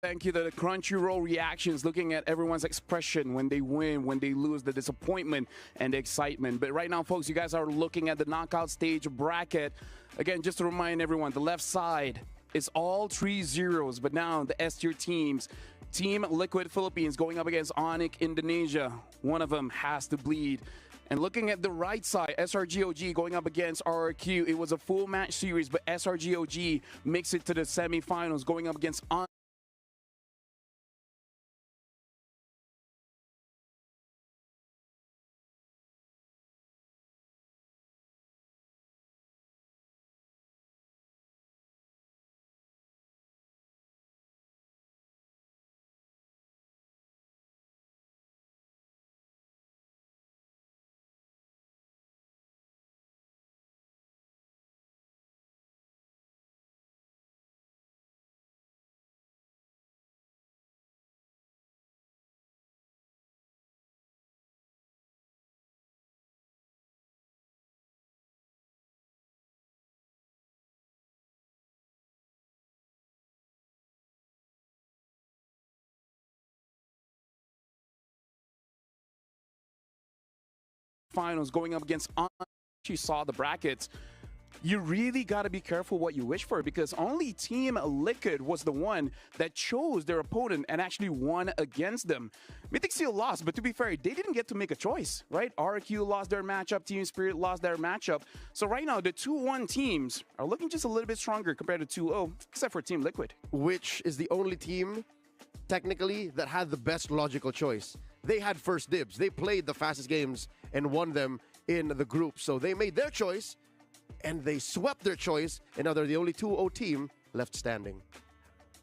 Thank you. The Crunchyroll reactions, looking at everyone's expression when they win, when they lose, the disappointment and the excitement. But right now, folks, you guys are looking at the knockout stage bracket. Again, just to remind everyone, the left side is all 3 zeros. But now the S tier teams, Team Liquid Philippines going up against ONIC Indonesia. One of them has to bleed. And looking at the right side, SRG going up against RRQ. It was a full match series, but SRG makes it to the semifinals, going up against ONIC. Finals going up against ONIC. You saw the brackets. You really got to be careful what you wish for, because only Team Liquid was the one that chose their opponent and actually won against them. Mythic Seal lost, but to be fair, they didn't get to make a choice, right? RQ lost their matchup, Team Spirit lost their matchup. So right now, the 2-1 teams are looking just a little bit stronger compared to 2-0, except for Team Liquid. Which is the only team, technically, that had the best logical choice. They had first dibs. They played the fastest games and won them in the group. So they made their choice, and they swept their choice, and now they're the only 2-0 team left standing.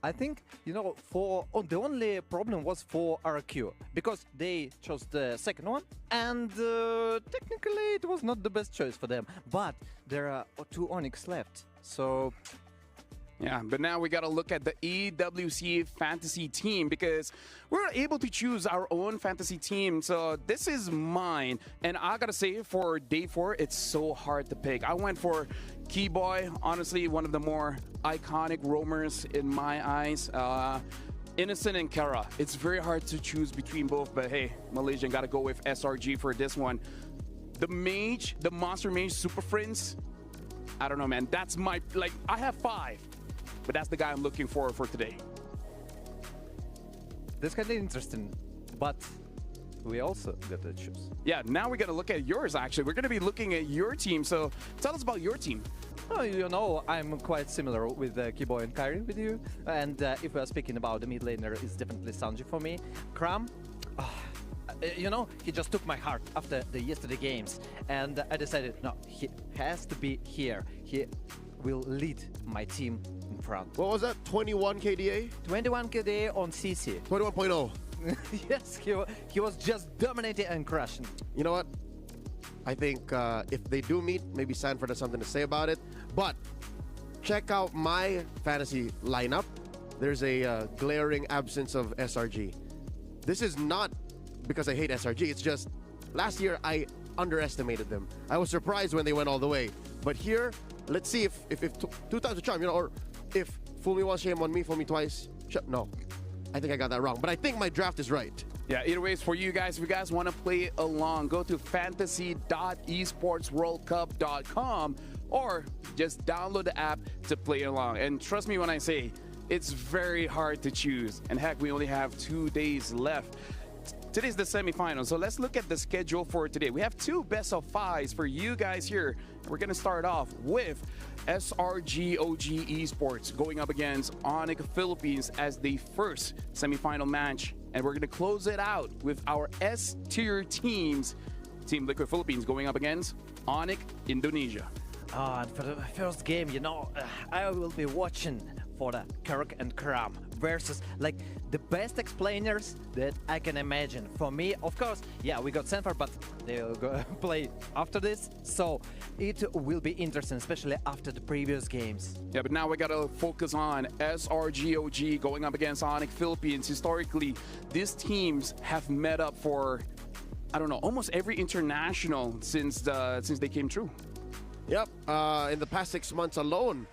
I think, you know, the only problem was for RQ, because they chose the second one, and technically it was not the best choice for them. But there are 2 ONICs left, so... Yeah, but now we got to look at the EWC fantasy team, because we're able to choose our own fantasy team. So this is mine. And I got to say, for day 4, it's so hard to pick. I went for Keyboy, honestly, one of the more iconic roamers in my eyes. Innocent and Kara. It's very hard to choose between both, but hey, Malaysian got to go with SRG for this one. The Mage, the Monster Mage Super Friends, I don't know, man. That's my, like, I have 5. But that's the guy I'm looking for today. That's kind of interesting, but we also got to choose. Yeah, now we're going to look at yours, actually. We're going to be looking at your team, so tell us about your team. Oh, you know, I'm quite similar with Keyboy and Kyrie with you. And if we're speaking about the mid laner, it's definitely Sanji for me. Kram, you know, he just took my heart after the yesterday games. And I decided, no, he has to be here. He will lead my team in front. What was that? 21 KDA? 21 KDA on CC. 21.0. Yes, he was just dominating and crushing. You know what? I think if they do meet, maybe Sanford has something to say about it. But check out my fantasy lineup. There's a glaring absence of SRG. This is not because I hate SRG. It's just last year I underestimated them. I was surprised when they went all the way. But here, let's see if 2 times a charm, you know, or if fool me once, shame on me, fool me twice. No, I think I got that wrong. But I think my draft is right. Yeah, either way, for you guys, if you guys want to play along, go to fantasy.esportsworldcup.com or just download the app to play along. And trust me when I say, it's very hard to choose. And heck, we only have 2 days left. Today's the semifinals, so let's look at the schedule for today. We have 2 best of 5s for you guys here. We're going to start off with SRG Esports going up against ONIC Philippines as the first semifinal match. And we're going to close it out with our S-tier teams. Team Liquid Philippines going up against ONIC Indonesia. And for the first game, you know, I will be watching for the Kirk and Kram versus like the best explainers that I can imagine. For me, of course, yeah, we got Sanford, but they'll go play after this. So it will be interesting, especially after the previous games. Yeah, but now we got to focus on SRG going up against ONIC Philippines. Historically, these teams have met up for, I don't know, almost every international since they came through. Yep, in the past 6 months alone.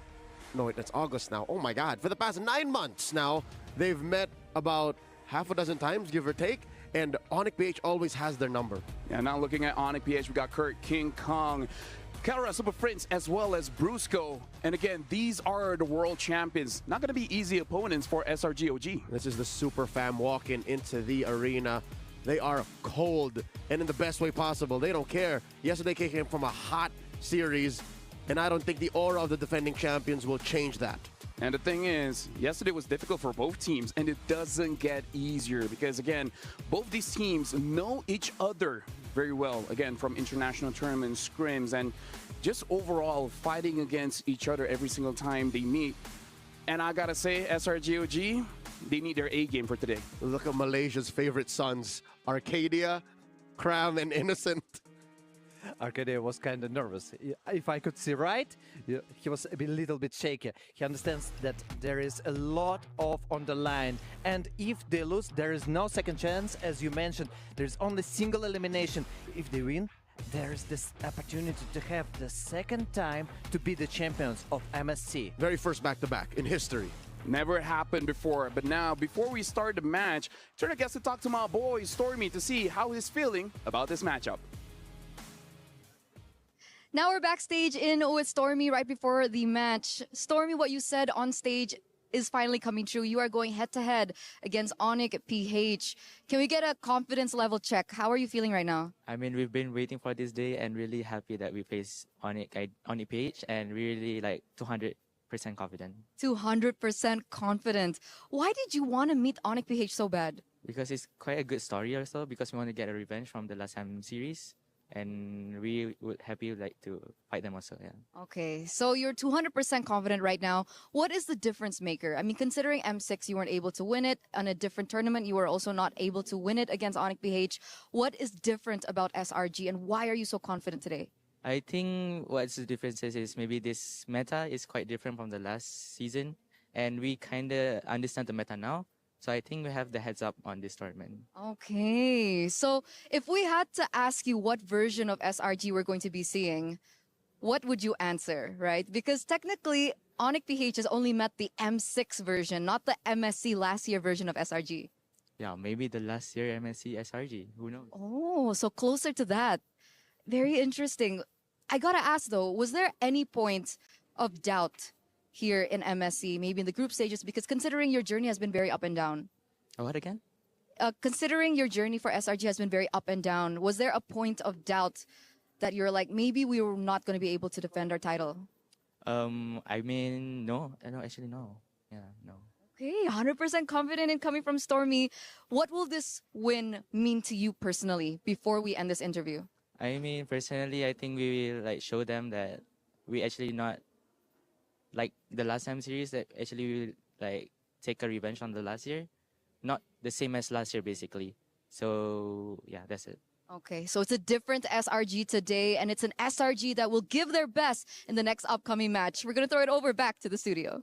No, wait, that's August now. Oh my God. For the past 9 months now, They've met about half a dozen times, give or take, and ONIC PH always has their number. Yeah, now looking at ONIC PH, we got Kurt, King Kong, Kara, Super Prince, as well as Brusco. And again, these are the world champions. Not going to be easy opponents for SRG OG. This is the super fam walking into the arena. They are cold, and in the best way possible. They don't care. Yesterday came from a hot series, and I don't think the aura of the defending champions will change that. And the thing is, yesterday was difficult for both teams, and it doesn't get easier because, again, both these teams know each other very well, again, from international tournaments, scrims, and just overall fighting against each other every single time they meet. And I gotta say, SRGOG, they need their A game for today. Look at Malaysia's favorite sons, Arcadia, Cram, and Innocent. Arcadia was kind of nervous. If I could see right, he was a little bit shaky. He understands that there is a lot on the line. And if they lose, there is no second chance. As you mentioned, there's only single elimination. If they win, there is this opportunity to have the second time to be the champions of MSC. Very first back-to-back in history. Never happened before, but now, before we start the match, turn, I guess, to talk to my boy, Stormy, to see how he's feeling about this matchup. Now we're backstage with Stormy right before the match. Stormy, what you said on stage is finally coming true. You are going head-to-head against ONIC PH. Can we get a confidence level check? How are you feeling right now? I mean, we've been waiting for this day and really happy that we face ONIC PH and really like 200% confident. 200% confident. Why did you want to meet ONIC PH so bad? Because it's quite a good story also, because we want to get a revenge from the last time series. And we would happy like to fight them also, yeah. Okay, so you're 200% confident right now. What is the difference maker? I mean, considering M6, you weren't able to win it. On a different tournament, you were also not able to win it against ONIC PH. What is different about SRG and why are you so confident today? I think what's the difference is maybe this meta is quite different from the last season. And we kind of understand the meta now. So I think we have the heads up on this tournament. Okay, so if we had to ask you what version of SRG we're going to be seeing, what would you answer, right? Because technically, ONIC PH has only met the M6 version, not the MSC last year version of SRG. Yeah, maybe the last year MSC SRG, who knows? Oh, so closer to that. Very interesting. I gotta ask though, was there any point of doubt here in MSC, maybe in the group stages, because considering your journey has been very up and down? Oh, what again? Considering your journey for SRG has been very up and down, was there a point of doubt that you're like, maybe we were not going to be able to defend our title? I mean, no. No, actually, no. Yeah, no. Okay, 100% confident in coming from Stormy. What will this win mean to you personally before we end this interview? I mean, personally, I think we will like show them that we actually not like the last time series, that actually we will like take a revenge on the last year. Not the same as last year, basically. So, yeah, that's it. Okay, so it's a different SRG today, and it's an SRG that will give their best in the next upcoming match. We're going to throw it over back to the studio.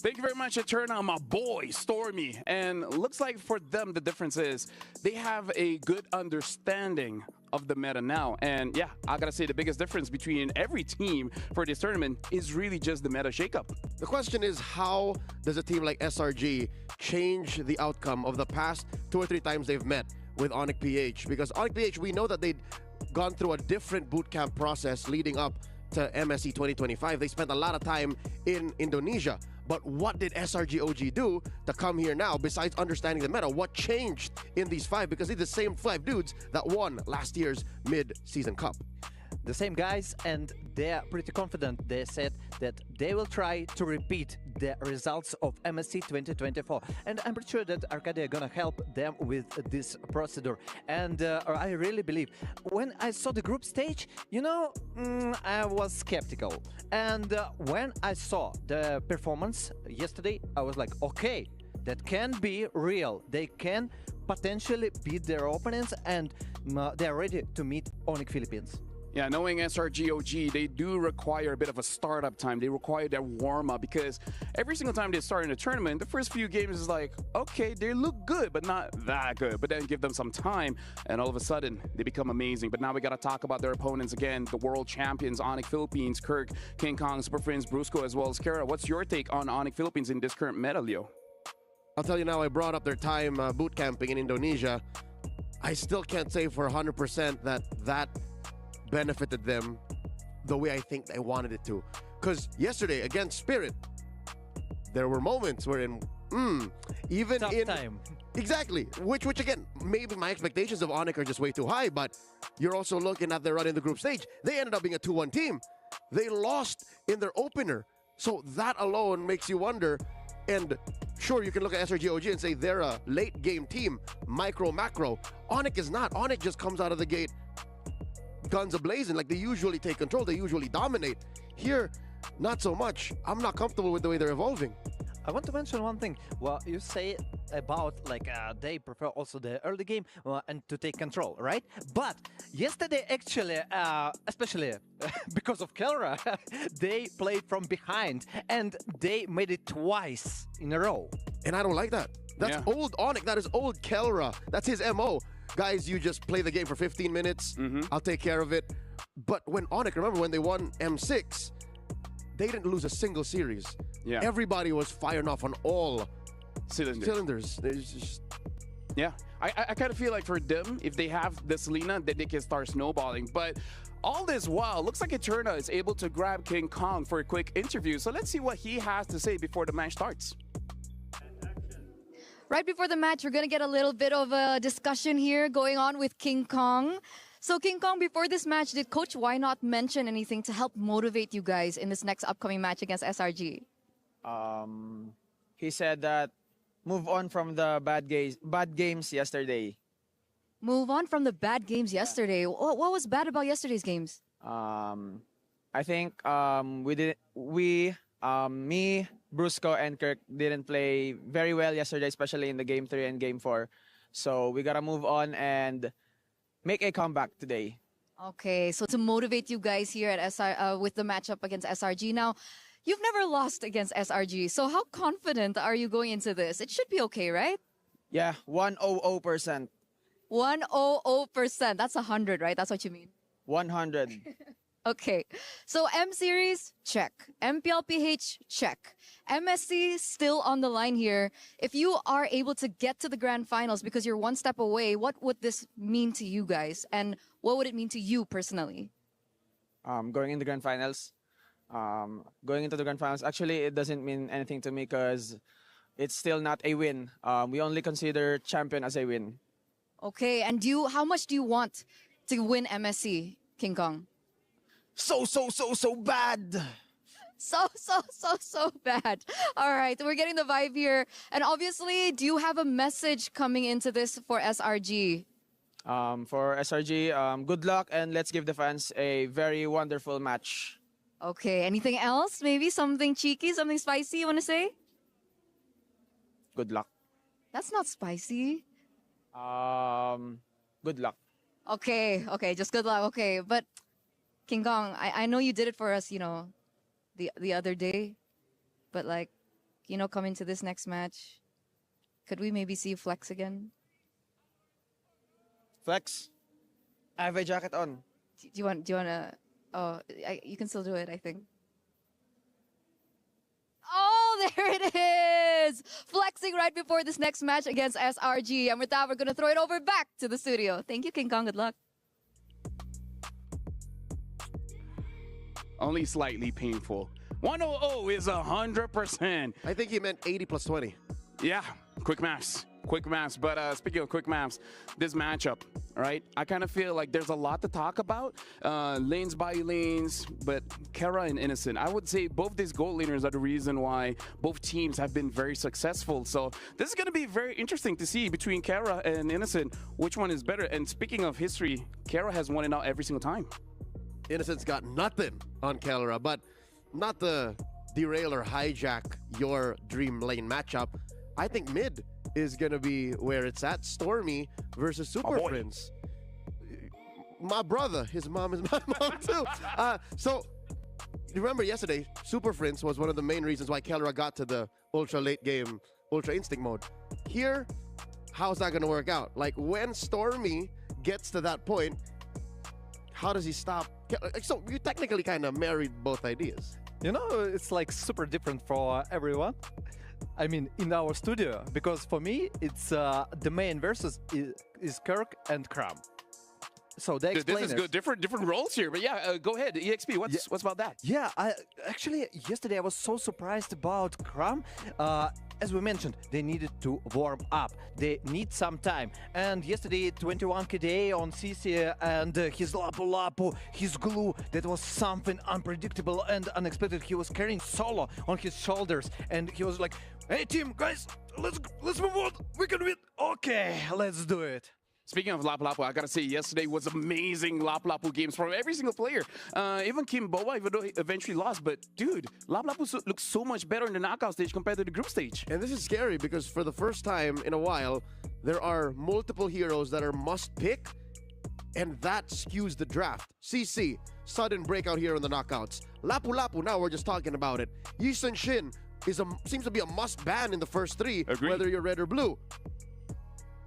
Thank you very much. I turn on my boy, Stormy. And looks like for them, the difference is they have a good understanding of the meta now. And yeah, I gotta say the biggest difference between every team for this tournament is really just the meta shakeup. The question is, how does a team like SRG change the outcome of the past 2 or 3 times they've met with ONIC PH? Because ONIC PH, we know that they'd gone through a different bootcamp process leading up to MSC 2025. They spent a lot of time in Indonesia. But what did SRG OG do to come here now, besides understanding the meta? What changed in these 5? Because they're the same 5 dudes that won last year's mid-season cup. The same guys, and they're pretty confident. They said that they will try to repeat the results of MSC 2024. And I'm pretty sure that Arcadia are gonna help them with this procedure. And I really believe, when I saw the group stage, you know, I was skeptical. And when I saw the performance yesterday, I was like, okay, that can be real. They can potentially beat their opponents, and they're ready to meet ONIC Philippines. Yeah, knowing SRGOG, they do require a bit of a startup time. They require that warm-up because every single time they start in a tournament, the first few games is like, okay, they look good, but not that good. But then give them some time, and all of a sudden, they become amazing. But now we got to talk about their opponents again, the world champions, ONIC Philippines, Kirk, King Kong, Super Prince, Brusco, as well as Kara. What's your take on ONIC Philippines in this current meta, Leo? I'll tell you now, I brought up their time boot camping in Indonesia. I still can't say for 100% that benefited them the way I think they wanted it to. Because yesterday, against Spirit, there were moments wherein, even Tough in... time. Exactly. Which again, maybe my expectations of ONIC are just way too high, but you're also looking at their run in the group stage. They ended up being a 2-1 team. They lost in their opener. So that alone makes you wonder. And sure, you can look at SRG OG and say they're a late game team, micro, macro. ONIC is not. ONIC just comes out of the gate guns a-blazing. Like, they usually take control. They usually dominate. Here, not so much. I'm not comfortable with the way they're evolving. I want to mention one thing. Well, you say about like they prefer also the early game and to take control, right? But yesterday, actually, especially because of Kelra, they played from behind and they made it twice in a row. And I don't like that. That's old ONIC. That is old Kelra. That's his MO. Guys, you just play the game for 15 minutes. I'll take care of it. But when ONIC, remember when they won M6, they didn't lose a single series. Yeah. Everybody was firing off on all cylinders. Yeah, I kind of feel like for them, if they have the Selena, then they can start snowballing. But all this while, looks like Eterna is able to grab King Kong for a quick interview. So let's see what he has to say before the match starts. Right before the match, we're going to get a little bit of a discussion here going on with King Kong. So King Kong, before this match, did Coach Why not mention anything to help motivate you guys in this next upcoming match against SRG? He said that move on from the bad games yesterday. Move on from the bad games yesterday. What was bad about yesterday's games? I think me, Brusco, and Kirk didn't play very well yesterday, especially in the game 3 and game 4. So we gotta move on and make a comeback today. Okay, so to motivate you guys here at with the matchup against SRG. Now, you've never lost against SRG, so how confident are you going into this? It should be okay, right? Yeah, 100%. 100%. That's 100, right? That's what you mean? 100. Okay, so M Series, check. MPLPH, check. MSC, still on the line here. If you are able to get to the grand finals because you're one step away, what would this mean to you guys? And what would it mean to you personally? Going in the grand finals. Going into the grand finals, actually, it doesn't mean anything to me because it's still not a win. We only consider champion as a win. Okay, and how much do you want to win MSC, King Kong? So bad. So bad. All right, we're getting the vibe here. And obviously, do you have a message coming into this for SRG? For SRG, good luck and let's give the fans a very wonderful match. Okay, anything else? Maybe something cheeky, something spicy you want to say? Good luck. That's not spicy. Good luck. Okay, just good luck. Okay, but King Kong, I know you did it for us, the other day. But coming to this next match, could we maybe see you flex again? Flex. I have a jacket on. Do you want to... Oh, you can still do it, I think. Oh, there it is! Flexing right before this next match against SRG. And with that, we're going to throw it over back to the studio. Thank you, King Kong. Good luck. Only slightly painful. 100 is 100%. I think he meant 80 plus 20. Yeah, quick maths. But speaking of quick maths, this matchup, right? I kind of feel like there's a lot to talk about. Lanes by lanes, but Kara and Innocent. I would say both these gold laners are the reason why both teams have been very successful. So this is going to be very interesting to see between Kara and Innocent, which one is better. And speaking of history, Kara has won it out every single time. Innocent's got nothing on Kelra, but not to derail or hijack your dream lane matchup. I think mid is going to be where it's at. Stormy versus Super Prince. My brother, his mom is my mom too. So, remember yesterday, Super Prince was one of the main reasons why Kelra got to the ultra late game, ultra instinct mode. Here, how's that going to work out? Like, when Stormy gets to that point, how does he stop? So, you technically kind of married both ideas. It's like super different for everyone. I mean, in our studio, because for me, it's the main versus is Kirk and Kram. So they This is good. Different roles here, but yeah, go ahead. EXP, what's about that? Yeah, actually yesterday I was so surprised about Kram. As we mentioned, they needed to warm up. They need some time. And yesterday, 21 KDA on CC and his Lapu Lapu, his glue, that was something unpredictable and unexpected. He was carrying solo on his shoulders, and he was like, "Hey team, guys, let's move on. We can win. Okay, let's do it." Speaking of Lapu Lapu, I gotta say, yesterday was amazing Lapu Lapu games from every single player. Even Kim Boa, even though he eventually lost, but dude, Lapu Lapu looks so much better in the knockout stage compared to the group stage. And this is scary because for the first time in a while, there are multiple heroes that are must pick, and that skews the draft. CC, sudden breakout here in the knockouts. Lapu Lapu, now we're just talking about it. Yi Sun Shin seems to be a must ban in the first three, Agreed. whether you're red or blue.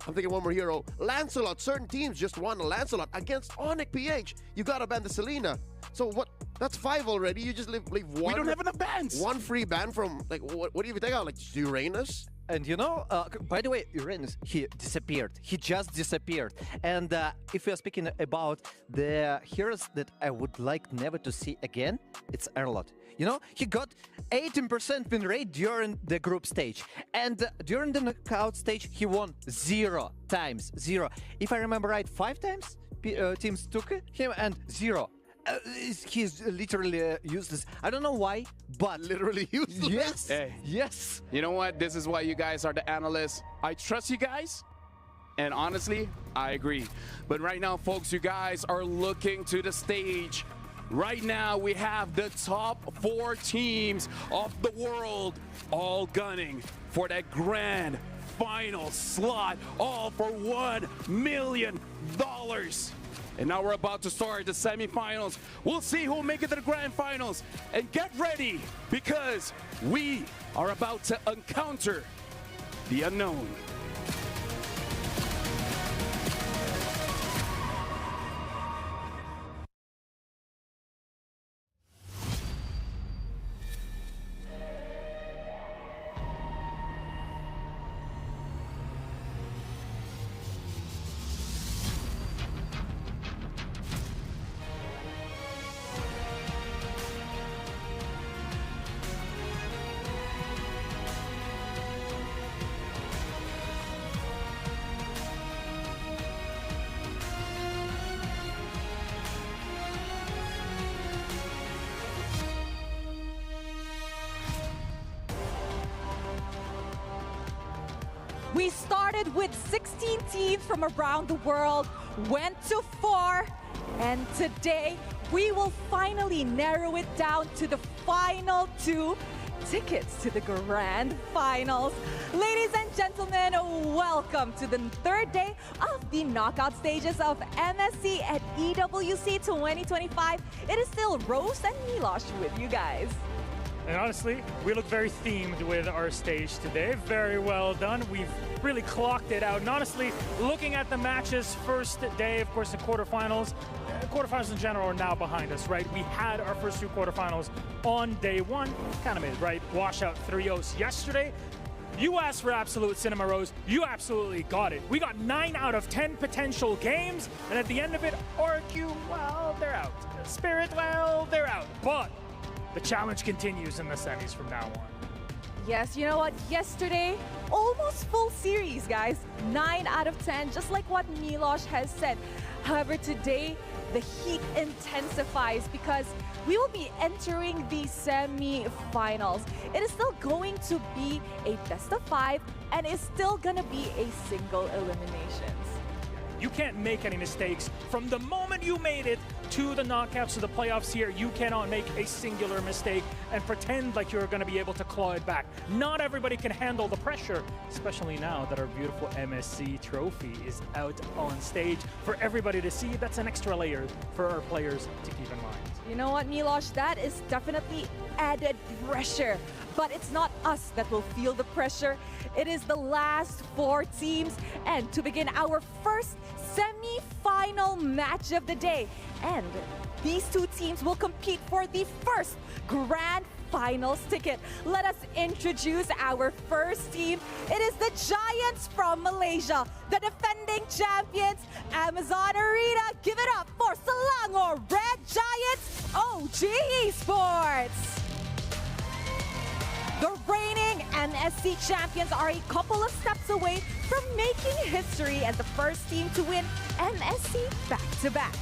I'm thinking one more hero. Lancelot. Certain teams just want a Lancelot against ONIC PH. You gotta ban the Selena. So what? That's 5 already. You just leave one. We don't have enough bans. One free ban from, like, what do you even take out? Like Uranus? And you know, by the way, Uranus, he disappeared. He just disappeared. And if we are speaking about the heroes that I would like never to see again, it's Erlot. You know, he got 18% win rate during the group stage. And during the knockout stage, he won 0 times. 0. If I remember right, 5 times teams took him and 0. He's literally useless. I don't know why, but Literally useless. yes, Hey. yes. You know what? This is why you guys are the analysts. I trust you guys. And honestly, I agree. But right now, folks, you guys are looking to the stage. Right now, we have the top 4 teams of the world all gunning for that grand final slot, all for $1 million. And now we're about to start the semifinals. We'll see who'll make it to the grand finals. And get ready, because we are about to encounter the unknown. We started with 16 teams from around the world, went to 4, and today we will finally narrow it down to the final 2 tickets to the grand finals. Ladies and gentlemen, welcome to the 3rd day of the knockout stages of MSC at EWC 2025. It is still Rose and Milosh with you guys. And honestly, we look very themed with our stage today. Very well done. We've really clocked it out. And honestly, looking at the matches, first day, of course, the quarterfinals. Quarterfinals in general are now behind us, right? We had our first 2 quarterfinals on day 1. Kind of made, right? Washout 3-0s yesterday. You asked for absolute Cinema Rose. You absolutely got it. We got 9 out of 10 potential games. And at the end of it, RQ, well, they're out. Spirit, well, they're out. But the challenge continues in the semis from now on. Yes, you know what? Yesterday, almost full series, guys. 9 out of 10, just like what Milosh has said. However, today, the heat intensifies because we will be entering the semi-finals. It is still going to be a best of 5, and it's still gonna be a single eliminations. You can't make any mistakes. From the moment you made it to the knockouts to the playoffs here, you cannot make a singular mistake and pretend like you're going to be able to claw it back. Not everybody can handle the pressure, especially now that our beautiful MSC trophy is out on stage for everybody to see. That's an extra layer for our players to keep in mind. You know what, Milosh? That is definitely added pressure. But it's not us that will feel the pressure. It is the last 4 teams. And to begin our first semi-final match of the day. And these 2 teams will compete for the first grand finals ticket. Let us introduce our first team. It is the Giants from Malaysia, the defending champions, Amazon Arena. Give it up for Selangor Red Giants, OG Esports. The reigning MSC champions are a couple of steps away from making history as the first team to win MSC back-to-back.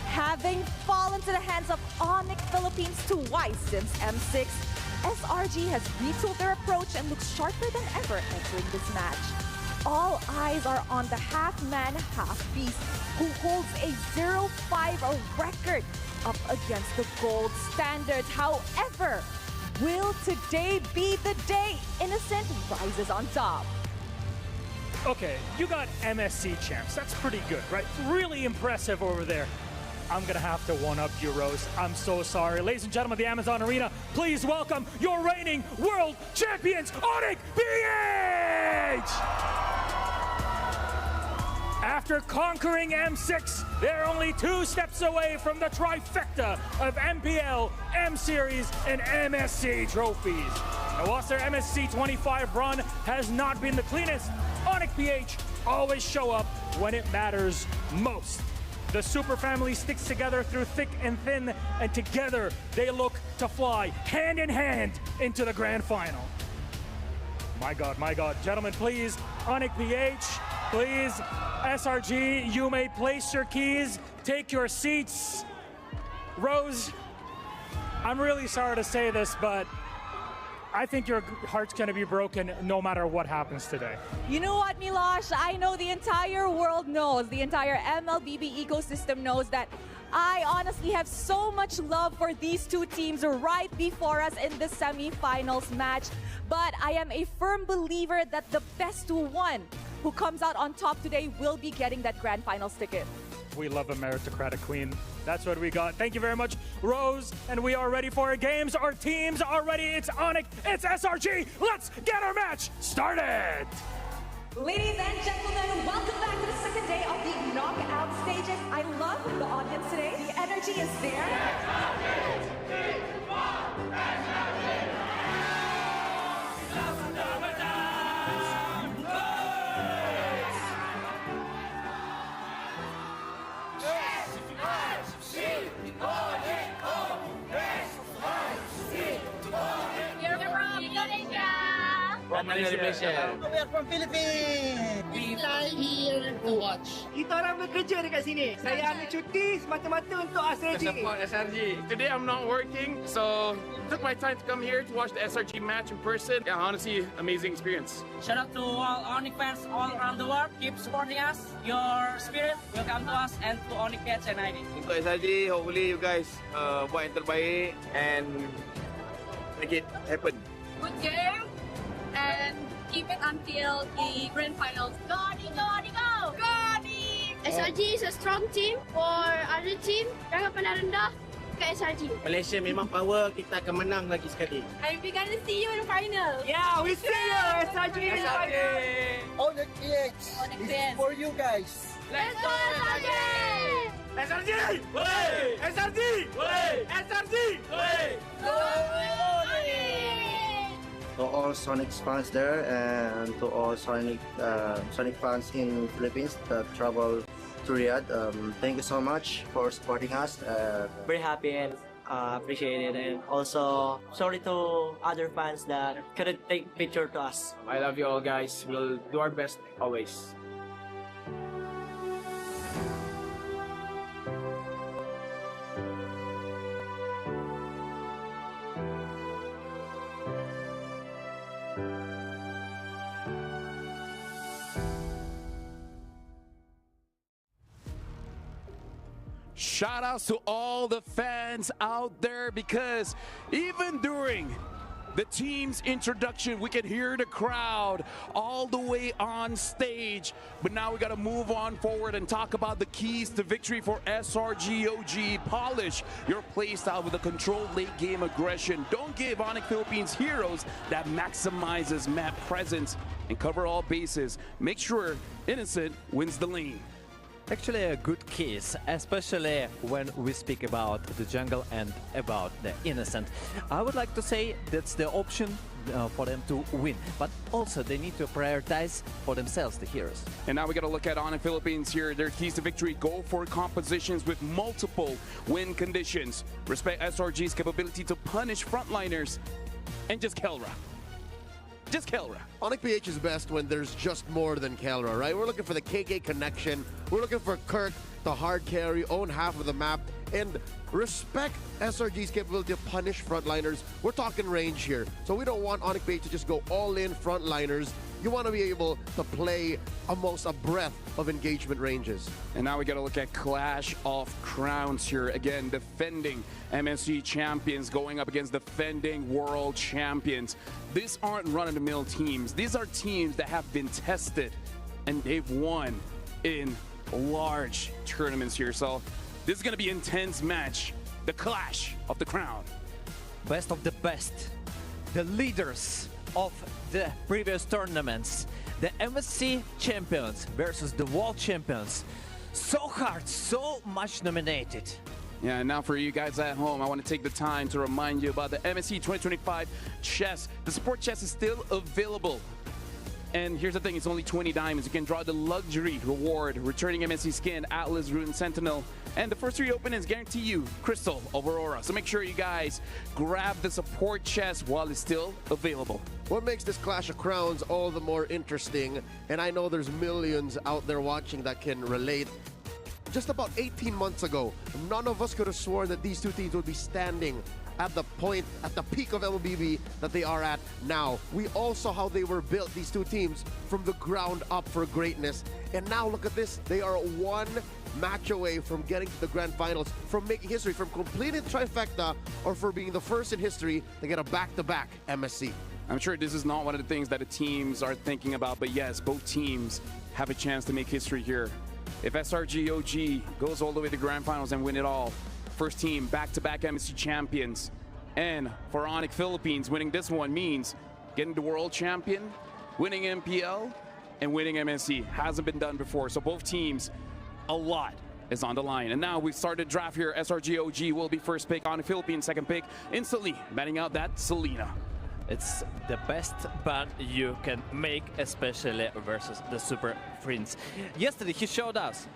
Having fallen to the hands of ONIC Philippines twice since M6, SRG has retooled their approach and looks sharper than ever entering this match. All eyes are on the half-man, half-beast, who holds a 0-5 record up against the gold standards. However, will today be the day Innocent rises on top? Okay, you got MSC champs. That's pretty good, right? Really impressive over there. I'm gonna have to one-up you, Rose. I'm so sorry. Ladies and gentlemen of the Amazon Arena, please welcome your reigning world champions, ONIC PH! After conquering M6, they're only 2 steps away from the trifecta of MPL, M-Series, and MSC trophies. Now, whilst their MSC 25 run has not been the cleanest, ONIC PH always show up when it matters most. The super family sticks together through thick and thin, and together they look to fly hand in hand into the grand final. My God, gentlemen, please, ONIC PH, please, SRG, you may place your keys, take your seats. Rose, I'm really sorry to say this, but I think your heart's gonna be broken no matter what happens today. You know what, Milosh? I know the entire world knows, the entire MLBB ecosystem knows that I honestly have so much love for these two teams right before us in the semifinals match. But I am a firm believer that the best one who comes out on top today will be getting that grand finals ticket. We love a meritocratic queen. That's what we got. Thank you very much, Rose. And we are ready for our games. Our teams are ready. It's ONIC, it's SRG. Let's get our match started. Ladies and gentlemen, welcome back to the second day of the knockout stages. I love the audience today. The energy is there. From Malaysia. We are from Philippines. We fly here to watch. Kita orang bekerja dekat sini. Saya ambil cuti semata-mata untuk SRG. Support SRG. Today I'm not working, so took my time to come here to watch the SRG match in person. Yeah, honestly, amazing experience. Shout out to all ONIC fans all around the world. Keep supporting us. Your spirit will come to us and to ONIC PH and ID. Untuk SRG, hopefully you guys buat yang terbaik and make it happen. Good game. And keep it until the grand finals. Go, Adi, go, Adi, go! Go, Adi! SRG is a strong team for other team. Jangan pandang rendah ke SRG. Malaysia memang power, kita akan menang lagi sekali. And we're gonna see you in the final. Yeah, we see you, SRG in the final. ONIC PH. ONIC This PH. is for you guys. Let's go, SRG! SRG! Way! SRG! Way! SRG! Way! Go, ONIC! To all Sonic fans there and to all Sonic fans in Philippines that travel to Riyadh, thank you so much for supporting us. Very happy and appreciate it, and also sorry to other fans that couldn't take picture to us. I love you all, guys. We'll do our best always. Shout outs to all the fans out there, because even during the team's introduction, we could hear the crowd all the way on stage. But now we got to move on forward and talk about the keys to victory for SRG OG. Polish your playstyle with a controlled late game aggression. Don't give ONIC Philippines heroes that maximizes map presence and cover all bases. Make sure Innocent wins the lane. Actually, a good case, especially when we speak about the jungle and about the innocent. I would like to say that's the option for them to win, but also they need to prioritize for themselves the heroes. And now we got to look at ONIC Philippines here. Their keys to victory: go for compositions with multiple win conditions, respect SRG's capability to punish frontliners, and just Kelra. Just Kelra. ONIC PH is best when there's just more than Kelra, right? We're looking for the KK connection. We're looking for Kirk, the hard carry, own half of the map, and respect SRG's capability to punish frontliners. We're talking range here. So we don't want ONIC PH to just go all in frontliners. You want to be able to play amongst a breadth of engagement ranges. And now we got to look at Clash of Crowns here. Again, defending MSC champions going up against defending world champions. These aren't run-of-the-mill teams. These are teams that have been tested and they've won in large tournaments here. So this is going to be an intense match. The Clash of the Crown. Best of the best. The leaders of the previous tournaments. The MSC champions versus the world champions. So hard, so much nominated. Yeah, and now for you guys at home, I want to take the time to remind you about the MSC 2025 chest. The support chest is still available. And here's the thing, it's only 20 diamonds. You can draw the luxury reward, returning MSC skin, Atlas, Rune, Sentinel. And the first 3 openings guarantee you Crystal of Aurora. So make sure you guys grab the support chest while it's still available. What makes this Clash of Crowns all the more interesting, and I know there's millions out there watching that can relate, just about 18 months ago, none of us could have sworn that these two teams would be standing at the point, at the peak of LBB that they are at now. We all saw how they were built, these two teams, from the ground up for greatness. And now look at this, they are one match away from getting to the grand finals, from making history, from completing trifecta, or for being the first in history to get a back-to-back MSC. I'm sure this is not one of the things that the teams are thinking about, but yes, both teams have a chance to make history here. If SRG OG goes all the way to grand finals and win it all, first team back-to-back MSC champions. And for ONIC Philippines, winning this one means getting the world champion, winning MPL, and winning MSC. Hasn't been done before, so both teams, a lot is on the line. And now we've started draft here. SRG OG will be first pick, ONIC Philippines second pick, instantly batting out that Selena. It's the best ban you can make, especially versus the Super Prince. Yesterday he showed us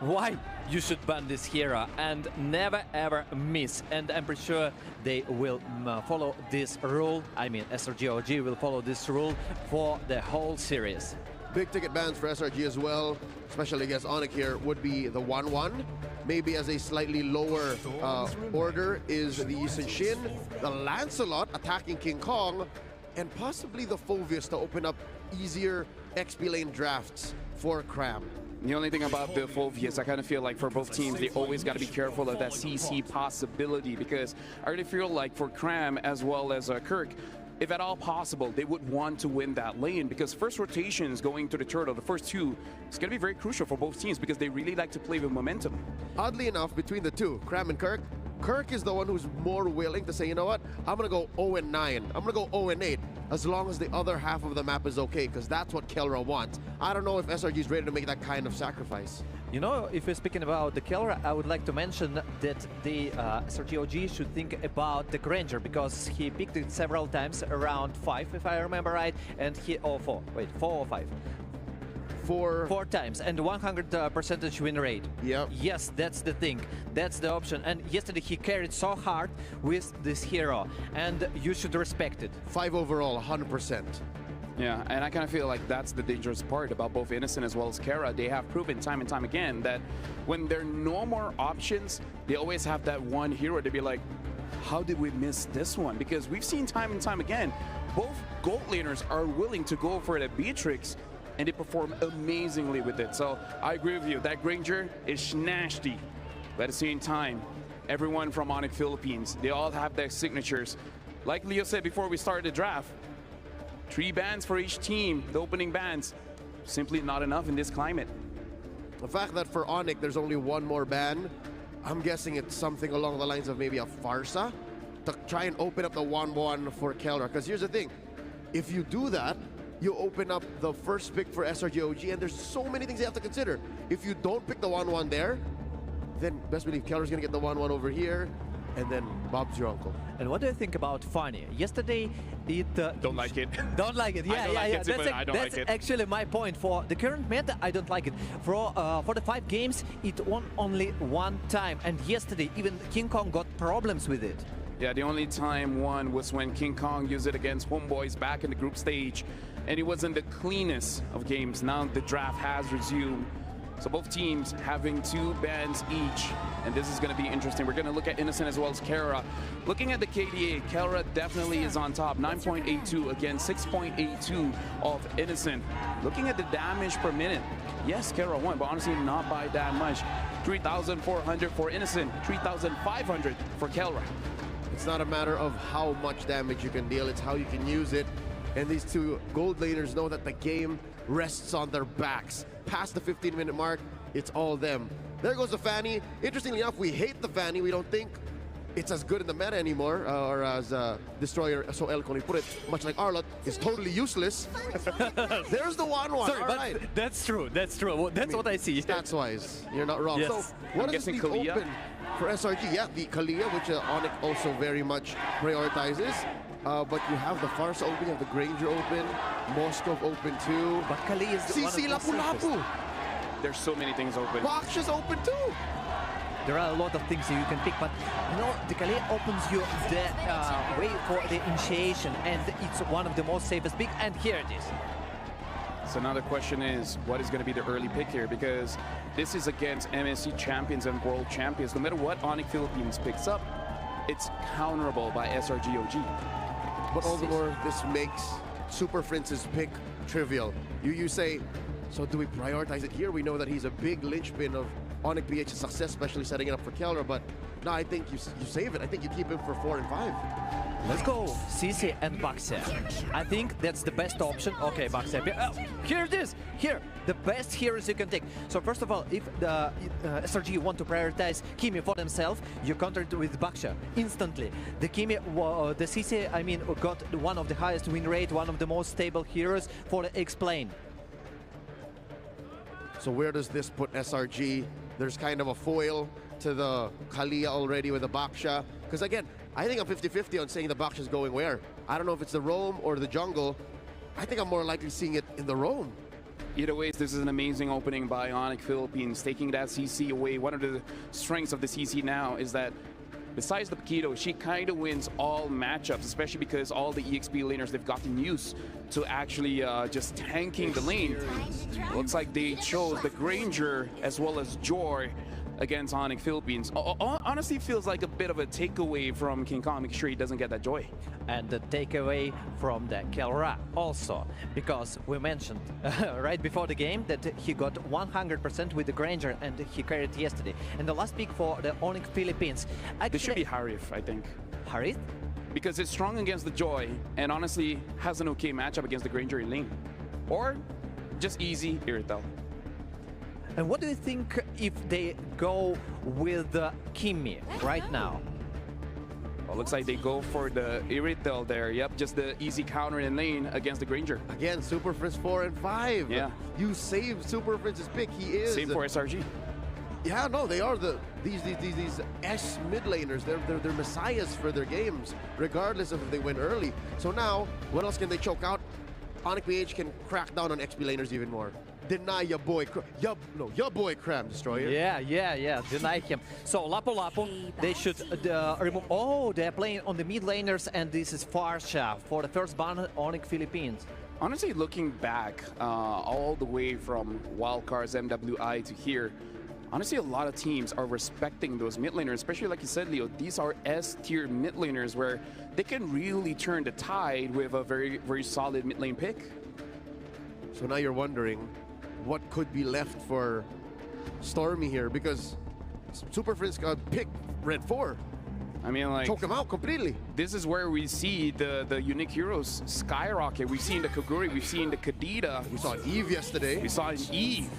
why you should ban this hero and never ever miss, and I'm pretty sure they will follow this rule. I mean, SRG OG will follow this rule for the whole series. Big ticket bans for SRG as well, especially against ONIC here, would be the 1-1. Maybe as a slightly lower order is the Yisun Shin, the Lancelot attacking King Kong, and possibly the Phoveus to open up easier XP lane drafts for Cram. The only thing about the Phoveus, I kind of feel like for both teams, they always got to be careful of that CC possibility, because I really feel like for Cram as well as Kirk, if at all possible, they would want to win that lane, because first rotations going to the turtle, the first 2, it's going to be very crucial for both teams because they really like to play with momentum. Oddly enough, between the two, Cram and Kirk, Kirk is the one who's more willing to say, you know what, I'm going to go 0-9, I'm going to go 0-8, as long as the other half of the map is okay, because that's what Kelra wants. I don't know if SRG is ready to make that kind of sacrifice. You know, if we're speaking about the Kelra, I would like to mention that the SRG OG should think about the Granger, because he picked it several times, around 5 if I remember right, and he, 4 or 5. 4 times and 100% win rate. Yep. Yes, that's the thing. That's the option. And yesterday he carried so hard with this hero, and you should respect it. 5 overall, 100%. Yeah, and I kind of feel like that's the dangerous part about both Innocent as well as Kara. They have proven time and time again that when there are no more options, they always have that one hero to be like, how did we miss this one? Because we've seen time and time again, both gold laners are willing to go for the Beatrix, and they perform amazingly with it. So I agree with you, that Granger is nasty. But at the same time, everyone from ONIC Philippines, they all have their signatures. Like Leo said before we started the draft, 3 bans for each team, the opening bans, simply not enough in this climate. The fact that for ONIC there's only 1 more ban, I'm guessing it's something along the lines of maybe a Farsa to try and open up the 1-1 for Kelra. Because here's the thing, if you do that, you open up the first pick for SRG OG, and there's so many things you have to consider. If you don't pick the 1-1 there, then best believe Keller's gonna get the 1-1 over here, and then Bob's your uncle. And what do you think about Fanny? Yesterday, it... don't like it. Don't like it. Yeah, yeah. That's actually my point. For the current meta, I don't like it. For the 5 games, it won only 1 time. And yesterday, even King Kong got problems with it. Yeah, the only time won was when King Kong used it against Homeboys back in the group stage. And it wasn't the cleanest of games. Now the draft has resumed. So both teams having 2 bans each, and this is going to be interesting. We're going to look at Innocent as well as Kara. Looking at the KDA, Kara definitely is on top, 9.82 against 6.82 of Innocent. Looking at the damage per minute, yes, Kara won, but honestly not by that much. 3,400 for Innocent, 3,500 for Kara. It's not a matter of how much damage you can deal, it's how you can use it. And these 2 gold laners know that the game rests on their backs. Past the 15-minute mark, it's all them. There goes the Fanny. Interestingly enough, we hate the Fanny. We don't think it's as good in the meta anymore, or as Destroyer so eloquently put it, much like Arlott, is totally useless. There's the 1-1. Sorry, but right. That's true. That's true. That's what I see. Stats-wise, you're not wrong. Yes. So, what is the open for SRG? Yeah, the Kalia, which ONIC also very much prioritizes. But you have the Farsa open, you have the Granger open, Moskov open too. But Kali is CC Lapu-Lapu. There's so many things open. Baksha's open too. There are a lot of things you can pick, but you know, the Kali opens you the way for the initiation, and it's one of the most safest pick, and here it is. So now the question is, what is going to be the early pick here? Because this is against MSC champions and world champions. No matter what ONIC Philippines picks up, it's counterable by SRG OG. But all the more, this makes Super Prince's pick trivial. You say, so do we prioritize it here? We know that he's a big linchpin of ONIC PH's success, especially setting it up for Keller, but no, I think you save it. I think you keep him for 4 and 5. Let's go, CC and Bakse. I think that's the best option. Okay, Bakse. Here it is. Here, the best heroes you can take. So first of all, if the SRG want to prioritize Kimi for themselves, you counter it with Baksha instantly. The Kimi, the CC, I mean, got one of the highest win rate, one of the most stable heroes for the Explain. So where does this put SRG? There's kind of a foil to the Kalia already with the Baksha. Because again, I think I'm 50-50 on saying the Baksha's going where. I don't know if it's the roam or the jungle. I think I'm more likely seeing it in the roam. Either way, this is an amazing opening by ONIC Philippines, taking that CC away. One of the strengths of the CC now is that besides the Paquito, she kind of wins all matchups, especially because all the EXP laners, they've gotten used to actually just tanking the lane. Looks like they chose the Granger as well as Joy against ONIC Philippines. Honestly, feels like a bit of a takeaway from King Kong. Make sure he doesn't get that Joy. And the takeaway from the Kelra also, because we mentioned right before the game that he got 100% with the Granger and he carried yesterday. And the last pick for the ONIC Philippines. Actually, this should be Harith, I think. Harith? Because it's strong against the Joy and honestly has an okay matchup against the Granger in lane. Or just easy Irrital. And what do you think if they go with Kimi right now? Well, looks like they go for the Irrital there. Yep, just the easy counter in lane against the Granger. Again, Super Prince 4 and 5. Yeah. You saved Super Prince's pick. He is. Same for SRG. Yeah, no, they are these S mid laners. They're messiahs for their games, regardless of if they win early. So now, what else can they choke out? ONIC PH can crack down on XP laners even more. Deny your boy, your boy Cram Destroyer. Yeah, deny him. So Lapu-Lapu, they should remove. Oh, they're playing on the mid laners, and this is Farsha for the first ban ONIC Philippines. Honestly, looking back all the way from Wildcards MWI to here, honestly, a lot of teams are respecting those mid laners, especially like you said, Leo. These are S-tier mid laners where they can really turn the tide with a very, very solid mid lane pick. So now you're wondering what could be left for Stormy here, because Super Prince got picked Red 4. I mean, like, choke him out completely. This is where we see the unique heroes skyrocket. We've seen the Kaguri, we've seen the Kadita. We saw an Eve yesterday. We saw an Eve.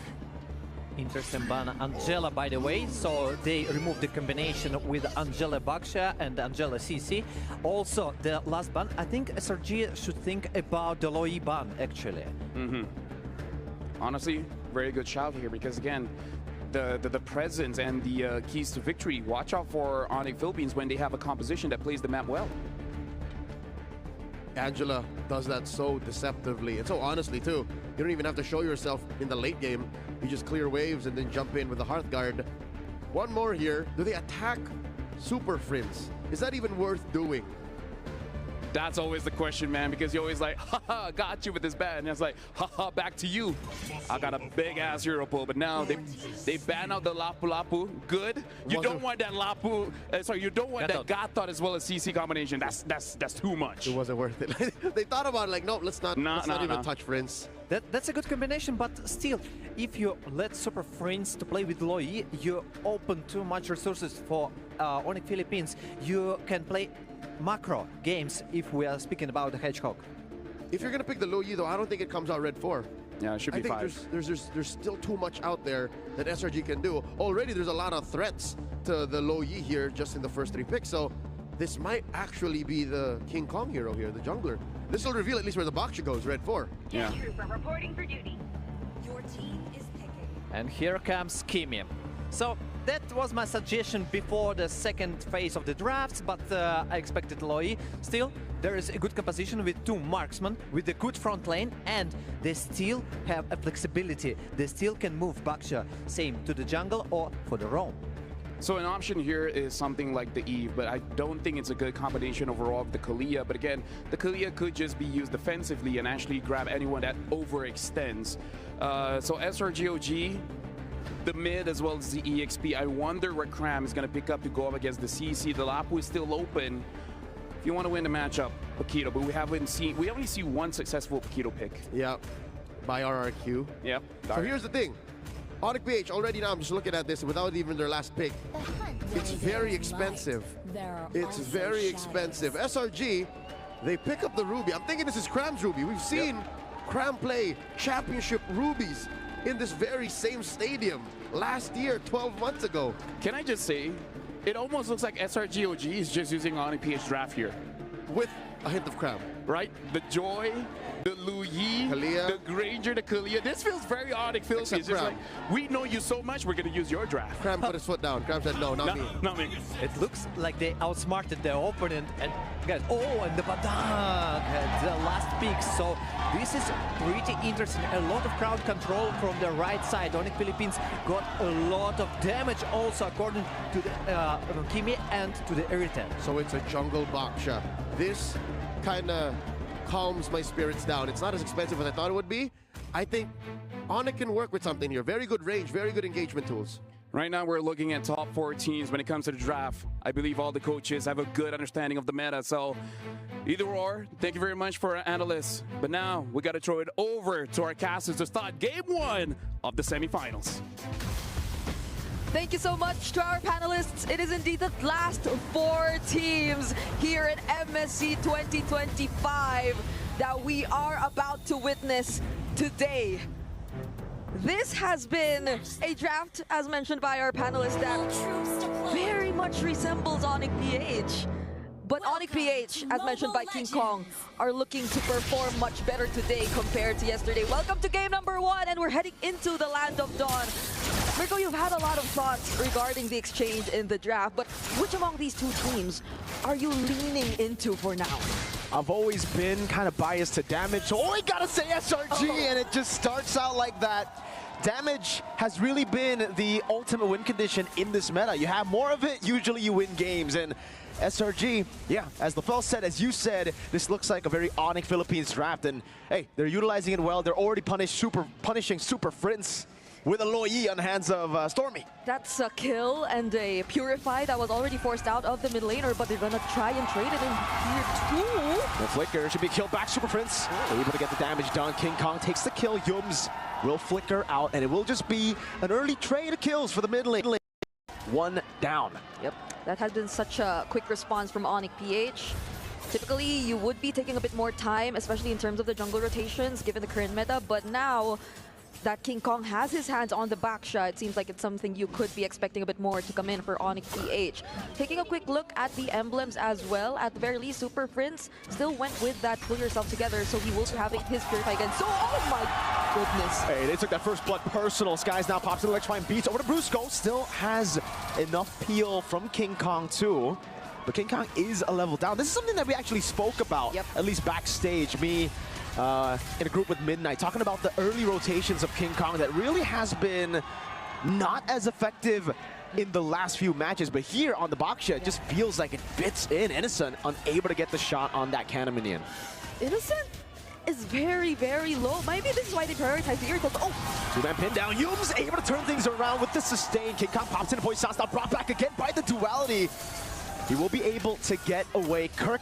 interesting ban Angela, by the way. So they removed the combination with Angela Baksha and Angela CC. Also, the last ban, I think SRG should think about the Loi ban, actually. Honestly, very good shout here because, again, the presence and the keys to victory. Watch out for ONIC Philippines when they have a composition that plays the map well. Angela does that so deceptively and so honestly too. You don't even have to show yourself in the late game. You just clear waves and then jump in with the Hearthguard. One more here. Do they attack Super Friends? Is that even worth doing? That's always the question, man, because you're always like, haha, got you with this ban. And it's like, haha, back to you. I got a big ass hero pull, but now they ban out the Lapu Lapu. Good. You don't want that Lapu, sorry, you don't want that God as well as CC combination. That's too much. It wasn't worth it. They thought about it like, no, let's not even touch Friends. That's a good combination, but still, if you let Super Friends to play with Loi, you open too much resources for ONIC Philippines. You can play macro games if we are speaking about the Hedgehog. If you're going to pick the Loi, though, I don't think it comes out red 4. Yeah, it should be 5. I think there's still too much out there that SRG can do. Already there's a lot of threats to the Loi here just in the first 3 picks, so this might actually be the King Kong hero here, the jungler. This will reveal at least where the Baksha goes, red 4. Yeah. Reporting for duty. Your team is picking. And here comes Kimi. So that was my suggestion before the second phase of the drafts, but I expected Loi. Still, there is a good composition with 2 marksmen, with a good front lane, and they still have a flexibility. They still can move Baksha, same to the jungle or for the roam. So an option here is something like the Eve, but I don't think it's a good combination overall of the Kalia. But again, the Kalia could just be used defensively and actually grab anyone that overextends. So SRGOG, the mid as well as the EXP, I wonder what Cram is going to pick up to go up against the CC. The Lapu is still open if you want to win the matchup, Paquito, but we only see one successful Paquito pick. Yeah, by RRQ. Yep. So here's the thing. ONIC PH, already now I'm just looking at this without even their last pick. It's very expensive. It's very expensive. SRG, they pick up the Ruby. I'm thinking this is Cram's Ruby. We've seen Cram play championship Rubies in this very same stadium last year, 12 months ago. Can I just say, it almost looks like SRGOG is just using ONIC PH draft here. With a hint of Cram. Right? The Joy, the Luyi, the Granger, the Kalia. This feels very ONIC Philippines. It's just like, we know you so much, we're going to use your draft. Cram put his foot down. Cram said, no, not me. Not me. It looks like they outsmarted their opponent. And guys, and the Badang, the last pick. So this is pretty interesting. A lot of crowd control from the right side. ONIC Philippines got a lot of damage also according to the Kimi and to the Irritant. So it's a jungle Baksha. This kind of calms my spirits down. It's not as expensive as I thought it would be. I think ONIC can work with something here. Very good range, very good engagement tools. Right now, we're looking at top 4 teams when it comes to the draft. I believe all the coaches have a good understanding of the meta. So either or, thank you very much for our analysts. But now we got to throw it over to our casters to start game 1 of the semifinals. Thank you so much to our panelists. It is indeed the last 4 teams here at MSC 2025 that we are about to witness today. This has been a draft, as mentioned by our panelists, that very much resembles ONIC PH. But ONIC PH, as mentioned by King Kong, are looking to perform much better today compared to yesterday. Welcome to game number 1, and we're heading into the Land of Dawn. Mirko, you've had a lot of thoughts regarding the exchange in the draft, but which among these 2 teams are you leaning into for now? I've always been kind of biased to damage, so I gotta say SRG, and it just starts out like that. Damage has really been the ultimate win condition in this meta. You have more of it, usually you win games, and SRG, yeah, as LaFell said, as you said, this looks like a very ONIC Philippines draft, and hey, they're utilizing it well. They're already punishing Super Friends with a Loi on the hands of Stormy. That's a kill and a Purify that was already forced out of the mid laner, but they're gonna try and trade it in here too. The Flicker should be killed back. Super Friends are able to get the damage done. King Kong takes the kill. Yums will flicker out, and it will just be an early trade of kills for the mid lane. 1 down. Yep, that has been such a quick response from ONIC PH. Typically, you would be taking a bit more time, especially in terms of the jungle rotations, given the current meta, but now that King Kong has his hands on the back shot. It seems like it's something you could be expecting a bit more to come in for ONIC PH. Taking a quick look at the emblems as well, at the very least, Super Prince still went with that pull yourself together, so he will be having his purify again. So, oh my goodness. Hey, they took that first blood personal. Skies now pops in, electrifying beats over to Brusco. Still has enough peel from King Kong too. But King Kong is a level down. This is something that we actually spoke about, at least backstage. Me in a group with Midnight, talking about the early rotations of King Kong that really has been not as effective in the last few matches. But here on the box shot, it just feels like it fits in. Innocent unable to get the shot on that cannon minion. Innocent is very, very low. Maybe this is why they prioritize the Irritable. Oh! Two-man pin down. Yums able to turn things around with the sustain. King Kong pops in, voice sounds now brought back again by the duality. He will be able to get away. Kirk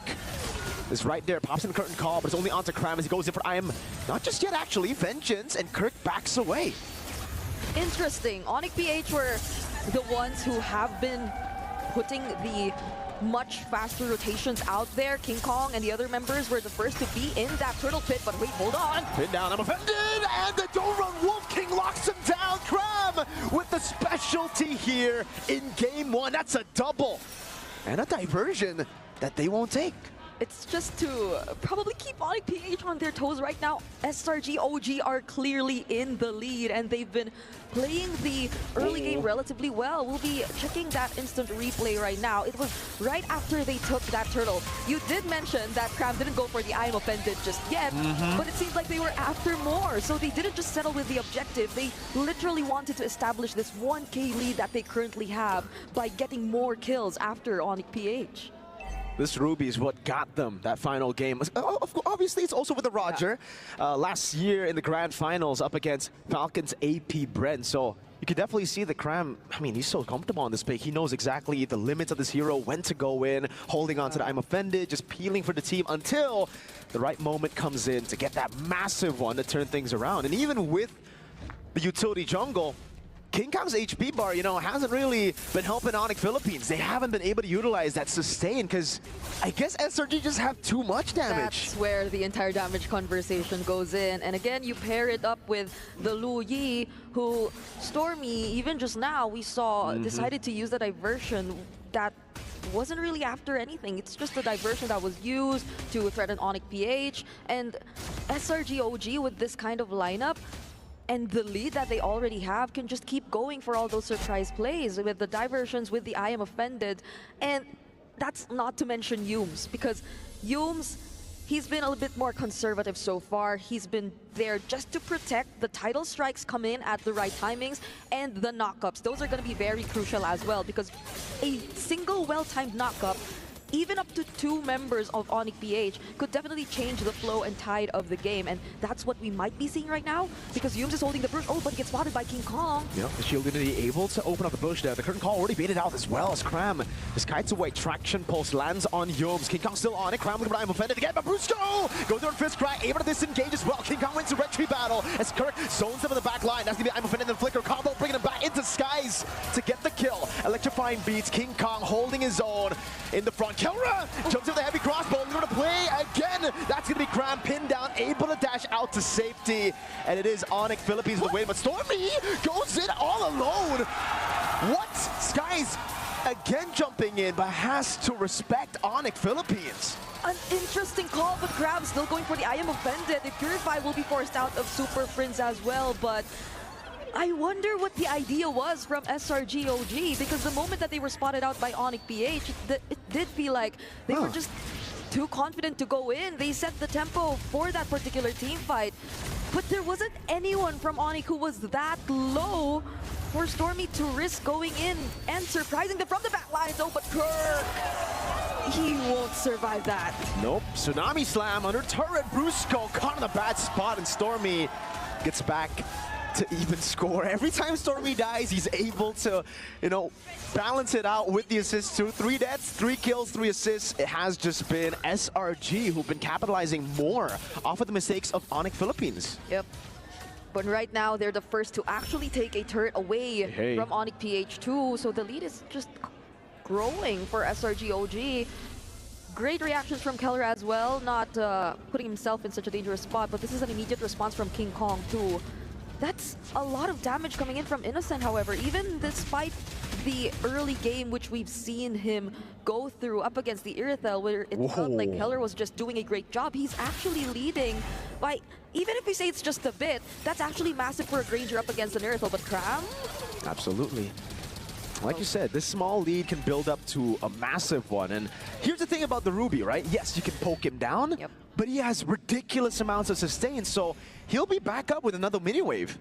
is right there, pops in the curtain call, but it's only onto Cram as he goes in for I am not just yet actually, Vengeance, and Kirk backs away. Interesting. ONIC PH were the ones who have been putting the much faster rotations out there. King Kong and the other members were the first to be in that turtle pit, but wait, hold on. Pin down, I'm offended, and the Don't Run Wolf King locks him down. Cram with the specialty here in game one. That's a double. And a diversion that they won't take. It's just to probably keep ONIC PH on their toes right now. SRG OG are clearly in the lead, and they've been playing the early game relatively well. We'll be checking that instant replay right now. It was right after they took that turtle. You did mention that Cram didn't go for the I am offended just yet, but it seems like they were after more. So they didn't just settle with the objective. They literally wanted to establish this 1K lead that they currently have by getting more kills after ONIC PH. This Ruby is what got them that final game. Obviously, it's also with the Roger. Last year in the grand finals up against Falcons AP Brent. So you can definitely see the Cram. I mean, he's so comfortable on this pick. He knows exactly the limits of this hero, when to go in, holding on to the I'm offended, just peeling for the team until the right moment comes in to get that massive one to turn things around. And even with the utility jungle, King Kong's HP bar, you know, hasn't really been helping ONIC Philippines. They haven't been able to utilize that sustain because I guess SRG just have too much damage. That's where the entire damage conversation goes in. And again, you pair it up with the Lu Yi, who Stormy, even just now, we saw decided to use the diversion that wasn't really after anything. It's just a diversion that was used to threaten ONIC PH. And SRG OG with this kind of lineup, and the lead that they already have, can just keep going for all those surprise plays with the diversions, with the I am offended. And that's not to mention Yums, because Yums, he's been a little bit more conservative so far. He's been there just to protect the tidal strikes come in at the right timings, and the knockups. Those are going to be very crucial as well, because a single well-timed knockup, even up to 2 members of ONIC PH, could definitely change the flow and tide of the game. And that's what we might be seeing right now, because Yums is holding the brush. Oh, but he gets spotted by King Kong. Yep, the shield unity able to open up the bush there. The curtain call already baited out as well as Cram. This kites away, traction pulse lands on Yums. King Kong still on it. Cram looking for I'm offended again, but Brusco goes there in fist cry, able to disengage as well. King Kong wins the red tree battle as Kirk zones him in the back line. That's gonna be I'm offended and flicker combo, bringing him back into Skies to get the kill. Electrifying beats, King Kong holding his own in the front. Kelra jumps with the heavy crossbow, going to play again. That's going to be Cram pinned down, able to dash out to safety. And it is ONIC Philippines with the way, but Stormy goes in all alone. What? Skies again jumping in, but has to respect ONIC Philippines. An interesting call, but Crab still going for the I am offended. The Purify will be forced out of Super Prince as well, but I wonder what the idea was from SRG OG, because the moment that they were spotted out by ONIC PH, it did feel like they were just too confident to go in. They set the tempo for that particular team fight, but there wasn't anyone from ONIC who was that low for Stormy to risk going in and surprising them from the back line. No, but Kirk, he won't survive that. Nope. Tsunami slam under turret. Brusco caught in a bad spot, and Stormy gets back to even score. Every time Stormy dies, he's able to, you know, balance it out with the assists too. 3 deaths, 3 kills, 3 assists. It has just been SRG who've been capitalizing more off of the mistakes of ONIC Philippines. Yep. But right now, they're the first to actually take a turret away from ONIC PH too. So the lead is just growing for SRG OG. Great reactions from Keller as well, not putting himself in such a dangerous spot, but this is an immediate response from King Kong too. That's a lot of damage coming in from Innocent, however. Even despite the early game, which we've seen him go through up against the Irithel, where it felt like Keller was just doing a great job, he's actually leading by, even if we say it's just a bit, that's actually massive for a Granger up against an Irithel. But Cram? Absolutely. Like you said, this small lead can build up to a massive one. And here's the thing about the Ruby, right? Yes, you can poke him down, but he has ridiculous amounts of sustain, so he'll be back up with another mini wave.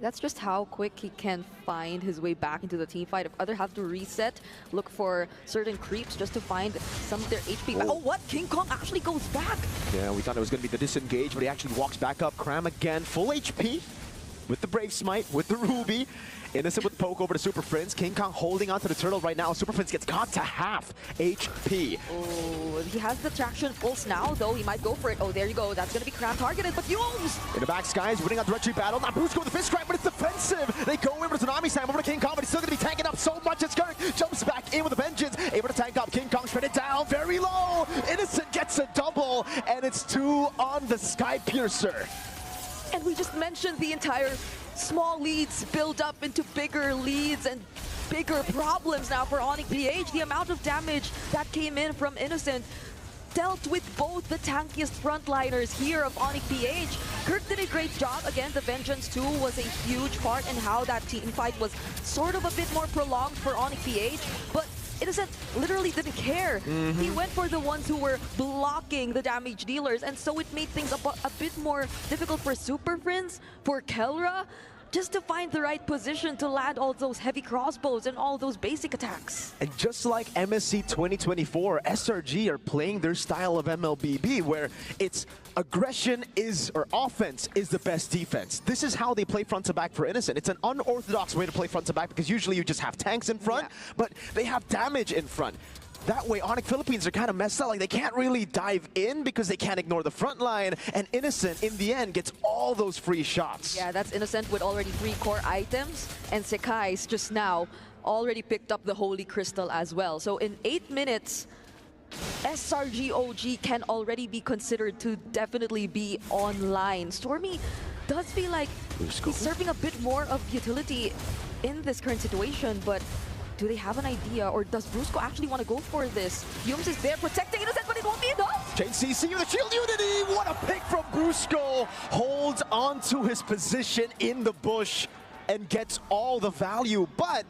That's just how quick he can find his way back into the team fight. If others have to reset, look for certain creeps just to find some of their HP back. Oh, what? King Kong actually goes back. Yeah, we thought it was going to be the disengage, but he actually walks back up. Cram again, full HP with the Brave Smite, with the Ruby. Innocent with poke over to Super Prince. King Kong holding onto the turtle right now. Super Prince gets got to half HP. Oh, he has the traction pulse now, though. He might go for it. Oh, there you go. That's going to be Cram targeted, but Yumes! In the back, Skies winning out the retreat battle. Now Brusco with the fist crack, but it's defensive. They go over to Tsunami Slam, over to King Kong, but he's still going to be tanking up so much as Kirk jumps back in with a vengeance. Able to tank up. King Kong shredded down very low. Innocent gets a double, and it's 2 on the Sky Piercer. And we just mentioned the entire small leads build up into bigger leads and bigger problems now for ONIC PH. The amount of damage that came in from Innocent dealt with both the tankiest frontliners here of ONIC PH. Kirk did a great job. Again, the Vengeance 2 was a huge part in how that team fight was sort of a bit more prolonged for ONIC PH, but Innocent literally didn't care. He went for the ones who were blocking the damage dealers, and so it made things a bit more difficult for Super Prince, for Kelra, just to find the right position to land all those heavy crossbows and all those basic attacks. And just like MSC 2024, SRG are playing their style of MLBB, where it's aggression is, or offense is the best defense. This is how they play front to back for Innocent. It's an unorthodox way to play front to back because usually you just have tanks in front, but they have damage in front. That way, ONIC Philippines are kind of messed up. Like, they can't really dive in because they can't ignore the front line. And Innocent, in the end, gets all those free shots. Yeah, that's Innocent with already 3 core items. And Sekai's just now already picked up the Holy Crystal as well. So in 8 minutes, SRG OG can already be considered to definitely be online. Stormy does feel like he's serving a bit more of utility in this current situation, but do they have an idea, or does Brusco actually want to go for this? Yumes is there protecting Innocent, but it won't be enough! Chain CC with the shield unity! What a pick from Brusco! Holds onto his position in the bush and gets all the value, but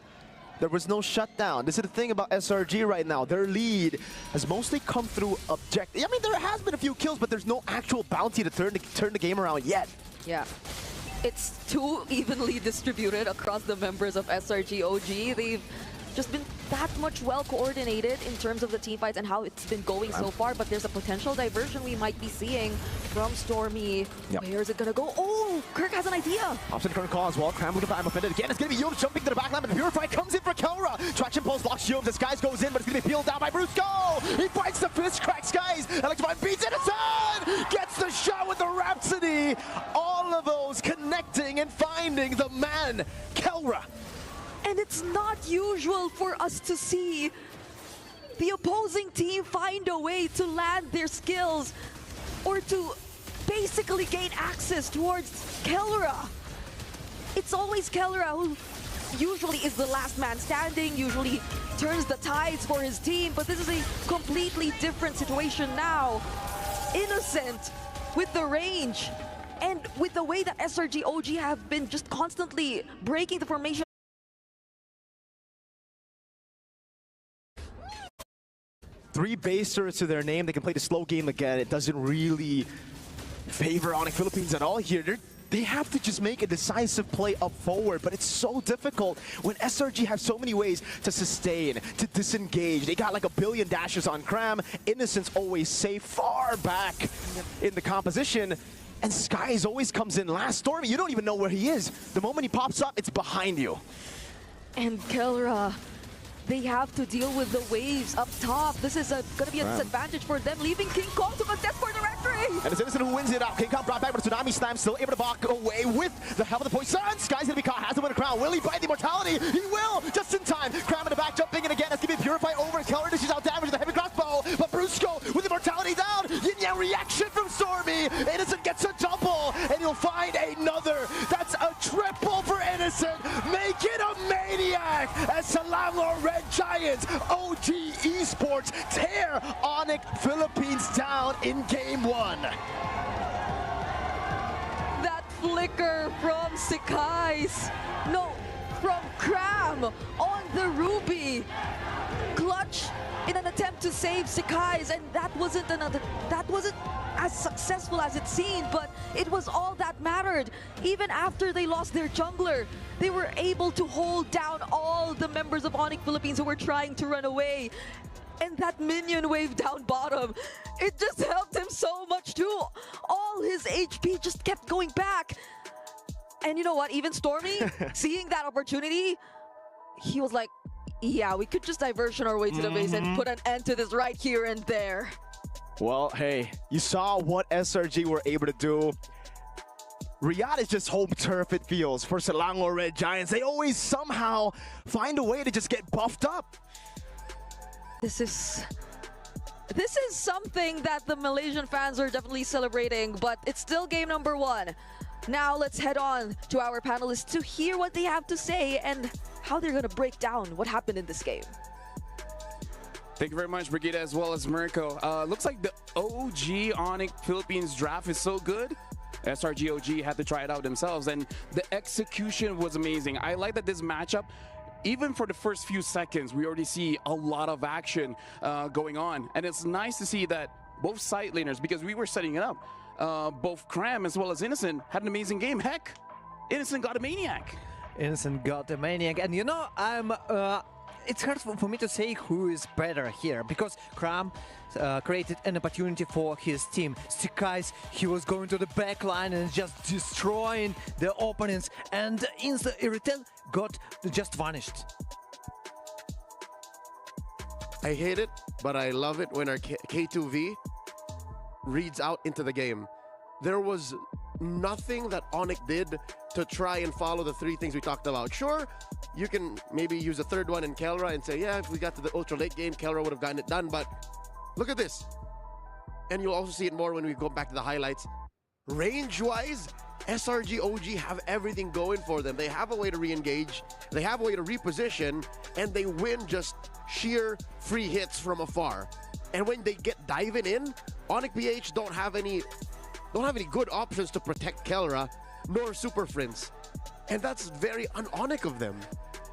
there was no shutdown. This is the thing about SRG right now. Their lead has mostly come through objective. I mean, there has been a few kills, but there's no actual bounty to turn the game around yet. Yeah. It's too evenly distributed across the members of SRG OG. They've just been that much well coordinated in terms of the team fights and how it's been going so far, but there's a potential diversion we might be seeing from Stormy. Where is it gonna go? Oh, Kirk has an idea. Opposite current call as well. Cram with the I'm offended again. It's gonna be Yumes jumping to the back line, but the Purify comes in for Kelra. Traction pulse blocks Yumes. The Skies goes in, but it's gonna be peeled down by Brusco. He fights the fist crack Skies. Electrify beats Innocent. Gets the shot with the Rhapsody. All of those connecting and finding the man, Kelra. And it's not usual for us to see the opposing team find a way to land their skills or to basically gain access towards Kelra. It's always Kelra who usually is the last man standing, usually turns the tides for his team, but this is a completely different situation now. Innocent with the range and with the way that SRG OG have been just constantly breaking the formation. 3 basers to their name. They can play the slow game again. It doesn't really favor ONIC Philippines at all here. They have to just make a decisive play up forward, but it's so difficult when SRG have so many ways to sustain, to disengage. They got like a billion dashes on Cram. Innocent's always safe far back in the composition. And Skies always comes in last. Stormy, you don't even know where he is. The moment he pops up, it's behind you. And Kelra, they have to deal with the waves up top. This is gonna be a disadvantage for them, leaving King Kong to contest for the rectory. And it's Innocent who wins it out. King Kong brought back with a Tsunami Slam, still able to walk away with the help of the poison. Sky's gonna be caught, has to win a crown. Will he bite the immortality? He will, just in time. Cram in the back, jumping in again. That's gonna be Purify over. Keller dishes out damage with the heavy crossbow, but Brusco with immortality down. Yin-Yang reaction from Stormy. Innocent gets a double, and he'll find another. That's a Selangor Red Giants. OG Esports tear ONIC Philippines down in Game 1. That flicker from Sikai's, no, from Cram on the Ruby. Clutch in an attempt to save Sikai's, and that wasn't as successful as it seemed, but it was all that mattered. Even after they lost their jungler, they were able to hold down all the members of ONIC Philippines who were trying to run away. And that minion wave down bottom, it just helped him so much too. All his HP just kept going back. And you know what, even Stormy, seeing that opportunity, he was like, yeah, we could just diversion our way to the base and put an end to this right here and there. Well, hey, you saw what SRG were able to do. Riyadh is just home turf, it feels, for Selangor Red Giants. They always somehow find a way to just get buffed up. This is something that the Malaysian fans are definitely celebrating, but it's still game number 1. Now let's head on to our panelists to hear what they have to say and how they're going to break down what happened in this game. Thank you very much, Brigida, as well as Mirko. Looks like the OG ONIC Philippines draft is so good. SRG OG had to try it out themselves, and the execution was amazing. I like that this matchup, even for the first few seconds, we already see a lot of action going on. And it's nice to see that both side laners, because we were setting it up, both Cram as well as Innocent had an amazing game. Heck, Innocent got a Maniac. Innocent got a Maniac, and you know, it's hard for me to say who is better here, because Cram created an opportunity for his team. Sikais, he was going to the back line and just destroying the opponents, and Irritel got just vanished. I hate it, but I love it when our K2V reads out into the game. There was nothing that ONIC did to try and follow the 3 things we talked about. Sure, you can maybe use a third one in Kelra and say, yeah, if we got to the ultra late game, Kelra would have gotten it done, but look at this. And you'll also see it more when we go back to the highlights. Range-wise, SRG OG have everything going for them. They have a way to re-engage, they have a way to reposition, and they win just sheer free hits from afar. And when they get diving in, ONIC PH don't have any good options to protect Kelra, nor Super Friends. And that's very un-ONIC of them.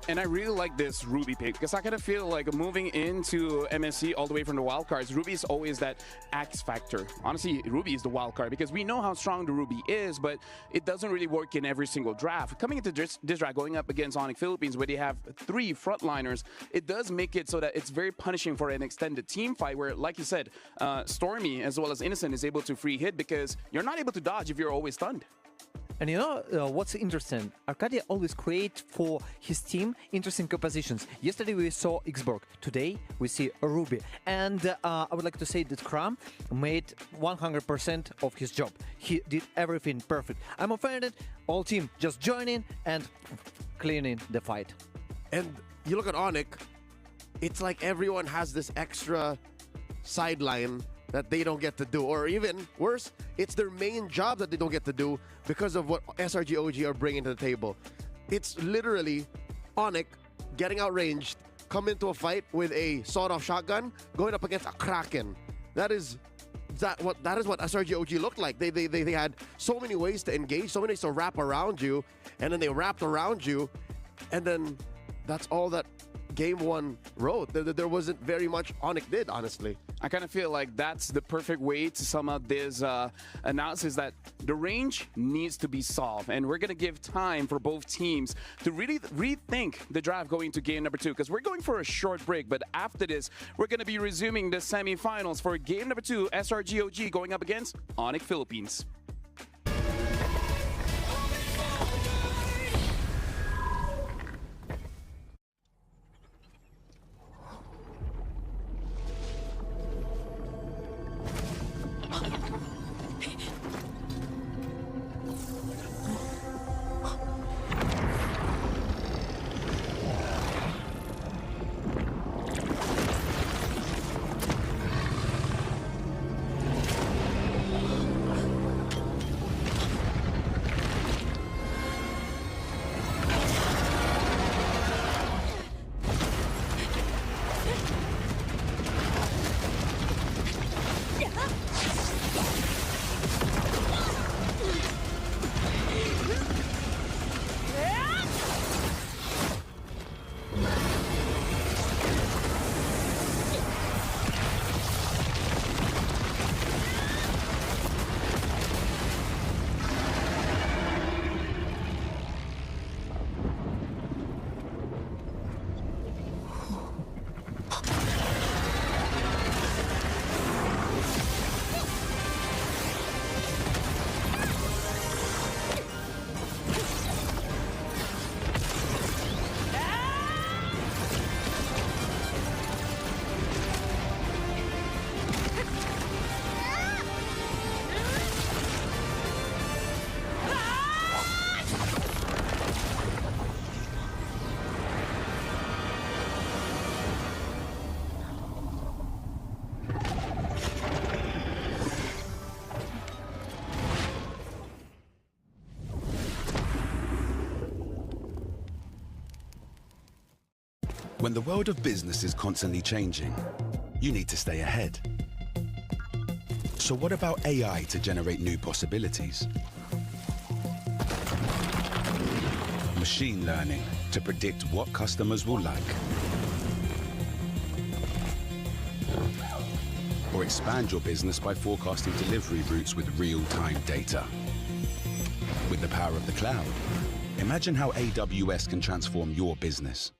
And I really like this Ruby pick, because I kind of feel like moving into MSC all the way from the wild cards, Ruby is always that X factor. Honestly, Ruby is the wild card, because we know how strong the Ruby is, but it doesn't really work in every single draft. Coming into this draft, going up against ONIC Philippines, where they have 3 frontliners, it does make it so that it's very punishing for an extended team fight, where, like you said, Stormy as well as Innocent is able to free hit, because you're not able to dodge if you're always stunned. And you know what's interesting? Arcadia always create for his team interesting compositions. Yesterday we saw Xborg. Today we see a Ruby. And I would like to say that Cram made 100% of his job. He did everything perfect. I'm offended. All team just joining and cleaning the fight. And you look at ONIC, it's like everyone has this extra sideline that they don't get to do, or even worse, it's their main job that they don't get to do because of what SRG OG are bringing to the table. It's literally ONIC getting outranged, come into a fight with a sawed-off shotgun, going up against a Kraken. That is what SRG OG looked like. They had so many ways to engage, so many ways to wrap around you, and then they wrapped around you, and then that's all that Game 1 wrote. There wasn't very much ONIC did, honestly. I kind of feel like that's the perfect way to sum up this analysis, that the range needs to be solved. And we're going to give time for both teams to really rethink the draft going to game number 2, because we're going for a short break. But after this, we're going to be resuming the semifinals for game number 2, SRG OG going up against ONIC Philippines. When the world of business is constantly changing, you need to stay ahead. So what about AI to generate new possibilities? Machine learning to predict what customers will like. Or expand your business by forecasting delivery routes with real-time data. With the power of the cloud, imagine how AWS can transform your business.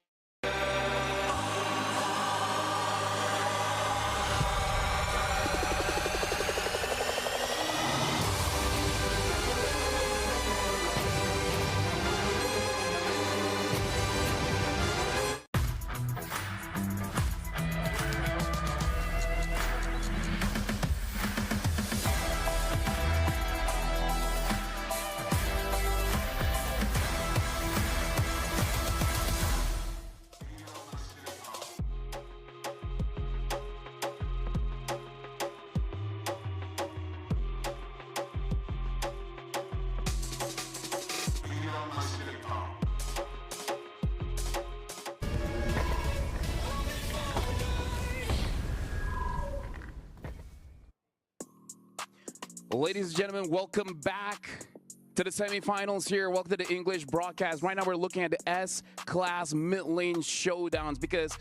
Ladies and gentlemen, welcome back to the semifinals here. Welcome to the English broadcast. Right now we're looking at the S-Class mid-lane showdowns because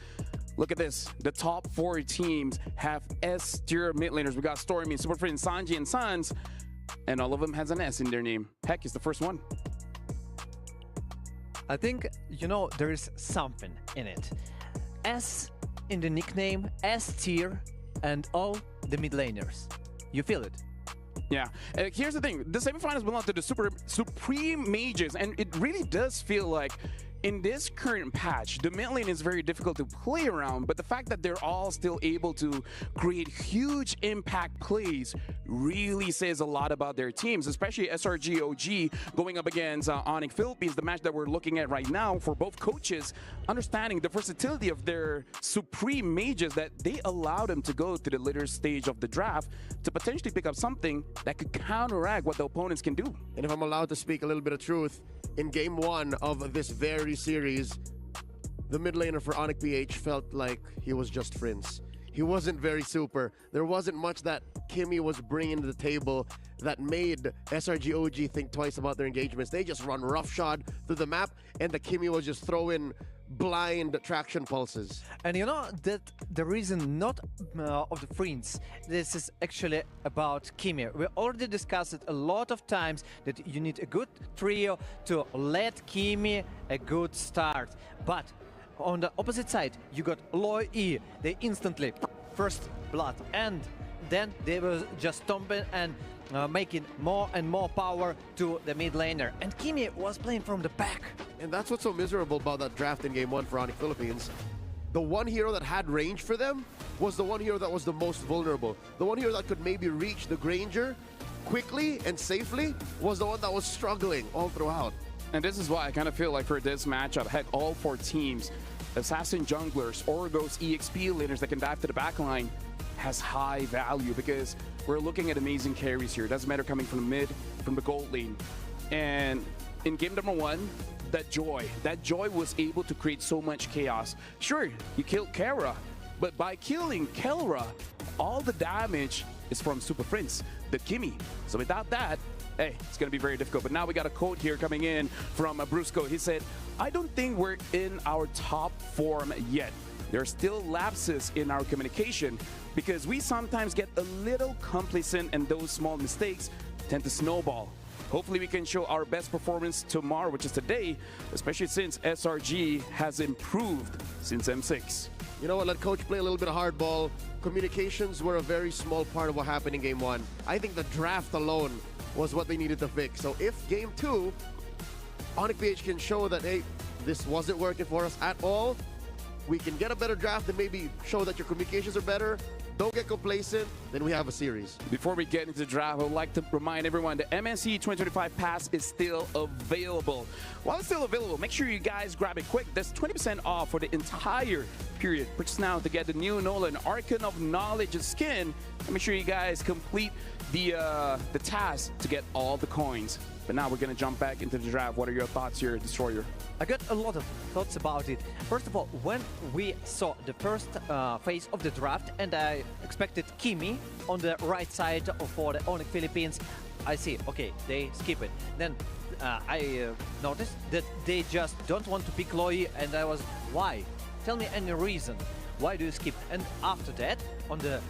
look at this. The top 4 teams have S-tier mid-laners. We got Stormy, Super Friend, Sanji, and Suns, and all of them has an S in their name. Heck is the first one. I think, you know, there is something in it. S in the nickname, S-tier, and all the mid laners. You feel it? Yeah, here's the thing. The semifinals belong to the Supreme Mages, and it really does feel like in this current patch, the mid lane is very difficult to play around, but the fact that they're all still able to create huge impact plays really says a lot about their teams, especially SRG OG going up against ONIC Philippines, the match that we're looking at right now for both coaches, understanding the versatility of their Supreme Mages, that they allow them to go to the later stage of the draft to potentially pick up something that could counteract what the opponents can do. And if I'm allowed to speak a little bit of truth, in game 1 of this very series, the mid laner for ONIC PH felt like he was just Prince. He wasn't very super. There wasn't much that Kimmy was bringing to the table that made SRG OG think twice about their engagements. They just run roughshod through the map, and the Kimmy was just throwing blind traction pulses. And you know that the reason not of the Prince, this is actually about Kimmy. We already discussed it a lot of times that you need a good trio to let Kimmy a good start. But on the opposite side, you got Loi E. They instantly first blood, and then they were just stomping and making more and more power to the mid laner. And Kimmy was playing from the back. And that's what's so miserable about that draft in game 1 for ONIC Philippines. The one hero that had range for them was the one hero that was the most vulnerable. The one hero that could maybe reach the Granger quickly and safely was the one that was struggling all throughout. And this is why I kind of feel like for this matchup, heck, all 4 teams, Assassin junglers, Orgos, EXP laners that can dive to the backline has high value because we're looking at amazing carries here. It doesn't matter coming from the mid, from the gold lane. And in game number 1, that joy was able to create so much chaos. Sure, you killed Kara, but by killing Kelra, all the damage is from Super Prince, the Kimmy. So without that, hey, it's going to be very difficult. But now we got a quote here coming in from Brusco. He said, I don't think we're in our top form yet. There are still lapses in our communication because we sometimes get a little complacent and those small mistakes tend to snowball. Hopefully we can show our best performance tomorrow, which is today, especially since SRG has improved since M6. You know what, let coach play a little bit of hardball. Communications were a very small part of what happened in game 1. I think the draft alone was what they needed to fix. So if game 2, ONIC PH can show that, hey, this wasn't working for us at all, we can get a better draft and maybe show that your communications are better. Don't get complacent, then we have a series. Before we get into the draft, I would like to remind everyone the MSC 2025 pass is still available. While it's still available, make sure you guys grab it quick. There's 20% off for the entire period. Purchase now to get the new Nolan Archon of Knowledge skin. And make sure you guys complete the task to get all the coins. But now we're going to jump back into the draft. What are your thoughts here, Destroyer? I got a lot of thoughts about it. First of all, when we saw the first phase of the draft and I expected Kimi on the right side for the ONIC Philippines, I see, okay, they skip it. Then I noticed that they just don't want to pick Loi, and I was, why? Tell me any reason. Why do you skip? And after that, on the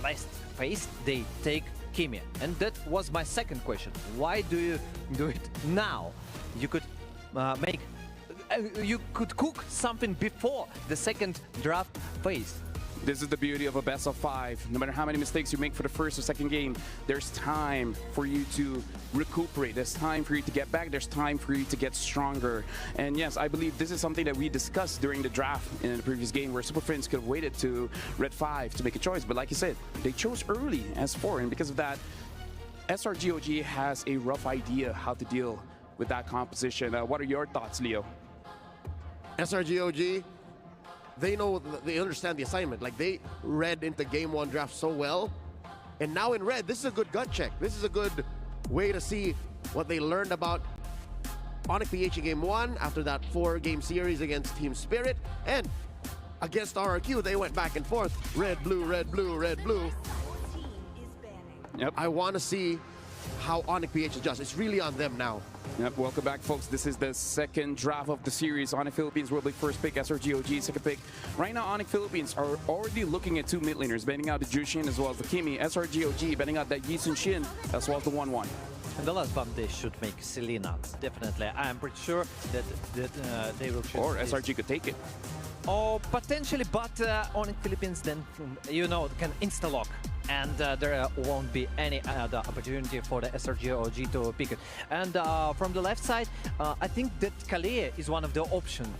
last phase, they take Kimi. And that was my second question. Why do you do it now? You could you could cook something before the second draft phase. This is the beauty of a best of 5. No matter how many mistakes you make for the first or second game, there's time for you to recuperate. There's time for you to get back. There's time for you to get stronger. And yes, I believe this is something that we discussed during the draft in the previous game where Super Friends could have waited to Red 5 to make a choice. But like you said, they chose early as 4. And because of that, SRGOG has a rough idea how to deal with that composition. What are your thoughts, Leo? SRGOG, they know, they understand the assignment. Like, they read into Game 1 draft so well. And now in red, this is a good gut check. This is a good way to see what they learned about ONIC PH in Game 1 after that 4-game series against Team Spirit. And against RRQ, they went back and forth. Red, blue, red, blue, red, blue. Yep. I want to see how ONIC PH adjusts. It's really on them now. Yep, welcome back, folks. This is the second draft of the series. ONIC Philippines will be first pick, SRGOG second pick. Right now, ONIC Philippines are already looking at 2 mid laners, betting out the Jushin as well as the Kimi. SRGOG betting out that Yisun Shin as well as the 1-1. And the last one, they should make Selena, definitely. I'm pretty sure that they will choose Or this. SRG could take it. Oh, potentially, but ONIC Philippines then, you know, can insta-lock. And there won't be any other opportunity for the SRGOG to pick it. And from the left side, I think that Kalia is one of the options.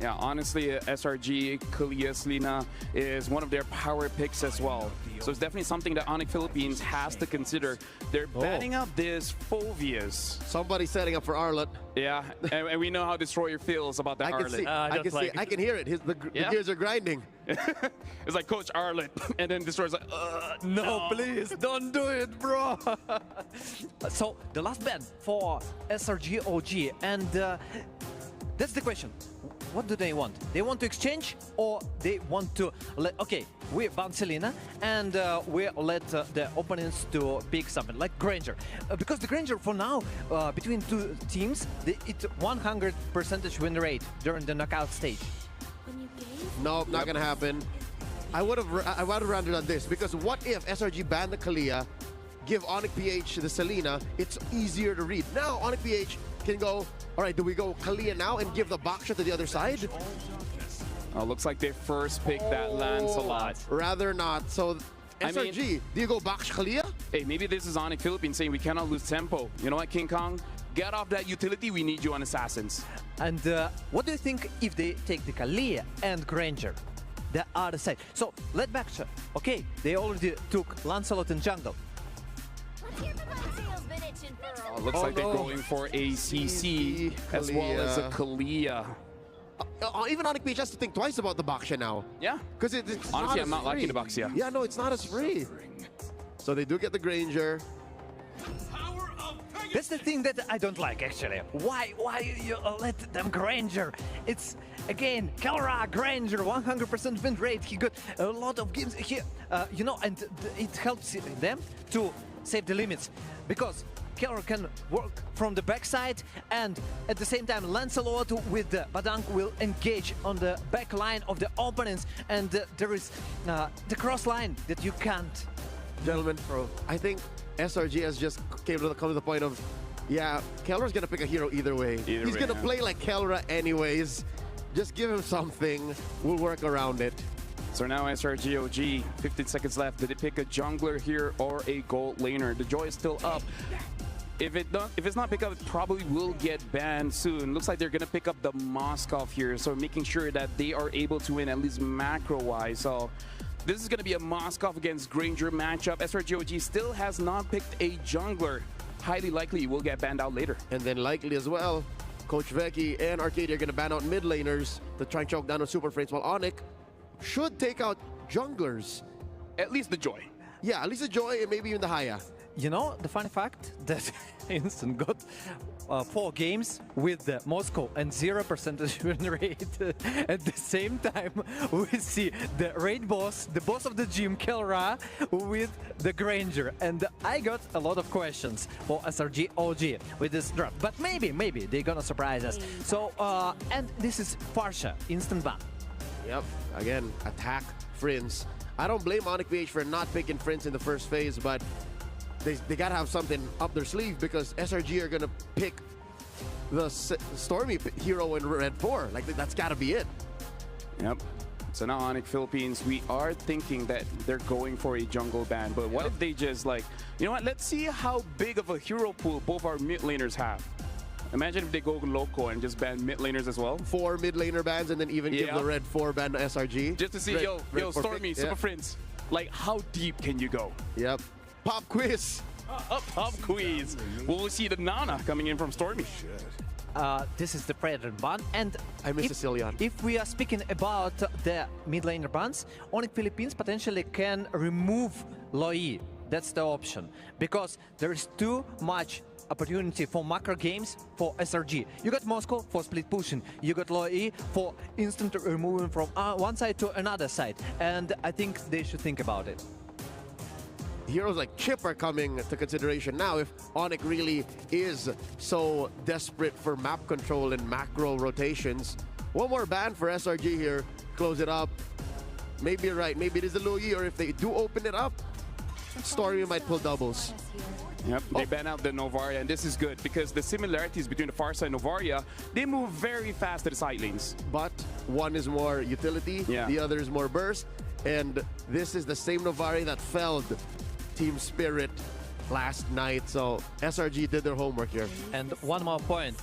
Yeah, honestly, SRG, Kalia, Selena is one of their power picks as well. So it's definitely something that ONIC Philippines has to consider. They're batting out this Phoveus. Somebody setting up for Arlet. Yeah, and we know how Destroyer feels about that Arlet. I can hear it. The gears are grinding. It's like Coach Arlet, and then Destroyer's like, no, please, don't do it, bro. So the last ban for SRGOG, and that's the question. What do they want? They want to exchange, or they want to okay, we ban Selena and we let the opponents to pick something like Granger, because the Granger for now between two teams, it's 100% win rate during the knockout stage. No, not gonna happen. I would have rather done this, because what if SRG banned the Kalia, give ONIC PH the Selena? It's easier to read. Now ONIC PH can go, all right, do we go Kalia now and give the box shot to the other side? Oh, looks like they first picked that Lancelot. Rather not. So SRG, do you go box Kalia? Hey, maybe this is ONIC Philippines saying we cannot lose tempo. You know what, King Kong? Get off that utility. We need you on Assassins. And what do you think if they take the Kalia and Granger, the other side? So let back shot. Okay, they already took Lancelot and jungle. Looks like they're going for a CC as well as a Kalia. Even ONIC PH has to think twice about the Baxia now. Yeah. Because it's honestly, I'm not free. liking the Baxia. Yeah, no, it's not as free. So they do get the Granger. That's the thing that I don't like, actually. Why you let them Granger? It's, again, Kelra, Granger, 100% win rate. He got a lot of games here, you know, and it helps them to save the limits, because Kelra can work from the backside, and at the same time Lancelot with the Badang will engage on the back line of the opponents, and there is the cross line that you can't. Gentlemen, I think SRG has just come to the point of, yeah, Kelra's gonna pick a hero either way. He's gonna play like Kelra anyways. Just give him something, we'll work around it. So now SRGOG, 15 seconds left. Did they pick a jungler here or a gold laner? The joy is still up. If it's not picked up, it probably will get banned soon. Looks like they're gonna pick up the Moskov here, so making sure that they are able to win at least macro-wise. So this is gonna be a Moskov against Granger matchup. SRGOG still has not picked a jungler. Highly likely will get banned out later. And then likely as well, Coach Vecchi and Arcadia are going to ban out mid laners to try and choke down on Super Frames, while ONIC should take out junglers. At least the Joy. Yeah, at least the Joy and maybe even the Haya. You know, the funny fact that Instant got 4 games with the Moscow and 0% win rate. At the same time, we see the raid boss, the boss of the gym, Kelra, with the Granger. And I got a lot of questions for SRG OG with this draft. But maybe they're gonna surprise us. So, and this is Farsha, instant ban. Yep, again, attack Friends. I don't blame ONIC PH for not picking Friends in the first phase, but they gotta have something up their sleeve because SRG are gonna pick the Stormy hero in Red 4. Like, that's gotta be it. Yep. So now ONIC Philippines, we are thinking that they're going for a jungle ban, but what if they just like, you know what, let's see how big of a hero pool both our mid laners have. Imagine if they go loco and just ban mid laners as well. 4 mid laner bans and then even give the Red 4 ban to SRG. Just to see, yo, Stormy, Super Friends, like how deep can you go? Yep. Pop quiz. Pop quiz. We'll see the Nana coming in from Stormy. This is the Predator ban, and I miss Sicilian. If we are speaking about the mid laner bans, ONIC Philippines potentially can remove Loi. That's the option, because there is too much opportunity for macro games for SRG. You got Moscow for split pushing, you got Loi for instant removing from one side to another side, and I think they should think about it. Heroes like Chip are coming to consideration now if ONIC really is so desperate for map control and macro rotations. One more ban for SRG here, close it up. Maybe you're right, maybe it is a Lui, or if they do open it up, Stormy might pull doubles. Yep, they ban out the Novaria, and this is good because the similarities between the Farsa and Novaria, they move very fast to the side lanes. But one is more utility, the other is more burst, and this is the same Novaria that felled Team Spirit last night, so SRG did their homework here. And one more point.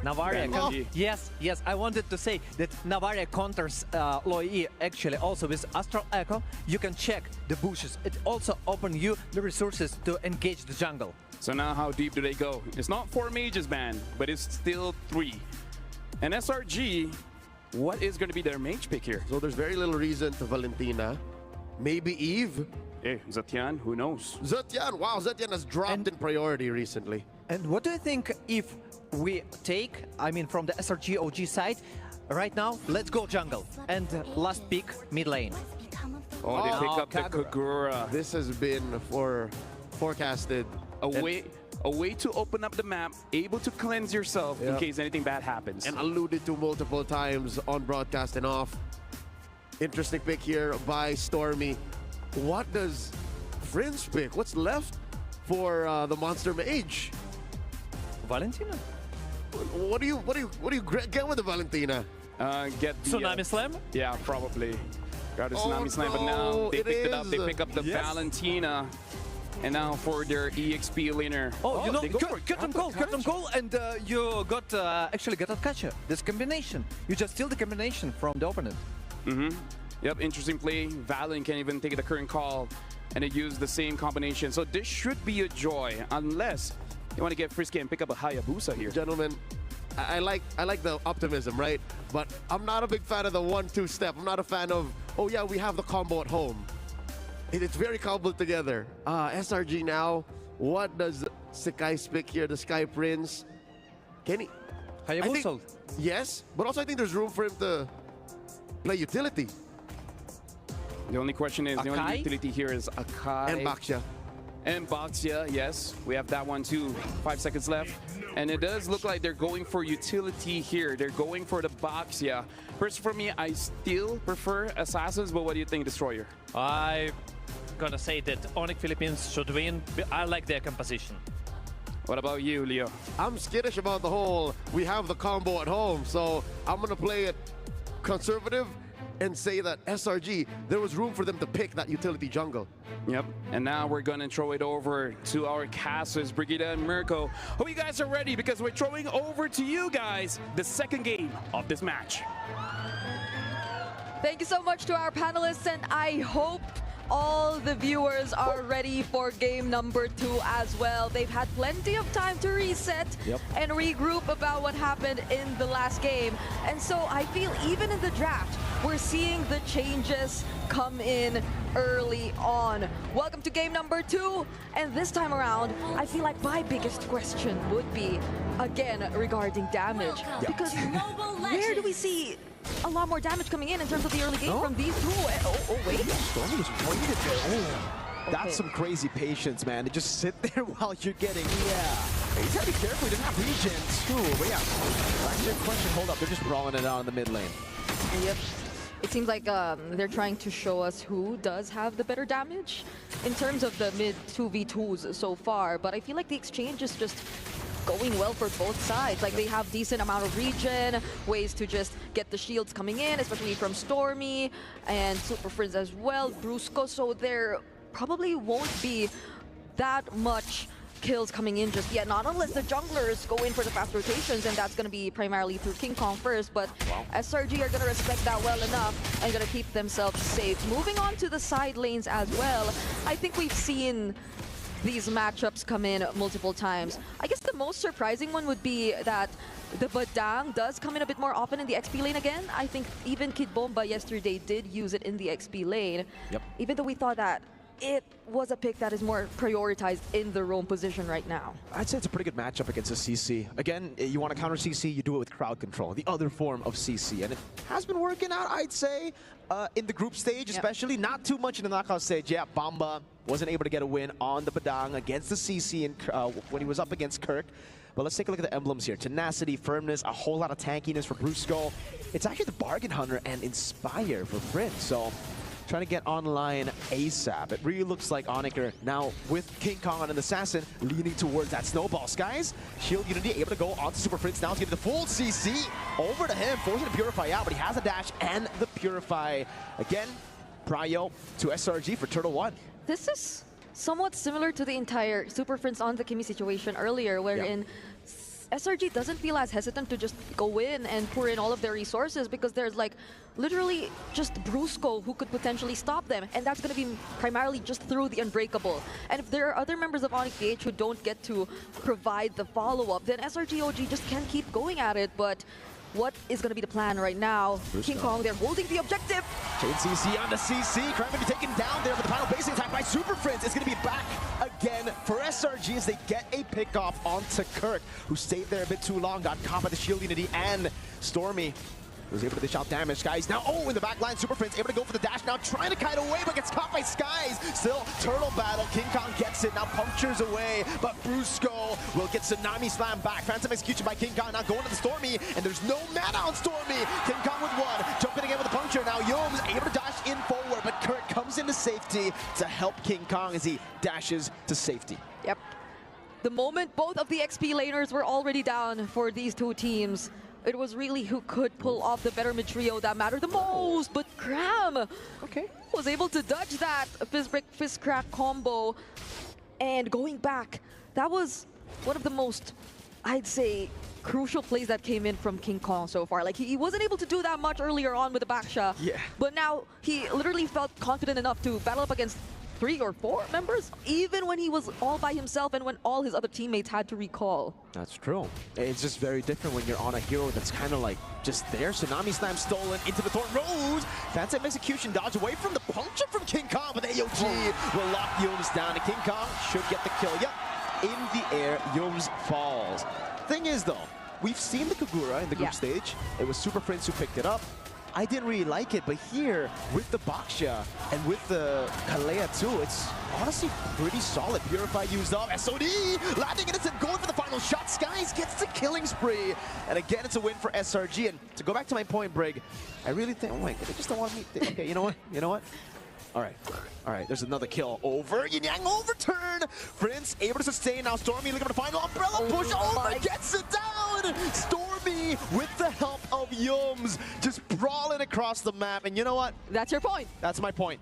Navaria, yes, I wanted to say that Navaria counters Loi actually also with Astral Echo. You can check the bushes. It also opens you the resources to engage the jungle. So now how deep do they go? It's not 4 mages ban, but it's still 3. And SRG, what is going to be their mage pick here? So there's very little reason to Valentina. Maybe Eve. Hey, Zetian, who knows? Zetian, wow, Zetian has dropped in priority recently. And what do you think if we take, I mean, from the SRG OG side, right now, let's go jungle. And last pick, mid lane. Oh, they pick up the Kagura. This has been forecasted. A way to open up the map, able to cleanse yourself in case anything bad happens. And alluded to multiple times on broadcast and off. Interesting pick here by Stormy. What does Friends pick? What's left for the Monster Mage? Valentina. What do you get with the Valentina? Get the Tsunami Slam? Yeah, probably. Got the Tsunami Slam, but now they picked it up. They pick up the Valentina. And now for their EXP laner. Oh, you know, Captain Cole, and you got actually got a catcher. This combination. You just steal the combination from the opponent. Yep, interesting play. Valen can even take the current call and it used the same combination. So this should be a joy, unless you want to get frisky and pick up a Hayabusa here. Gentlemen, I like the optimism, right? But I'm not a big fan of the 1-2 step. I'm not a fan of, oh yeah, we have the combo at home. It's very cobbled together. SRG now, what does Sakai pick here, the Sky Prince? Can he? Hayabusa. Yes, but also I think there's room for him to play utility. The only question is, Akai? the only utility here is Akai. And Baxia. And Baxia, yes. We have that one too. 5 seconds left. And it does look like they're going for utility here. They're going for the Baxia. First, for me, I still prefer Assassins, but what do you think, Destroyer? I'm gonna say that ONIC Philippines should win. I like their composition. What about you, Leo? I'm skittish about the whole, we have the combo at home, so I'm gonna play it conservative and say that SRG, there was room for them to pick that utility jungle. Yep, and now we're gonna throw it over to our casters, Brigida and Mirko. Hope you guys are ready because we're throwing over to you guys the second game of this match. Thank you so much to our panelists, and I hope all the viewers are ready for game number 2 as well. They've had plenty of time to reset and regroup about what happened in the last game. And so I feel even in the draft, we're seeing the changes come in early on. Welcome to game number 2. And this time around, I feel like my biggest question would be, again, regarding damage. Because where do we see a lot more damage coming in terms of the early game from these two? Oh, wait. Stormy just waited there. Oh, that's some crazy patience, man. To just sit there while you're getting... He's gotta be careful. He doesn't have regens, too. But yeah, back to your question. Hold up. They're just brawling it out in the mid lane. Yep. It seems like they're trying to show us who does have the better damage in terms of the mid 2v2s so far. But I feel like the exchange is just going well for both sides. Like, they have decent amount of regen, ways to just get the shields coming in, especially from Stormy and Super Friends as well, Brusco. So there probably won't be that much kills coming in just yet, not unless the junglers go in for the fast rotations, and that's going to be primarily through King Kong first. But SRG are going to respect that well enough and going to keep themselves safe. Moving on to the side lanes as well, I think we've seen these matchups come in multiple times. I guess the most surprising one would be that the Badang does come in a bit more often in the XP lane again. I think even Kid Bomba yesterday did use it in the XP lane, even though we thought that it was a pick that is more prioritized in the roam position right now. I'd say it's a pretty good matchup against a CC. Again, you want to counter CC, you do it with crowd control, the other form of CC. And it has been working out, I'd say, in the group stage especially. Not too much in the knockout stage. Yeah, Bomba wasn't able to get a win on the Badang against the CC when he was up against Kirk. But let's take a look at the emblems here. Tenacity, firmness, a whole lot of tankiness for Brusco. It's actually the Bargain Hunter and Inspire for Prince. So trying to get online ASAP. It really looks like ONIC are now with King Kong and an Assassin leaning towards that snowball. Skies, Shield Unity able to go onto Super Prince now to get the full CC over to him, forcing to Purify out, but he has a dash and the Purify. Again, Prio to SRG for Turtle 1. This is somewhat similar to the entire Super Prince on the Kimi situation earlier, wherein SRG doesn't feel as hesitant to just go in and pour in all of their resources because there's like literally just Brusco who could potentially stop them, and that's going to be primarily just through the Unbreakable. And if there are other members of ONIC PH who don't get to provide the follow-up, then SRG OG just can't keep going at it. But what is going to be the plan right now? King Kong, they're holding the objective. Chain CC on the CC. Crime going to be taken down there, but the final basic attack by Super Prince is going to be back again for SRG as they get a pick off onto Kirk, who stayed there a bit too long, got caught by the Shield Unity, and Stormy was able to dish out damage. Skies now, in the back line, Super Prince able to go for the dash now, trying to kite away, but gets caught by Skies. Still, turtle battle. King Kong gets it, now punctures away, but Brusco will get Tsunami Slam back. Phantom execution by King Kong, now going to the Stormy, and there's no mana on Stormy. King Kong with one, jumping again with a puncture. Now Yomes able to dash in forward, but Kurt comes into safety to help King Kong as he dashes to safety. Yep. The moment both of the XP laners were already down for these two teams, it was really who could pull off the better mid trio that mattered the most. But Cram was able to dodge that Fizz Break, Fizz Crack combo. And going back, that was one of the most, I'd say, crucial plays that came in from King Kong so far. Like, he wasn't able to do that much earlier on with the backsha. But now he literally felt confident enough to battle up against 3 or 4 members, even when he was all by himself and when all his other teammates had to recall. That's true. It's just very different when you're on a hero that's kind of like just there. Tsunami Slam stolen into the Thorn Rose. Phantom execution dodge away from the puncture from King Kong, but the AOG will lock Yomes down, and King Kong should get the kill. Yep, in the air, Yomes falls. Thing is though, we've seen the Kagura in the group stage. It was Super Prince who picked it up. I didn't really like it, but here, with the Baksha and with the Kalea too, it's honestly pretty solid. Purify used up, SOD landing in it and going for the final shot. Skies gets the killing spree. And again, it's a win for SRG. And to go back to my point, Brig, I really think, oh my God, they just don't want me. Okay, you know what? You know what? All right, there's another kill over. Yin Yang overturn. Prince able to sustain. Now Stormy looking for the final umbrella push over. Gets it down. Stormy with the help of Yomes just brawling across the map. And you know what? That's your point. That's my point.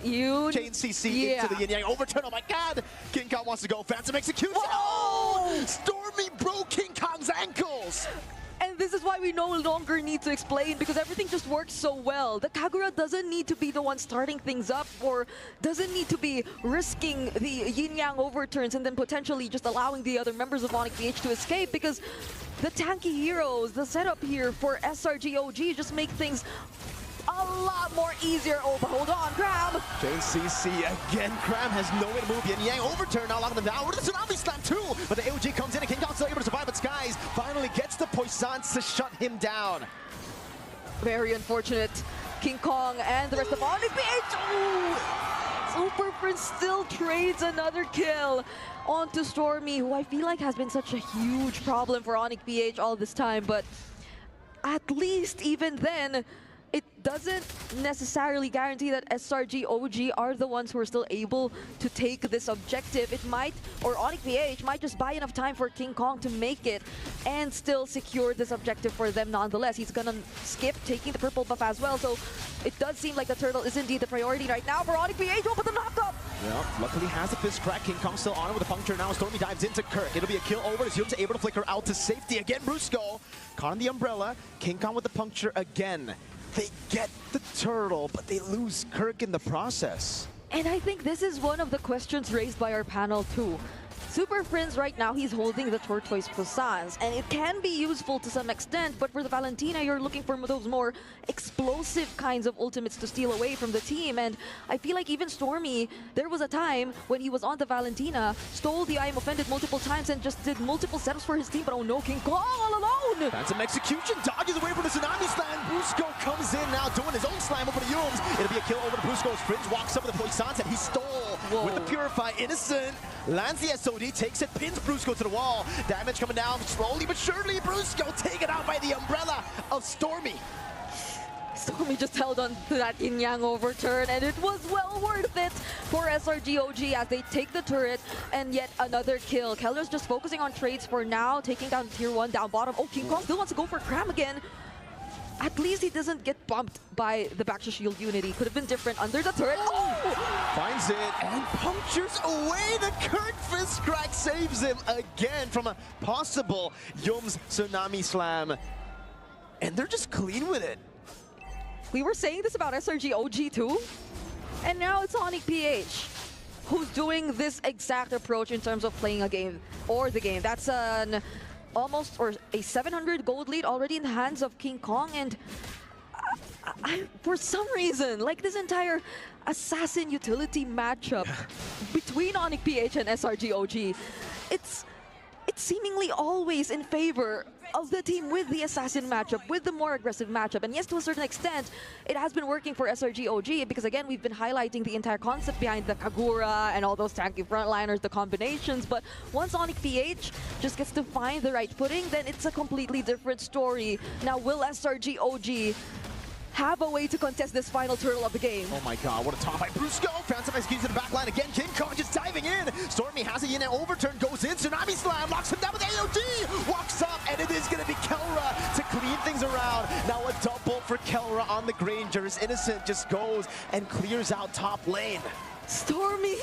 You chain CC into the Yin Yang overturn. Oh my God. King Kong wants to go. Phantom execution. Oh! Stormy broke King Kong's ankles. And this is why we no longer need to explain, because everything just works so well. The Kagura doesn't need to be the one starting things up, or doesn't need to be risking the yin-yang overturns and then potentially just allowing the other members of ONIC PH to escape, because the tanky heroes, the setup here for SRG OG just make things a lot more easier. Oh, but hold on, Cram! JCC again. Cram has no way to move. Yin Yang overturn, now locking them down. With the Tsunami Slam too! But the AOG comes in and King Kong still able to survive, but Skies finally gets the Poissons to shut him down. Very unfortunate. King Kong and the rest of ONIC PH. Ooh! Super Prince still trades another kill onto Stormy, who I feel like has been such a huge problem for ONIC PH all this time, but at least even then, it doesn't necessarily guarantee that SRG OG are the ones who are still able to take this objective. It might, or ONIC PH might just buy enough time for King Kong to make it and still secure this objective for them nonetheless. He's gonna skip taking the purple buff as well, so it does seem like the turtle is indeed the priority right now for ONIC PH. Oh, but the knockup! Well, luckily has a fist crack. King Kong still on it with a puncture now. Stormy dives into Kirk. It'll be a kill over as Yum's able to flicker out to safety. Again, Brusco caught on the umbrella. King Kong with the puncture again. They get the turtle, but they lose Kirk in the process. And I think this is one of the questions raised by our panel too. Super Prince right now, he's holding the Tortoise Poissons, and it can be useful to some extent, but for the Valentina, you're looking for those more explosive kinds of ultimates to steal away from the team, and I feel like even Stormy, there was a time when he was on the Valentina, stole the I Am Offended multiple times and just did multiple setups for his team, but oh no, King Kong all alone! Phantom execution, dodges away from the Tsunami Slam. Brusco comes in now doing his own slam over the Yums. It'll be a kill over to Brusco's Prince, walks up with the Poissons, and he stole with the Purify. Innocent lands the SOD, takes it, pins Brusco to the wall. Damage coming down slowly but surely. Brusco taken out by the umbrella of Stormy. Stormy just held on to that yin-yang overturn, and it was well worth it for SRG OG as they take the turret and yet another kill. Keller's just focusing on trades for now, taking down tier 1 down bottom. Oh, King Kong still wants to go for Cram again. At least he doesn't get bumped by the back to shield unity. Could have been different under the turret. Oh! Finds it and punctures away. The Kirk fist crack saves him again from a possible Yum's Tsunami Slam. And they're just clean with it. We were saying this about SRG OG too. And now it's ONIC PH who's doing this exact approach in terms of playing a game or the game. That's an almost or a 700 gold lead already in the hands of King Kong, and for some reason, like this entire assassin utility matchup between ONIC PH and SRG OG, it's seemingly always in favor of the team with the assassin matchup, with the more aggressive matchup. And yes, to a certain extent, it has been working for SRG OG because, again, we've been highlighting the entire concept behind the Kagura and all those tanky frontliners, the combinations. But once ONIC PH just gets to find the right footing, then it's a completely different story. Now, will SRG OG have a way to contest this final turtle of the game? Oh my god, what a top by Brusco. Phantom executes to the back line again. King Kong just diving in. Stormy has a yin overturn, goes in. Tsunami Slam locks him down with AOD. Walks up, and it is going to be Kelra to clean things around. Now a double for Kelra on the Grangers. Innocent just goes and clears out top lane. Stormy,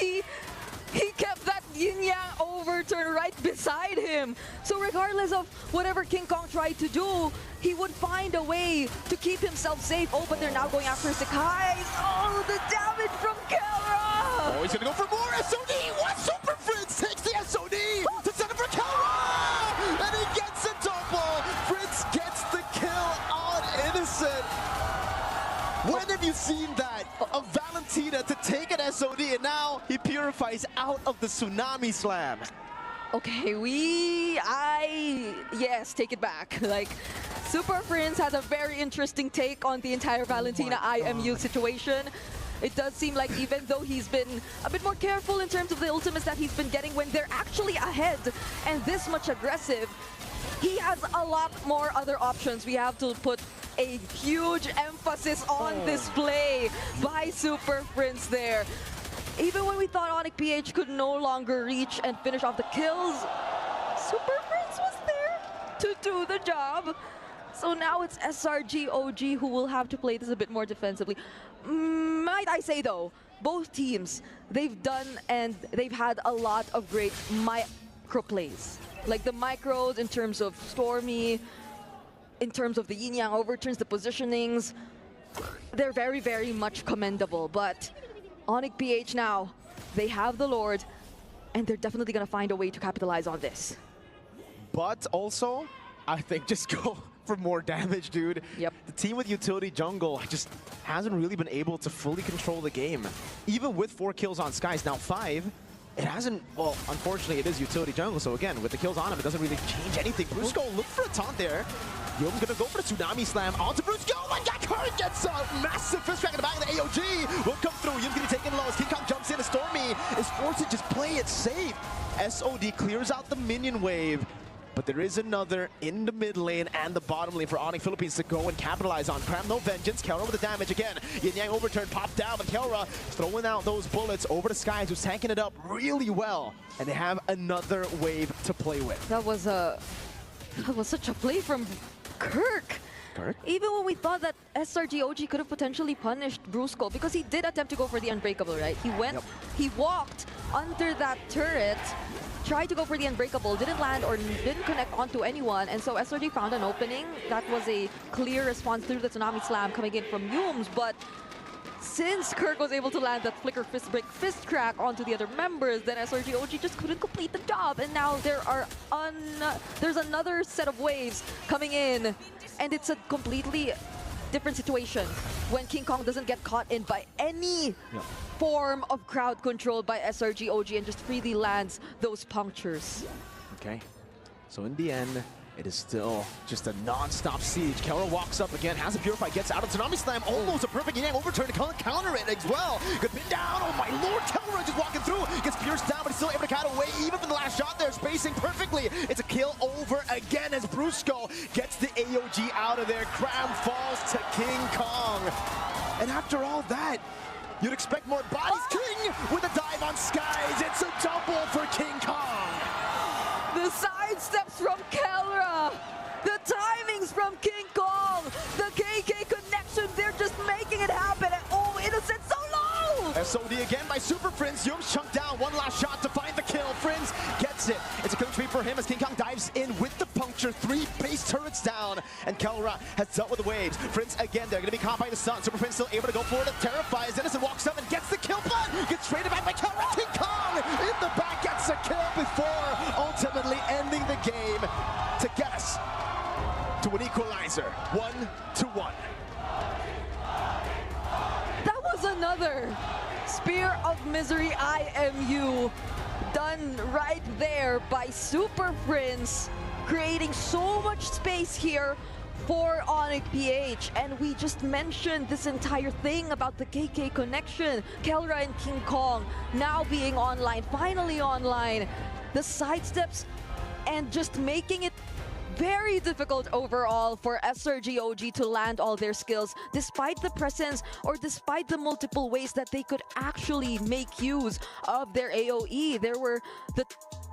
he kept that yin-yang overturn right beside him. So regardless of whatever King Kong tried to do, he would find a way to keep himself safe. Oh, but they're now going after Sakai. Oh, the damage from Kelra! Oh, he's gonna go for more SOD. What? Super Fritz takes the SOD to send it for Kelra! And he gets a double. Fritz gets the kill on Innocent. When have you seen that? A Valentina to take an SOD, and now he purifies out of the Tsunami Slam. Okay, yes, take it back. Like, Super Prince has a very interesting take on the entire Valentina IMU situation. It does seem like even though he's been a bit more careful in terms of the ultimates that he's been getting when they're actually ahead and this much aggressive, he has a lot more other options. We have to put a huge emphasis on display by Super Prince there. Even when we thought ONIC PH could no longer reach and finish off the kills, Super Prince was there to do the job. So now it's SRG OG who will have to play this a bit more defensively. Might I say though, both teams, they've done and they've had a lot of great micro plays. Like the micros in terms of Stormy, in terms of the yin-yang overturns, the positionings, they're very, very much commendable. But ONIC PH now, they have the Lord, and they're definitely going to find a way to capitalize on this. But also, I think just go for more damage, dude. Yep. The team with utility jungle just hasn't really been able to fully control the game. Even with 4 kills on Skies, now 5, it hasn't, well, unfortunately it is utility jungle, so again, with the kills on him, it doesn't really change anything. Brusco look for a taunt there. Yom's gonna go for the Tsunami Slam onto Brusco. Oh my god, Current gets a massive fist crack in the back of the AOG. Will come through, Yom's gonna be taken low as King Kong jumps in, and Stormy is forced to just play it safe. SOD clears out the minion wave. But there is another in the mid lane and the bottom lane for ONIC Philippines to go and capitalize on. Cram no vengeance. Kelra with the damage again. Yin Yang overturn popped down, but Kelra throwing out those bullets over to Skies, who's tanking it up really well. And they have another wave to play with. That was such a play from Kirk. Even when we thought that SRG OG could have potentially punished Brusco, because he did attempt to go for the Unbreakable, right? He went, he walked under that turret, tried to go for the Unbreakable, didn't land or didn't connect onto anyone, and so SRG found an opening. That was a clear response through the Tsunami Slam coming in from Youms, but since Kirk was able to land that flicker fist break fist crack onto the other members, then SRG OG just couldn't complete the job, and now there's another set of waves coming in, and it's a completely different situation when King Kong doesn't get caught in by any form of crowd control by SRG OG and just freely lands those punctures. Okay, so in the end, it is still just a non-stop siege. Kelra walks up again, has a Purify, gets out of Tsunami Slam, almost a perfect Yang overturn to counter it as well. Good pin down, oh my lord, Kelra just walking through, gets pierced down, but he's still able to cut away, even from the last shot there, spacing perfectly. It's a kill over again as Brusco gets the AOG out of there. Cram falls to King Kong. And after all that, you'd expect more bodies. King with a dive on Skies, it's a double for King Kong. The sidesteps from Kelra, the timings from King Kong, the KK connection, they're just making it happen. And oh, Innocent so low! SOD again by Super Friends. Youms chunked down, one last shot to find the kill. Friends gets it. It's a killing streak for him as King Kong dives in with the puncture. 3 base turrets down, and Kelra has dealt with the waves. Friends again, they're going to be caught by the sun. Super Friends still able to go for it. It terrifies. Innocent walks up and gets the kill, but gets traded back by Kelra. King Kong in the back gets a kill before ultimately ending the game to get us to an equalizer, 1-1. That was another Spear of Misery IMU done right there by Super Prince, creating so much space here for ONIC PH. And we just mentioned this entire thing about the KK connection. Kelra and King Kong now being online, finally online. The sidesteps and just making it very difficult overall for SRG OG to land all their skills, despite the presence or despite the multiple ways that they could actually make use of their AoE. There were the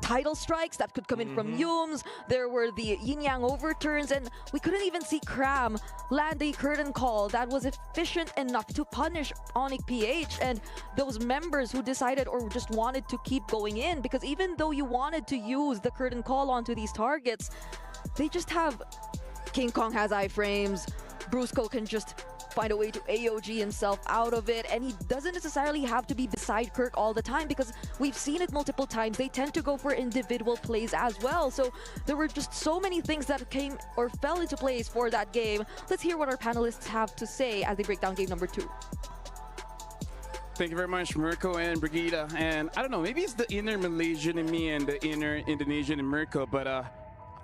tidal strikes that could come in from Youms, there were the yin-yang overturns, and we couldn't even see Cram land a curtain call that was efficient enough to punish ONIC PH and those members who decided or just wanted to keep going in, because even though you wanted to use the curtain call onto these targets, they just have... King Kong has iframes, Brusco can just find a way to AOG himself out of it, and he doesn't necessarily have to be beside Kirk all the time, because we've seen it multiple times. They tend to go for individual plays as well, so there were just so many things that came or fell into place for that game. Let's hear what our panelists have to say as they break down game number 2. Thank you very much, Mirko and Brigida. And I don't know, maybe it's the inner Malaysian in me and the inner Indonesian in Mirko, but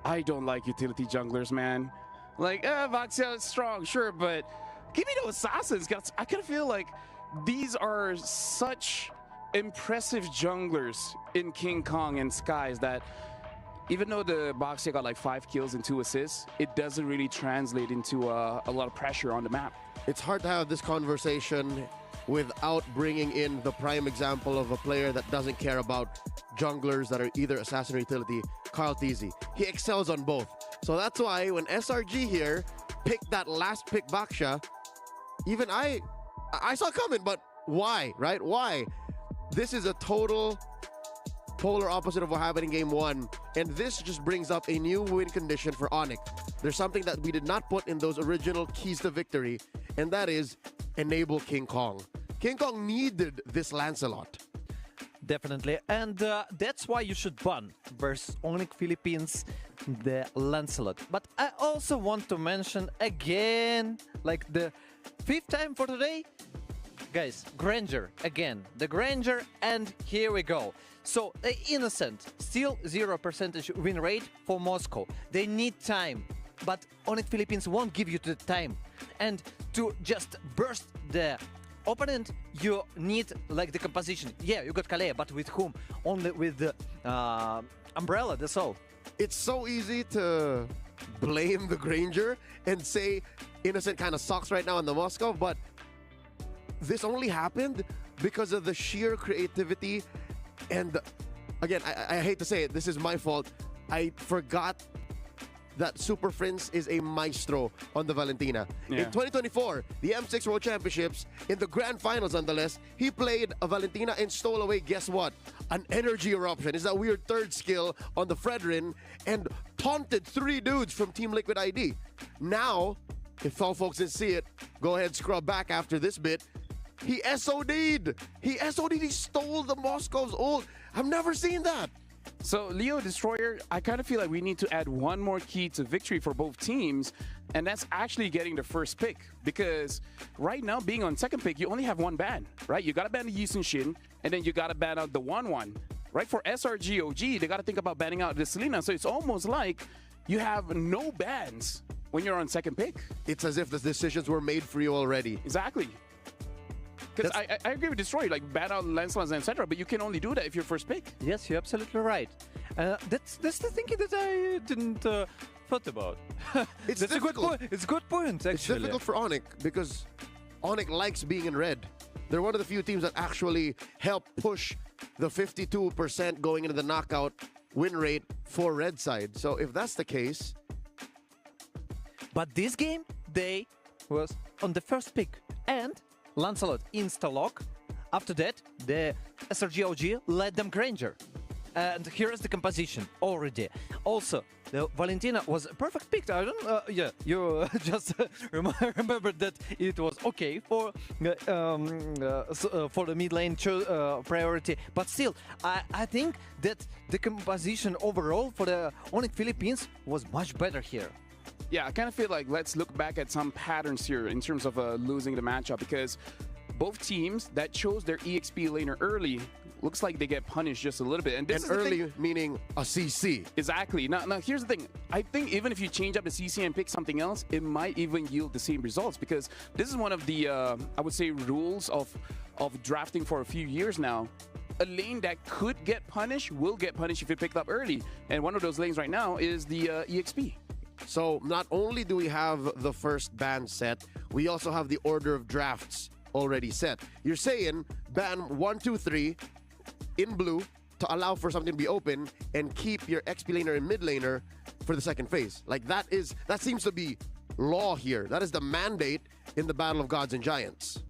I don't like utility junglers, man. Like, Vaxia is strong, sure, but give me those assassins. I kind of feel like these are such impressive junglers in King Kong and Skies that even though the Vaxia got like 5 kills and 2 assists, it doesn't really translate into a lot of pressure on the map. It's hard to have this conversation without bringing in the prime example of a player that doesn't care about junglers that are either assassin or utility, Carl Teasy. He excels on both. So that's why when SRG here picked that last pick Vaxia, even I saw coming, but why, right? Why? This is a total polar opposite of what happened in Game 1. And this just brings up a new win condition for ONIC. There's something that we did not put in those original keys to victory, and that is enable King Kong. King Kong needed this Lancelot. Definitely, and that's why you should ban versus ONIC Philippines the Lancelot. But I also want to mention again, like the 5th time for today, guys, Granger again, the Granger, and here we go. So Innocent, still 0% win rate for Moscow. They need time, but ONIC Philippines won't give you the time. And to just burst the opponent, you need like the composition. Yeah, you got Kalea, but with whom? Only with the Umbrella, that's all. It's so easy to blame the Granger and say Innocent kind of sucks right now in the Moscow, but this only happened because of the sheer creativity. And again, I hate to say it, this is my fault. I forgot that Super Prince is a maestro on the Valentina. Yeah. In 2024, the M6 World Championships, in the Grand Finals nonetheless, he played a Valentina and stole away, guess what? An energy eruption. Is that weird third skill on the Fredrin and taunted 3 dudes from Team Liquid ID. Now, if all folks didn't see it, go ahead, scrub back after this bit. He SOD'd. He SOD'd. He stole the Moscow's ult. I've never seen that. So, Leo Destroyer, I kind of feel like we need to add one more key to victory for both teams, and that's actually getting the first pick. Because right now, being on second pick, you only have one ban, right? You got to ban the Yi Sun-shin, and then you got to ban out the 1-1. Right? For SRG OG, they got to think about banning out the Selena. So it's almost like you have no bans when you're on second pick. It's as if the decisions were made for you already. Exactly. Because I agree with Destroy, like ban out Lancelot, etc. But you can only do that if you're first pick. Yes, you're absolutely right. That's the thinking that I didn't thought about. It's that's difficult. a good point. It's a good point, actually. It's difficult for ONIC because ONIC likes being in red. They're one of the few teams that actually help push the 52% going into the knockout win rate for red side. So if that's the case... But this game, they was on the first pick. And Lancelot insta-lock. After that, the SRG OG led them Granger. And here is the composition already. Also, the Valentina was a perfect pick. I don't. Yeah, you just remembered that it was okay for the mid lane priority. But still, I think that the composition overall for the ONIC Philippines was much better here. Yeah, I kind of feel like let's look back at some patterns here in terms of losing the matchup, because both teams that chose their EXP laner early looks like they get punished just a little bit. And this is early meaning a CC. Exactly. Now here's the thing. I think even if you change up the CC and pick something else, it might even yield the same results, because this is one of the, I would say, rules of drafting for a few years now. A lane that could get punished will get punished if it picked up early. And one of those lanes right now is the EXP. So not only do we have the first ban set, we also have the order of drafts already set. You're saying ban 1, 2, 3 in blue to allow for something to be open and keep your XP laner and mid laner for the second phase. Like that seems to be law here. That is the mandate in the Battle of Gods and Giants.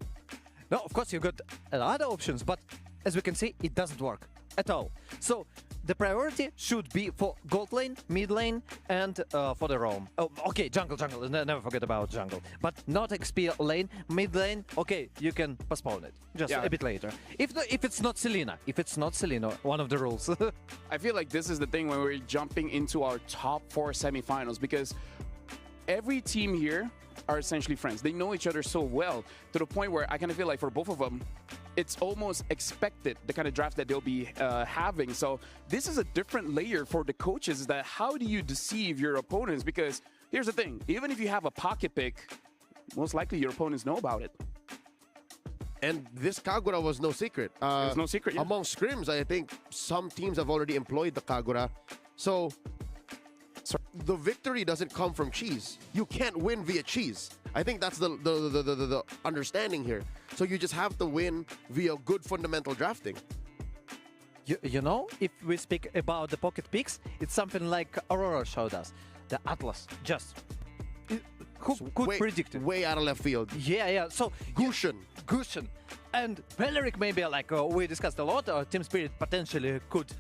No, of course you've got a lot of options, but as we can see, it doesn't work at all. So the priority should be for gold lane, mid lane, and for the roam. Oh, okay, jungle, never forget about jungle. But not XP lane, mid lane, okay, you can postpone it just a bit later. If it's not Selena, one of the rules. I feel like this is the thing when we're jumping into our top 4 semifinals, because every team here are essentially friends. They know each other so well to the point where I kind of feel like for both of them, it's almost expected, the kind of draft that they'll be having. So this is a different layer for the coaches, is that how do you deceive your opponents? Because here's the thing, even if you have a pocket pick, most likely your opponents know about it. And this Kagura was no secret. It was no secret, yeah. Among scrims, I think some teams have already employed the Kagura. So the victory doesn't come from cheese. You can't win via cheese. I think that's the understanding here. So you just have to win via good fundamental drafting. You know, if we speak about the pocket picks, it's something like Aurora showed us. The Atlas, just... Who could predict it? Way out of left field. Yeah. So Gushin. And Beleric maybe, like we discussed a lot, Team Spirit potentially could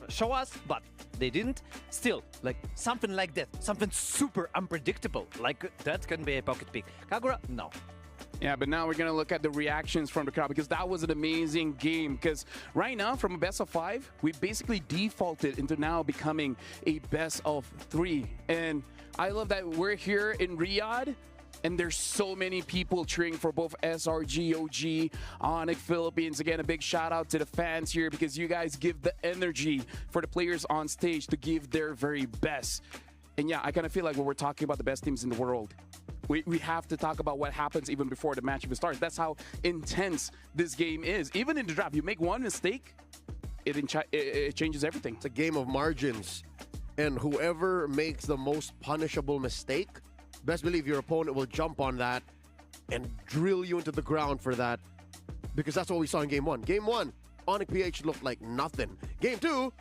show us, but they didn't. Still, like something like that, something super unpredictable, like that can be a pocket pick. Kagura, no. Yeah, but now we're going to look at the reactions from the crowd because that was an amazing game. Because right now, from a best of 5, we basically defaulted into now becoming a best of 3. And I love that we're here in Riyadh, and there's so many people cheering for both SRG, OG, ONIC Philippines. Again, a big shout out to the fans here because you guys give the energy for the players on stage to give their very best. And yeah, I kind of feel like when we're talking about the best teams in the world, we have to talk about what happens even before the match even starts. That's how intense this game is. Even in the draft, you make one mistake, it changes everything. It's a game of margins. And whoever makes the most punishable mistake, best believe your opponent will jump on that and drill you into the ground for that. Because that's what we saw in Game 1. Game 1, ONIC PH looked like nothing. Game 2,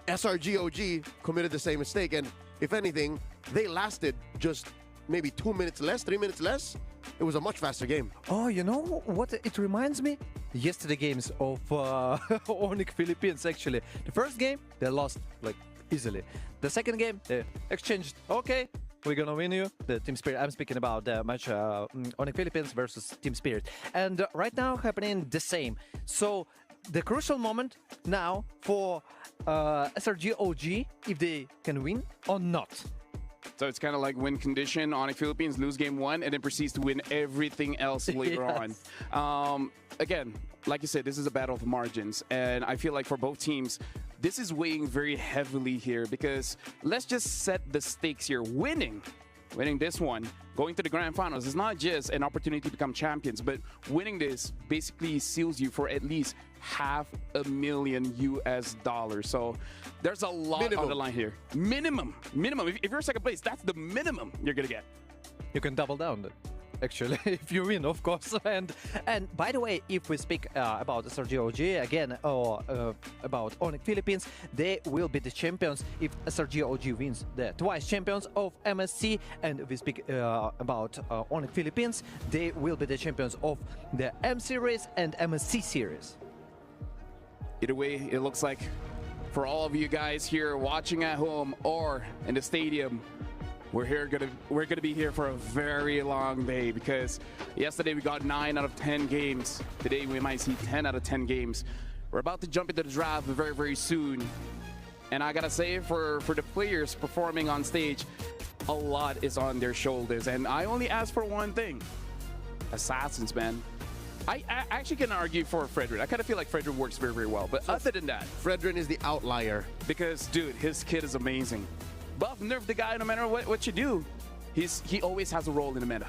SRG OG committed the same mistake. And if anything, they lasted just maybe 2 minutes less, 3 minutes less. It was a much faster game. Oh, you know what it reminds me? Yesterday games of ONIC Philippines, actually. The first game, they lost like easily. The second game, they exchanged, okay, we're gonna win you. The Team Spirit, I'm speaking about the match ONIC Philippines versus Team Spirit. And right now happening the same. So the crucial moment now for SRG OG, if they can win or not. So it's kind of like win condition. ONIC Philippines lose game 1 and then proceeds to win everything else later on. Again, like you said, this is a battle of margins. And I feel like for both teams, this is weighing very heavily here because let's just set the stakes here. Winning this one, going to the grand finals is not just an opportunity to become champions, but winning this basically seals you for at least $500,000 US. So there's a lot on the line here. Minimum. If you're second place, that's the minimum you're gonna get. You can double down, actually, if you win, of course. And by the way, if we speak about SRG OG again, or about ONIC Philippines, they will be the champions if SRG OG wins the twice champions of MSC. And if we speak about ONIC Philippines, they will be the champions of the M Series and MSC Series. Either way, it looks like for all of you guys here watching at home or in the stadium, we're gonna be here for a very long day because yesterday we got 9 out of 10 games. Today we might see 10 out of 10 games. We're about to jump into the draft very, very soon. And I gotta say, for the players performing on stage, a lot is on their shoulders. And I only ask for one thing. Assassins, man. I actually can argue for Fredrin. I kind of feel like Fredrin works very, very well. But other than that, Fredrin is the outlier. Because, dude, his kid is amazing. Buff, nerf the guy no matter what you do. He always has a role in the meta.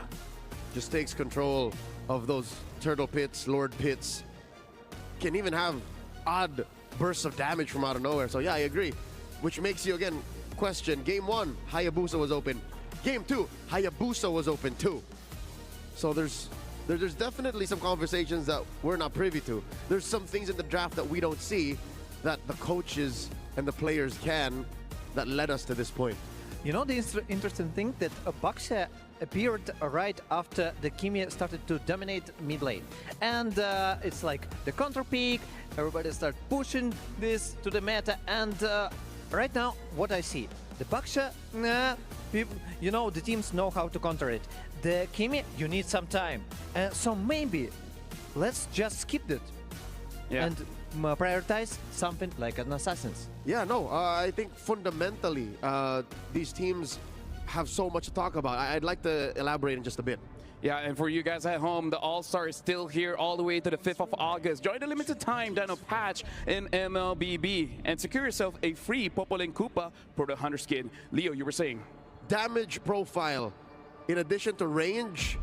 Just takes control of those turtle pits, lord pits. Can even have odd bursts of damage from out of nowhere. So yeah, I agree. Which makes you, again, question. Game 1, Hayabusa was open. Game 2, Hayabusa was open too. So there's definitely some conversations that we're not privy to. There's some things in the draft that we don't see that the coaches and the players can, that led us to this point. You know the interesting thing that Baksha appeared right after the Kimi started to dominate mid lane. And it's like the counter pick, everybody start pushing this to the meta, and right now what I see, the Baksha, you know, the teams know how to counter it. The Kimi, you need some time. So maybe let's just skip it and prioritize something like an Assassins. Yeah, no, I think fundamentally these teams have so much to talk about. I'd like to elaborate in just a bit. Yeah, and for you guys at home, the All-Star is still here all the way to the 5th of August. Join the limited time Dino patch in MLBB and secure yourself a free Popolin Koopa Proto Hunter skin. Leo, you were saying? Damage profile. In addition to range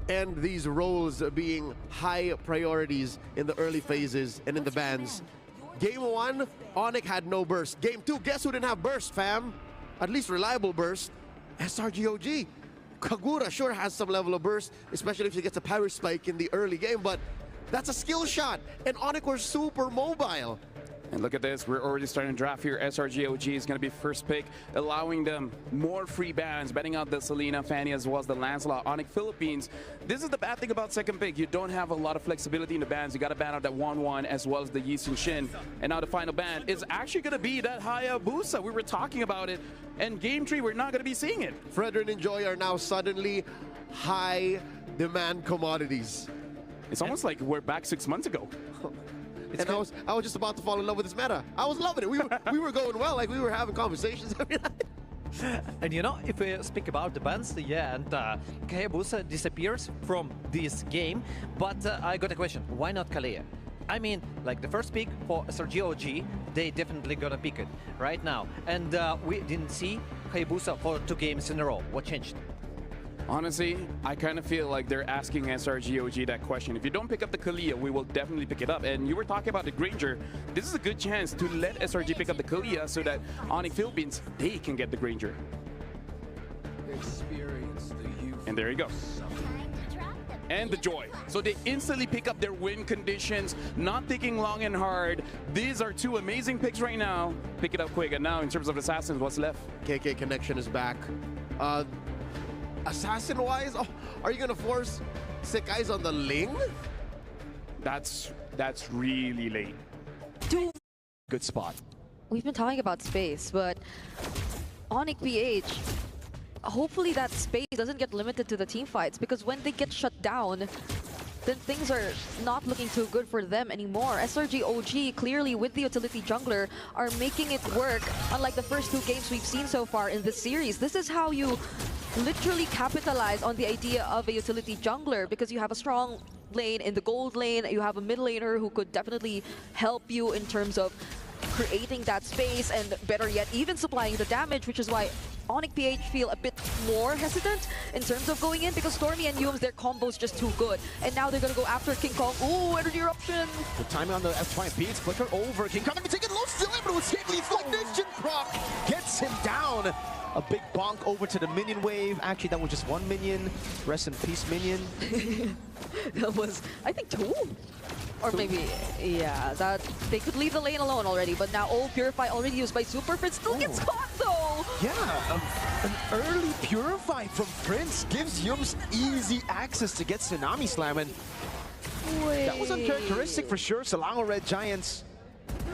and these roles being high priorities in the early phases and in the bans. Game 1, ONIC had no burst. Game 2, guess who didn't have burst, fam? At least reliable burst. SRGOG. Kagura sure has some level of burst, especially if he gets a power spike in the early game, but that's a skill shot. And ONIC were super mobile. And look at this, we're already starting to draft here. SRG OG is going to be first pick, allowing them more free bans, betting out the Selena, Fanny, as well as the Lancelot. ONIC Philippines, this is the bad thing about second pick. You don't have a lot of flexibility in the bans. You got to ban out that 1-1 as well as the Yi Sun Shin. And now the final ban is actually going to be that Hayabusa. We were talking about it. And game 3, we're not going to be seeing it. Fredrin and Joy are now suddenly high demand commodities. It's almost like we're back 6 months ago. And I was just about to fall in love with this meta. I was loving it. We were going well, like we were having conversations every night. And you know, if we speak about the bans, yeah, and Hayabusa disappears from this game. But I got a question: why not Kalea? I mean, like the first pick for SRG OG, they definitely gonna pick it right now. And we didn't see Hayabusa for 2 games in a row. What changed? Honestly, I kind of feel like they're asking SRG OG that question. If you don't pick up the Kalia, we will definitely pick it up. And you were talking about the Granger. This is a good chance to let SRG pick up the Kalia so that ONIC Philippines, they can get the Granger. And there you go. And the Joy. So they instantly pick up their win conditions, not thinking long and hard. These are 2 amazing picks right now. Pick it up quick. And now in terms of Assassins, what's left? KK Connection is back. Assassin-wise, are you going to force Sekai's on the Ling? That's really late. Good spot. We've been talking about space, but ONIC PH, hopefully that space doesn't get limited to the team fights, because when they get shut down, then things are not looking too good for them anymore. SRG OG, clearly with the utility jungler, are making it work, unlike the first 2 games we've seen so far in this series. This is how you literally capitalize on the idea of a utility jungler, because you have a strong lane in the gold lane, you have a mid laner who could definitely help you in terms of creating that space, and better yet, even supplying the damage, which is why ONIC PH feel a bit more hesitant in terms of going in, because Stormy and Yums, their combo's just too good. And now they're gonna go after King Kong. Ooh, energy eruption! The timing on the F20 beats, flicker over. King Kong can take it low, still able to escape. Leaf Ignition proc gets him down. A big bonk over to the minion wave. Actually, that was just 1 minion. Rest in peace, minion. That was, I think, 2? Or maybe, yeah, that they could leave the lane alone already, but now Purify already used by Super Prince still gets caught though! Yeah, an early Purify from Prince gives Yums easy access to get Tsunami slamming. That was uncharacteristic for sure. Selangor Red Giants,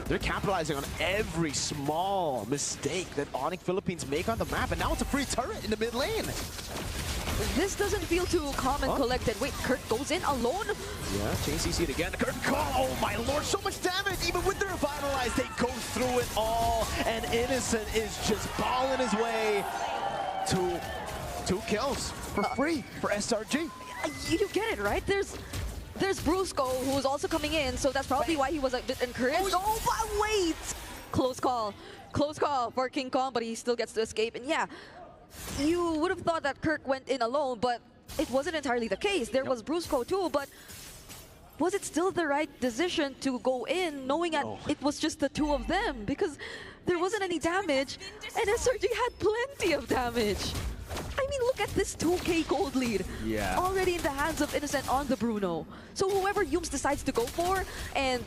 they're capitalizing on every small mistake that ONIC Philippines make on the map, and now it's a free turret in the mid lane. This doesn't feel too calm and collected. Wait, Kurt goes in alone? Yeah, Chain CC it again. Kurt call. Oh my lord, so much damage. Even with the Revitalize, they go through it all. And Innocent is just balling his way to 2 kills for free for SRG. You get it, right? There's Brusco, who's also coming in, so that's probably why he was a bit encouraged. Oh, but wait! Close call. Close call for King Kong, but he still gets to escape. And yeah, you would have thought that Kirk went in alone, but it wasn't entirely the case. There was Brusco too, but was it still the right decision to go in, knowing that it was just the 2 of them? Because there wasn't any damage, and SRG had plenty of damage. I mean, look at this 2k gold lead. Yeah. Already in the hands of Innocent on the Bruno. So whoever Yums decides to go for, and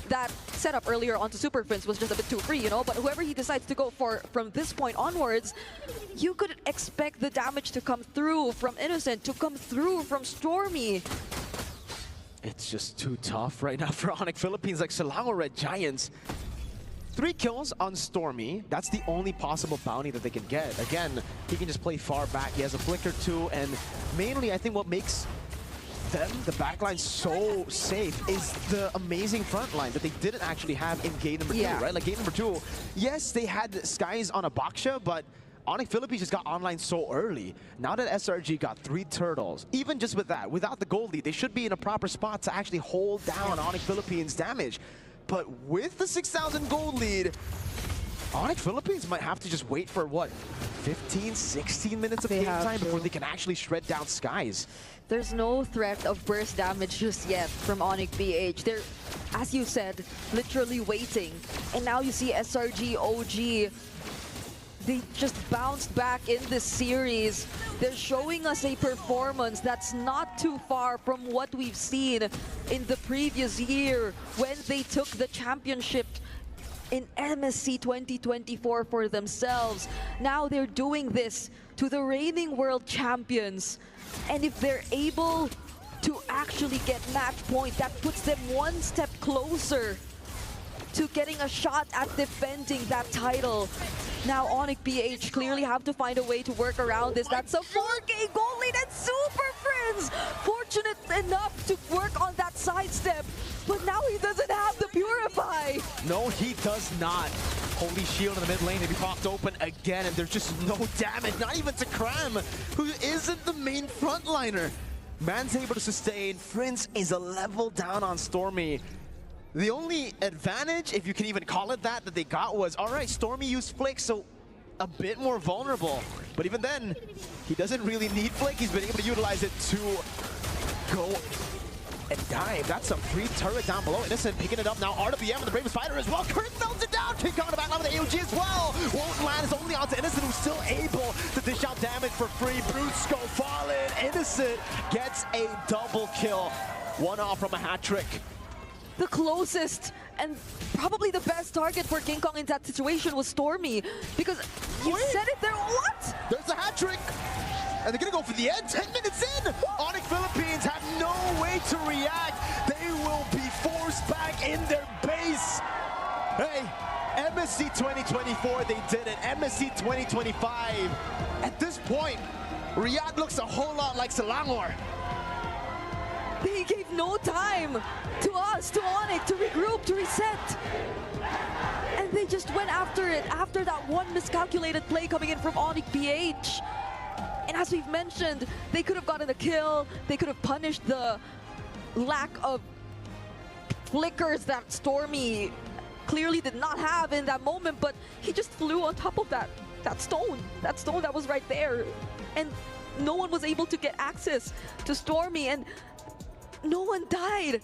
that setup earlier onto Super Prince was just a bit too free, you know, but whoever he decides to go for from this point onwards, you could expect the damage to come through from Innocent, to come through from Stormy. It's just too tough right now for ONIC Philippines, like Selangor Red Giants. 3 kills on Stormy. That's the only possible bounty that they can get. Again, he can just play far back. He has a flicker too, and mainly I think what makes them, the backline, so safe is the amazing front line that they didn't actually have in game number 2, right? Like game number 2, yes, they had Skies on a Baksha, but ONIC Philippines just got online so early. Now that SRG got 3 turtles, even just with that, without the gold lead, they should be in a proper spot to actually hold down ONIC Philippines' damage. But with the 6,000 gold lead, ONIC Philippines might have to just wait for, what, 15, 16 minutes of game time before they can actually shred down Skies. There's no threat of burst damage just yet from ONIC PH. They're, as you said, literally waiting. And now you see SRG OG, they just bounced back in this series. They're showing us a performance that's not too far from what we've seen in the previous year when they took the championship in MSC 2024 for themselves. Now they're doing this to the reigning world champions. And if they're able to actually get match point, that puts them one step closer to getting a shot at defending that title. Now ONIC PH clearly have to find a way to work around this. That's a 4K goal lead and Super Friends fortunate enough to work on that sidestep, but now he doesn't have the Purify. No, he does not. Holy Shield in the mid lane, they be popped open again, and there's just no damage, not even to Kram, who isn't the main frontliner. Man's able to sustain. Prince is a level down on Stormy. The only advantage, if you can even call it that they got was, all right, Stormy used Flick, so a bit more vulnerable. But even then, he doesn't really need Flick. He's been able to utilize it to go and dive. That's a free turret down below. Innocent picking it up now. RWM and the Brave Spider as well. Kurt melts it down. King Kong on the back line with the AOG as well. Won't land. It's only onto Innocent, who's still able to dish out damage for free. Brusco falling. Innocent gets a double kill. One off from a hat trick. The closest and probably the best target for King Kong in that situation was Stormy, because you said it there. What? There's a hat trick, and they're gonna go for the end. 10 minutes in, ONIC Philippines have no way to react. They will be forced back in their base. Hey, MSC 2024, they did it. MSC 2025. At this point, Riyadh looks a whole lot like Selangor. They gave no time to us, to ONIC, to regroup, to reset. And they just went after it after that one miscalculated play coming in from ONIC PH. And as we've mentioned, they could have gotten a kill. They could have punished the lack of flickers that Stormy clearly did not have in that moment, but he just flew on top of that stone that was right there. And no one was able to get access to Stormy, and no one died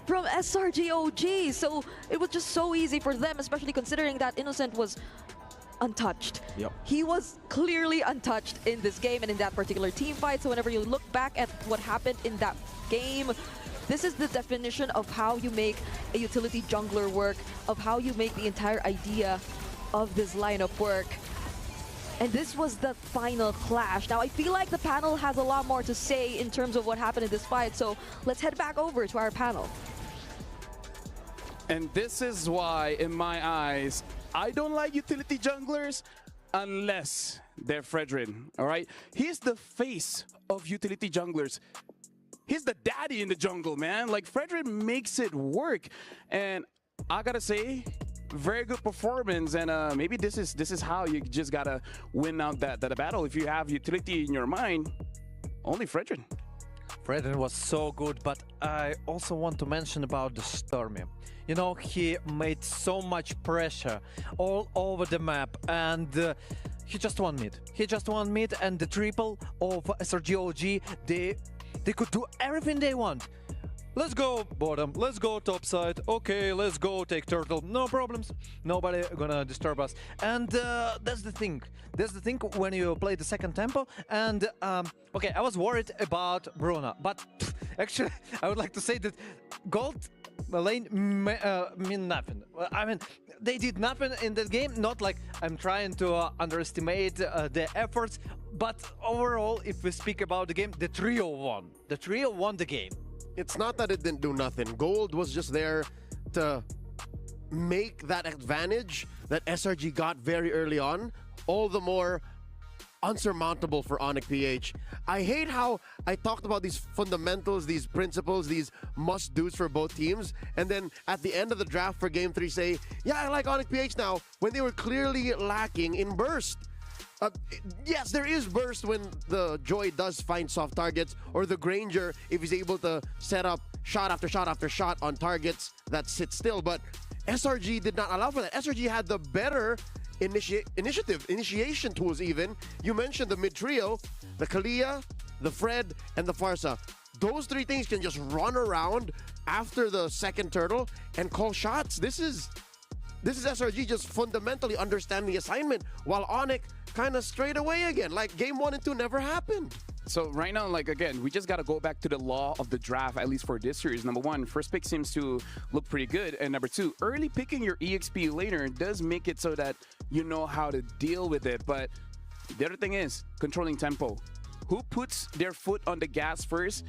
from SRG OG, so it was just so easy for them, especially considering that Innocent was untouched. He was clearly untouched in this game and in that particular team fight, so whenever you look back at what happened in that game, this is the definition of how you make a utility jungler work, of how you make the entire idea of this lineup work. And this was the final clash. Now, I feel like the panel has a lot more to say in terms of what happened in this fight, so let's head back over to our panel. And this is why, in my eyes, I don't like utility junglers unless they're Fredrin, all right? He's the face of utility junglers. He's the daddy in the jungle, man. Like, Fredrin makes it work. And I gotta say, very good performance, and maybe this is how you just gotta win out that battle. If you have utility in your mind, only Fredrin. Fredrin was so good, but I also want to mention about the Stormy. You know, he made so much pressure all over the map, and he just won mid. He just won mid, and the triple of SRG OG, they could do everything they want. Let's go bottom, let's go top side, okay, let's go take turtle, no problems, nobody gonna disturb us. And that's the thing when you play the second tempo. And okay, I was worried about Bruna, but actually I would like to say that gold lane mean nothing. I mean, they did nothing in that game, not like I'm trying to underestimate their efforts, but overall, if we speak about the game, the trio won. The trio won the game. It's not that it didn't do nothing. Gold was just there to make that advantage that SRG got very early on all the more unsurmountable for ONIC PH. I hate how I talked about these fundamentals, these principles, these must-dos for both teams, and then at the end of the draft for Game 3 say, yeah, I like ONIC PH now, when they were clearly lacking in burst. Yes, there is burst when the Joy does find soft targets, or the Granger if he's able to set up shot after shot after shot on targets that sit still, but SRG did not allow for that. SRG had the better initiation tools even. You mentioned the mid-trio, the Kalia, the Fred, and the Farsa. Those three things can just run around after the second turtle and call shots. This is SRG just fundamentally understanding the assignment, while ONIC kind of strayed away again, like game 1 and 2 never happened. So right now, like, again, we just got to go back to the law of the draft, at least for this series. Number one, first pick seems to look pretty good. And number two, early picking your EXP laner does make it so that you know how to deal with it. But the other thing is controlling tempo. Who puts their foot on the gas first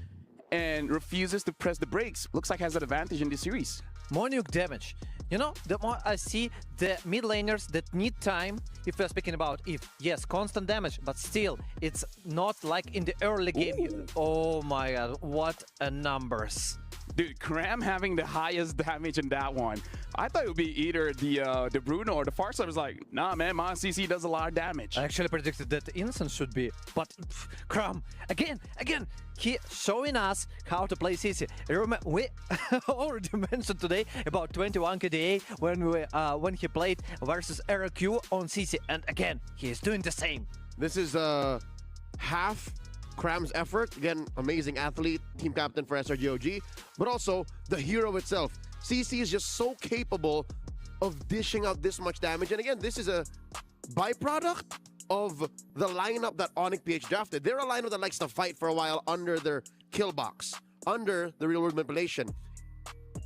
and refuses to press the brakes looks like has an advantage in this series. More nuke damage. You know, the more I see the mid laners that need time, if we're speaking about yes, constant damage, but still, it's not like in the early game. Oh my god, what a numbers. Dude, Cram having the highest damage in that one. I thought it would be either the Bruno or the Farsight. I was like, nah, man, my CC does a lot of damage. I actually predicted that Innocent should be, but Cram, again, he showing us how to play CC. Remember, we already mentioned today about 21 KDA when he played versus RQ on CC, and again, he is doing the same. This is half Cram's effort. Again, amazing athlete, team captain for SRG, but also the hero itself. CC is just so capable of dishing out this much damage. And again, this is a byproduct of the lineup that ONIC PH drafted. They're a lineup that likes to fight for a while under their kill box, under the real world manipulation.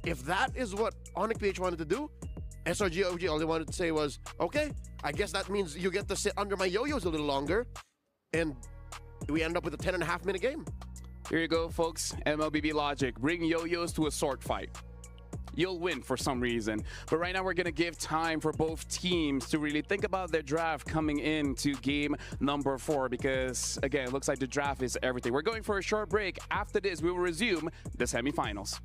If that is what ONIC PH wanted to do, SRG all they wanted to say was, okay, I guess that means you get to sit under my yo-yos a little longer. And we end up with a 10.5-minute game. Here you go, folks. MLBB logic. Bring yo-yos to a sword fight. You'll win for some reason. But right now, we're going to give time for both teams to really think about their draft coming into game number 4 because, again, it looks like the draft is everything. We're going for a short break. After this, we will resume the semifinals.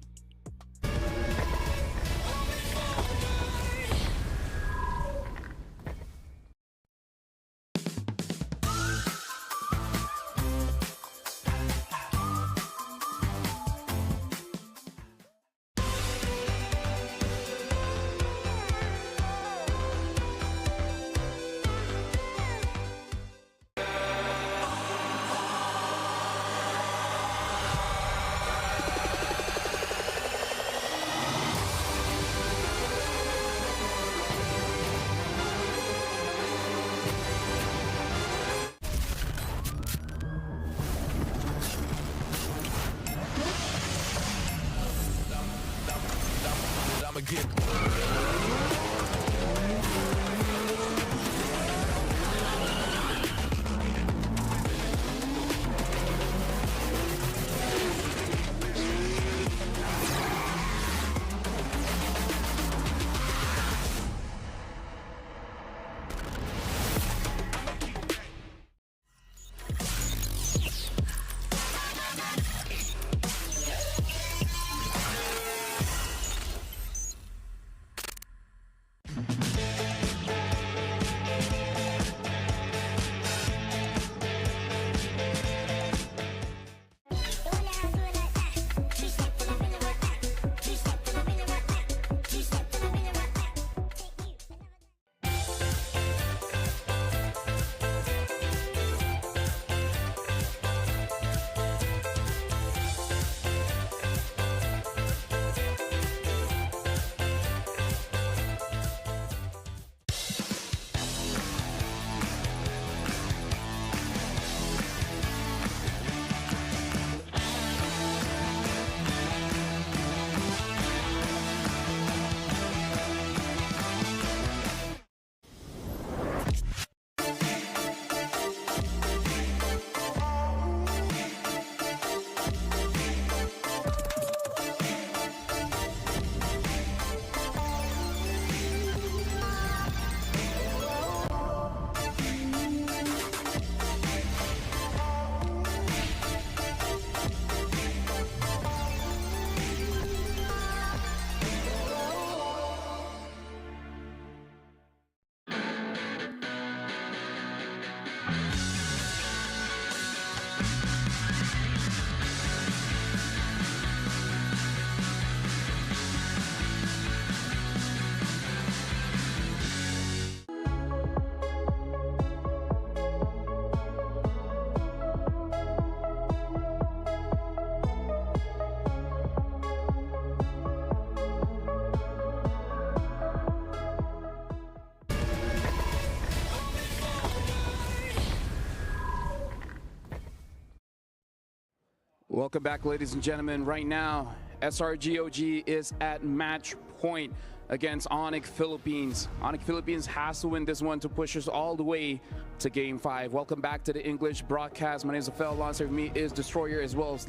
Welcome back, ladies and gentlemen. Right now, SRGOG is at match point against ONIC Philippines. ONIC Philippines has to win this one to push us all the way to Game 5. Welcome back to the English broadcast. My name is Rafael Lancer. With me is Destroyer as well as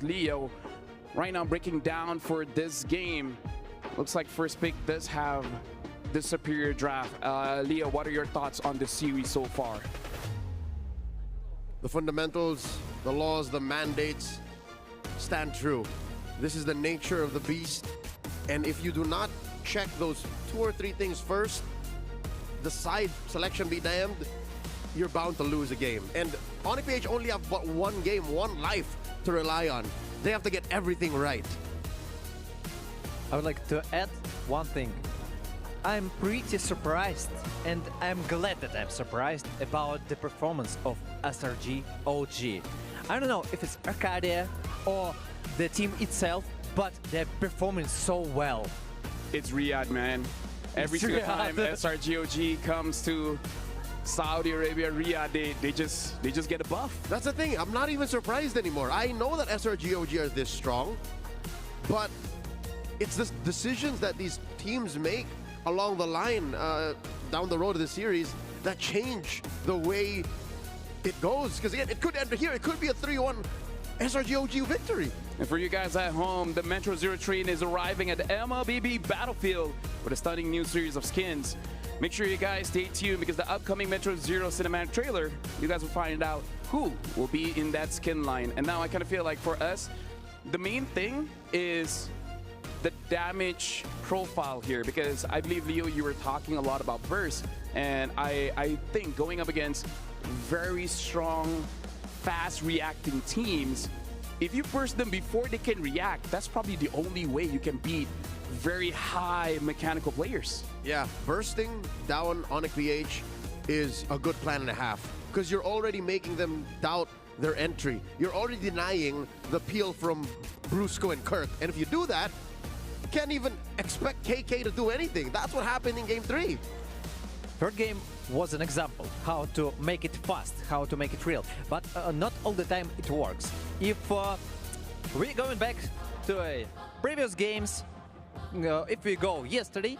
Leo. Right now, breaking down for this game. Looks like First Pick does have the superior draft. Leo, what are your thoughts on this series so far? The fundamentals, the laws, the mandates stand true. This is the nature of the beast. And if you do not check those 2 or 3 things first, the side selection be damned, you're bound to lose a game. And ONIC only have but one game, one life to rely on. They have to get everything right. I would like to add one thing. I'm pretty surprised, and I'm glad that I'm surprised about the performance of SRG OG. I don't know if it's Arcadia or the team itself, but they're performing so well. It's Riyadh, man. Every single time SRG OG comes to Saudi Arabia, Riyadh, they just get a buff. That's the thing. I'm not even surprised anymore. I know that SRG OG are this strong, but it's the decisions that these teams make along the line down the road of the series that change the way it goes. Because again, it could end here. It could be a 3-1 SRG OG victory. And for you guys at home, the Metro Zero train is arriving at the MLBB Battlefield with a stunning new series of skins. Make sure you guys stay tuned because the upcoming Metro Zero cinematic trailer, you guys will find out who will be in that skin line. And now I kind of feel like for us, the main thing is the damage profile here, because I believe, Leo, you were talking a lot about burst, and I think going up against very strong, fast reacting teams, if you burst them before they can react, that's probably the only way you can beat very high mechanical players. Yeah, bursting down ONIC PH is a good plan and a half, because you're already making them doubt their entry. You're already denying the peel from Brusco and Kirk, and if you do that, can't even expect KK to do anything. That's what happened in Game 3. Third game was an example how to make it fast, how to make it real, but not all the time it works. If we're going back to previous games, if we go yesterday,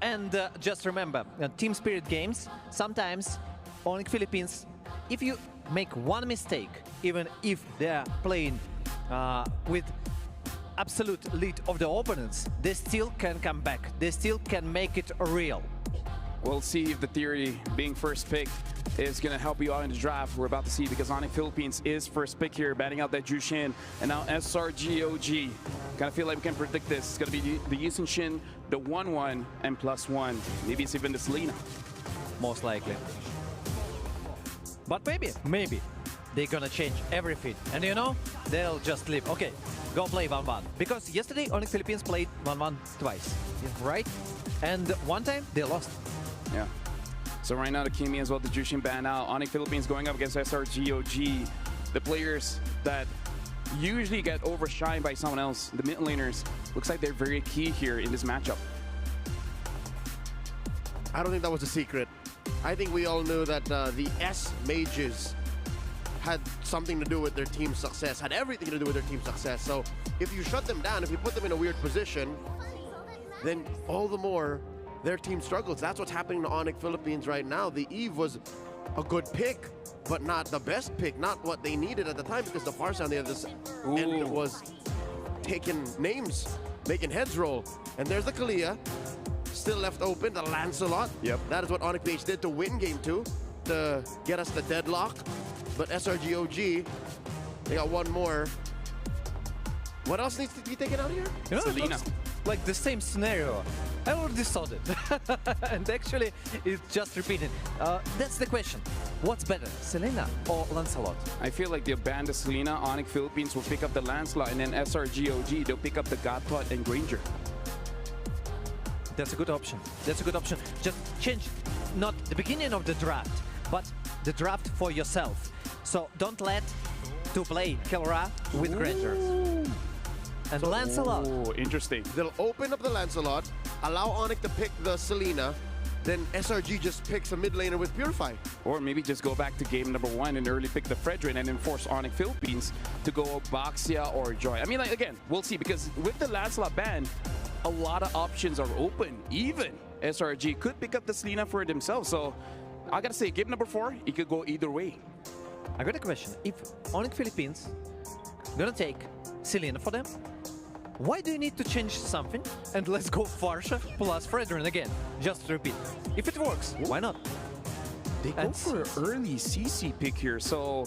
and just remember, team spirit games, sometimes ONIC Philippines, if you make one mistake, even if they're playing with absolute lead of the opponents, they still can come back. They still can make it real. We'll see if the theory being first pick is going to help you out in the draft. We're about to see, because ONIC Philippines is first pick here, batting out that Jushin. And now SRGOG. Kind of feel like we can predict this. It's going to be the Yusin Shin, the 1-1 and +1. Maybe it's even the Selena. Most likely. But maybe they're gonna change everything. And you know, they'll just leave. Okay, go play 1-1. Because yesterday, ONIC Philippines played 1-1 twice, right? And one time, they lost. Yeah. So right now, the Kimi as well, the Jushin ban out. ONIC Philippines going up against SRGOG. The players that usually get overshined by someone else, the mid laners, looks like they're very key here in this matchup. I don't think that was a secret. I think we all knew that the S mages had something to do with their team's success, had everything to do with their team's success. So if you shut them down, if you put them in a weird position, then all the more their team struggles. That's what's happening to ONIC Philippines right now. The Eve was a good pick, but not the best pick, not what they needed at the time, because the Farsa on the other end was taking names, making heads roll. And there's the Kalia, still left open, the Lancelot. Yep. That is what ONIC PH did to win Game 2, to get us the deadlock. But SRGOG, they got one more. What else needs to be taken out here? You know, Selena. Like the same scenario. I already saw it. And actually, it's just repeated. That's the question. What's better, Selena or Lancelot? I feel like they'll ban the Selena, ONIC Philippines will pick up the Lancelot, and then SRGOG, they'll pick up the Godpot and Granger. That's a good option. That's a good option. Just change not the beginning of the draft, but the draft for yourself. So don't let to play Kelra with Granger. And Lancelot. Oh, interesting. They'll open up the Lancelot, allow ONIC to pick the Selena, then SRG just picks a mid laner with Purify. Or maybe just go back to game number 1 and early pick the Fredrin and then force ONIC Philippines to go Baxia or Joy. I mean, like, again, we'll see, because with the Lancelot ban, a lot of options are open. Even SRG could pick up the Selena for themselves. So I gotta say, game number 4, it could go either way. I got a question. If ONIC Philippines gonna take Selena for them, why do you need to change something? And let's go Farsha plus Fredrin again. Just to repeat. If it works, why not? They go for an early CC pick here, so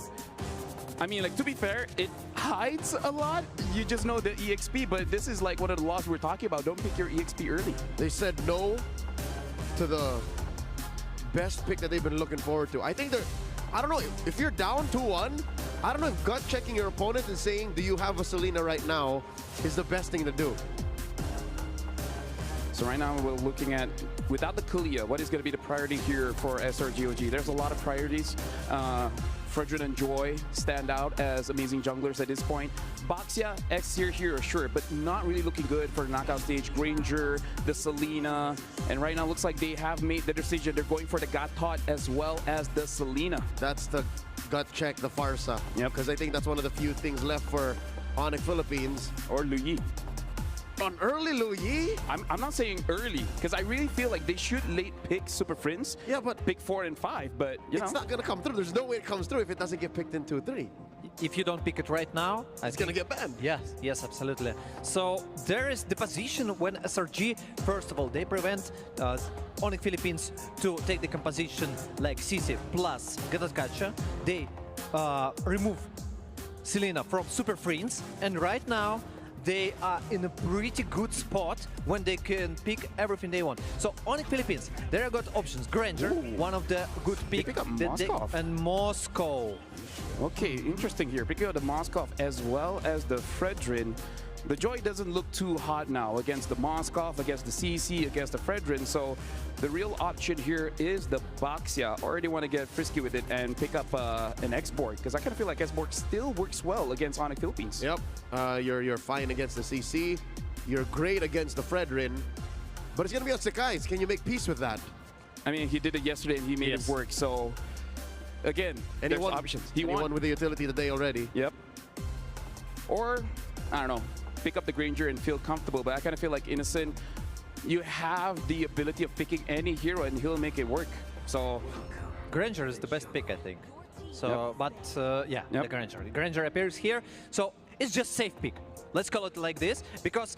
I mean, like, to be fair, it hides a lot. You just know the EXP, but this is like one of the laws we're talking about. Don't pick your EXP early. They said no to the best pick that they've been looking forward to. I think they're, I don't know, if you're down 2-1, I don't know if gut checking your opponent and saying, do you have a Selena right now, is the best thing to do. So right now we're looking at, without the Kalia, what is going to be the priority here for SRGOG? There's a lot of priorities. Fredrin and Joy stand out as amazing junglers at this point. Baxia, X-tier hero, sure, but not really looking good for the knockout stage. Granger, the Selena, and right now looks like they have made the decision. They're going for the Gatot as well as the Selena. That's the gut check, the Farsa. Yep. Because I think that's one of the few things left for ONIC Philippines. Or Luyi. On early Luyi? I'm not saying early, because I really feel like they should late pick Super Friends. Yeah, but pick 4 and 5, but you know. It's not going to come through. There's no way it comes through if it doesn't get picked in 2-3. If you don't pick it right now, it's going to get banned. Yes, yes, absolutely. So there is the position when SRG, first of all, they prevent ONIC Philippines to take the composition like CC plus Gatatkacha. They remove Selena from Super Friends, and right now they are in a pretty good spot when they can pick everything they want. So ONIC Philippines, there are got options. Granger, one of the good picks. Pick up Moskov. And Moscow. Okay, interesting here. Picking up the Moskov as well as the Fredrin. The Joy doesn't look too hot now against the Moskov, against the CC, against the Fredrin. So the real option here is the Baxia. Already want to get frisky with it and pick up an X-Borg, because I kind of feel like X-Borg still works well against ONIC Philippines. Yep, you're fine against the CC. You're great against the Fredrin. But it's going to be on Sakai's. Can you make peace with that? I mean, he did it yesterday and he made it work. So, again, there's options. He won with the utility today already. Yep. Or, I don't know, pick up the Granger and feel comfortable. But I kind of feel like Innocent, you have the ability of picking any hero and he'll make it work. So Granger is the best pick, I think. So, but yeah, the Granger. Granger appears here. So it's just safe pick. Let's call it like this, because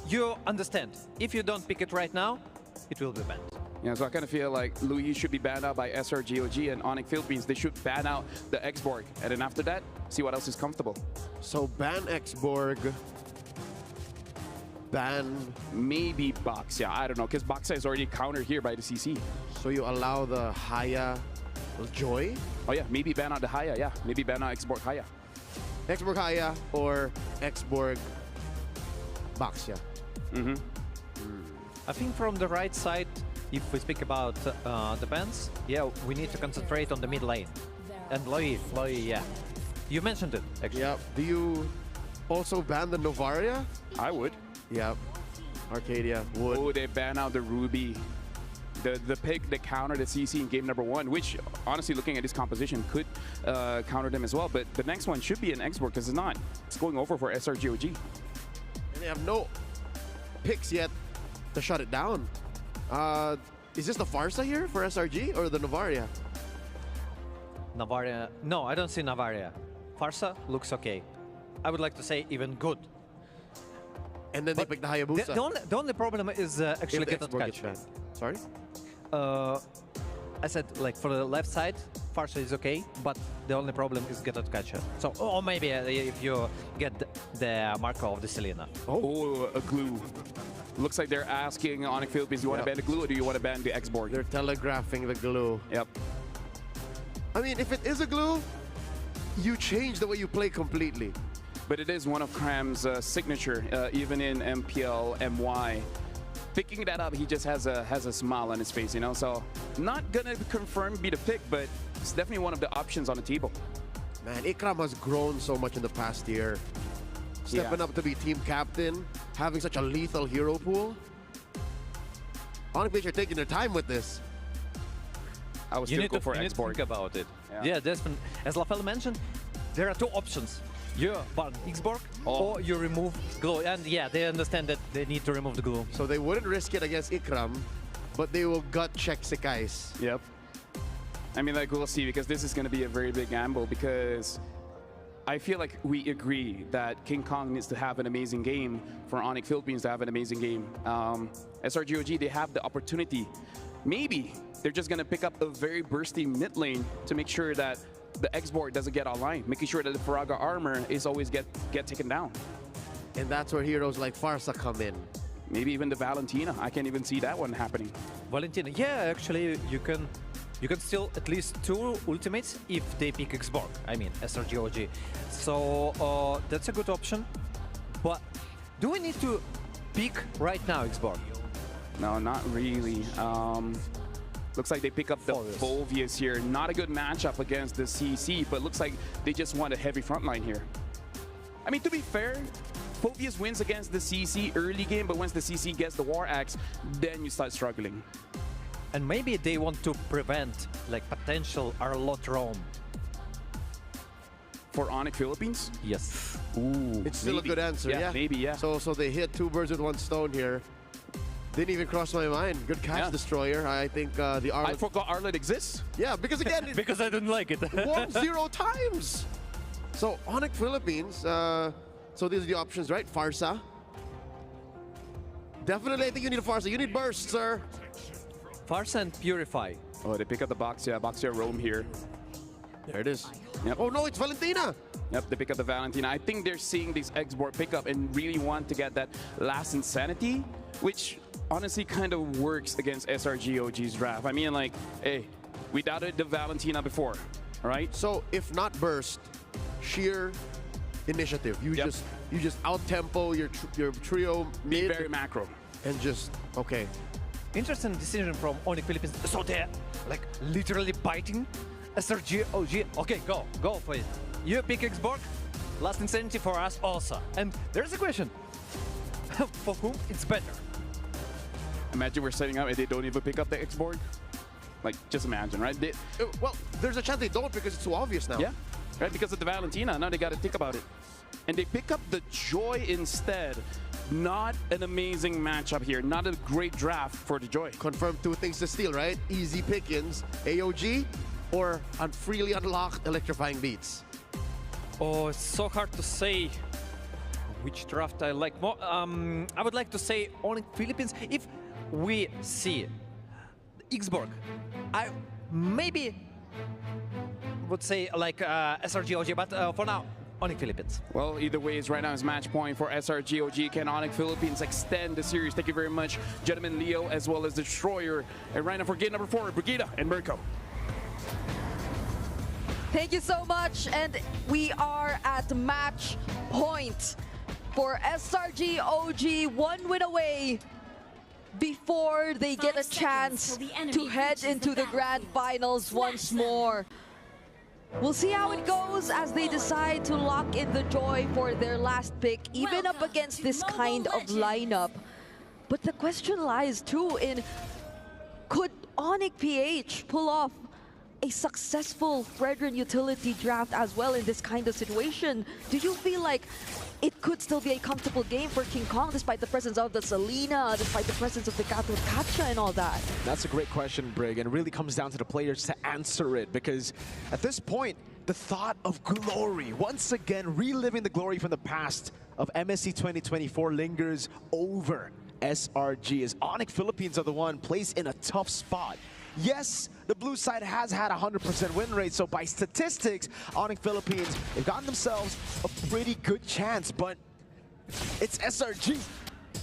you understand, if you don't pick it right now, it will be banned. Yeah, so I kind of feel like Luyi should be banned out by SRGOG, and ONIC Philippines, they should ban out the X-Borg. And then after that, see what else is comfortable. So ban X-Borg, ban maybe Baxia. I don't know, because Baxia is already countered here by the CC. So you allow the Haya Joy? Oh yeah, maybe ban out the Haya, yeah. Maybe ban out X-Borg Haya. X-Borg Haya or X-Borg Baxia. I think from the right side, if we speak about the bans, yeah, we need to concentrate on the mid lane. And Loy, yeah. You mentioned it, actually. Yep. Do you also ban the Novaria? I would. Yep. Arcadia would. Oh, they ban out the Ruby. The pick that countered the CC in game number 1, which, honestly, looking at this composition, could counter them as well. But the next one should be an X-Borg, because it's not. It's going over for SRGOG. And they have no picks yet to shut it down. Is this the Farsa here for SRG or the Novaria? Novaria. No, I don't see Novaria. Farsa looks okay. I would like to say even good. And then they pick the Hayabusa. The only problem is actually Gatatkacha. Sorry? I said, like, for the left side, Farsa is okay, but the only problem is Gatatkacha. So, or maybe if you get the marker of the Selena. Oh, a glue. Looks like they're asking ONIC Philippines, do you want to ban the glue or do you want to ban the X-Borg? They're telegraphing the glue. Yep. I mean, if it is a glue, you change the way you play completely. But it is one of Cram's signature, even in MPL, MY. Picking that up, he just has a smile on his face, you know? So, not gonna confirm be the pick, but it's definitely one of the options on the table. Man, Ikram has grown so much in the past year. Stepping up to be team captain, having such a lethal hero pool. ONIC PH are taking their time with this. I was You still need go to for think export. about it. Yeah. Yeah, definitely. As Lafel mentioned, there are two options. You ban Xborg or you remove glue. And yeah, they understand that they need to remove the glue. So they wouldn't risk it against Ikram, but they will gut check Sekais. Yep. I mean, like, we'll see, because this is going to be a very big gamble, because I feel like we agree that King Kong needs to have an amazing game for ONIC Philippines to have an amazing game. SRGOG, they have the opportunity. Maybe they're just going to pick up a very bursty mid lane to make sure that the X-Board doesn't get online, making sure that the Faraga armor is always get taken down. And that's where heroes like Farsa come in. Maybe even the Valentina. I can't even see that one happening. Valentina, yeah, actually, you can steal at least 2 ultimates if they pick Xborg. I mean, SRGOG. So that's a good option. But do we need to pick right now Xborg? No, not really. Looks like they pick up the Volvius here. Not a good matchup against the CC, but looks like they just want a heavy front line here. I mean, to be fair, Volvius wins against the CC early game, but once the CC gets the War Axe, then you start struggling. And maybe they want to prevent like potential Arlot roam. For ONIC Philippines? Yes. Ooh, It's still maybe. a good answer, yeah. Maybe, yeah. So they hit 2 birds with 1 stone here. Didn't even cross my mind. Good catch, Destroyer. I think the Arlet... I forgot Arlet exists? Yeah, because again... because I didn't like it. Warp 0 times! So, ONIC Philippines, so these are the options, right? Farsa. Definitely, I think you need a Farsa. You need burst, sir. Farsa and Purify. Oh, they pick up the Boxia. Boxia roam here. There it is. Yep. Oh no, it's Valentina! Yep, they pick up the Valentina. I think they're seeing this X-Board pickup and really want to get that last Insanity, which honestly kind of works against SRGOG's draft. I mean, like, hey, we doubted the Valentina before, right? So, if not burst, sheer initiative. You just out-tempo your trio mid. Be very macro. And just, okay. Interesting decision from ONIC Philippines. So they're like literally biting SRGOG. Okay, go for it. You pick Xborg, last Insanity for us also. And there's a question. For whom it's better? Imagine we're setting up and they don't even pick up the X-Board. Like, just imagine, right? Well, there's a chance they don't because it's too obvious now. Yeah, right, because of the Valentina. Now they got to think about it. And they pick up the Joy instead. Not an amazing matchup here. Not a great draft for the Joy. Confirm 2 things to steal, right? Easy pickings, AOG, or freely unlocked electrifying beats. Oh, it's so hard to say which draft I like more. I would like to say ONIC Philippines. If we see Xborg, I maybe would say like SRGOG, but for now, ONIC Philippines. Well, either way, right now is match point for SRGOG. Can ONIC Philippines extend the series? Thank you very much, gentlemen Leo, as well as Destroyer. And right now for game number 4, Brigida and Mirko. Thank you so much, and we are at match point for SRGOG, 1 win away before they get a chance to head into the grand finals once more. We'll see how it goes as they decide to lock in the Joy for their last pick, even up against this kind of lineup. But the question lies too in, could ONIC PH pull off a successful Fredrin utility draft as well in this kind of situation? Do you feel like it could still be a comfortable game for King Kong despite the presence of the Selena, despite the presence of the Gato Kacha and all that? That's a great question, Brig, and it really comes down to the players to answer it, because at this point, the thought of glory, once again reliving the glory from the past of MSC 2024 lingers over SRG, as ONIC Philippines are the one placed in a tough spot. Yes, the blue side has had a 100% win rate, so by statistics, ONIC Philippines have gotten themselves a pretty good chance, but it's SRG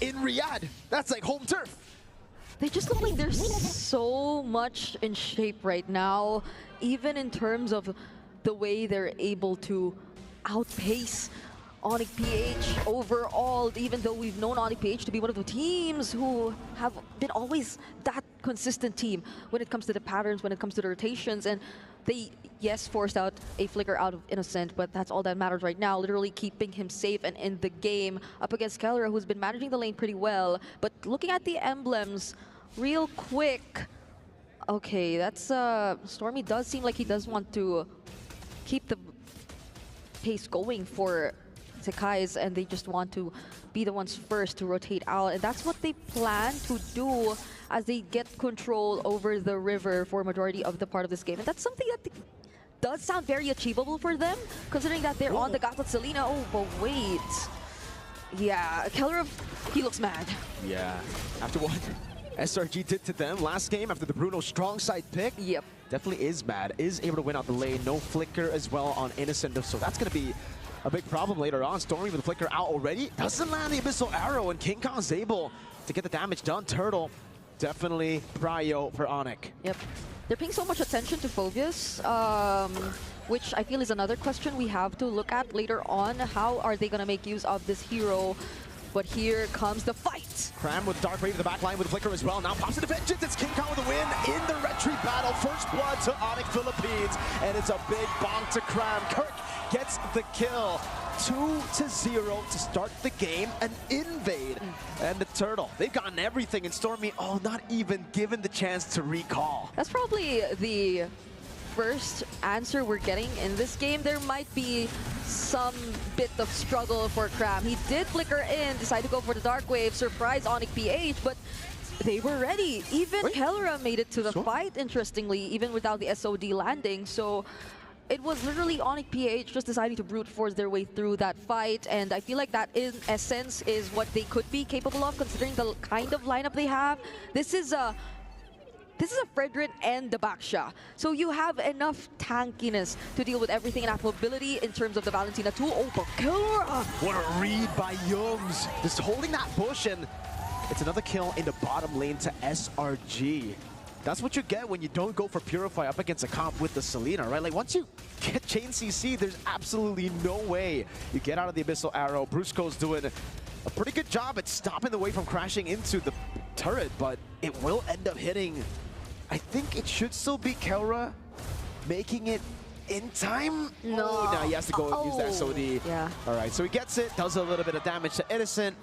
in Riyadh. That's like home turf. They just look like they're so much in shape right now, even in terms of the way they're able to outpace ONIC PH overall, even though we've known ONIC PH to be one of the teams who have been always that consistent team when it comes to the patterns, when it comes to the rotations, and they, yes, forced out a flicker out of Innocent, but that's all that matters right now, literally keeping him safe and in the game up against Keller, who's been managing the lane pretty well. But looking at the emblems real quick. Okay, that's Stormy does seem like he does want to keep the pace going for Sekai's, and they just want to be the ones first to rotate out, and that's what they plan to do as they get control over the river for a majority of the part of this game. And that's something that does sound very achievable for them, considering that they're on the Gatot Selena. Oh, but wait. Yeah, Kelra, he looks mad. Yeah, after what SRG did to them last game, after the Bruno strong side pick. Yep. Definitely is mad, is able to win out the lane. No flicker as well on Innocent, so that's going to be a big problem later on. Stormy with the flicker out already. Doesn't land the Abyssal Arrow, and King Kong's able to get the damage done. Turtle, definitely prio for ONIC. Yep. They're paying so much attention to Phobius, which I feel is another question we have to look at later on. How are they going to make use of this hero? But here comes the fight. Cram with Dark Wave to the back line with a flicker as well. Now pops into vengeance. It's King Kong with a win in the retreat battle. First blood to ONIC Philippines. And it's a big bonk to Cram. Kirk gets the kill. 2-0 to start the game. An invade. And the Turtle, they've gotten everything. And Stormy, not even given the chance to recall. That's probably the first answer we're getting in this game. There might be some bit of struggle for Cram. He did flicker in, decided to go for the Dark Wave, surprise ONIC PH, but they were ready. Even Kelra made it to the fight, interestingly, even without the SOD landing. So it was literally ONIC PH just deciding to brute force their way through that fight, and I feel like that in essence is what they could be capable of, considering the kind of lineup they have. This is a Fredrin and the Baksha. So you have enough tankiness to deal with everything and ability in terms of the Valentina too. Oh, but Kelra! What a read by Yums. Just holding that bush, and it's another kill in the bottom lane to SRG. That's what you get when you don't go for Purify up against a comp with the Selena, right? Like, once you get Chain CC, there's absolutely no way you get out of the Abyssal Arrow. Brusco's doing a pretty good job at stopping the wave from crashing into the turret, but it will end up hitting. I think it should still be Kelra making it in time. No. Oh, now he has to go and use that SOD. Yeah. All right, so he gets it, does a little bit of damage to Innocent,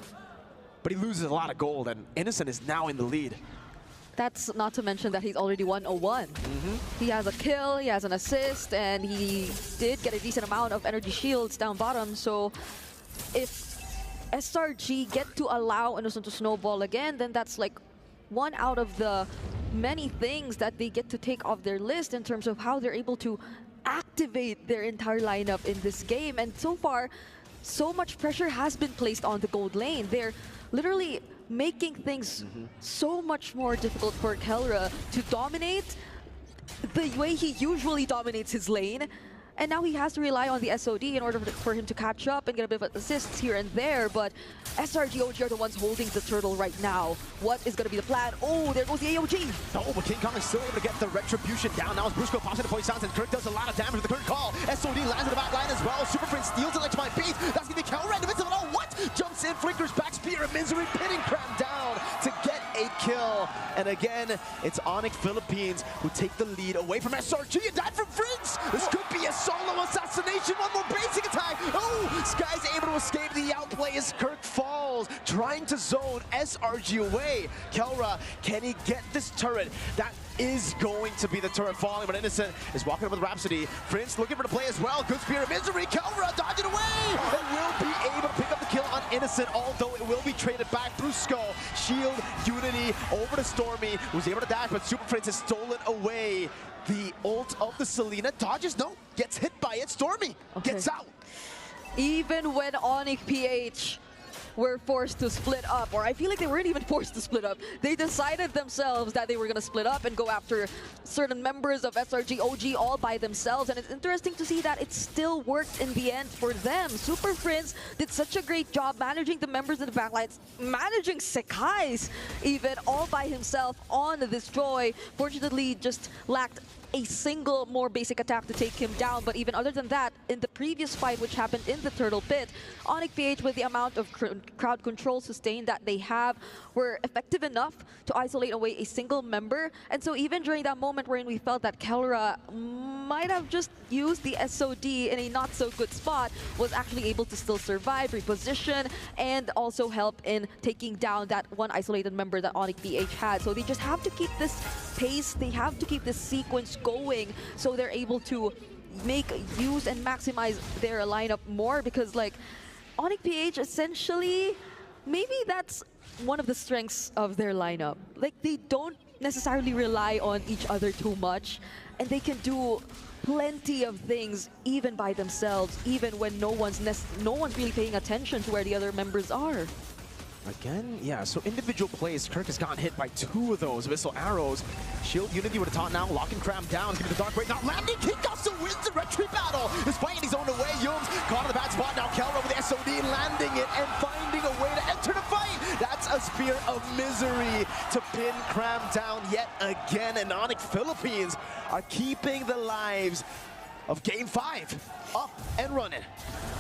but he loses a lot of gold, and Innocent is now in the lead. That's not to mention that he's already 101. He has a kill, he has an assist, and he did get a decent amount of energy shields down bottom. So if SRG get to allow Innocent to snowball again, then that's like one out of the many things that they get to take off their list in terms of how they're able to activate their entire lineup in this game. And so far, so much pressure has been placed on the gold lane. They're literally making things so much more difficult for Kelra to dominate the way he usually dominates his lane. And now he has to rely on the SOD in order for him to catch up and get a bit of assists here and there. But SRG OG are the ones holding the turtle right now. What is going to be the plan? Oh, there goes the AOG. Oh, but King Kong is still able to get the Retribution down. Now as Brusco pops into point sounds, and Kirk does a lot of damage with the current call. SOD lands in the back line as well. Super Prince steals it like to my beat. That's going to be Kelra in the midst of it all. What? Jumps in, flickers back, spear, and Misery pinning Cram down to get a kill. And again, it's ONIC Philippines who take the lead away from SRG and died from Prince. This could be a solo assassination. One more basic attack. Oh, Sky's able to escape the outplay as Kirk falls, trying to zone SRG away. Kelra, can he get this turret? That is going to be the turret falling, but Innocent is walking up with Rhapsody. Prince looking for the play as well. Good spear of Misery. Kelra dodging away and will be able to pick up the kill on Innocent, although it will be traded back through Skull. Shield, Unity, over to Stormy, who's able to dash, but Super Prince has stolen away the ult of the Selena. Dodges, no, gets hit by it. Stormy gets out. Even when ONIC PH were forced to split up, or I feel like they weren't even forced to split up. They decided themselves that they were going to split up and go after certain members of SRG OG all by themselves, and it's interesting to see that it still worked in the end for them. Super Prince did such a great job managing the members in the backlines, managing Sekai's even all by himself on this Joy. Fortunately, just lacked a single more basic attack to take him down. But even other than that, in the previous fight which happened in the Turtle Pit, ONIC PH, with the amount of crowd control sustained that they have, were effective enough to isolate away a single member. And so even during that moment wherein we felt that Kelra might have just used the SOD in a not so good spot, was actually able to still survive, reposition, and also help in taking down that one isolated member that ONIC PH had. So they just have to keep this pace, they have to keep this sequence going so they're able to make use and maximize their lineup more, because like ONIC PH essentially, maybe that's one of the strengths of their lineup. Like they don't necessarily rely on each other too much, and they can do plenty of things even by themselves, even when no one's really paying attention to where the other members are. Again, yeah, so individual plays. Kirk has gotten hit by 2 of those missile arrows. Shield Unity with a taunt now, locking Cram down, giving the Dark Break, not landing. Kickoff still wins the retreat battle. Is fighting his own way. Yums caught in the bad spot. Now Kelra with the SOD landing it and finding a way to enter the fight. That's a Spear of Misery to pin Cram down yet again. And ONIC Philippines are keeping the lives of Game 5 up and running.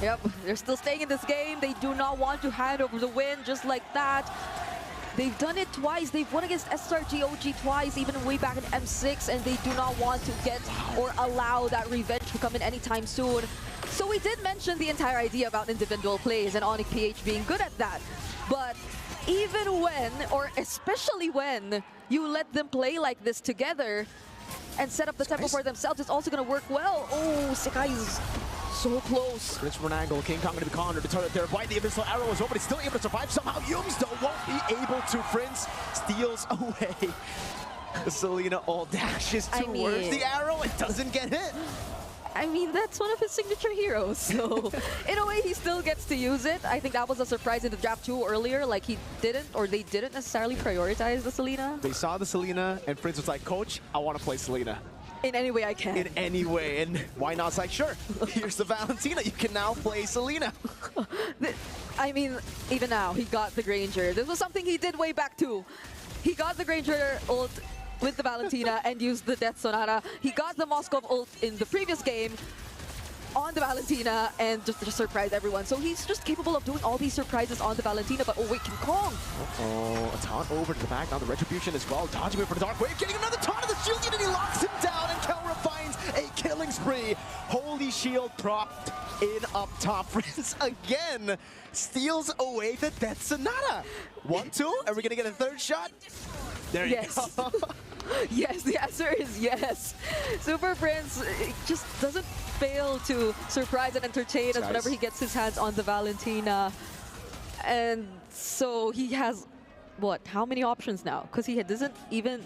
Yep, they're still staying in this game. They do not want to hand over the win just like that. They've done it twice. They've won against SRG OG twice, even way back in M6, and they do not want to get or allow that revenge to come in anytime soon. So we did mention the entire idea about individual plays and ONIC PH being good at that. But even when, or especially when, you let them play like this together and set up the tempo for themselves, it's also going to work well. Oh, Sekai's so close. Rich from an angle, King Kong into the corner to turn it there. Why the Abyssal Arrow is over, but he's still able to survive somehow. Yums, though, won't be able to. Prince steals away. Selena all dashes towards the arrow and doesn't get hit. I mean, that's one of his signature heroes, so in a way, he still gets to use it. I think that was a surprise in the draft 2 earlier, like he didn't, or they didn't necessarily prioritize the Selena. They saw the Selena, and Prince was like, Coach, I want to play Selena. In any way I can. In any way, and why not? It's like, sure, here's the Valentina, you can now play Selena. I mean, even now, he got the Granger. This was something he did way back too. He got the Granger ult with the Valentina and used the Death Sonata. He got the Moskov ult in the previous game on the Valentina and just to surprise everyone. So he's just capable of doing all these surprises on the Valentina, but oh wait, King Kong! Uh-oh, a taunt over to the back, now the Retribution as well, dodging it for the Dark Wave, getting another taunt of the Shield Unity, locks him down, and Kelra finds a killing spree. Holy Shield propped in up top. Prince again steals away the Death Sonata. 1-2, are we gonna get a third shot? There you go. Yes, the answer is yes. Super Prince just doesn't fail to surprise and entertain us whenever he gets his hands on the Valentina. And so he has, what, how many options now? Because he hasn't even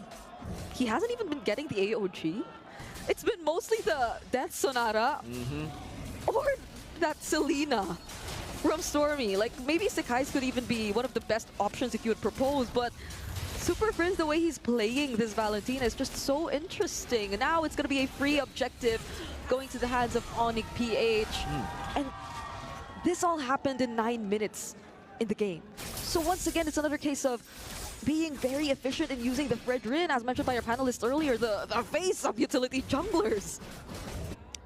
been getting the AOG. It's been mostly the Death Sonata or that Selena from Stormy. Like, maybe Sekai's could even be one of the best options if you would propose, but Super Prince, the way he's playing this Valentina is just so interesting. Now it's going to be a free objective going to the hands of ONIC PH. And this all happened in 9 minutes in the game. So once again, it's another case of being very efficient in using the Fredrin, as mentioned by our panelists earlier, the face of utility junglers.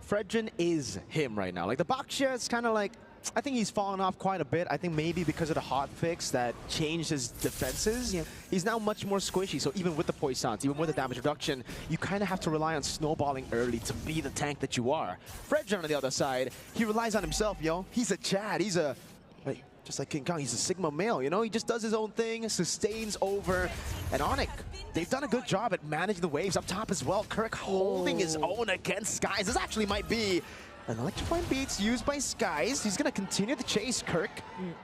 Fredrin is him right now. Like, the Baksha is kind of like, I think he's fallen off quite a bit. I think maybe because of the hot fix that changed his defenses, he's now much more squishy. So even with the poisons, even with the damage reduction, you kind of have to rely on snowballing early to be the tank that you are. Fredrin on the other side, he relies on himself, yo. He's a Chad. He's a, like, just like King Kong, he's a Sigma male, you know? He just does his own thing, sustains over. And ONIC, they've done a good job at managing the waves up top as well. Kirk holding his own against Skies. This actually might be an electrifying beats used by Skies. He's going to continue the chase, Kirk.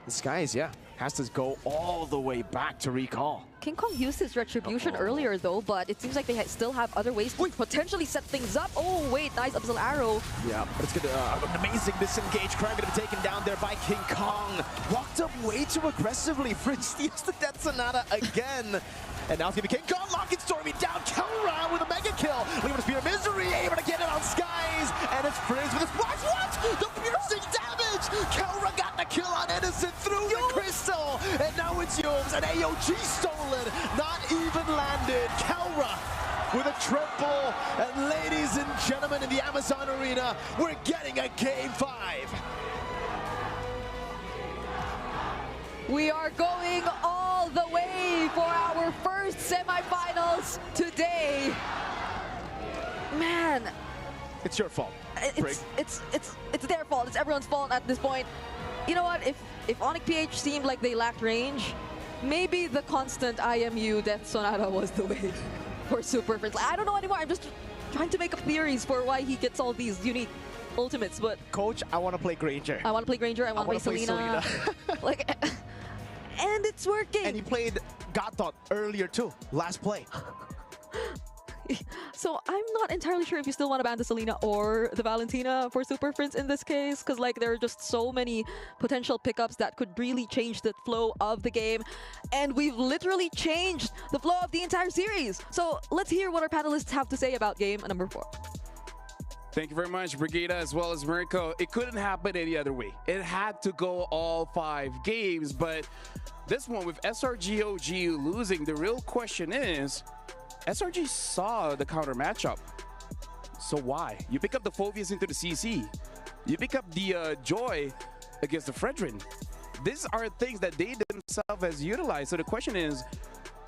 The Skies, has to go all the way back to recall. King Kong used his Retribution earlier, though, but it seems like they still have other ways to potentially set things up. Oh, wait, nice Abyssal Arrow. Yeah, but it's going to an amazing disengage. Crime going to be taken down there by King Kong. Walked up way too aggressively. Fridge steals the Death Sonata again. And now it's going to be King Kong locking Stormy down. Kelra with a mega kill. Leaving a Spear of Misery, able to get it on Skies. And it's Frizz with a splash. What? The piercing damage. Kelra got the kill on Innocent through the crystal. And now it's Yums. An AOG stolen. Not even landed. Kelra with a triple. And ladies gentlemen, in the Amazon Arena, we're getting a Game 5. We are going all the way for our first semifinals today. Man, it's your fault. It's their fault. It's everyone's fault at this point. You know what? If ONIC PH seemed like they lacked range, maybe the constant IMU Death Sonata was the way for Super Friends. I don't know anymore. I'm just trying to make up theories for why he gets all these unique ultimates. But Coach, I want to play Granger. I want to play Granger. I want to play Selena. Like, and it's working. And he played Gatot earlier too, last play. So I'm not entirely sure if you still want to ban the Selena or the Valentina for Super Friends in this case, because like there are just so many potential pickups that could really change the flow of the game, and we've literally changed the flow of the entire series. So let's hear what our panelists have to say about game number 4. Thank you very much, Brigida, as well as Mirko. It couldn't happen any other way. It had to go all 5 games, but this one with SRG OG losing, the real question is, SRG saw the counter matchup. So why? You pick up the Phobias into the CC. You pick up the Joy against the Fredrin. These are things that they themselves has utilized. So the question is,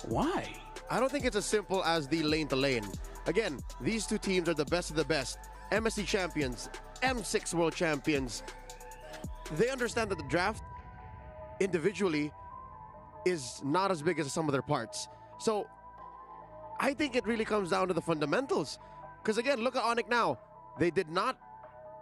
why? I don't think it's as simple as the lane to lane. Again, these two teams are the best of the best. MSC champions, M6 world champions. They understand that the draft individually is not as big as some of their parts. So I think it really comes down to the fundamentals. Because again, look at ONIC now. They did not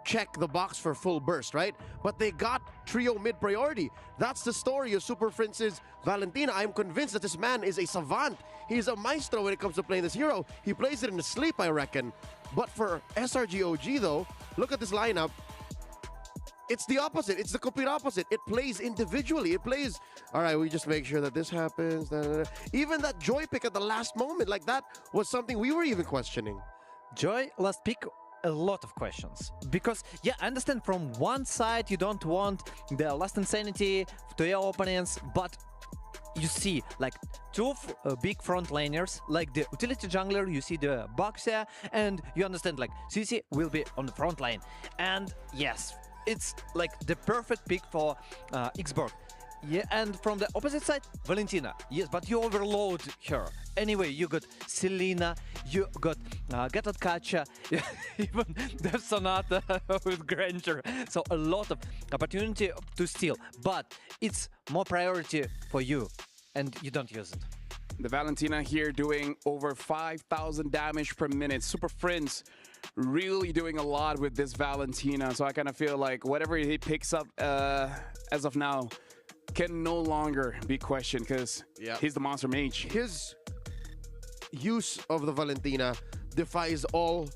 check the box for full burst, right? But they got trio mid priority. That's the story of Super Prince's Valentina. I'm convinced that this man is a savant. He's a maestro when it comes to playing this hero. He plays it in his sleep, I reckon. But for SRG OG though, look at this lineup. It's the opposite. It's the complete opposite. It plays individually. It plays, all right, we just make sure that this happens. Da, da, da. Even that Joy pick at the last moment, like that was something we were even questioning. Joy last pick, a lot of questions. Because, yeah, I understand from one side you don't want the last insanity to your opponents, but you see, like, two big front laners, like the utility jungler, you see the Boxer, and you understand, like, CC will be on the front line. And, yes, it's like the perfect pick for Xborg. Yeah, and from the opposite side, Valentina. Yes, but you overload her. Anyway, you got Selena, you got Gatot Kacha, even Death Sonata with Granger. So a lot of opportunity to steal, but it's more priority for you, and you don't use it. The Valentina here doing over 5,000 damage per minute. Super Friends really doing a lot with this Valentina. So I kind of feel like whatever he picks up as of now can no longer be questioned because he's the monster mage. His use of the Valentina defies all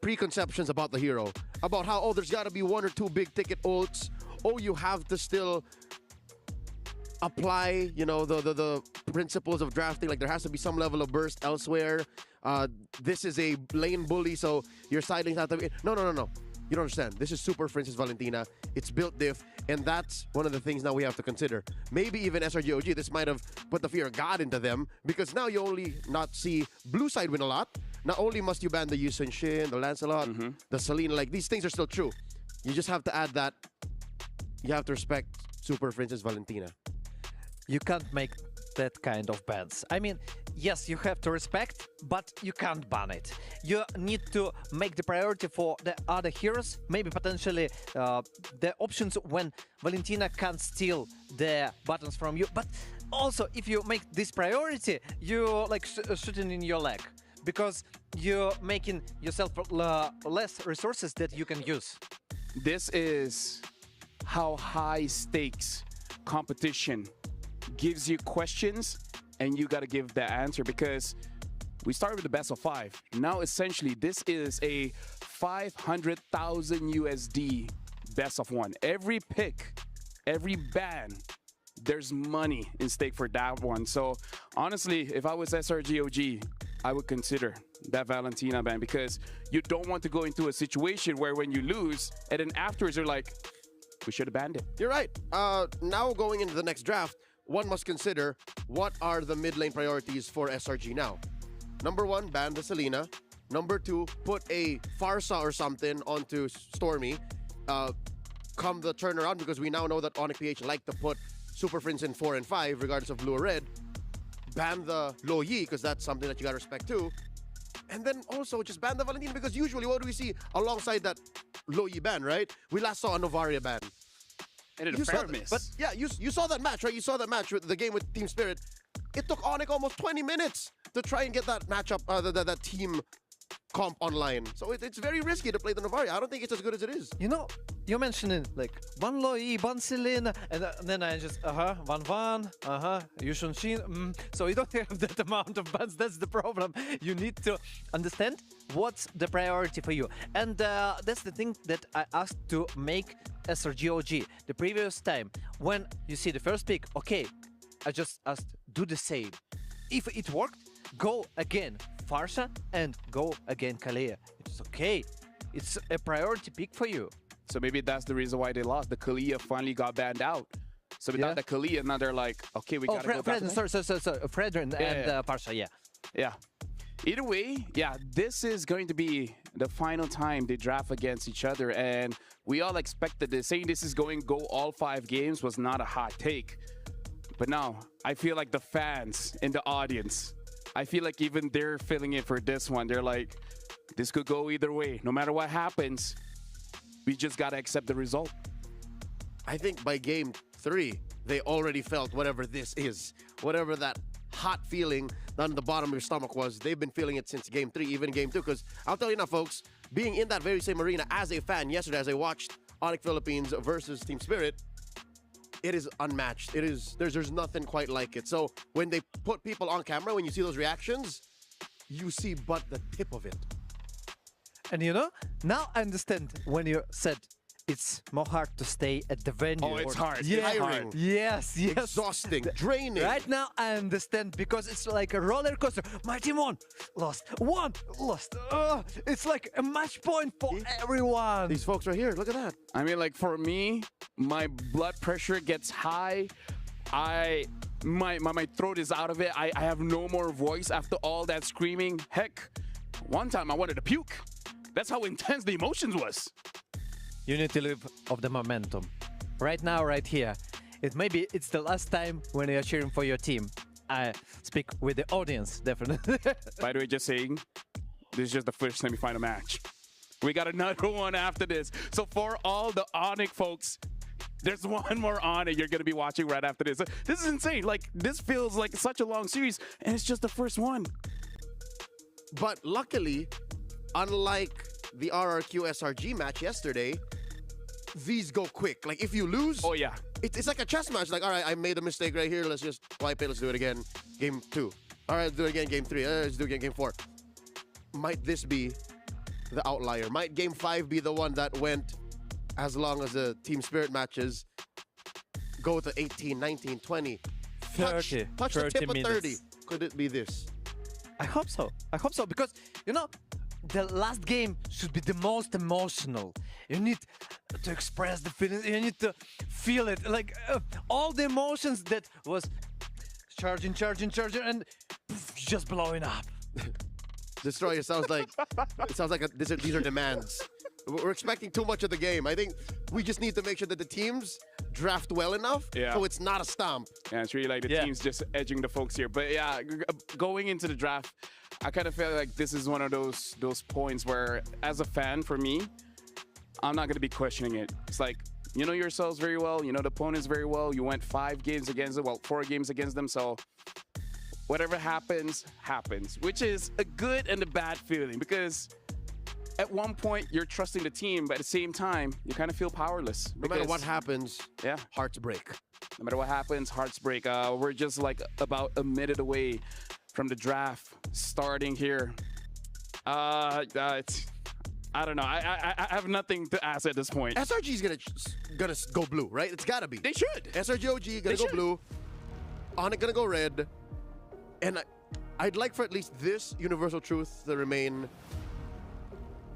preconceptions about the hero. About how, oh, there's got to be 1 or 2 big ticket ults. Oh, you have to still apply, you know, the principles of drafting. Like there has to be some level of burst elsewhere. This is a lane bully, so your side lanes have to be... No. You don't understand. This is Super Princess Valentina. It's built diff, and that's one of the things now we have to consider. Maybe even SRG OG, this might have put the fear of God into them, because now you only not see blue side win a lot. Not only must you ban the Yusun Shin, the Lancelot, the Selena, like these things are still true. You just have to add that you have to respect Super Princess Valentina. You can't make that kind of bans. I mean, yes, you have to respect, but you can't ban it. You need to make the priority for the other heroes, maybe potentially the options when Valentina can't steal the buttons from you, but also if you make this priority, you like shooting in your leg, because you're making yourself less resources that you can use. This is how high stakes competition gives you questions, and you got to give the answer, because we started with the best of 5. Now, essentially, this is a 500,000 USD best of 1. Every pick, every ban, there's money in stake for that one. So, honestly, if I was SRG OG, I would consider that Valentina ban, because you don't want to go into a situation where when you lose, and then afterwards you're like, we should have banned it. You're right. Now going into the next draft, one must consider what are the mid lane priorities for SRG now. Number 1, ban the Selena. Number 2, put a Farsa or something onto Stormy. Come the turnaround, because we now know that ONIC PH like to put Super Friends in 4 and 5, regardless of blue or red. Ban the Lo Yi, because that's something that you gotta respect too. And then also just ban the Valentina, because usually what do we see alongside that Lo Yi ban, right? We last saw a Novaria ban. And it a fair miss. But yeah, you saw that match, right? You saw that match with the game with Team Spirit. It took ONIC almost 20 minutes to try and get that matchup, that team comp online. So it's very risky to play the Novaria. I don't think it's as good as it is. You know, you mentioned it like one Lo Yi, one Selena, and then I just one Yushun Shin. So you don't have that amount of bans. That's the problem. You need to understand what's the priority for you, and that's the thing that I asked to make SRG OG the previous time. When you see the first pick, okay, I just asked do the same. If it worked, go again Farsha and go again Kalia. It's okay. It's a priority pick for you. So maybe that's the reason why they lost. The Kalia finally got banned out. So without the Kalia, now they're like, okay, we gotta go back. Fred and Farsha, yeah. Yeah. Either way, yeah, this is going to be the final time they draft against each other, and we all expected this. Saying this is going to go all 5 games was not a hot take. But now, I feel like the fans in the audience, I feel like even they're feeling it for this one. They're like, this could go either way. No matter what happens, we just got to accept the result. I think by game 3, they already felt whatever this is. Whatever that hot feeling down in the bottom of your stomach was. They've been feeling it since game 3, even game 2. Because I'll tell you now, folks, being in that very same arena as a fan yesterday, as I watched ONIC Philippines versus Team Spirit, it is unmatched. It is there's nothing quite like it. So when they put people on camera, when you see those reactions, you see but the tip of it. And you know, now I understand when you said it's more hard to stay at the venue. Oh, it's hard. Yeah. It's hard. Yes. Exhausting, draining. Right now I understand, because it's like a roller coaster. My team won, lost. It's like a match point for everyone. These folks right here, look at that. I mean, like, for me, my blood pressure gets high. My throat is out of it. I have no more voice after all that screaming. Heck, one time I wanted to puke. That's how intense the emotions was. You need to live off the momentum. Right now, right here. It's the last time when you're cheering for your team. I speak with the audience, definitely. By the way, just saying, this is just the first semifinal match. We got another one after this. So for all the ONIC folks, there's one more ONIC you're going to be watching right after this. This is insane. Like, this feels like such a long series, and it's just the first one. But luckily, unlike the RRQ SRG match yesterday, these go quick. Like, if you lose, oh yeah, it's like a chess match. Like, all right, I made a mistake right here. Let's just wipe it. Let's do it again. Game 2. All right, let's do it again. Game 3. Let's do it again. Game 4. Might this be the outlier? Might Game 5 be the one that went as long as the Team Spirit matches go to 18, 19, 20, 30, touch 30 the tip minutes. of 30? Could it be this? I hope so. Because, you know, the last game should be the most emotional. You need to express the feelings. You need to feel it. Like, all the emotions that was charging, and just blowing up. Destroyer sounds like these are demands. We're expecting too much of the game. I think we just need to make sure that the teams draft well enough so it's not a stomp. Yeah, it's really like the team's just edging the folks here. But yeah, going into the draft, I kind of feel like this is one of those points where, as a fan, for me, I'm not going to be questioning it. It's like, you know yourselves very well, you know the opponents very well. You went 4 games against them, so whatever happens, happens, which is a good and a bad feeling, because at one point you're trusting the team, but at the same time you kind of feel powerless. No matter what happens, hearts break. No matter what happens, hearts break. We're just like about a minute away from the draft starting here. I don't know. I have nothing to ask at this point. SRG's gonna go blue, right? It's gotta be. They should. SRG OG gonna go blue. ONIC gonna go red. And I'd like for at least this universal truth to remain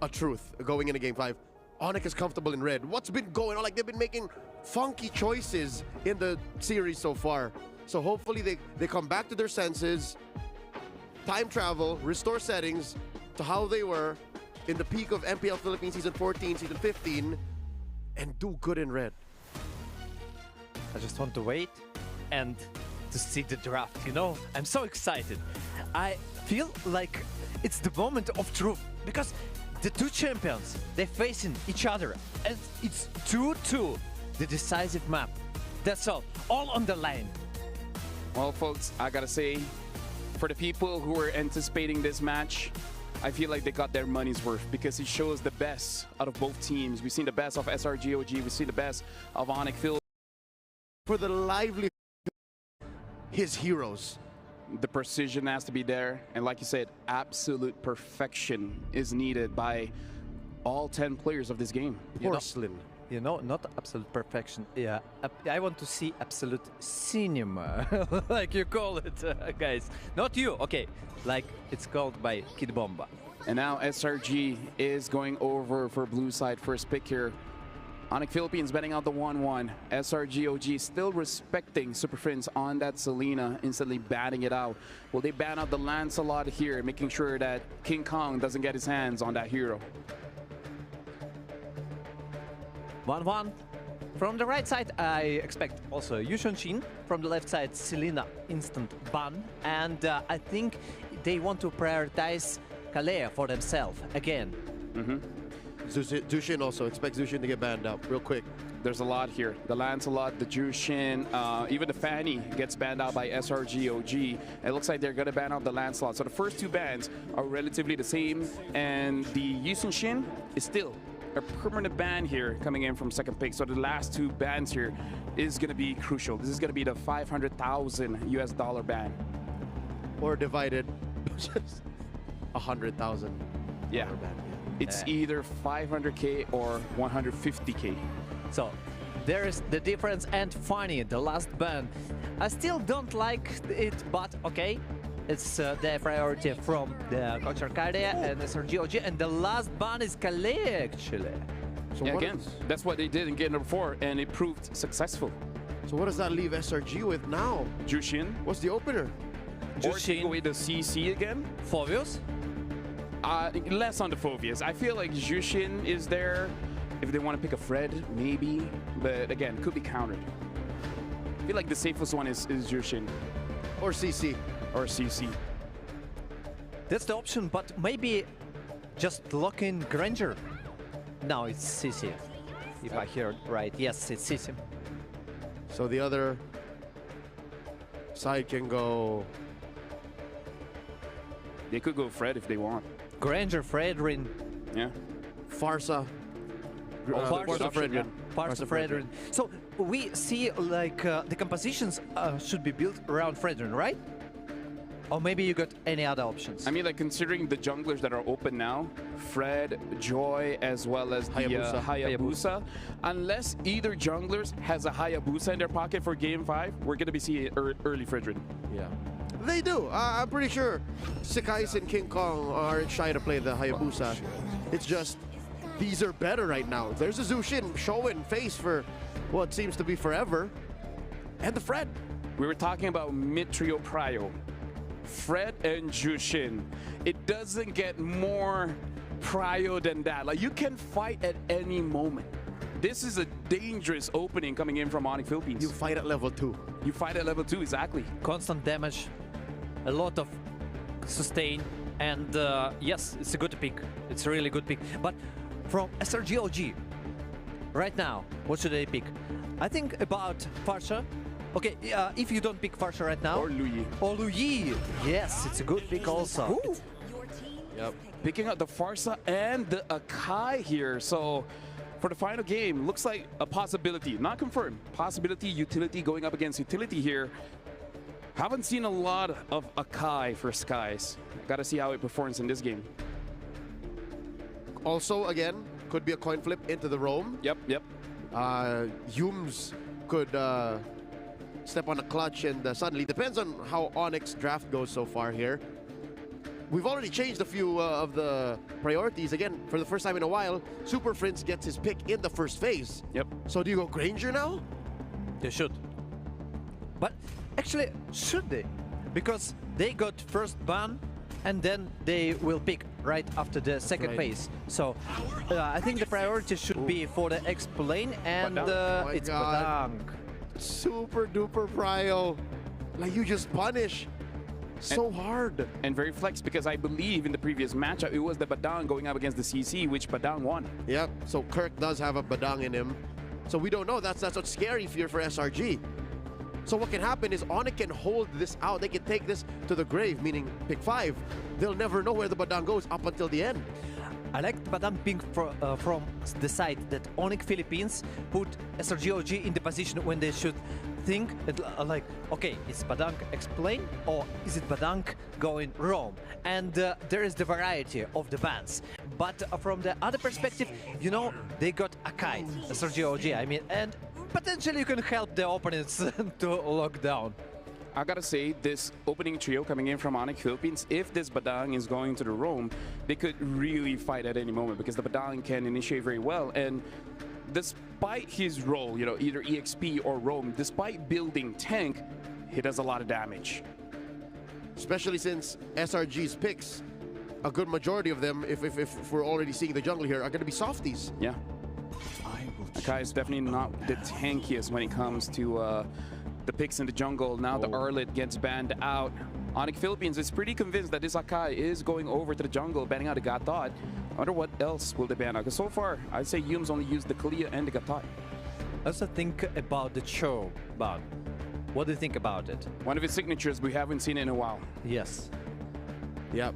a truth going into Game 5. ONIC is comfortable in red. What's been going on? Like, they've been making funky choices in the series so far. So hopefully they come back to their senses, time travel, restore settings, to how they were in the peak of MPL Philippines Season 14, Season 15, and do good in red. I just want to wait and to see the draft, you know? I'm so excited. I feel like it's the moment of truth because the two champions, they're facing each other and it's 2-2, the decisive map. That's all on the line. Well, folks, I gotta say, for the people who were anticipating this match, I feel like they got their money's worth because it shows the best out of both teams. We've seen the best of SRG OG, we've seen the best of ONIC Phil. For the lively his heroes. The precision has to be there, and like you said, absolute perfection is needed by all 10 players of this game. Porcelain. You know, not absolute perfection. Yeah, I want to see absolute cinema, like you call it, guys. Not you, okay, like it's called by Kid Bomba. And now SRG is going over for blue side first pick here. ONIC Philippines betting out the 1-1. SRG OG still respecting Super Friends on that Selena, instantly batting it out. Will they ban out the Lancelot here, making sure that King Kong doesn't get his hands on that hero? 1-1. From the right side, I expect also Yushun Shin. From the left side, Selena, instant ban. And I think they want to prioritize Kalea for themselves again. Zushin also. Expect Zushin to get banned out real quick. There's a lot here. The Lancelot, the Jushin, even the Fanny gets banned out by SRG OG. It looks like they're going to ban out the Lancelot. So the first two bans are relatively the same. And the Yusun Shin is still a permanent ban here coming in from second pick. So the last two bans here is going to be crucial. This is going to be the $500,000 US ban. Or divided, just 100,000. Yeah. Ban. It's either 500K or 150K. So there is the difference, and funny, the last ban. I still don't like it, but okay. It's the priority from the Coach Arcadia and SRG OG, and the last ban is Kalea, actually. So yeah, again, that's what they did in game number 4, and it proved successful. So what does that leave SRG with now? Jushin. What's the opener? Jushin. Or take away the CC again. Phovius? Less on the Phovius. I feel like Jushin is there. If they want to pick a Fred, maybe. But again, could be countered. I feel like the safest one is Jushin. Or CC. Or CC. That's the option, but maybe just lock in Granger. No, it's CC. If I hear it right. Yes, it's CC. So the other side can go... They could go Fred if they want. Granger, Fredrin. Yeah. Farsa. Farsa Fredrin. Farsa Fredrin. So we see like the compositions should be built around Fredrin, right? Or maybe you got any other options? I mean, like considering the junglers that are open now, Fred, Joy, as well as the Hayabusa. Unless either junglers has a Hayabusa in their pocket for Game 5, we're going to be seeing early Fredrin. Yeah. They do. I'm pretty sure Sekais and King Kong aren't shy to play the Hayabusa. It's just, these are better right now. There's a Zushin showing face for what seems to be forever. And the Fred. We were talking about mid-trio prio. Fred and Jushin. It doesn't get more prio than that. Like, you can fight at any moment. This is a dangerous opening coming in from ONIC Philippines. You fight at level 2. You fight at level 2, exactly. Constant damage, a lot of sustain, and yes, it's a good pick. It's a really good pick. But from SRG OG, right now, what should they pick? I think about Farsha. Okay, if you don't pick Farsha right now. Or Luyi. Or Luyi. Yes, it's a good pick also. Yep. Picking up the Farsa and the Akai here. So for the final game, looks like a possibility. Not confirmed. Possibility, utility going up against utility here. Haven't seen a lot of Akai for Skies. Gotta see how it performs in this game. Also, again, could be a coin flip into the roam. Yep. Yums could step on a clutch and suddenly, depends on how ONIC's draft goes so far here. We've already changed a few of the priorities. Again, for the first time in a while, Super Friends gets his pick in the first phase. Yep. So do you go Granger now? They should. But actually, should they? Because they got first ban and then they will pick right after the second phase. So I think the priority should be for the X-Plane, and it's Badang. Super duper prio. Like, you just punish so hard. And very flex, because I believe in the previous matchup, it was the Badang going up against the CC, which Badang won. Yep, so Kirk does have a Badang in him. So we don't know. That's what's scary here for SRG. So what can happen is ONIC can hold this out. They can take this to the grave, meaning pick 5. They'll never know where the Badang goes up until the end. I like Badang being from the side that ONIC Philippines put SRG OG in the position when they should think like, okay, is Badang X-Plane or is it Badang going Rome? And there is the variety of the bans. But from the other perspective, you know, they got Akai, SRG OG, I mean, and potentially you can help the opponents to lock down. I gotta say, this opening trio coming in from ONIC Philippines, if this Badang is going to the Rome, they could really fight at any moment, because the Badang can initiate very well. And despite his role, you know, either EXP or Rome, despite building tank, he does a lot of damage. Especially since SRG's picks, a good majority of them, if we're already seeing the jungle here, are going to be softies. Yeah. Akai is definitely not the tankiest when it comes to the picks in the jungle. Now the Arlet gets banned out. ONIC Philippines is pretty convinced that this Akai is going over to the jungle, banning out the Gatot. I wonder what else will they ban out, because so far, I'd say Yums only used the Kalia and the Gatot. I also think about the Cho ban. What do you think about it? One of his signatures, we haven't seen it in a while. Yes. Yep.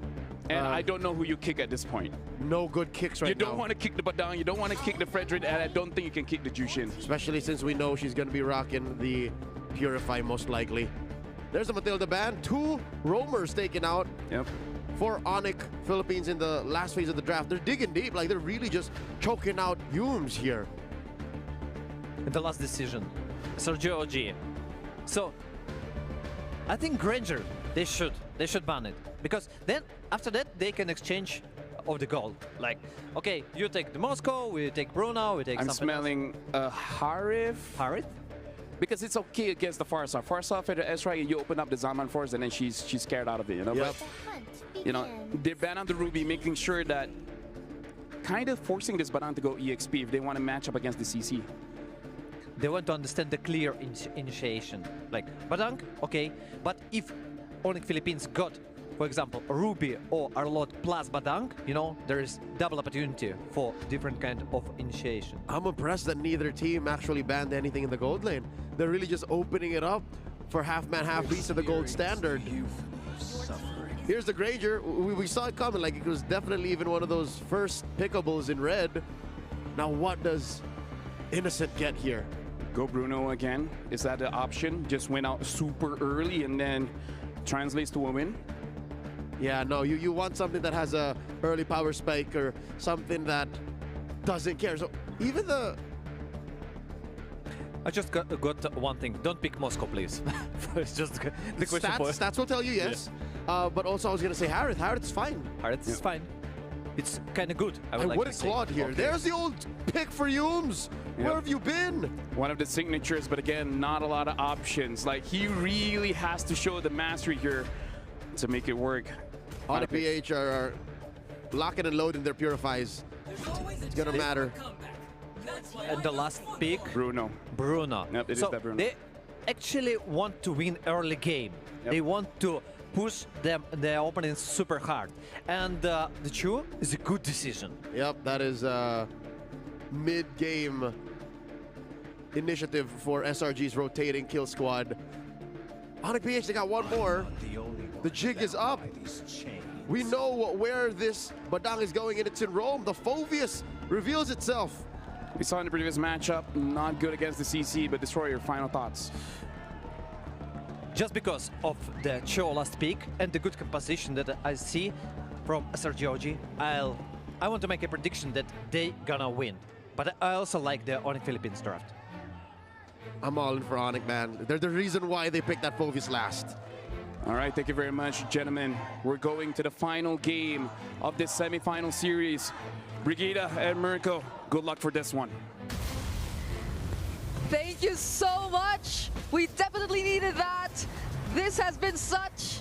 And I don't know who you kick at this point. No good kicks right now. You don't want to kick the Badang, you don't want to kick the Frederick, and I don't think you can kick the Jushin. Especially since we know she's going to be rocking the Purify most likely. There's a Matilda ban. 2 roamers taken out. Yep. For ONIC Philippines in the last phase of the draft. They're digging deep, like they're really just choking out Yums here. And the last decision, SRG OG. So, I think Granger, they should ban it. Because then, after that, they can exchange of the gold. Like, okay, you take the Moscow, we take Bruno, we take I'm something smelling Harith. Harith? Because it's okay against the Farsaf. Farsaf at the SRG, you open up the Zaman Force and then she's scared out of it, you know? Yep. But, you know, they ban out the Ruby, making sure that kind of forcing this Badang to go EXP if they want to match up against the CC. They want to understand the clear initiation. Like, Badang, okay, but if ONIC Philippines got, for example, Ruby or Arlot plus Badang, you know, there is double opportunity for different kind of initiation. I'm impressed that neither team actually banned anything in the gold lane. They're really just opening it up for half-man, half-beast of the gold standard. Here's the Granger. We saw it coming, like it was definitely even one of those first pickables in red. Now what does Innocent get here? Go Bruno again. Is that the option? Just went out super early and then translates to a win? Yeah, no, you want something that has a early power spike or something that doesn't care. So even the... I just got one thing. Don't pick Moscow, please. It's just the question. Stats will tell you yes. Yeah. But also I was going to say Harith. Harith's fine. Harith is fine. It's kind of good. I wouldn't Claude here. Okay. There's the old pick for Yums. Yep. Where have you been? One of the signatures, but again, not a lot of options. Like, he really has to show the mastery here to make it work. ONIC are locking and loading their Purifies. It's going to matter. And the last pick? Bruno. Yep, it is that Bruno. They actually want to win early game. Yep. They want to push their opponents super hard. And the Chu is a good decision. Yep, that is a mid-game initiative for SRG's rotating kill squad. ONIC, they got one more. The jig is up. We know where this Badang is going, and it's in Rome. The Phoveus reveals itself. We saw in the previous matchup, not good against the CC, but Destroyer, final thoughts. Just because of the Cho last pick and the good composition that I see from SRG OG, I want to make a prediction that they gonna win. But I also like the ONIC Philippines draft. I'm all in for ONIC, man. They're the reason why they picked that Phoveus last. All right, thank you very much, gentlemen. We're going to the final game of this semifinal series. Brigida and Mirko, good luck for this one. Thank you so much. We definitely needed that. This has been such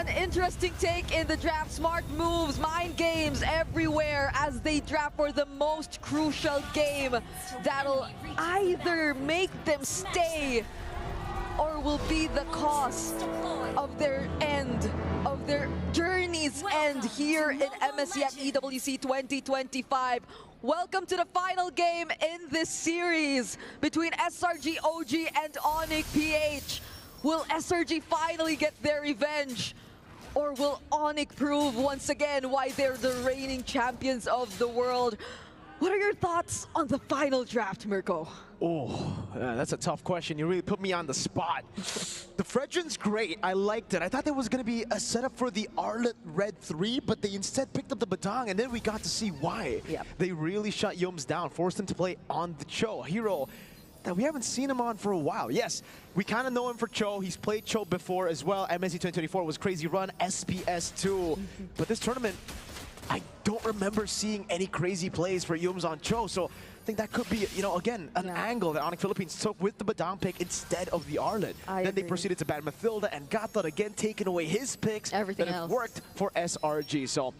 An interesting take in the draft. Smart moves, mind games everywhere as they draft for the most crucial game that'll either make them stay or will be the cost of their end, of their journey's end here in MSCF EWC 2025. Welcome to the final game in this series between SRG OG and ONIC PH. Will SRG finally get their revenge? Or will ONIC prove once again why they're the reigning champions of the world? What are your thoughts on the final draft, Mirko? Oh, that's a tough question. You really put me on the spot. The Fredrin's great. I liked it. I thought there was going to be a setup for the Arlet Red 3, but they instead picked up the Badang, and then we got to see why. Yep. They really shut Yums down, forced him to play on the Cho, a hero that we haven't seen him on for a while. Yes, we kind of know him for Cho. He's played Cho before as well. MSC 2024 was crazy run, SPS 2. But this tournament, I don't remember seeing any crazy plays for Yums on Cho. So I think that could be, you know, again, an angle that ONIC Philippines took with the Badang pick instead of the Arlet. Then they proceeded to ban Mathilda and got that again, taking away his picks. Everything that else worked for SRG. So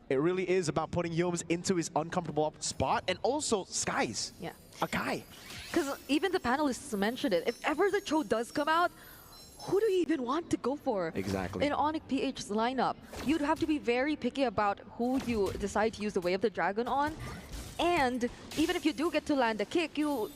it really is about putting Yums into his uncomfortable spot, and also Skies. Yeah. A guy. Because even the panelists mentioned it. If ever the Cho does come out, who do you even want to go for? Exactly. In ONIC PH's lineup, you'd have to be very picky about who you decide to use the Way of the Dragon on. And even if you do get to land a kick, you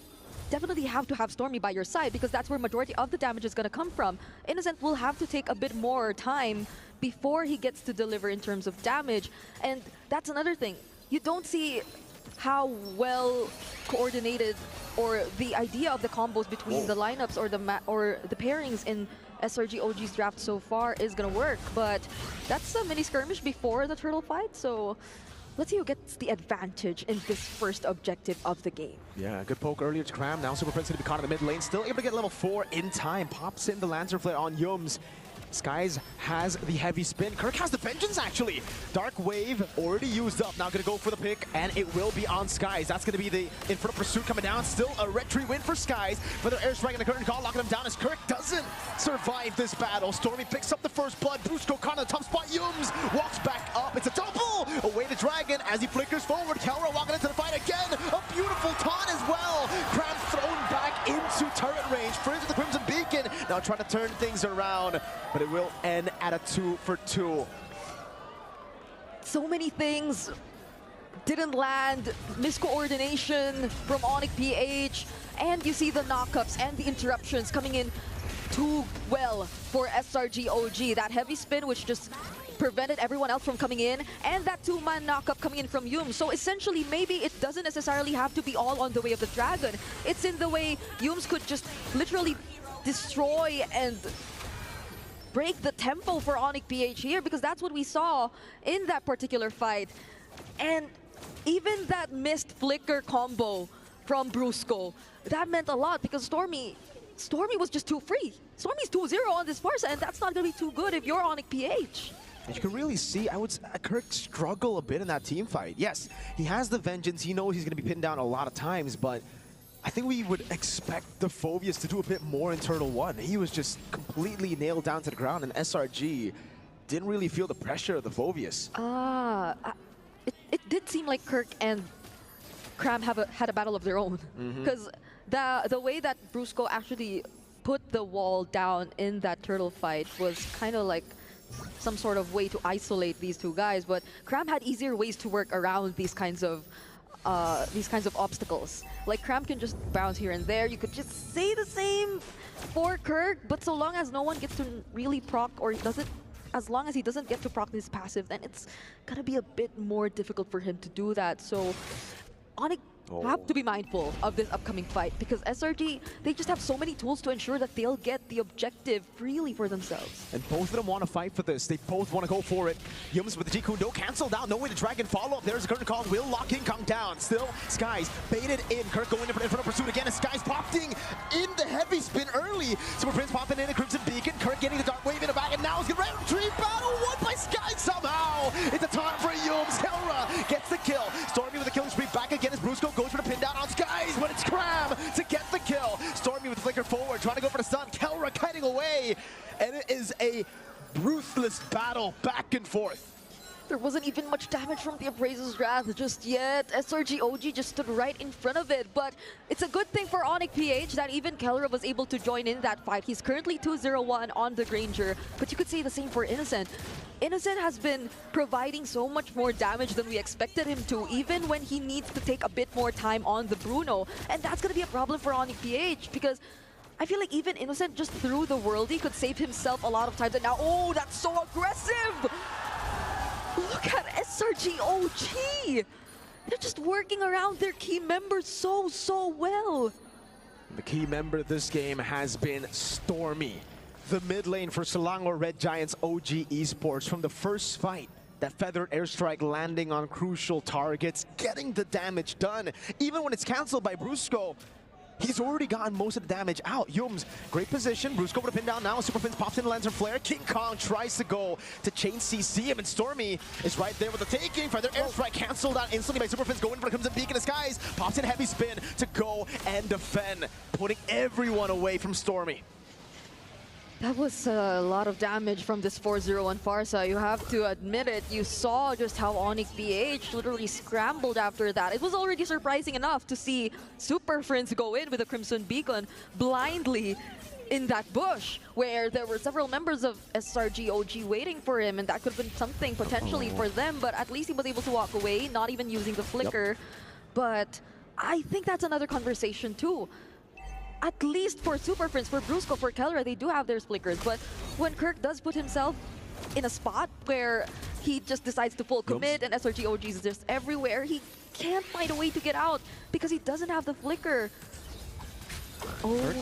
definitely have to have Stormy by your side, because that's where majority of the damage is going to come from. Innocent will have to take a bit more time before he gets to deliver in terms of damage. And that's another thing. You don't see how well coordinated or the idea of the combos between the lineups or the pairings in SRG OG's draft so far is gonna work. But that's a mini skirmish before the turtle fight, so let's see who gets the advantage in this first objective of the game. Yeah, good poke earlier to Cram. Now Super Prince going to be caught in the mid lane. Still able to get level 4 in time. Pops in the Lancer Flare on Yums. Skies has the heavy spin. Kirk has the Vengeance, actually. Dark Wave already used up. Now going to go for the pick, and it will be on Skies. That's going to be the in front of Pursuit coming down. Still a red tree win for Skies. But their airstrike and the curtain call locking him down as Kirk doesn't survive this battle. Stormy picks up the first blood. Brusco caught in the top spot. Yums walks back up. It's a double away the Dragon as he flickers forward. Kelra walking into the fight again. A beautiful taunt as well. Cram thrown back into turret range. Fringe with the Crimson Beacon. Now trying to turn things around, but it will end at a 2-for-2. So many things didn't land, miscoordination from ONIC PH, and you see the knockups and the interruptions coming in too well for SRG OG. That heavy spin which just prevented everyone else from coming in, and that two-man knockup coming in from Yums. So essentially, maybe it doesn't necessarily have to be all on the Way of the Dragon. It's in the way Yums could just literally destroy and break the tempo for ONIC PH here, because that's what we saw in that particular fight. And even that missed flicker combo from Brusco, that meant a lot, because Stormy was just too free. Stormy's 2-0 on this Farsa, and that's not going to be too good if you're ONIC PH. And you can really see, Kirk struggle a bit in that team fight. Yes, he has the Vengeance. He knows he's going to be pinned down a lot of times, but I think we would expect the Phobius to do a bit more in Turtle 1. He was just completely nailed down to the ground, and SRG didn't really feel the pressure of the Phobius. It did seem like Kirk and Cram had a battle of their own. Because the way that Brusco actually put the wall down in that turtle fight was kind of like some sort of way to isolate these two guys, but Cram had easier ways to work around these kinds of obstacles. Like Cram can just bounce here and there. You could just say the same for Kirk, but so long as no one gets to really proc, or as long as he doesn't get to proc his passive, then it's gonna be a bit more difficult for him to do that. So ONIC have to be mindful of this upcoming fight, because SRG, they just have so many tools to ensure that they'll get the objective freely for themselves. And both of them want to fight for this. They both want to go for it. Yums with the Jikundo canceled out. No way to Dragon follow up. There's a curtain call. Will lock King Kong down. Still, Skies baited in. Kirk going in front of Pursuit again. And Skies popping in the heavy spin early. Super Prince popping in a Crimson Beacon. Kirk getting the Dark Wave in the back. And now it's going to retreat battle won by Skies somehow. It's a taunt for Yums. Kelra gets the kill. Stormy with the killing spree back again as Brusco goes for the pin down on Skies, but it's Cram to get the kill. Stormy with the flicker forward, trying to go for the stun. Kelra kiting away, and it is a ruthless battle back and forth. There wasn't even much damage from the Appraiser's Wrath just yet. SRG OG just stood right in front of it, but it's a good thing for ONIC PH that even Kellera was able to join in that fight. He's currently 2-0-1 on the Granger, but you could say the same for Innocent. Innocent has been providing so much more damage than we expected him to, even when he needs to take a bit more time on the Bruno. And that's going to be a problem for ONIC PH because I feel like even Innocent just through the worldie could save himself a lot of times. And now, oh, that's so aggressive! Look at SRG OG! They're just working around their key members so well. The key member of this game has been Stormy. The mid lane for Selangor Red Giants OG Esports from the first fight. That feathered airstrike landing on crucial targets, getting the damage done. Even when it's cancelled by Brusco, he's already gotten most of the damage out. Yums, great position. Brusco with a pin down now. Super Fins pops in Lantern Flare. King Kong tries to go to chain CC him, and Stormy is right there with the taking. Feather airstrike canceled out instantly by Super Fins. Going for the Crimson Beacon in the skies. Pops in heavy spin to go and defend, putting everyone away from Stormy. That was a lot of damage from this 4-0 Farsa. You have to admit it. You saw just how ONIC PH literally scrambled after that. It was already surprising enough to see Super Friends go in with a Crimson Beacon blindly in that bush, where there were several members of SRG OG waiting for him, and that could have been something potentially for them, but at least he was able to walk away, not even using the flicker. But I think that's another conversation too. At least for Super Friends, for Brusco, for Kellera, they do have their flickers. But when Kirk does put himself in a spot where he just decides to full commit and SRG OG is just everywhere, he can't find a way to get out because he doesn't have the flicker. Oh. Kirk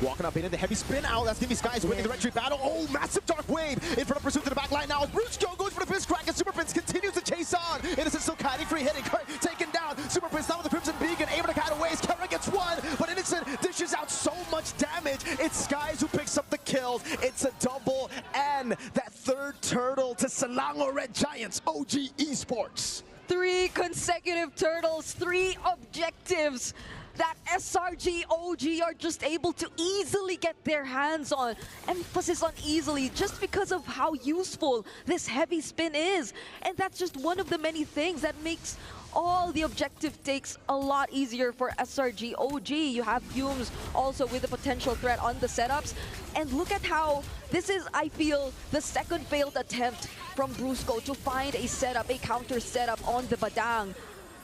walking up into the heavy spin out. That's Nivy Skies winning the retreat battle. Oh, massive dark wave in front of Pursuit to the back line now. As Brusco goes for the fist crack and Super Prince continues to chase on. Innocent still kiting free hitting. Kirk taken down. Super Prince now with the Crimson Beacon able to kite away as Kellera gets one, but Innocent dishes out so much damage. It's Skies who picks up the kills. It's a double and that third turtle to Selangor Red Giants OG Esports. 3 consecutive turtles, 3 objectives that SRG OG are just able to easily get their hands on. Emphasis on easily, just because of how useful this heavy spin is. And that's just one of the many things that makes all the objective takes a lot easier for SRG OG. You have Humes also with a potential threat on the setups. And look at how this is, I feel, the second failed attempt from Brusco to find a setup, a counter setup on the Badang.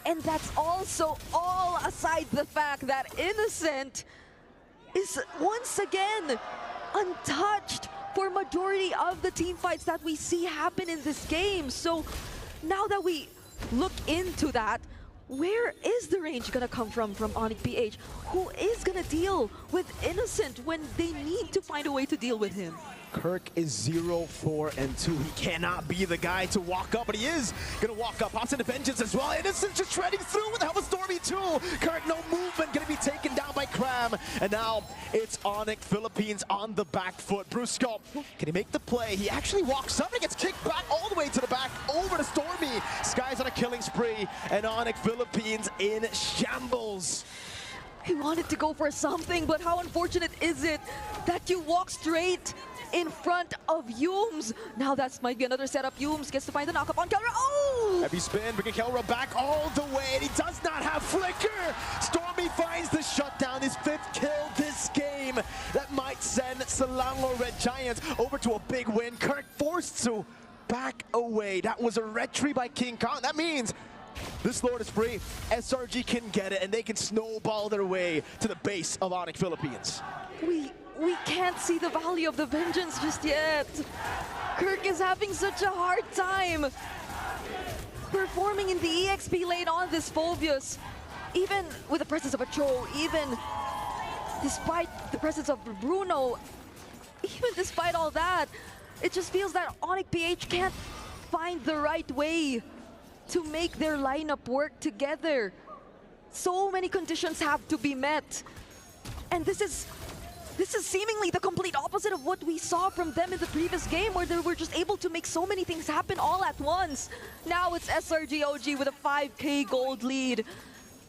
And that's also all aside the fact that Innocent is once again untouched for majority of the team fights that we see happen in this game. So now that we look into that, where is the range gonna come from ONIC PH? Who is gonna deal with Innocent when they need to find a way to deal with him? Kirk is 0-4-2. He cannot be the guy to walk up, but he is going to walk up. Pops into Vengeance as well. Innocent just shredding through with the help of Stormy too. Kirk, no movement, going to be taken down by Cram. And now it's ONIC Philippines on the back foot. Brusco, can he make the play? He actually walks up and gets kicked back all the way to the back over to Stormy. Sky's on a killing spree, and ONIC Philippines in shambles. He wanted to go for something, but how unfortunate is it that you walk straight in front of Yums? Now that might be another setup. Yums gets to find the knockup on Kellera. Oh! Heavy spin, bringing Kellera back all the way, and he does not have flicker. Stormy finds the shutdown, his 5th kill this game. That might send Selangor Red Giants over to a big win. Kirk forced to back away. That was a retreat by King Kong. That means this Lord is free. SRG can get it, and they can snowball their way to the base of ONIC Philippines. We can't see the value of the Vengeance just yet. Kirk is having such a hard time performing in the EXP lane on this Phobius. Even with the presence of a Cho, even despite the presence of Bruno, even despite all that, it just feels that ONIC PH can't find the right way to make their lineup work together. So many conditions have to be met. And this is seemingly the complete opposite of what we saw from them in the previous game, where they were just able to make so many things happen all at once. Now it's SRG OG with a 5k gold lead.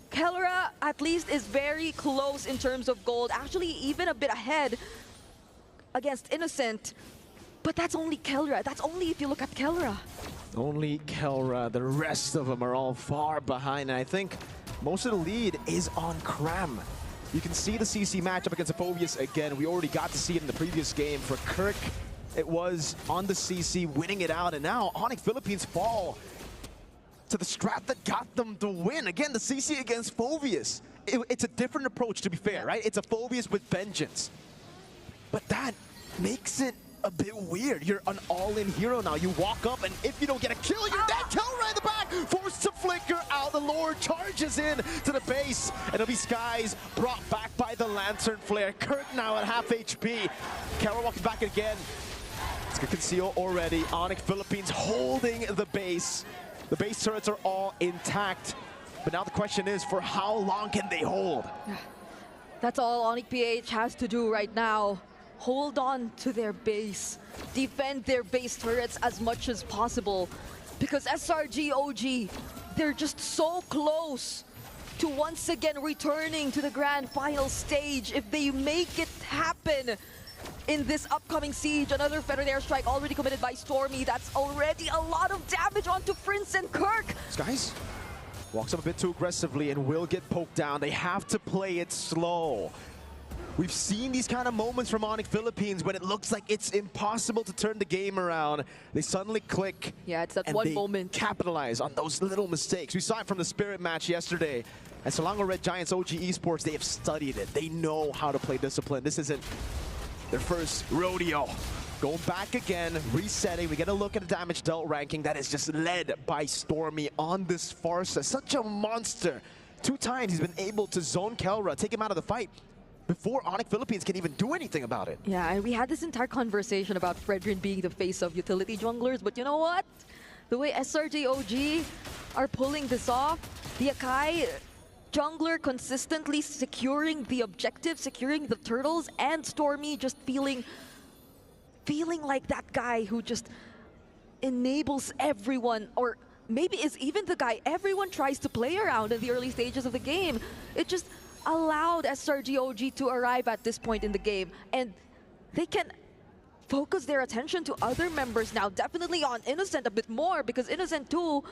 Kellera at least is very close in terms of gold, actually even a bit ahead against Innocent. But that's only Kelra. That's only if you look at Kelra. Only Kelra. The rest of them are all far behind. And I think most of the lead is on Cram. You can see the CC matchup against Phobius again. We already got to see it in the previous game. For Kirk, it was on the CC winning it out. And now ONIC Philippines fall to the strat that got them the win. Again, the CC against Phobius. It's a different approach, to be fair, right? It's a Phobius with vengeance. But that makes it a bit weird. You're an all-in hero now. You walk up, and if you don't get a kill, you're dead. Kelra in the back, forced to flicker out. The Lord charges in to the base, and it'll be Skies brought back by the Lantern Flare. Kirk now at half HP. Kelra walking back again. It's good conceal already. ONIC Philippines holding the base. The base turrets are all intact. But now the question is, for how long can they hold? That's all ONIC PH has to do right now. Hold on to their base. Defend their base turrets as much as possible. Because SRG OG, they're just so close to once again returning to the grand final stage. If they make it happen in this upcoming siege, another feathered airstrike already committed by Stormy. That's already a lot of damage onto Prince and Kirk. Skies walks up a bit too aggressively and will get poked down. They have to play it slow. We've seen these kind of moments from ONIC Philippines when it looks like it's impossible to turn the game around. They suddenly click. Yeah, it's that and one they moment. Capitalize on those little mistakes. We saw it from the Spirit match yesterday. And Selangor Red Giants OG Esports, they have studied it. They know how to play discipline. This isn't their first rodeo. Going back again, resetting. We get a look at the damage dealt ranking that is just led by Stormy on this Farsa. Such a monster. 2 times he's been able to zone Kelra, take him out of the fight before ONIC Philippines can even do anything about it. Yeah, and we had this entire conversation about Fredrin being the face of utility junglers, but you know what? The way SRG OG are pulling this off, the Akai jungler consistently securing the objective, securing the turtles, and Stormy just feeling like that guy who just enables everyone, or maybe is even the guy everyone tries to play around in the early stages of the game. It just allowed SRG OG to arrive at this point in the game, and they can focus their attention to other members now, definitely on Innocent a bit more, because Innocent 2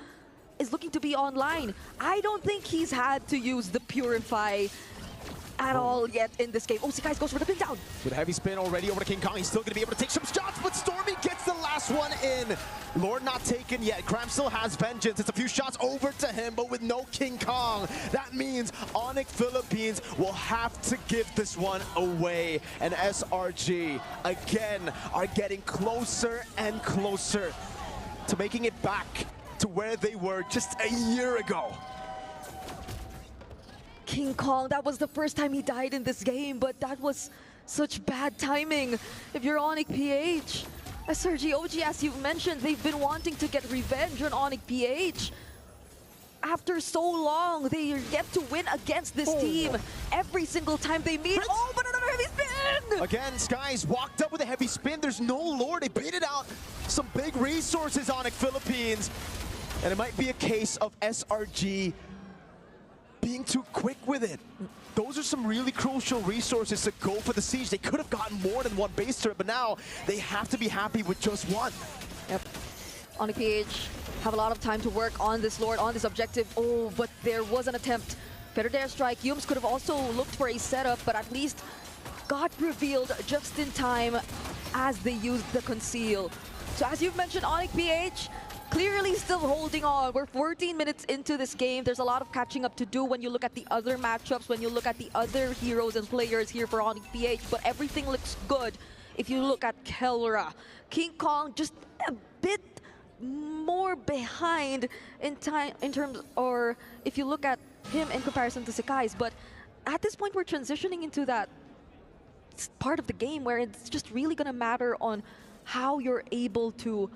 is looking to be online. I don't think he's had to use the Purify at all yet in this game. Oh, Skies goes for the pin down. With a heavy spin already over to King Kong, he's still going to be able to take some shots, but Stormy gets the last one in. Lord not taken yet. Cram still has vengeance. It's a few shots over to him, but with no King Kong. That means ONIC Philippines will have to give this one away. And SRG, again, are getting closer and closer to making it back to where they were just a year ago. King Kong, that was the first time he died in this game, but that was such bad timing. If you're ONIC PH, SRG OG, as you've mentioned, they've been wanting to get revenge on ONIC PH. After so long, they get to win against this team every single time they meet. Prince. Oh, but another heavy spin! Again, Skies walked up with a heavy spin. There's no Lord. They baited out some big resources, ONIC Philippines. And it might be a case of SRG being too quick with it. Those are some really crucial resources to go for the siege. They could have gotten more than one base turret, but now they have to be happy with just one. Yep. ONIC PH have a lot of time to work on this Lord, on this objective. Oh, but there was an attempt. Feathered airstrike. Yums could have also looked for a setup, but at least got revealed just in time as they used the conceal. So as you've mentioned, ONIC PH clearly still holding on. We're 14 minutes into this game. There's a lot of catching up to do when you look at the other matchups, when you look at the other heroes and players here for ONIC PH, but everything looks good. If you look at Kelra, King Kong just a bit more behind in time, in terms, or if you look at him in comparison to Sekai's, but at this point we're transitioning into that part of the game where it's just really gonna matter on how you're able to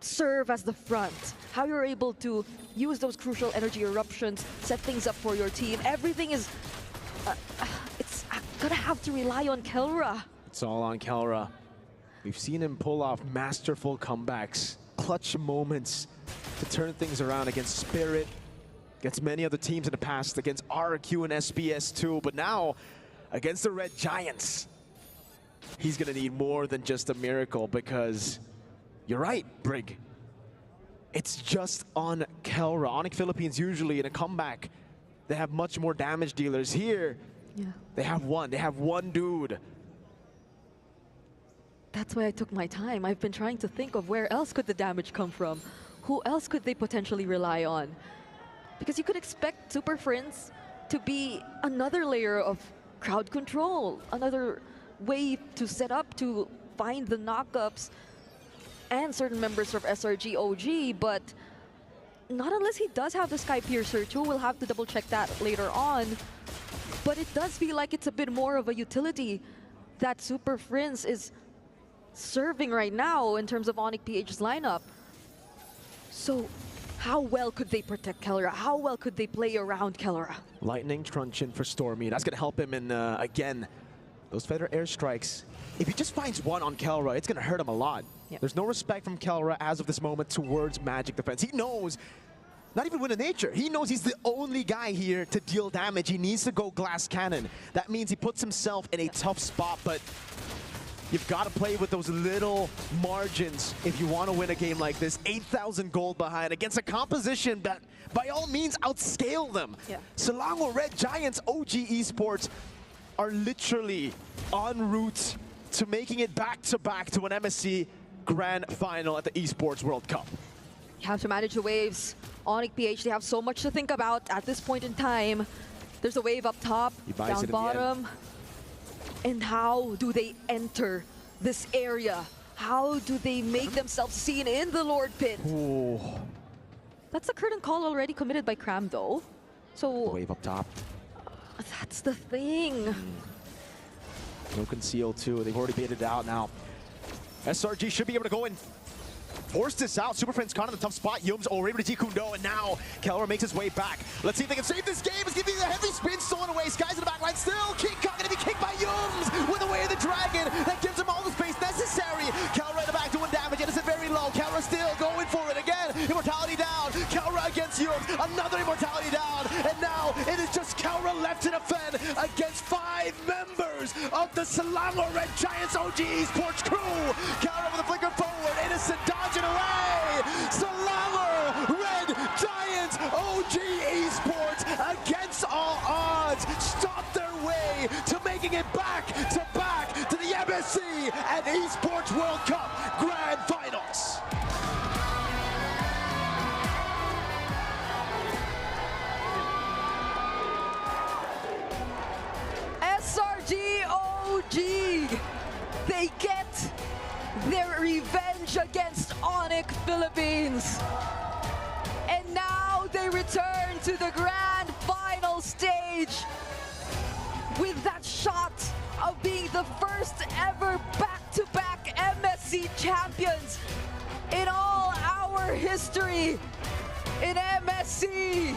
serve as the front, how you're able to use those crucial energy eruptions, set things up for your team. Everything is, it's gonna have to rely on Kelra. It's all on Kelra. We've seen him pull off masterful comebacks, clutch moments to turn things around against Spirit, against many other teams in the past, against RQ and SBS too, but now against the Red Giants. he's going to need more than just a miracle, because you're right, Brig. It's just on Kelra. ONIC Philippines usually in a comeback, they have much more damage dealers. Here, they have one. They have one dude. That's why I took my time. I've been trying to think of where else could the damage come from. Who else could they potentially rely on? Because you could expect Super Friends to be another layer of crowd control, another way to set up to find the knockups and certain members of SRG OG, but not unless he does have the Sky Piercer too. We'll have to double check that later on. But it does feel like it's a bit more of a utility that Super Friends is serving right now in terms of ONIC PH's lineup. So how well could they protect Kelra? How well could they play around Kelra? Lightning Truncheon for Stormy. That's going to help him in, again, those Feather Airstrikes. If he just finds one on Kelra, it's going to hurt him a lot. There's no respect from Kelra as of this moment towards Magic Defense. He knows, not even Wind of Nature, he knows he's the only guy here to deal damage. He needs to go Glass Cannon. That means he puts himself in a tough spot, but you've got to play with those little margins if you want to win a game like this. 8,000 gold behind against a composition that, by all means, outscale them. Selangor Red Giants OG Esports are literally en route to making it back-to-back to an MSC Grand Final at the Esports World Cup. You have to manage the waves. ONIC PH, they have so much to think about at this point in time. There's a wave up top, down bottom. And how do they enter this area? How do they make themselves seen in the Lord Pit? Ooh. That's a curtain call already committed by Cram, though. So the wave up top. That's the thing. No conceal, too. They've already baited it out now. SRG should be able to go and force this out. Super Friends caught in a tough spot. Yum's already able to Kundo, and now Kelra makes his way back. Let's see if they can save this game. It's giving the heavy spin stolen away. Sky's in the back line still. King Kong going to be kicked by Yums with the way of the dragon. That gives him all the space necessary. Kelra in the back doing damage. Innocent very low. Kelra still going for it again. Immortality down. Kelra against Yums. Another immortality down. And now it is just Kelra left to defend against 5 members of the Selangor Red Giants OG Esports crew. Kelra with a flicker forward. Innocent dodging away. Selangor Red Giants OG Esports against all odds stop their way to making it back to the MSC and Esports World Cup Grand Finals. SRG OG, they get their revenge against ONIC Philippines. And now they return to the grand final stage with that shot of being the first ever back-to-back MSC champions in all our history in MSC.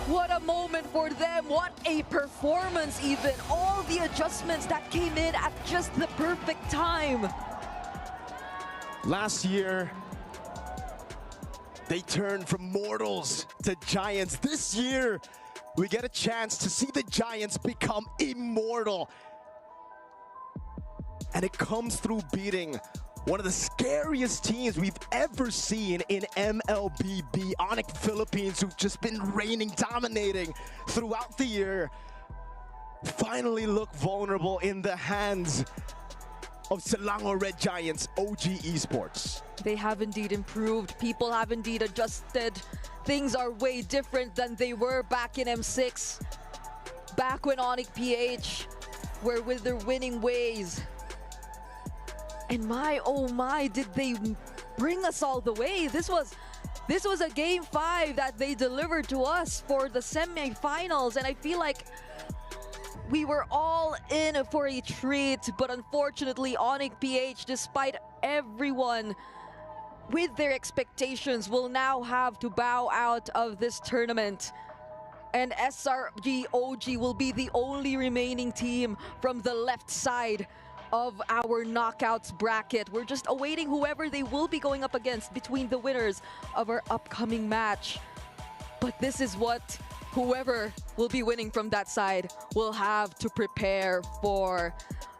What a moment for them, what a performance even. All the adjustments that came in at just the perfect time. Last year, they turned from mortals to giants. This year, we get a chance to see the giants become immortal. And it comes through beating one of the scariest teams we've ever seen in MLBB. ONIC Philippines, who've just been reigning, dominating throughout the year, finally look vulnerable in the hands of Selangor Red Giants OG Esports. They have indeed improved. People have indeed adjusted. Things are way different than they were back in M6. Back when ONIC PH were with their winning ways. And my, oh my, did they bring us all the way. This was a Game 5 that they delivered to us for the semifinals, and I feel like we were all in for a treat, but unfortunately ONIC PH, despite everyone with their expectations, will now have to bow out of this tournament. And SRG OG will be the only remaining team from the left side of our knockouts bracket. We're just awaiting whoever they will be going up against between the winners of our upcoming match. But this is what whoever will be winning from that side will have to prepare for.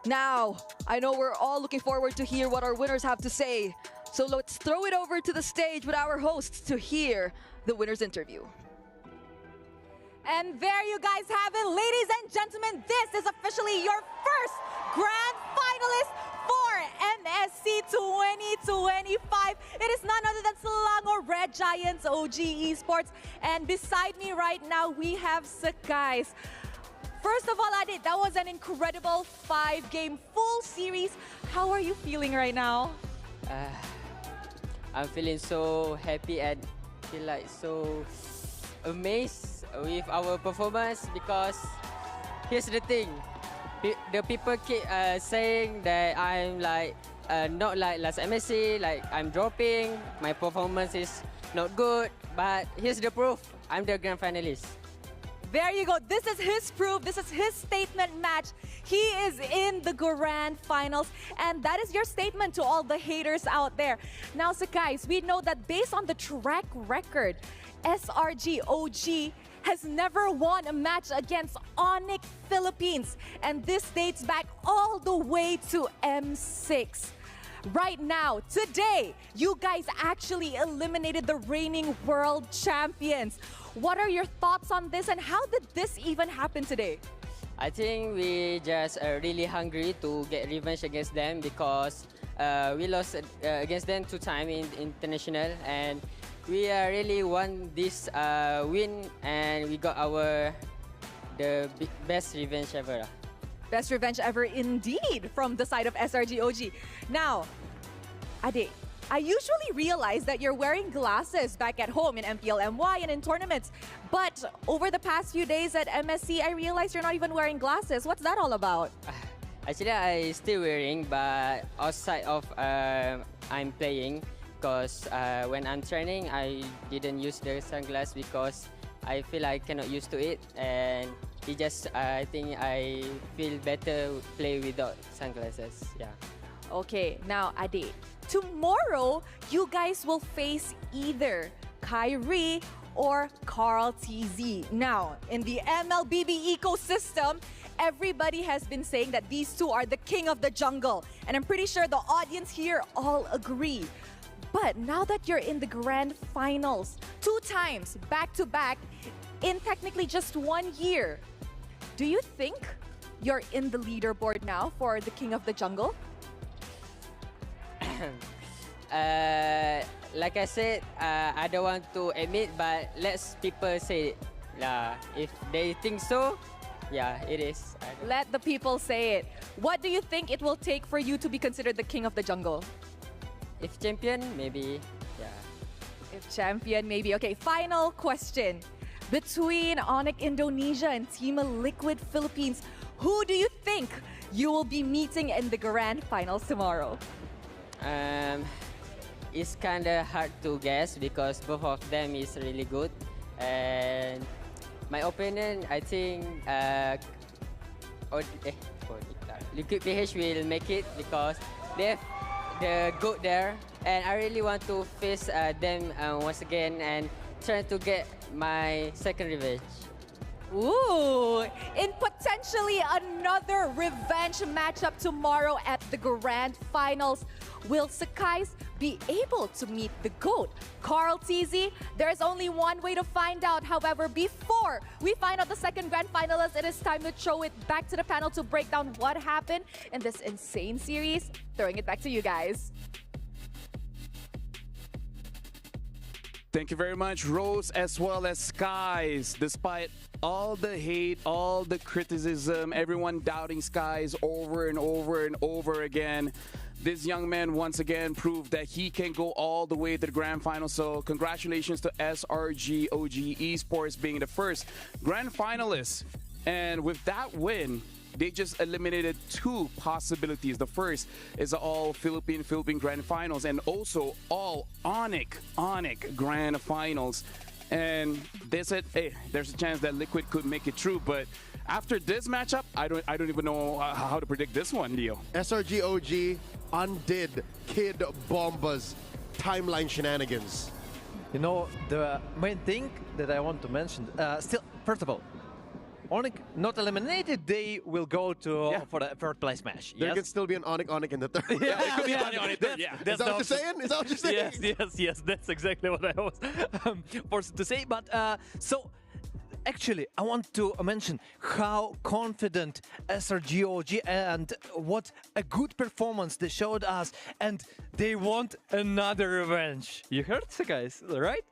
Now, I know we're all looking forward to hear what our winners have to say. So let's throw it over to the stage with our hosts to hear the winners' interview. And there you guys have it, ladies and gentlemen. This is officially your first grand finalist for MSC 2025. It is none other than Selangor Red Giants OG Esports. And beside me right now, we have Sakais. First of all, Adit, that was an incredible 5-game full series. How are you feeling right now? I'm feeling so happy and feel like so amazed with our performance because here's the thing. The people keep saying that I'm like not like last MSC, like I'm dropping, my performance is not good, but here's the proof. I'm the grand finalist. There you go. This is his proof. This is his statement match. He is in the grand finals. And that is your statement to all the haters out there. Now, so guys, we know that based on the track record, SRG OG has never won a match against ONIC Philippines. And this dates back all the way to M6. Right now, today, you guys actually eliminated the reigning world champions. What are your thoughts on this and how did this even happen today? I think we just really hungry to get revenge against them because we lost against them 2 times in international and we really won this win and we got the best revenge ever. Best revenge ever indeed from the side of SRG OG. Now, Ade, I usually realize that you're wearing glasses back at home in MPL MY and in tournaments. But over the past few days at MSC, I realized you're not even wearing glasses. What's that all about? Actually, I still wearing, but outside of I'm playing, because when I'm training, I didn't use the sunglasses because I feel I cannot used to it, and it just I think I feel better play without sunglasses. Yeah. Okay, now Ade, tomorrow you guys will face either Kyrie or Carl TZ. Now, in the MLBB ecosystem, everybody has been saying that these two are the king of the jungle. And I'm pretty sure the audience here all agree. But now that you're in the grand finals, 2 times back-to-back in technically just 1 year, do you think you're in the leaderboard now for the king of the jungle? Like I said, I don't want to admit, but let's people say it. If they think so, yeah, it is. Let the people say it. What do you think it will take for you to be considered the king of the jungle? If champion, maybe, yeah. If champion, maybe. Okay, final question. Between ONIC Indonesia and Team Liquid Philippines, who do you think you will be meeting in the grand finals tomorrow? It's kind of hard to guess because both of them is really good. And my opinion, I think Liquid PH will make it because they have the GOAT there. And I really want to face them once again and try to get my second revenge. Ooh, in potentially another revenge matchup tomorrow at the grand finals. Will Sakais be able to meet the GOAT, Carl TZ? There's only one way to find out. However, before we find out the second grand finalist, it is time to throw it back to the panel to break down what happened in this insane series. Throwing it back to you guys. Thank you very much, Rose, as well as Skies. Despite all the hate, all the criticism, everyone doubting Skies over and over and over again, this young man once again proved that he can go all the way to the grand final. So congratulations to SRG OG Esports being the first grand finalist. And with that win, they just eliminated 2 possibilities. The first is the all Philippine grand finals and also all ONIC grand finals. And they said, hey, there's a chance that Liquid could make it through. But after this matchup, I don't even know how to predict this one, Leo. SRG OG undid Kid Bomba's timeline shenanigans. You know, the main thing that I want to mention, still, first of all, ONIC not eliminated, they will go to for the third place match. There can still be an ONIC in the third. Yeah, it could be ONIC third. Yeah, Is that what you're saying? Is that what you're saying? Yes, that's exactly what I was forced to say. But so, actually, I want to mention how confident SRG and what a good performance they showed us, and they want another revenge. You heard, guys, right?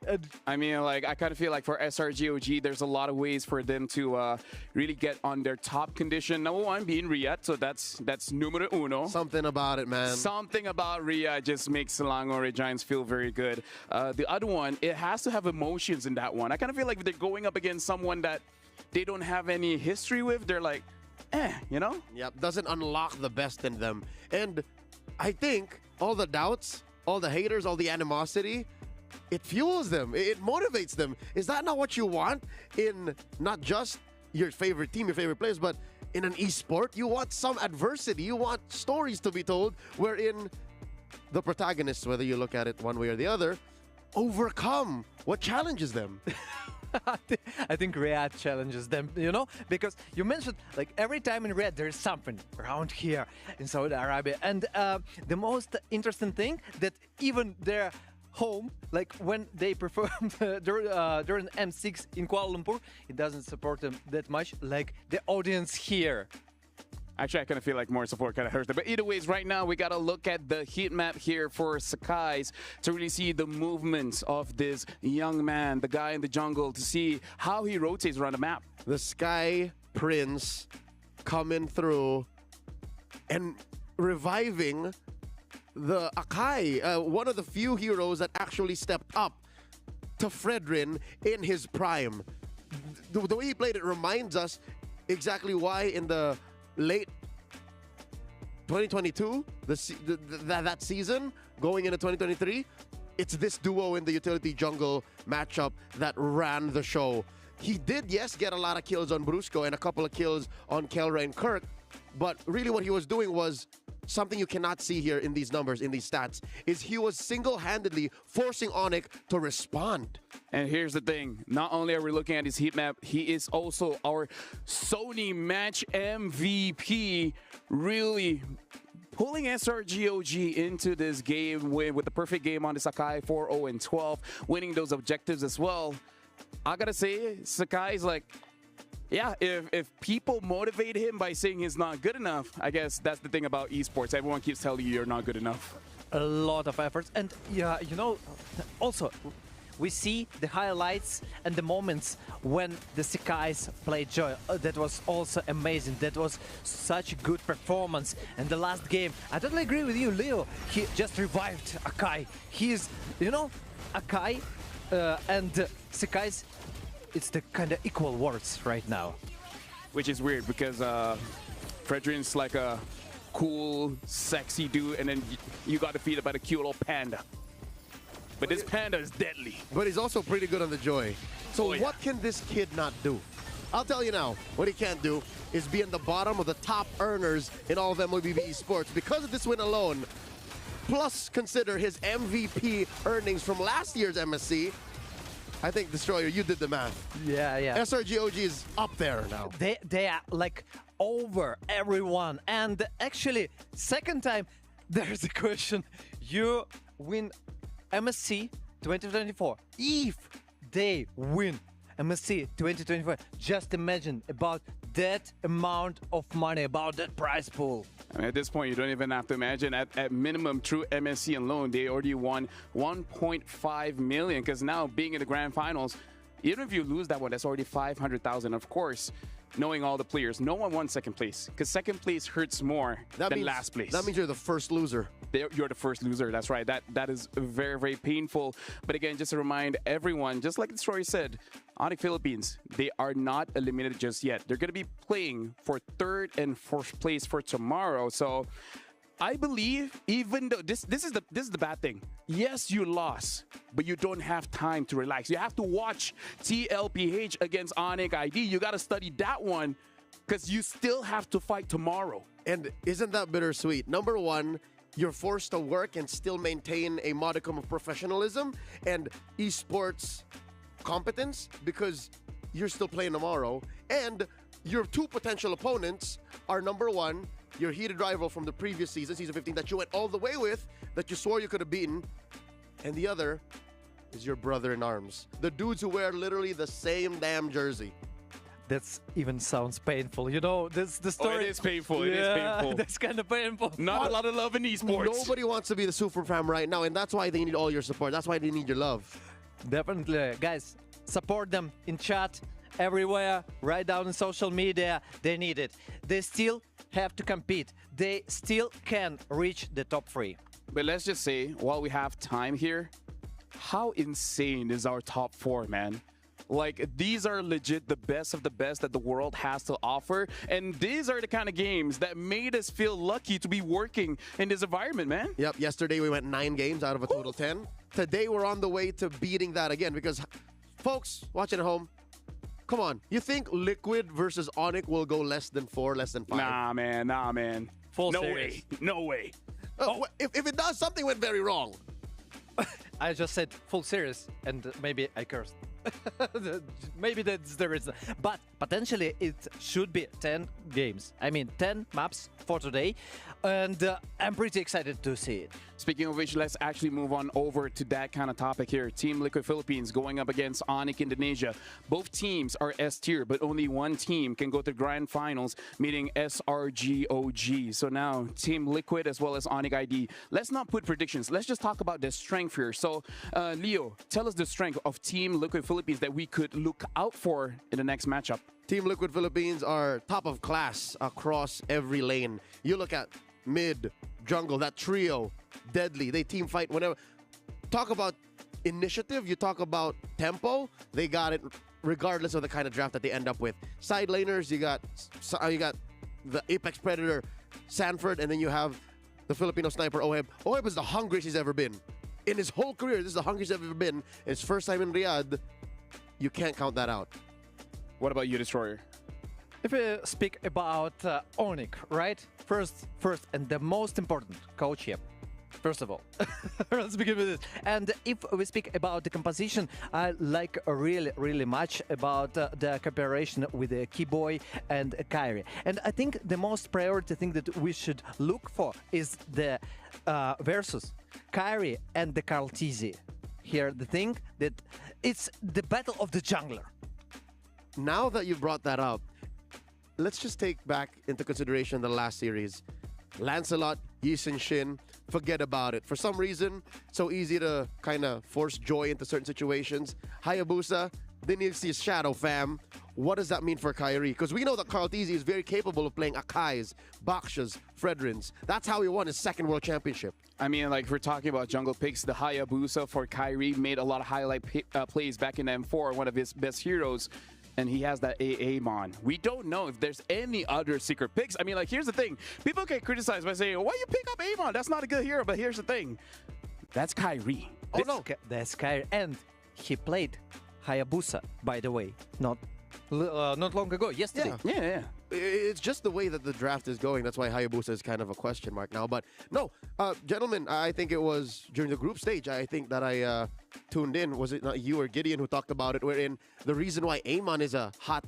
I mean, like, I kind of feel like for SRG, there's a lot of ways for them to really get on their top condition. Number one being Riyadh, so that's numero uno. Something about it, man. Something about Riyadh just makes Selangor Giants feel very good. The other one, it has to have emotions in that one. I kind of feel like if they're going up against someone that they don't have any history with, they're like, you know? Yep, doesn't unlock the best in them. And I think all the doubts, all the haters, all the animosity, it fuels them. It motivates them. Is that not what you want in not just your favorite team, your favorite players, but in an esport? You want some adversity. You want stories to be told wherein the protagonists, whether you look at it one way or the other, overcome what challenges them. I think Riyadh challenges them, you know, because you mentioned like every time in Riyadh there's something around here in Saudi Arabia, and the most interesting thing that even their home, like when they perform during M6 in Kuala Lumpur, it doesn't support them that much like the audience here. Actually, I kind of feel like more support kind of hurts them. But either ways, right now, we got to look at the heat map here for Sakai's to really see the movements of this young man, the guy in the jungle, to see how he rotates around the map. The Sky Prince coming through and reviving the Akai, one of the few heroes that actually stepped up to Fredrin in his prime. The way he played it reminds us exactly why in the late 2022, that season, going into 2023, it's this duo in the utility jungle matchup that ran the show. He did, yes, get a lot of kills on Brusco and a couple of kills on Kelra and Kirk, but really what he was doing was something you cannot see here in these numbers, in these stats, is he was single-handedly forcing ONIC to respond. And here's the thing, not only are we looking at his heat map, he is also our Sony match MVP, really pulling SRGOG into this game with the perfect game on the Sakai 4-0-12, winning those objectives as well. I gotta say, Sakai's like, yeah, if people motivate him by saying he's not good enough, I guess that's the thing about esports. Everyone keeps telling you you're not good enough. A lot of efforts. And yeah, you know, also, we see the highlights and the moments when the Sakai's played Joy. That was also amazing. That was such a good performance. And the last game, I totally agree with you, Leo. He just revived Akai. He's, you know, Akai and Sakai's, it's the kind of equal words right now. Which is weird because Fredrin's like a cool, sexy dude, and then you got defeated by the cute little panda. But this panda is deadly. But he's also pretty good on the Joy. So what can this kid not do? I'll tell you now, what he can't do is be in the bottom of the top earners in all of MLBB esports. Because of this win alone, plus consider his MVP earnings from last year's MSC, I think, Destroyer, you did the math. Yeah, yeah. SRGOG is up there now. They are like over everyone. And actually, second time, there's a question. You win MSC 2024. If they win MSC 2024, just imagine about that amount of money, about that prize pool. I mean, at this point, you don't even have to imagine. At minimum, through MSC alone, they already won 1.5 million. Because now, being in the grand finals, even if you lose that one, that's already 500,000. Of course, knowing all the players, no one won second place. Because second place hurts more than last place. That means you're the first loser. You're the first loser. That's right. That is very, very painful. But again, just to remind everyone, just like the story said, ONIC Philippines, they are not eliminated just yet. They're going to be playing for third and fourth place for tomorrow. So I believe, even though this is the bad thing. Yes, you lost, but you don't have time to relax. You have to watch TLPH against ONIC ID. You got to study that one because you still have to fight tomorrow. And isn't that bittersweet? Number one, you're forced to work and still maintain a modicum of professionalism and esports competence because you're still playing tomorrow. And your two potential opponents are number one, your heated rival from the previous season, season 15, that you went all the way with, that you swore you could have beaten. And the other is your brother in arms. The dudes who wear literally the same damn jersey. That even sounds painful. You know, this the story. Oh, it is painful. It is Yeah, painful. that's kind of painful. Not a lot of love in esports. Nobody wants to be the super fam right now, and that's why they need all your support. That's why they need your love. Definitely. Guys, support them in chat, everywhere, right down in social media. They need it. They still have to compete. They still can reach the top 3. But let's just say, while we have time here, how insane is our top 4, man? Like, these are legit the best of the best that the world has to offer. And these are the kind of games that made us feel lucky to be working in this environment, man. Yep, yesterday we went 9 games out of a total 10. Today we're on the way to beating that again because, folks, watching at home, come on. You think Liquid versus ONIC will go less than 4, less than 5? Nah, man. Nah, man. Full no series. way. No way. If it does, something went very wrong. I just said full series, and maybe I cursed. Maybe that's the reason. But potentially it should be 10 games. I mean, 10 maps for today. And I'm pretty excited to see it. Speaking of which, let's actually move on over to that kind of topic here. Team Liquid Philippines going up against ONIC Indonesia. Both teams are S tier, but only one team can go to grand finals, meaning SRG OG. So now, Team Liquid as well as ONIC ID. Let's not put predictions. Let's just talk about the strength here. So, Leo, tell us the strength of Team Liquid Philippines that we could look out for in the next matchup. Team Liquid Philippines are top of class across every lane. You look at mid, jungle, that trio, deadly. They team fight whenever. Talk about initiative, you talk about tempo, they got it regardless of the kind of draft that they end up with. Side laners, you got the Apex Predator, Sanford, and then you have the Filipino sniper, Oheb. Oheb is the hungriest he's ever been. In his whole career, this is the hungriest he's ever been. His first time in Riyadh, you can't count that out. What about you, Destroyer? If we speak about ONIC, right? First, and the most important, coach here. First of all, let's begin with this. And if we speak about the composition, I like really much about the cooperation with Keyboy and Kyrie. And I think the most priority thing that we should look for is the versus Kyrie and the Carltese. Here, the thing that it's the battle of the jungler. Now that you brought that up, let's just take back into consideration the last series. Lancelot, Yisun Shin, forget about it. For some reason, it's so easy to kind of force joy into certain situations. Hayabusa, they need to see Shadow fam. What does that mean for Kyrie? Because we know that Carltese is very capable of playing Akai's, Bakshas, Fredrins. That's how he won his second world championship. I mean, like, if we're talking about jungle picks, the Hayabusa for Kyrie made a lot of highlight plays back in M4, one of his best heroes. And he has that Amon. We don't know if there's any other secret picks. I mean, like, here's the thing. People can criticize by saying, why you pick up Amon? That's not a good hero. But here's the thing. That's Kyrie. Oh, no. That's Kyrie. And he played Hayabusa, by the way. Not long ago, yesterday. Yeah. It's just the way that the draft is going. That's why Hayabusa is kind of a question mark now. But no, gentlemen, I think it was during the group stage, I think that I tuned in. Was it not you or Gideon who talked about it? Wherein the reason why Amon is a hot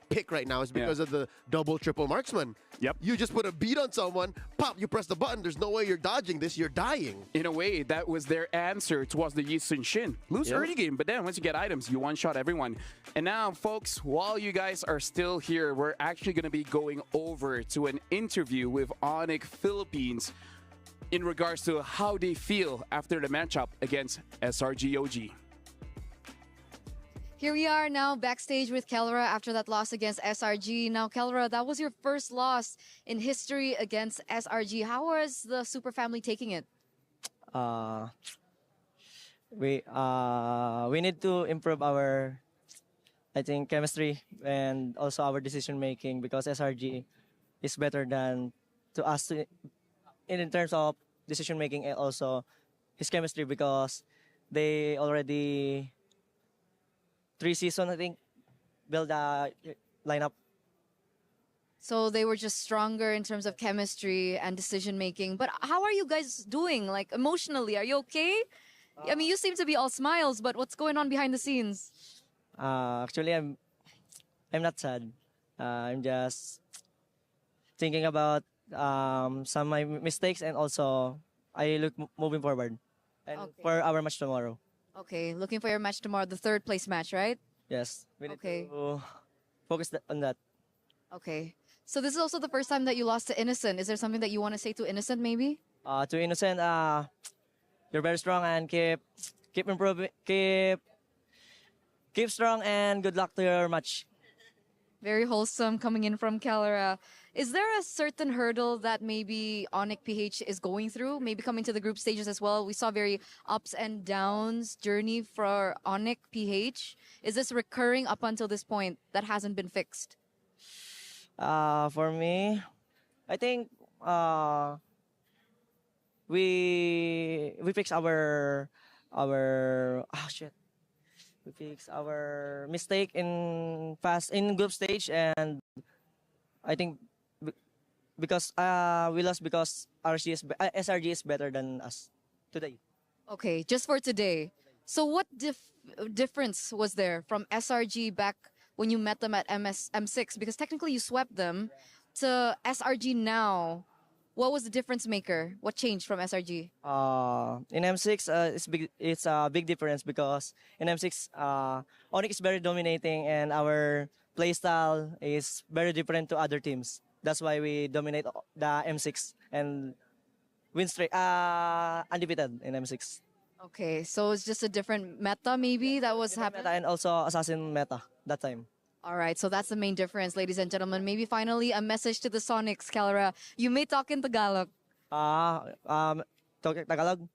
pick right now is because of the double, triple marksman. Yep. You just put a beat on someone, pop, you press the button. There's no way you're dodging this. You're dying. In a way, that was their answer towards the Yisun Shin. Lose early game, but then once you get items, you one-shot everyone. And now, folks, while you guys are still here, we're actually going to be going over to an interview with ONIC Philippines in regards to how they feel after the matchup against SRG OG. Here we are now backstage with Kelra after that loss against SRG. Now, Kelra, that was your first loss in history against SRG. How was the Super Family taking it? We need to improve our, I think, chemistry and also our decision making because SRG is better than to us in terms of decision making and also his chemistry because they already 3 seasons, I think, build a lineup. So they were just stronger in terms of chemistry and decision making. But how are you guys doing? Like emotionally, are you okay? I mean, you seem to be all smiles, but what's going on behind the scenes? Actually, I'm not sad. I'm just thinking about some of my mistakes, and also I look moving forward and for our match tomorrow. Okay, looking for your match tomorrow, the third place match, right? Yes, we need to focus on that. Okay. So this is also the first time that you lost to Innocent. Is there something that you want to say to Innocent, maybe? To Innocent, you're very strong and keep improving, keep strong, and good luck to your match. Very wholesome coming in from Calera. Is there a certain hurdle that maybe ONIC PH is going through? Maybe coming to the group stages as well. We saw very ups and downs journey for ONIC PH. Is this recurring up until this point that hasn't been fixed? For me, I think we fix our we fix our mistake in group stage, and I think because we lost because SRG is better than us today. Okay, just for today. So what difference was there from SRG back when you met them at M6? Because technically you swept them, to SRG now. What was the difference maker? What changed from SRG? In M6, it's a big difference because in M6, ONIC is very dominating and our playstyle is very different to other teams. That's why we dominate the M6 and win straight, undefeated in M6. Okay, so it's just a different meta maybe that was happening? Meta and also assassin meta that time. All right, so that's the main difference, ladies and gentlemen. Maybe finally a message to the Sonics, Calera. You may talk in Tagalog. Tagalog?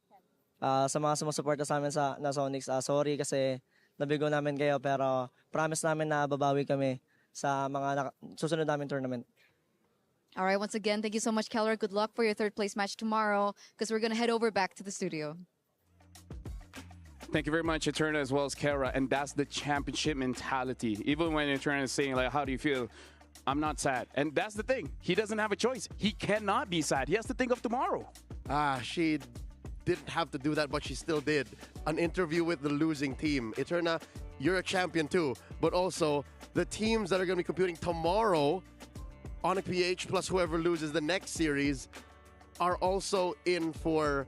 Sa mga sumusuporta sa amin na Sonics, sorry kasi nabigo namin kayo, pero promise namin na babawi kami sa mga susunod namin tournament. All right, once again, thank you so much, Calera. Good luck for your third place match tomorrow, because we're going to head over back to the studio. Thank you very much, Eterna, as well as Kara. And that's the championship mentality. Even when Eterna is saying, like, how do you feel? I'm not sad. And that's the thing. He doesn't have a choice. He cannot be sad. He has to think of tomorrow. She didn't have to do that, but she still did. An interview with the losing team. Eterna, you're a champion too. But also, the teams that are going to be competing tomorrow, ONIC PH plus whoever loses the next series, are also in for...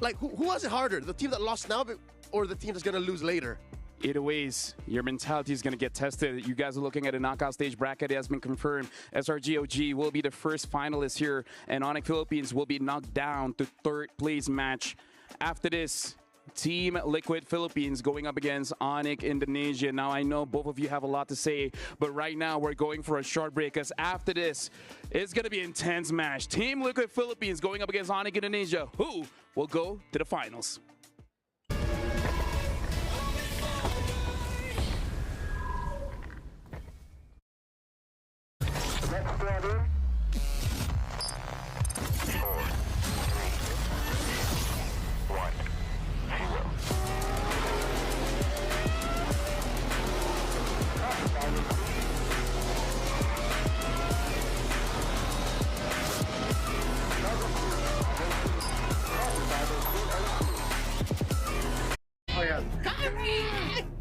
Like, who was it harder? The team that lost now or the team that's going to lose later? Either ways, your mentality is going to get tested. You guys are looking at a knockout stage bracket. It has been confirmed. SRG OG will be the first finalist here, and ONIC Philippines will be knocked down to third place match. After this, Team Liquid Philippines going up against ONIC Indonesia. Now, I know both of you have a lot to say, but right now we're going for a short break, because after this, it's going to be an intense match. Team Liquid Philippines going up against ONIC Indonesia, who will go to the finals.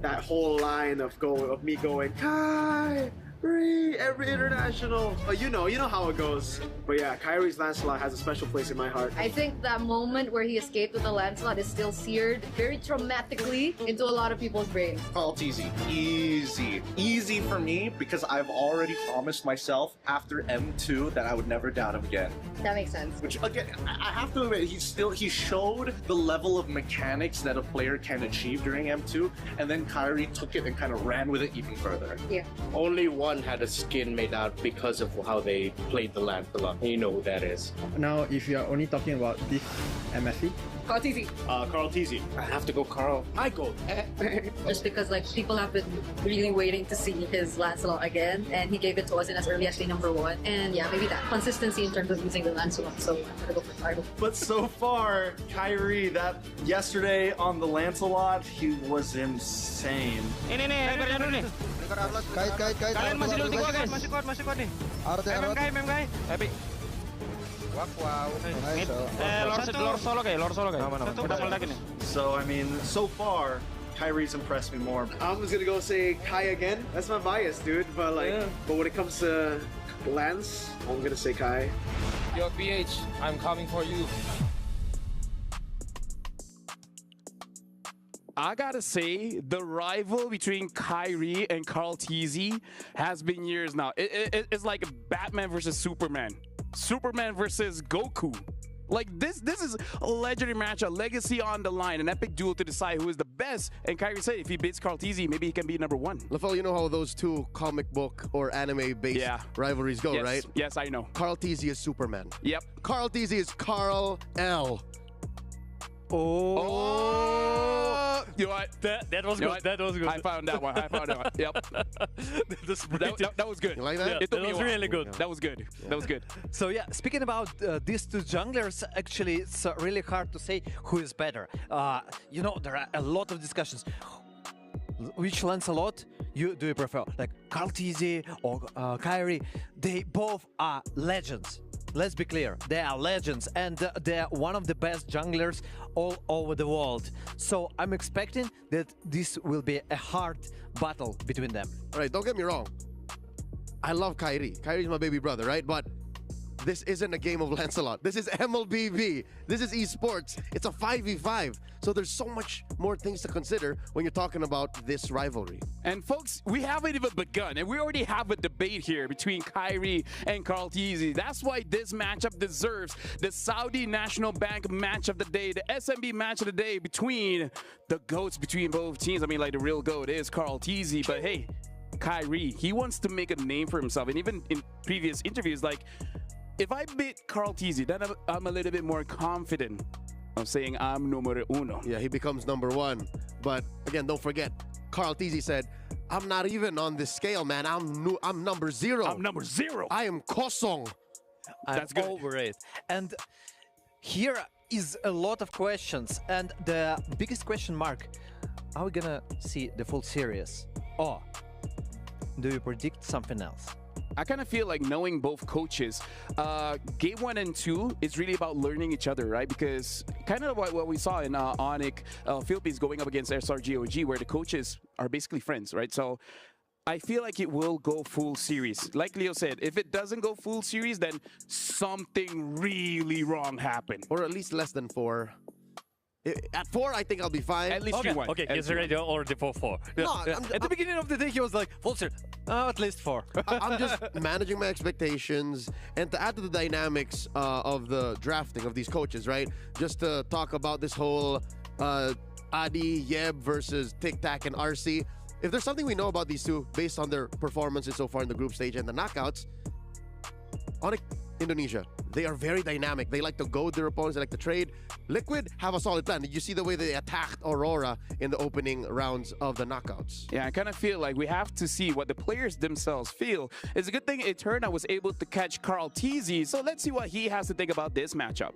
That whole line of me going Kyrie every international. But you know how it goes. But yeah, Kyrie's Lancelot has a special place in my heart. I think that moment where he escaped with the Lancelot is still seared very traumatically into a lot of people's brains. Oh, it's easy. Easy for me because I've already promised myself after M2 that I would never doubt him again. That makes sense. Which again, I have to admit, he showed the level of mechanics that a player can achieve during M2, and then Kyrie took it and kind of ran with it even further. Yeah. Only one had a skin made out because of how they played the Lancelot. You know who that is. Now, if you are only talking about this MSC, Carl TZ. Carl TZ. I have to go Carl. I go. Just because like people have been really waiting to see his Lancelot again, and he gave it to us in as early as day number 1. And yeah, maybe that consistency in terms of using the Lancelot. So I'm gonna go for Carl. But so far, Kyrie, that yesterday on the Lancelot, he was insane. Kait. Kalian masih dulu 3 guys. Masih kuat nih. MM guys. Epic. Wow. Mid. Lord solo guys. Kita meledak ini. So, I mean, so far, Kyrie's impressed me more. I'm just gonna go say Kai again. That's my bias, dude. But but when it comes to Lance, I'm gonna say Kai. Yo, PH, I'm coming for you. I gotta say, the rival between Kyrie and Carl Tizzy has been years now. It's like Batman versus Superman. Superman versus Goku. Like this is a legendary match, a legacy on the line, an epic duel to decide who is the best. And Kyrie said if he beats Carl Tizzy, maybe he can be number 1. LaFell, you know how those two comic book or anime-based rivalries go, right? Yes, I know. Carl Tizzy is Superman. Yep. Carl Tizzy is Carl L. Oh! You know what? That was good. That was good. I found that one. Yep. that was good. You like that? Yeah, It took that me was a while. really good. Yeah. That was good. That was good. So yeah, speaking about these two junglers, actually it's really hard to say who is better. You know, there are a lot of discussions. Which Lancelot do you prefer? Like Carl Tizzy or Kyrie? They both are legends. Let's be clear, they are legends and they're one of the best junglers all over the world. So I'm expecting that this will be a hard battle between them. All right, don't get me wrong. I love Kyrie. Kyrie's my baby brother, right? But this isn't a game of Lancelot. This is MLBB. This is esports. It's a 5v5. So there's so much more things to consider when you're talking about this rivalry. And folks, we haven't even begun, and we already have a debate here between Kyrie and Carl Tizzy. That's why this matchup deserves the Saudi National Bank match of the day, the SMB match of the day between the GOATs between both teams. I mean, like the real GOAT is Carl Tizzy, but hey, Kyrie, he wants to make a name for himself. And even in previous interviews, like, if I beat Carl Tizzy, then I'm a little bit more confident of saying I'm numero uno. Yeah, he becomes number 1. But again, don't forget, Carl Tizzy said, I'm not even on this scale, man. I'm number 0. I'm number 0. I am Kosong. That's good. Over it. And here is a lot of questions. And the biggest question mark, are we gonna see the full series? Or do you predict something else? I kind of feel like knowing both coaches, game 1 and 2 is really about learning each other, right? Because kind of what we saw in ONIC Philippines going up against SRG OG, where the coaches are basically friends, right? So I feel like it will go full series. Like Leo said, if it doesn't go full series, then something really wrong happened. Or at least less than 4. At 4, I think I'll be fine. At least okay. 3-1. Okay, he's already already for 4. No, at the beginning of the day, he was like, full series. At least 4. I'm just managing my expectations. And to add to the dynamics of the drafting of these coaches, right? Just to talk about this whole Adi, Yeb versus Tic Tac and RC. If there's something we know about these two based on their performances so far in the group stage and the knockouts, ONIC Indonesia, they are very dynamic. They like to goad their opponents, they like to trade. Liquid have a solid plan. Did you see the way they attacked Aurora in the opening rounds of the knockouts? Yeah, I kind of feel like we have to see what the players themselves feel. It's a good thing Eterna was able to catch Carl Tizzy, so let's see what he has to think about this matchup.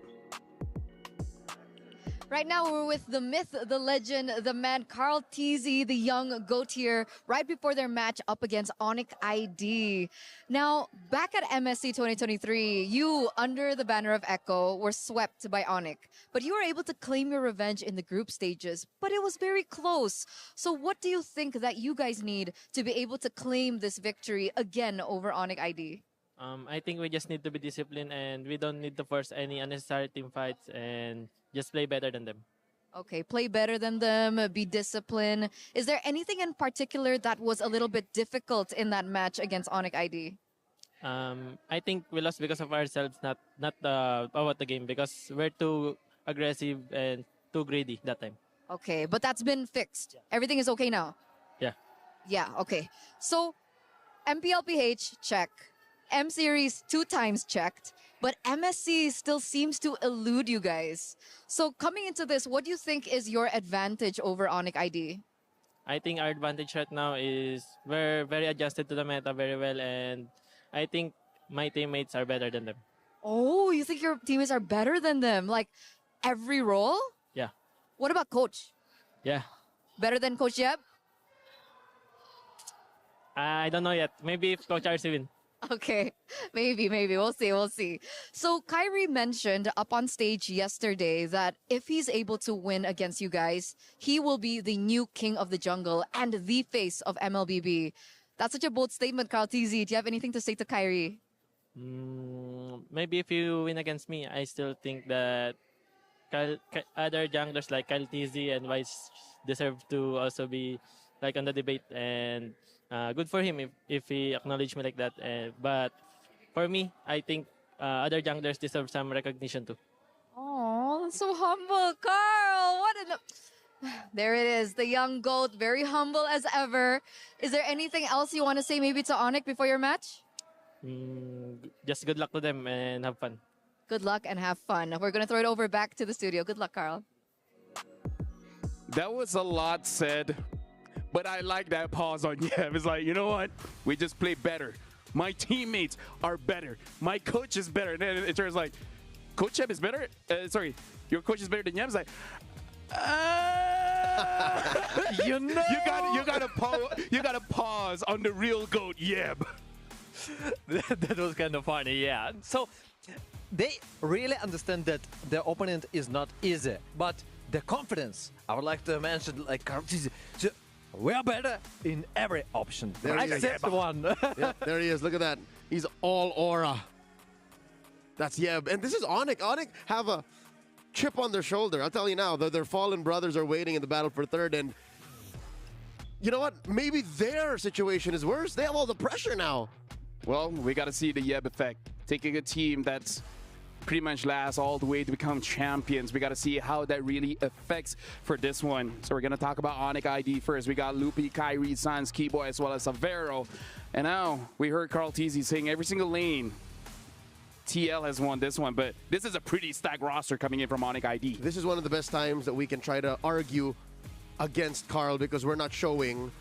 Right now, we're with the myth, the legend, the man, Carl Tizzy, the young GOAT here, right before their match up against ONIC ID. Now, back at MSC 2023, you, under the banner of Echo, were swept by ONIC. But you were able to claim your revenge in the group stages, but it was very close. So what do you think that you guys need to be able to claim this victory again over ONIC ID? I think we just need to be disciplined and we don't need to force any unnecessary team fights and just play better than them. Okay, play better than them, be disciplined. Is there anything in particular that was a little bit difficult in that match against ONIC ID? I think we lost because of ourselves, not about the game, because we're too aggressive and too greedy that time. Okay, but that's been fixed. Everything is okay now? Yeah. Yeah, okay. So, MPLPH, check. M-Series 2 times checked, but MSC still seems to elude you guys. So coming into this, what do you think is your advantage over ONIC ID? I think our advantage right now is we're very adjusted to the meta very well, and I think my teammates are better than them. Oh, you think your teammates are better than them? Like every role? Yeah. What about Coach? Yeah. Better than Coach Yeb? I don't know yet. Maybe if Coach RC win. Okay, maybe. We'll see. So Kyrie mentioned up on stage yesterday that if he's able to win against you guys, he will be the new king of the jungle and the face of MLBB. That's such a bold statement, Carl TZ. Do you have anything to say to Kyrie? Maybe if you win against me, I still think that other junglers like Kyle TZ and Vice deserve to also be like on the debate, and good for him if he acknowledged me like that. But for me, I think other junglers deserve some recognition too. Oh, so humble, Carl. There it is, the young GOAT, very humble as ever. Is there anything else you want to say maybe to ONIC before your match? Just good luck to them and have fun. Good luck and have fun. We're going to throw it over back to the studio. Good luck, Carl. That was a lot said, but I like that pause on Yev. It's like, you know what? We just play better. My teammates are better. My coach is better. And then it turns like, Coach Yev is better? Sorry, your coach is better than Yev? It's like, you know, you gotta pause on the real GOAT Yeb. That was kind of funny, yeah. So they really understand that the opponent is not easy, but the confidence. I would like to mention, like, we are better in every option. Except one. Yeah, there he is. Look at that. He's all aura. That's Yeb. And this is ONIC. ONIC have a chip on their shoulder. I'll tell you now, their fallen brothers are waiting in the battle for third, and you know what? Maybe their situation is worse. They have all the pressure now. Well, we got to see the Yeb effect. Taking a team that's pretty much last all the way to become champions. We got to see how that really affects for this one. So we're going to talk about ONIC ID first. We got Lupi, Kyrie, Sans, Keyboy, as well as Avero. And now we heard Carl TZ saying every single lane TL has won this one, but this is a pretty stacked roster coming in from ONIC ID. This is one of the best times that we can try to argue against Carl because we're not showing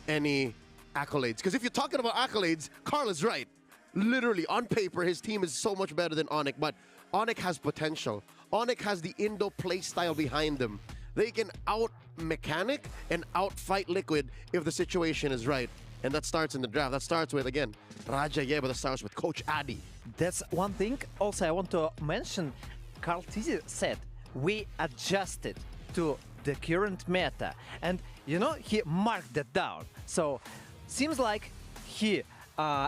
any accolades. Because if you're talking about accolades, Carl is right. Literally, on paper, his team is so much better than ONIC, but ONIC has potential. ONIC has the Indo play style behind them. They can out-mechanic and out-fight Liquid if the situation is right. And that starts in the draft. That starts with, again, Raja Yeba. That starts with Coach Adi. That's one thing. Also, I want to mention, Carl TZ said, we adjusted to the current meta. And, you know, he marked that down. So, seems like he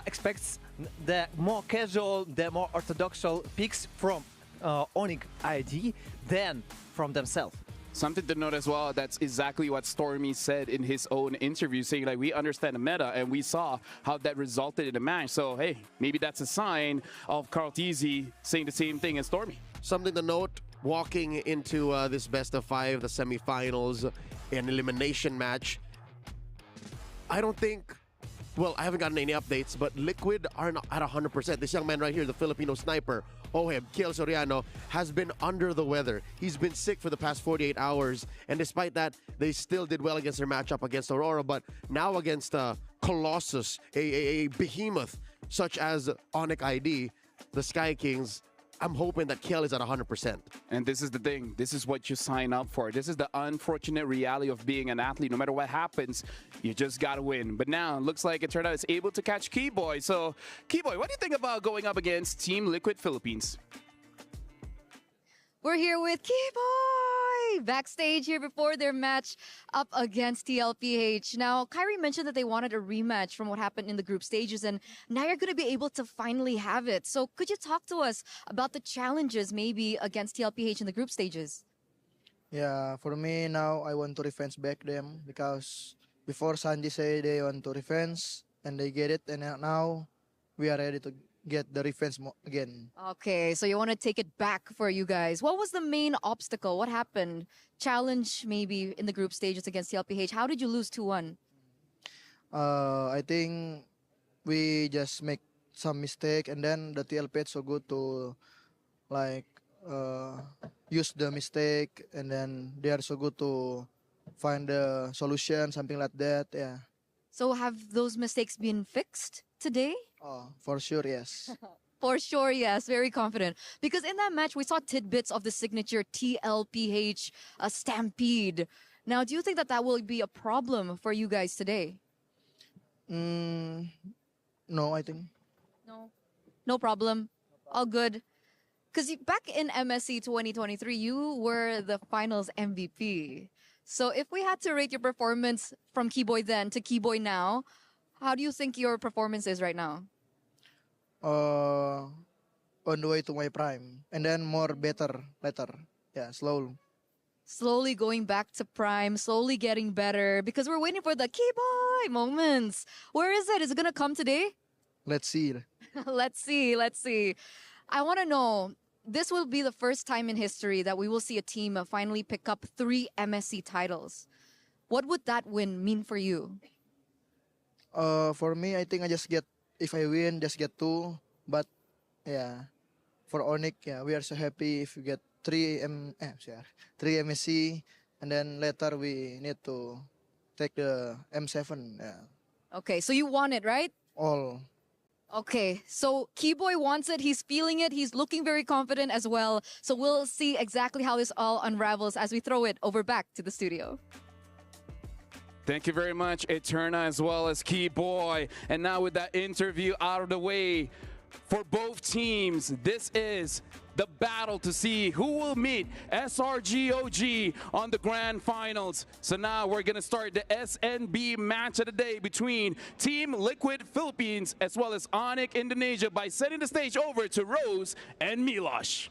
expects the more casual, the more orthodox picks from ONIC ID than from themselves. Something to note as well, that's exactly what Stormy said in his own interview, saying like, we understand the meta and we saw how that resulted in the match. So, hey, maybe that's a sign of Carl TZ saying the same thing as Stormy. Something to note, walking into this best of 5, the semifinals, an elimination match, I don't think, well, I haven't gotten any updates, but Liquid are not at 100%. This young man right here, the Filipino sniper, Oheb, Kiel Soriano, has been under the weather. He's been sick for the past 48 hours, and despite that, they still did well against their matchup against Aurora, but now against Colossus, a behemoth such as ONIC ID, the Sky Kings, I'm hoping that Kiel is at 100%. And this is the thing. This is what you sign up for. This is the unfortunate reality of being an athlete. No matter what happens, you just got to win. But now, it looks like it turned out it's able to catch Keyboy. So, Keyboy, what do you think about going up against Team Liquid Philippines? We're here with Keyboy backstage here before their match up against TLPH. Now, Kyrie mentioned that they wanted a rematch from what happened in the group stages, and now you're going to be able to finally have it. So could you talk to us about the challenges maybe against TLPH in the group stages? Yeah, for me now, I want to revenge back them because before Sanji said they want to revenge and they get it, and now we are ready to get the revenge again. Okay, so you want to take it back for you guys. What was the main obstacle? What happened? Challenge maybe in the group stages against TLPH. How did you lose 2-1? I think we just make some mistake, and then the TLPH so good to like use the mistake, and then they are so good to find the solution, something like that. Yeah. So have those mistakes been fixed today? Oh, for sure, yes. For sure, yes. Very confident. Because in that match, we saw tidbits of the signature TLPH stampede. Now, do you think that that will be a problem for you guys today? No, I think. No problem. All good. Because back in MSC 2023, you were the finals MVP. So if we had to rate your performance from Keyboy then to Keyboy now, how do you think your performance is right now? On the way to my prime, and then more better later. Yeah, slow. Slowly going back to prime, slowly getting better, because we're waiting for the Keyboy moments. Where is it? Is it gonna come today? Let's see. Let's see. I want to know, this will be the first time in history that we will see a team finally pick up 3 MSC titles. What would that win mean for you? For me, I think if I win, just get 2. But yeah, for ONIC, yeah, we are so happy if we get 3 MSC, and then later we need to take the M7. Yeah. Okay, so you want it, right? All. Okay, so Keyboy wants it. He's feeling it. He's looking very confident as well. So we'll see exactly how this all unravels as we throw it over back to the studio. Thank you very much, Eterna, as well as Keyboy. And now with that interview out of the way, for both teams, this is the battle to see who will meet SRG OG on the grand finals. So now we're going to start the SNB match of the day between Team Liquid Philippines as well as ONIC Indonesia by sending the stage over to Rose and Milosh.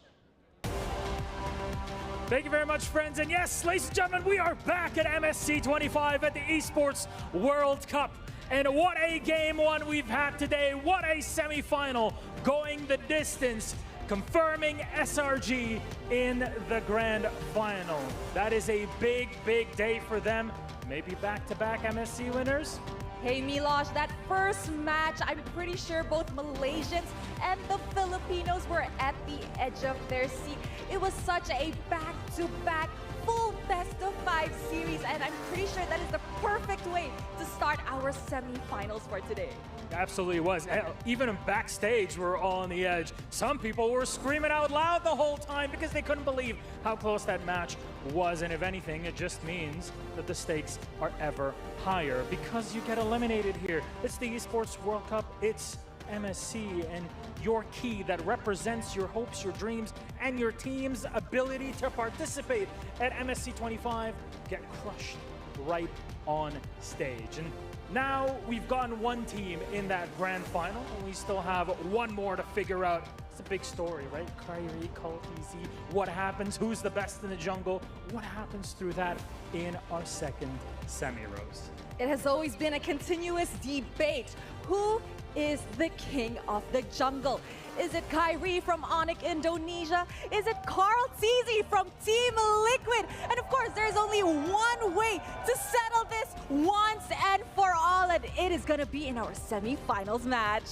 Thank you very much, friends. And yes, ladies and gentlemen, we are back at MSC 25 at the Esports World Cup. And what a game one we've had today. What a semifinal going the distance, confirming SRG in the grand final. That is a big, big day for them. Maybe back-to-back MSC winners. Hey Milosh, that first match, I'm pretty sure both Malaysians and the Filipinos were at the edge of their seat. It was such a back-to-back full best-of-5 series, and I'm pretty sure that is the perfect way to start our semifinals for today. Absolutely was. Even backstage, we're all on the edge. Some people were screaming out loud the whole time because they couldn't believe how close that match was. And if anything, it just means that the stakes are ever higher because you get eliminated here. It's the Esports World Cup. It's MSC, and your key that represents your hopes, your dreams, and your team's ability to participate at MSC 25 get crushed right on stage. And now we've gotten one team in that grand final, and we still have one more to figure out. It's a big story, right? Kyrie, Cultizy, what happens? Who's the best in the jungle? What happens through that in our second semi-rose? It has always been a continuous debate. Who is the king of the jungle? Is it Kyrie from ONIC Indonesia? Is it Cultizy from Team Liquid? And of course, there's only one way to settle this once and for all, and it is gonna be in our semifinals match.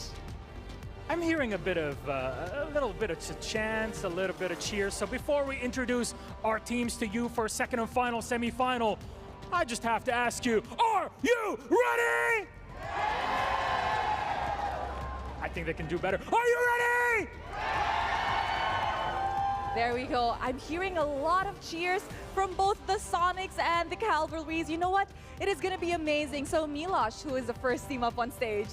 I'm hearing a little bit of chants, a little bit of cheers. So before we introduce our teams to you for second and final semifinal, I just have to ask you, are you ready? I think they can do better. Are you ready? There we go. I'm hearing a lot of cheers from both the Sonics and the Cavalries. You know what? It is going to be amazing. So Milosh, who is the first team up on stage?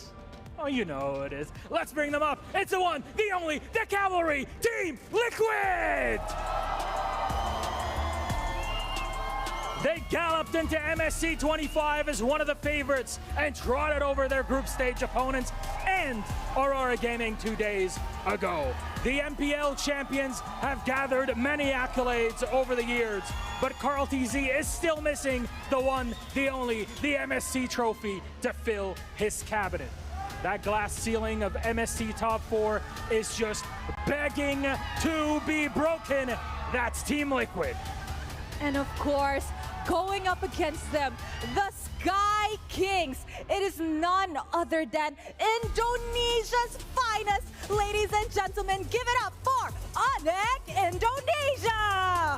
Oh, you know it is. Let's bring them up. It's the one, the only, the Cavalry, Team Liquid! They galloped into MSC 25 as one of the favorites and trotted over their group stage opponents and Aurora Gaming 2 days ago. The MPL champions have gathered many accolades over the years, but Cultizy is still missing the one, the only, the MSC trophy to fill his cabinet. That glass ceiling of MSC Top 4 is just begging to be broken. That's Team Liquid. And of course, going up against them, the Sky Kings. It is none other than Indonesia's finest. Ladies and gentlemen, give it up for ONIC Indonesia!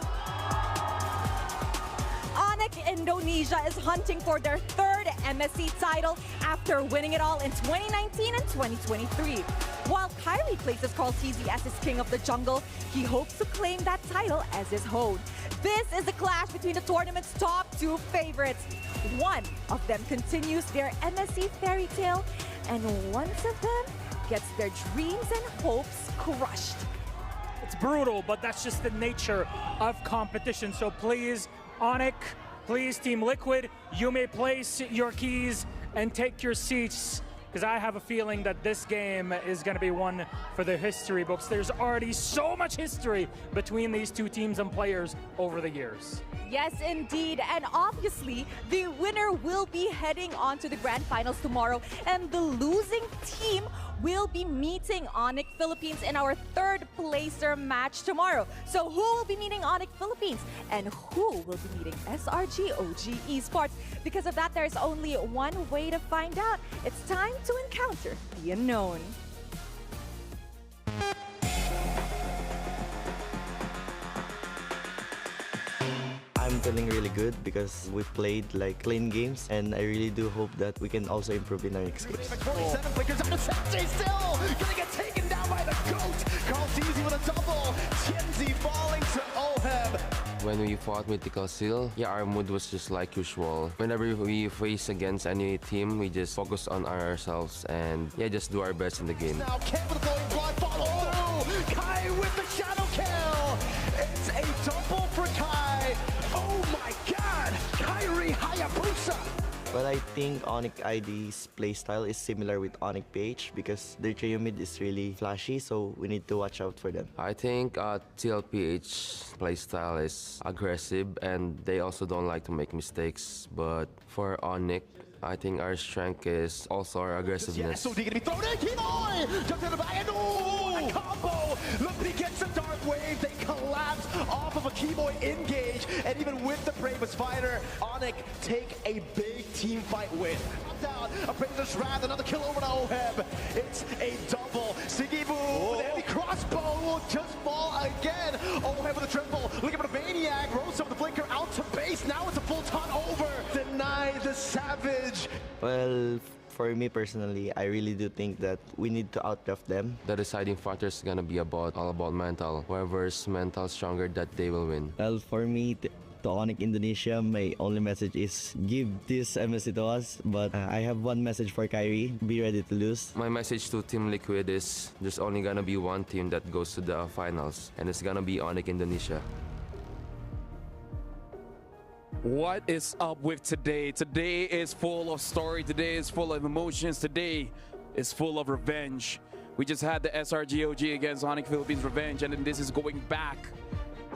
ONIC Indonesia is hunting for their third MSC title after winning it all in 2019 and 2023. While Kyrie places Carlteasy as his king of the jungle, he hopes to claim that title as his own. This is the clash between the tournament's top two favorites. One of them continues their MSC fairy tale, and one of them gets their dreams and hopes crushed. It's brutal, but that's just the nature of competition. So please, ONIC, please, Team Liquid, you may place your keys and take your seats, because I have a feeling that this game is going to be one for the history books. There's already so much history between these two teams and players over the years. Yes, indeed. And obviously, the winner will be heading on to the grand finals tomorrow, and the losing team will be meeting ONIC Philippines in our third placer match tomorrow. So who will be meeting ONIC Philippines, and who will be meeting SRG OG Esports? Because of that, there's only one way to find out. It's time to encounter the unknown. I'm feeling really good because we played like clean games, and I really do hope that we can also improve in our next games. 47 flickers out of SRG still gonna get taken down by the GOAT. Carlteasy with a double. Tienzi falling to OHEB. When we fought Mythical Seal, yeah, our mood was just like usual. Whenever we face against any team, we just focus on ourselves and yeah, just do our best in the game. Now Ken with the glowing blood follow through. Kai with the shadow kill. It's a double for Kai. Oh my god! Kyrie Hayabusa! But I think ONIC ID's playstyle is similar with ONIC PH because their trio mid is really flashy, so we need to watch out for them. I think TLPH playstyle is aggressive and they also don't like to make mistakes. But for ONIC, I think our strength is also our aggressiveness. SOD gonna be thrown in. Kimoy! Jump to the back and a combo! Look, gets a dark wave. They collapse off of a Kimoy engage, and even with the Bravest Fighter, ONIC take a big team fight win. Down, a Prince's Wrath, another kill over to OHEB. It's a double. Sigibu with a heavy crossbow will just fall again. OHEB with a triple. Looking for the Maniac. Rosa with the flinker out to base. Now it's a full ton over. Deny the Savage. Well, for me personally, I really do think that we need to outdraft them. The deciding factor is gonna be all about mental. Whoever's mental stronger, that they will win. Well, for me, to ONIC Indonesia, my only message is give this MSC to us. But I have one message for Kyrie: be ready to lose. My message to Team Liquid is there's only gonna be one team that goes to the finals, and it's gonna be ONIC Indonesia. What is up with today? Today is full of story. Today is full of emotions. Today is full of revenge. We just had the SRG OG against ONIC Philippines revenge, and then this is going back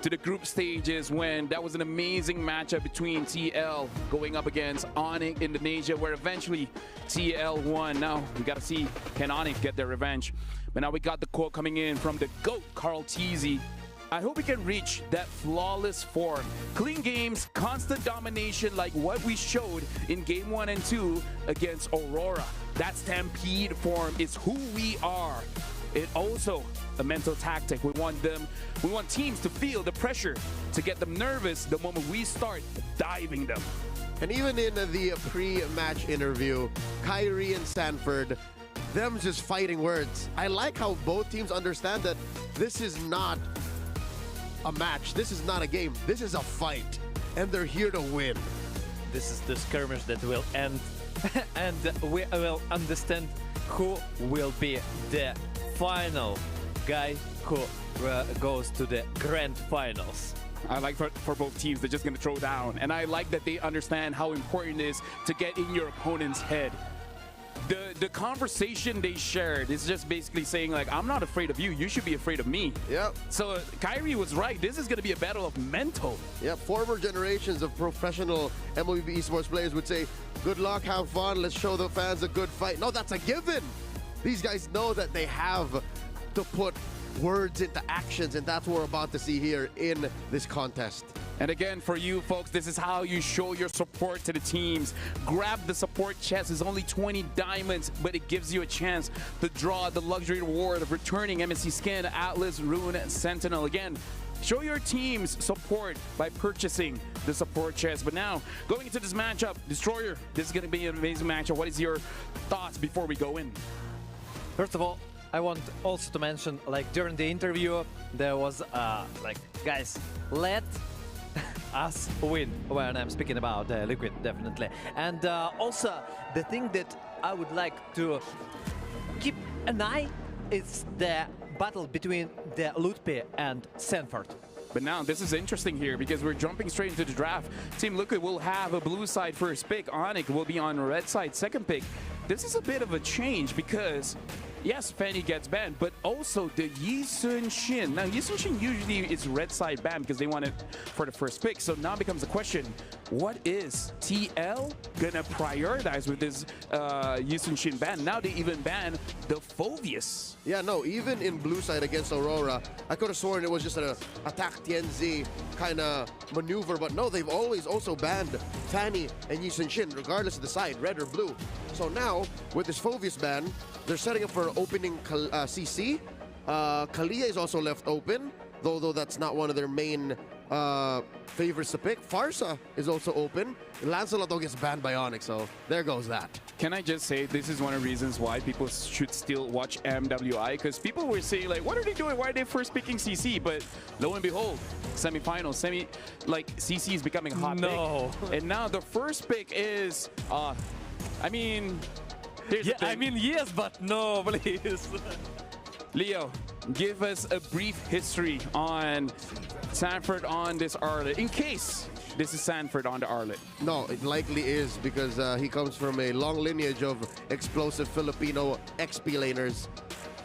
to the group stages when that was an amazing matchup between TL going up against ONIC Indonesia, where eventually TL won. Now we got to see, can ONIC get their revenge? But now we got the quote coming in from the GOAT, Carlteasy. I hope we can reach that flawless form. Clean games, constant domination like what we showed in Game 1 and 2 against Aurora. That Stampede form is who we are. It also a mental tactic. We want teams to feel the pressure, to get them nervous the moment we start diving them. And even in the pre-match interview, Kyrie and Sanford, them just fighting words. I like how both teams understand that this is not a match. This is not a game. This is a fight. And they're here to win. This is the skirmish that will end. And we will understand who will be the final guy who goes to the grand finals. I like for both teams, they're just going to throw down. And I like that they understand how important it is to get in your opponent's head. The conversation they shared is just basically saying, like, I'm not afraid of you. You should be afraid of me. Yep. So Kyrie was right. This is going to be a battle of mental. Yep. Former generations of professional MLB esports players would say, good luck, have fun, let's show the fans a good fight. No, that's a given. These guys know that they have to put words into actions, and that's what we're about to see here in this contest. And again, for you folks, this is how you show your support to the teams. Grab the support chest. It's only 20 diamonds, but it gives you a chance to draw the luxury reward of returning MSC skin, Atlas, Rune, Sentinel. Again, Show your team's support by purchasing the support chest. But now, going into this matchup, Destroyer, this is going to be an amazing matchup. What is your thoughts before we go in? First of all, I want also to mention, like during the interview, there was like, guys, let us win when I'm speaking about Liquid, definitely. And also, the thing that I would like to keep an eye is the battle between the Lutpi and Sanford. But now, this is interesting here because we're jumping straight into the draft. Team Liquid will have a blue side first pick. ONIC will be on red side second pick. This is a bit of a change because, yes, Fanny gets banned, but also the Yi Sun Shin. Now, Yi Sun Shin usually is red side banned because they want it for the first pick. So now becomes the question, what is TL gonna prioritize with this Yi Sun Shin ban? Now they even ban the Phoveus. Yeah, no, even in blue side against Aurora, I could have sworn it was just an attack TNZ kind of maneuver, but no, they've always also banned Fanny and Yi Sun Shin, regardless of the side, red or blue. So now, with this Phoveus ban, they're setting up for opening CC. Kalia is also left open, though that's not one of their main favorites to pick. Farsa is also open. Lancelot though gets banned by ONIC, so there goes that. Can I just say this is one of the reasons why people should still watch MWI, because people were saying like, what are they doing? Why are they first picking CC? But lo and behold, semifinals, CC is becoming hot pick. And now the first pick is, I mean, here's the thing. I mean, yes, but no, please. Leo, give us a brief history on Sanford on this Arlet, in case this is Sanford on the Arlet. No, it likely is because he comes from a long lineage of explosive Filipino XP laners.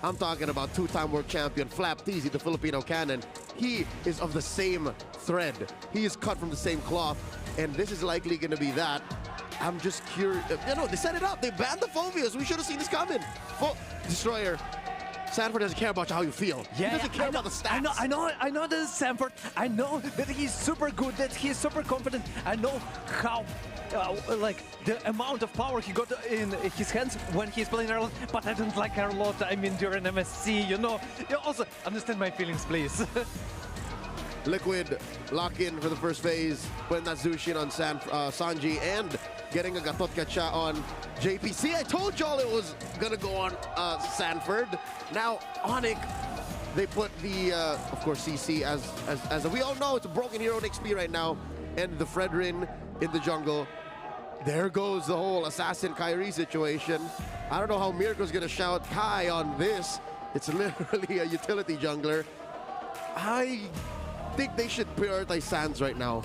I'm talking about two-time world champion Flap Teasy, the Filipino cannon. He is of the same thread. He is cut from the same cloth, and this is likely going to be that. I'm just curious. They set it up. They banned the Phoveus. We should have seen this coming. Destroyer. Sanford doesn't care about how you feel. He doesn't care about the stats. I know that Sanford. I know that he's super good, that he's super confident. I know how, like, the amount of power he got in his hands when he's playing Arlot, but I don't like Arlot. I mean, during MSC, you know. You also understand my feelings, please. Liquid lock in for the first phase. Putting that Zushin on Sanji and getting a Gatot Kacha on JPC. I told y'all it was gonna go on Sanford. Now ONIC, they put the of course CC as we all know, it's a broken hero in XP right now, and the Fredrin in the jungle. There goes the whole assassin Kyrie situation. I don't know how Mirko's gonna shout Kai on this. It's literally a utility jungler. I think they should prioritize Sans right now.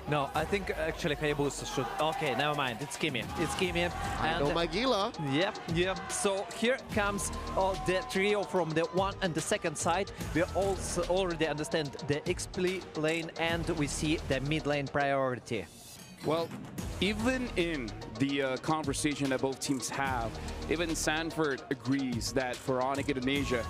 No, I think actually Hayabusa should. Okay, never mind. It's Kimi. It's Kimi. I know Magila. Yep. So here comes the trio from the one and the second side. We also already understand the XP lane and we see the mid lane priority. Well, even in the conversation that both teams have, even Sanford agrees that for ONIC Indonesia,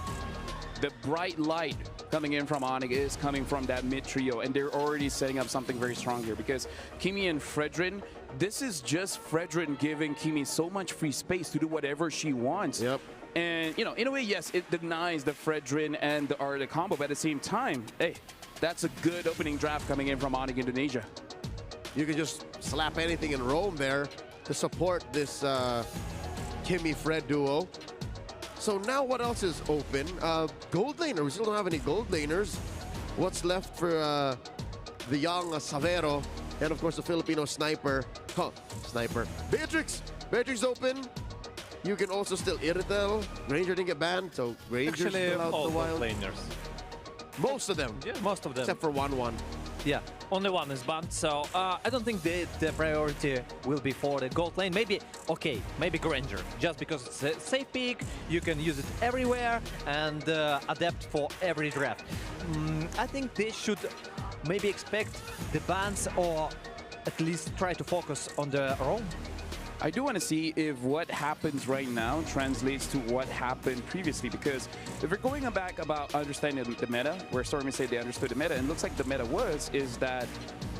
the bright light coming in from ONIC is coming from that mid trio, and they're already setting up something very strong here because Kimi and Fredrin, this is just Fredrin giving Kimi so much free space to do whatever she wants. Yep. And, in a way, yes, it denies the Fredrin and the Arlet combo, but at the same time, hey, that's a good opening draft coming in from ONIC Indonesia. You can just slap anything in Rome there to support this Kimi-Fred duo. So now what else is open? Gold laner. We still don't have any gold laners. What's left for the young Savero and of course the Filipino sniper. Sniper. Beatrix. Beatrix open. You can also still Iritel. Ranger didn't get banned, so Ranger's actually still out all the wild. laners. Most of them. Yeah, most of them. Except for 1-1. Yeah, only one is banned, so I don't think the priority will be for the gold lane. Maybe Granger, just because it's a safe pick, you can use it everywhere and adapt for every draft. I think they should maybe expect the bans or at least try to focus on the Rome. I do want to see if what happens right now translates to what happened previously, because if we're going back about understanding the meta, where Stormy said they understood the meta, and it looks like the meta is that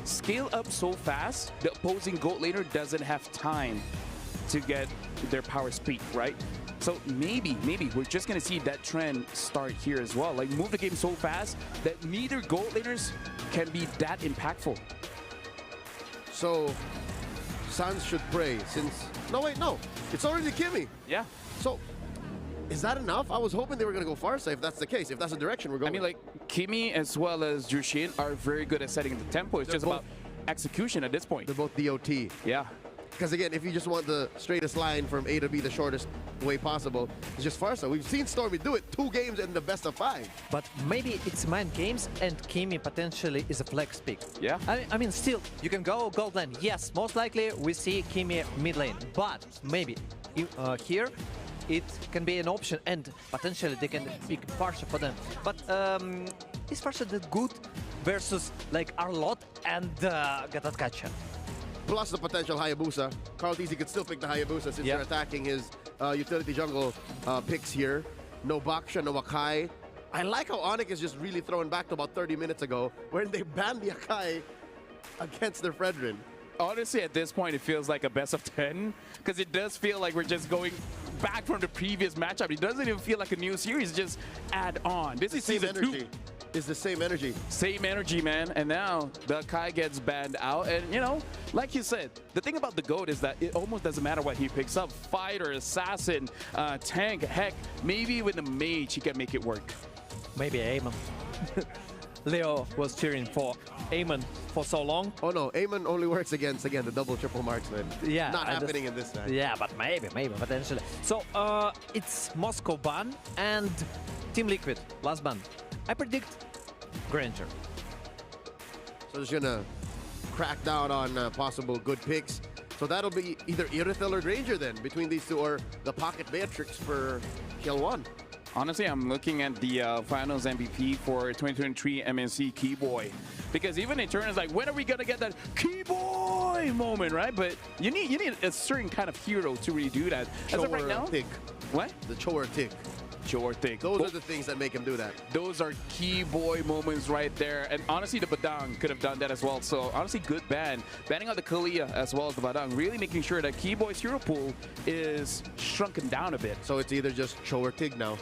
scale up so fast, the opposing gold laner doesn't have time to get their power speed, right? So maybe we're just going to see that trend start here as well. Like, move the game so fast that neither gold laners can be that impactful. So, Sans should pray since... No, wait, no. It's already Kimmy. Yeah. So, is that enough? I was hoping they were going to go Farsa if that's the case, if that's the direction we're going. I mean, like, Kimmy as well as Jushin are very good at setting the tempo. It's just about execution at this point. They're both DOT. Yeah. Because again, if you just want the straightest line from A to B the shortest way possible, it's just Farsa. We've seen Stormy do it 2 games in the best of 5. But maybe it's mind games and Kimmy potentially is a flex pick. Yeah. I mean, still, you can go gold lane. Yes, most likely we see Kimmy mid lane. But maybe here it can be an option and potentially they can pick Farsa for them. But is Farsa that good versus like Arlott and Gatatkacha? Plus the potential Hayabusa. Carl TZ could still pick the Hayabusa since they're attacking his utility jungle picks here. No Baksha, no Akai. I like how ONIC is just really throwing back to about 30 minutes ago when they banned the Akai against their Fredrin. Honestly, at this point, it feels like a best of 10 because it does feel like we're just going back from the previous matchup. It doesn't even feel like a new series, just add on. This is season 2. It's the same energy. Same energy, man. And now the Kai gets banned out. And, you know, like you said, the thing about the GOAT is that it almost doesn't matter what he picks up. Fighter, assassin, tank, heck, maybe with the mage, he can make it work. Maybe Aemon. Leo was cheering for Aemon for so long. Oh no, Aemon only works against, again, the double triple marksman. Yeah. Not happening in this match. Yeah, but maybe, potentially. So, it's Moscow ban and Team Liquid, last ban. I predict Granger. So just gonna crack down on possible good picks. So that'll be either Irithel or Granger then, between these two, or the Pocket Beatrix for kill 1. Honestly, I'm looking at the finals MVP for 2023 MSC Keyboy. Because even in turn, it's like, when are we going to get that Keyboy moment, right? But you need a certain kind of hero to really do that. As of right now, Tick. What? The Chor Tick. Chor Tick. Those are the things that make him do that. Those are Keyboy moments right there. And honestly, the Badang could have done that as well. So honestly, good ban. Banning out the Kalia as well as the Badang. Really making sure that Keyboy's hero pool is shrunken down a bit. So it's either just Chor Tick now.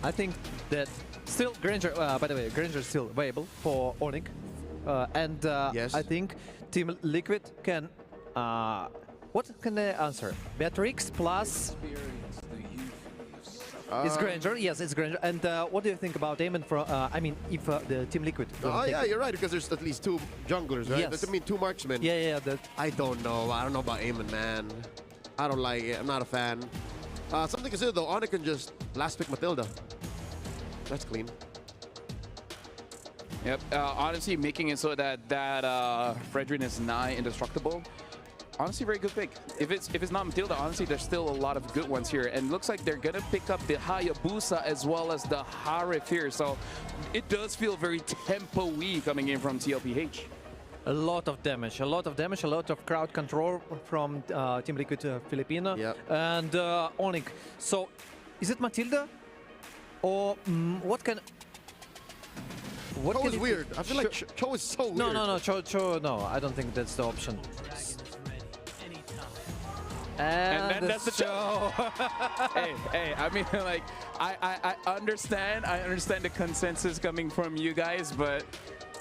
I think that still Granger, by the way, Granger is still available for ONIC. Yes. I think Team Liquid can, what can they answer? Beatrix plus... It's Granger, yes, it's Granger. And what do you think about Aemon for, I mean, if the Team Liquid... Oh, yeah, you're right, because there's at least 2 junglers, right? Yes. Does it mean 2 marksmen? Yeah. I don't know. I don't know about Aemon, man. I don't like it. I'm not a fan. Something to consider, though. ONIC can just last pick Matilda. That's clean. Yep. Honestly, making it so that Fredrin is nigh indestructible. Honestly, very good pick. If it's not Matilda, honestly, there's still a lot of good ones here. And looks like they're going to pick up the Hayabusa as well as the Harif here. So it does feel very tempo-y coming in from TLPH. A lot of damage, a lot of crowd control from Team Liquid Filipino and ONIC. So, is it Matilda? Or what can... Cho is weird. I feel like Cho is so weird. No, Cho, no, I don't think that's the option. And then that's the Cho. hey, I mean, like, I understand the consensus coming from you guys, but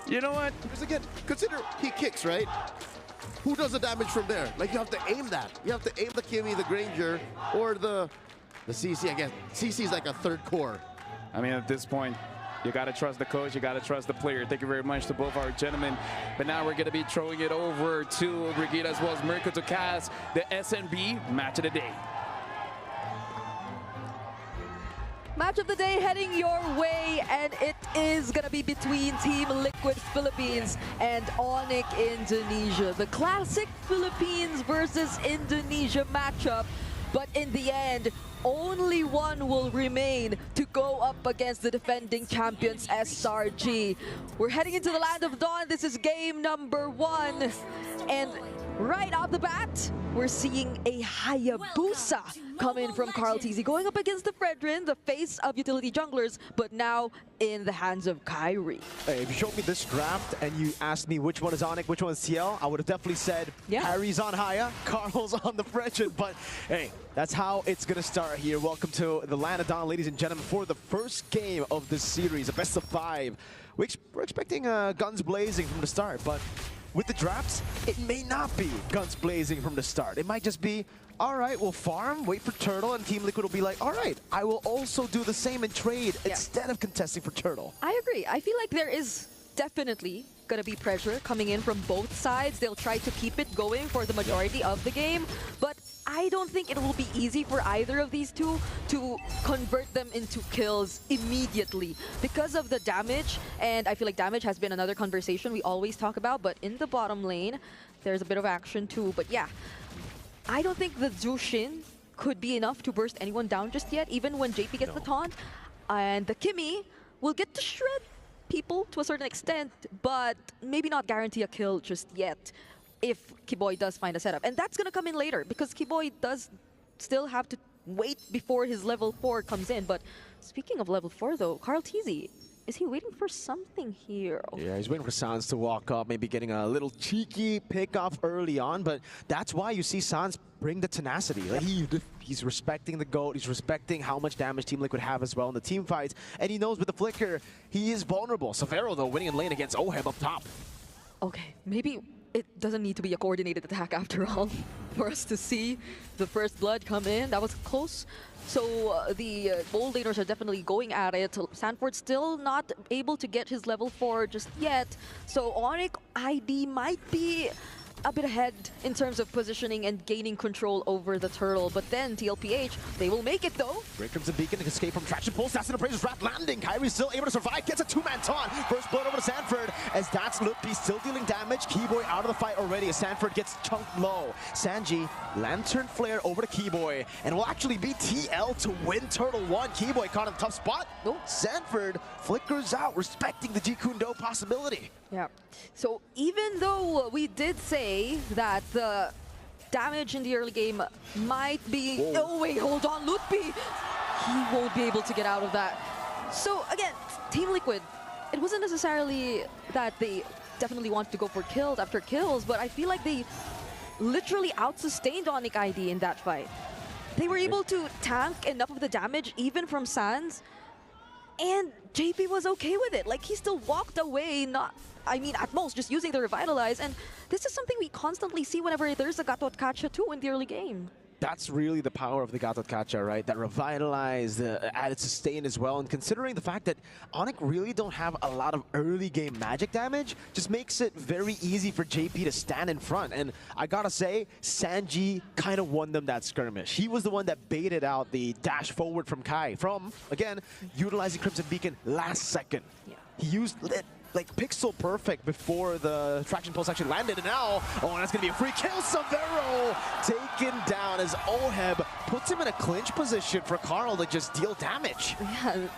you know what? Because again, consider he kicks, right? Who does the damage from there? Like, you have to aim that. You have to aim the Kimmy, the Granger, or the CC, I guess. CC is like a third core. I mean, at this point, you got to trust the coach. You got to trust the player. Thank you very much to both our gentlemen. But now we're going to be throwing it over to Brigida as well as Mirko to cast the SNB Match of the Day. Match of the day heading your way, and it is going to be between Team Liquid Philippines and ONIC Indonesia. The classic Philippines versus Indonesia matchup. But in the end, only one will remain to go up against the defending champions SRG. We're heading into the Land of Dawn. This is game number 1. And Right off the bat, we're seeing a Hayabusa come in from Carl TZ, going up against the Fredrin, the face of utility junglers, but now in the hands of Kyrie. Hey, if you showed me this draft and you asked me which one is ONIC, which one is TL, I would have definitely said Kyrie's on Haya, Carl's on the Fredrin, but hey, that's how it's going to start here. Welcome to the Land of Dawn, ladies and gentlemen, for the first game of this series, a best of 5. We're expecting guns blazing from the start, but with the drafts, it may not be guns blazing from the start. It might just be, all right, we'll farm, wait for Turtle, and Team Liquid will be like, all right, I will also do the same and trade instead of contesting for Turtle. I agree. I feel like there is definitely going to be pressure coming in from both sides. They'll try to keep it going for the majority of the game, but I don't think it will be easy for either of these two to convert them into kills immediately because of the damage. And I feel like damage has been another conversation we always talk about, but in the bottom lane, there's a bit of action too. But yeah, I don't think the Zushin could be enough to burst anyone down just yet, even when JP gets the taunt. And the Kimmy will get to shred people to a certain extent, but maybe not guarantee a kill just yet if Kiboy does find a setup. And that's going to come in later because Kiboy does still have to wait before his level 4 comes in. But speaking of level 4 though, Carl TZ, is he waiting for something here? Yeah, he's waiting for Sans to walk up, maybe getting a little cheeky pick off early on, but that's why you see Sans bring the tenacity. Like he's respecting the GOAT, he's respecting how much damage Team Liquid have as well in the team fights, and he knows with the flicker, he is vulnerable. Severo though, winning in lane against Oheb up top. Okay, maybe it doesn't need to be a coordinated attack after all for us to see the first blood come in. That was close. So the bold laners are definitely going at it. Sanford still not able to get his level 4 just yet. So ONIC ID might be a bit ahead in terms of positioning and gaining control over the Turtle. But then TLPH, they will make it though. Great Crimson Beacon to escape from Traction Pulse. That's an Appraiser's Wrath landing. Kyrie's still able to survive. Gets a 2-man taunt. First blood over to Sanford as that's Lutpi still dealing damage. Keyboy out of the fight already as Sanford gets chunked low. Sanji, Lantern Flare over to Keyboy. And will actually be TL to win Turtle 1. Keyboy caught in a tough spot. Sanford flickers out, respecting the Jikundo possibility. Yeah. So even though we did say that the damage in the early game might be... Whoa. Oh wait, hold on, Lutpi! He won't be able to get out of that. So again, Team Liquid, it wasn't necessarily that they definitely wanted to go for kills after kills, but I feel like they literally out-sustained ONIC ID in that fight. They were able to tank enough of the damage, even from Sans, and JP was okay with it. Like, he still walked away, at most, just using the Revitalize. And this is something we constantly see whenever there's a Gatot Kacha too in the early game. That's really the power of the Gatot Kacha, right? That Revitalize, added sustain as well. And considering the fact that ONIC really don't have a lot of early game magic damage, just makes it very easy for JP to stand in front. And I gotta say, Sanji kind of won them that skirmish. He was the one that baited out the dash forward from Kai from, again, utilizing Crimson Beacon last second. Yeah. He used it like pixel perfect before the Traction Pulse actually landed, and now, that's gonna be a free kill. Severo taken down as Oheb puts him in a clinch position for Carl to just deal damage. Yeah,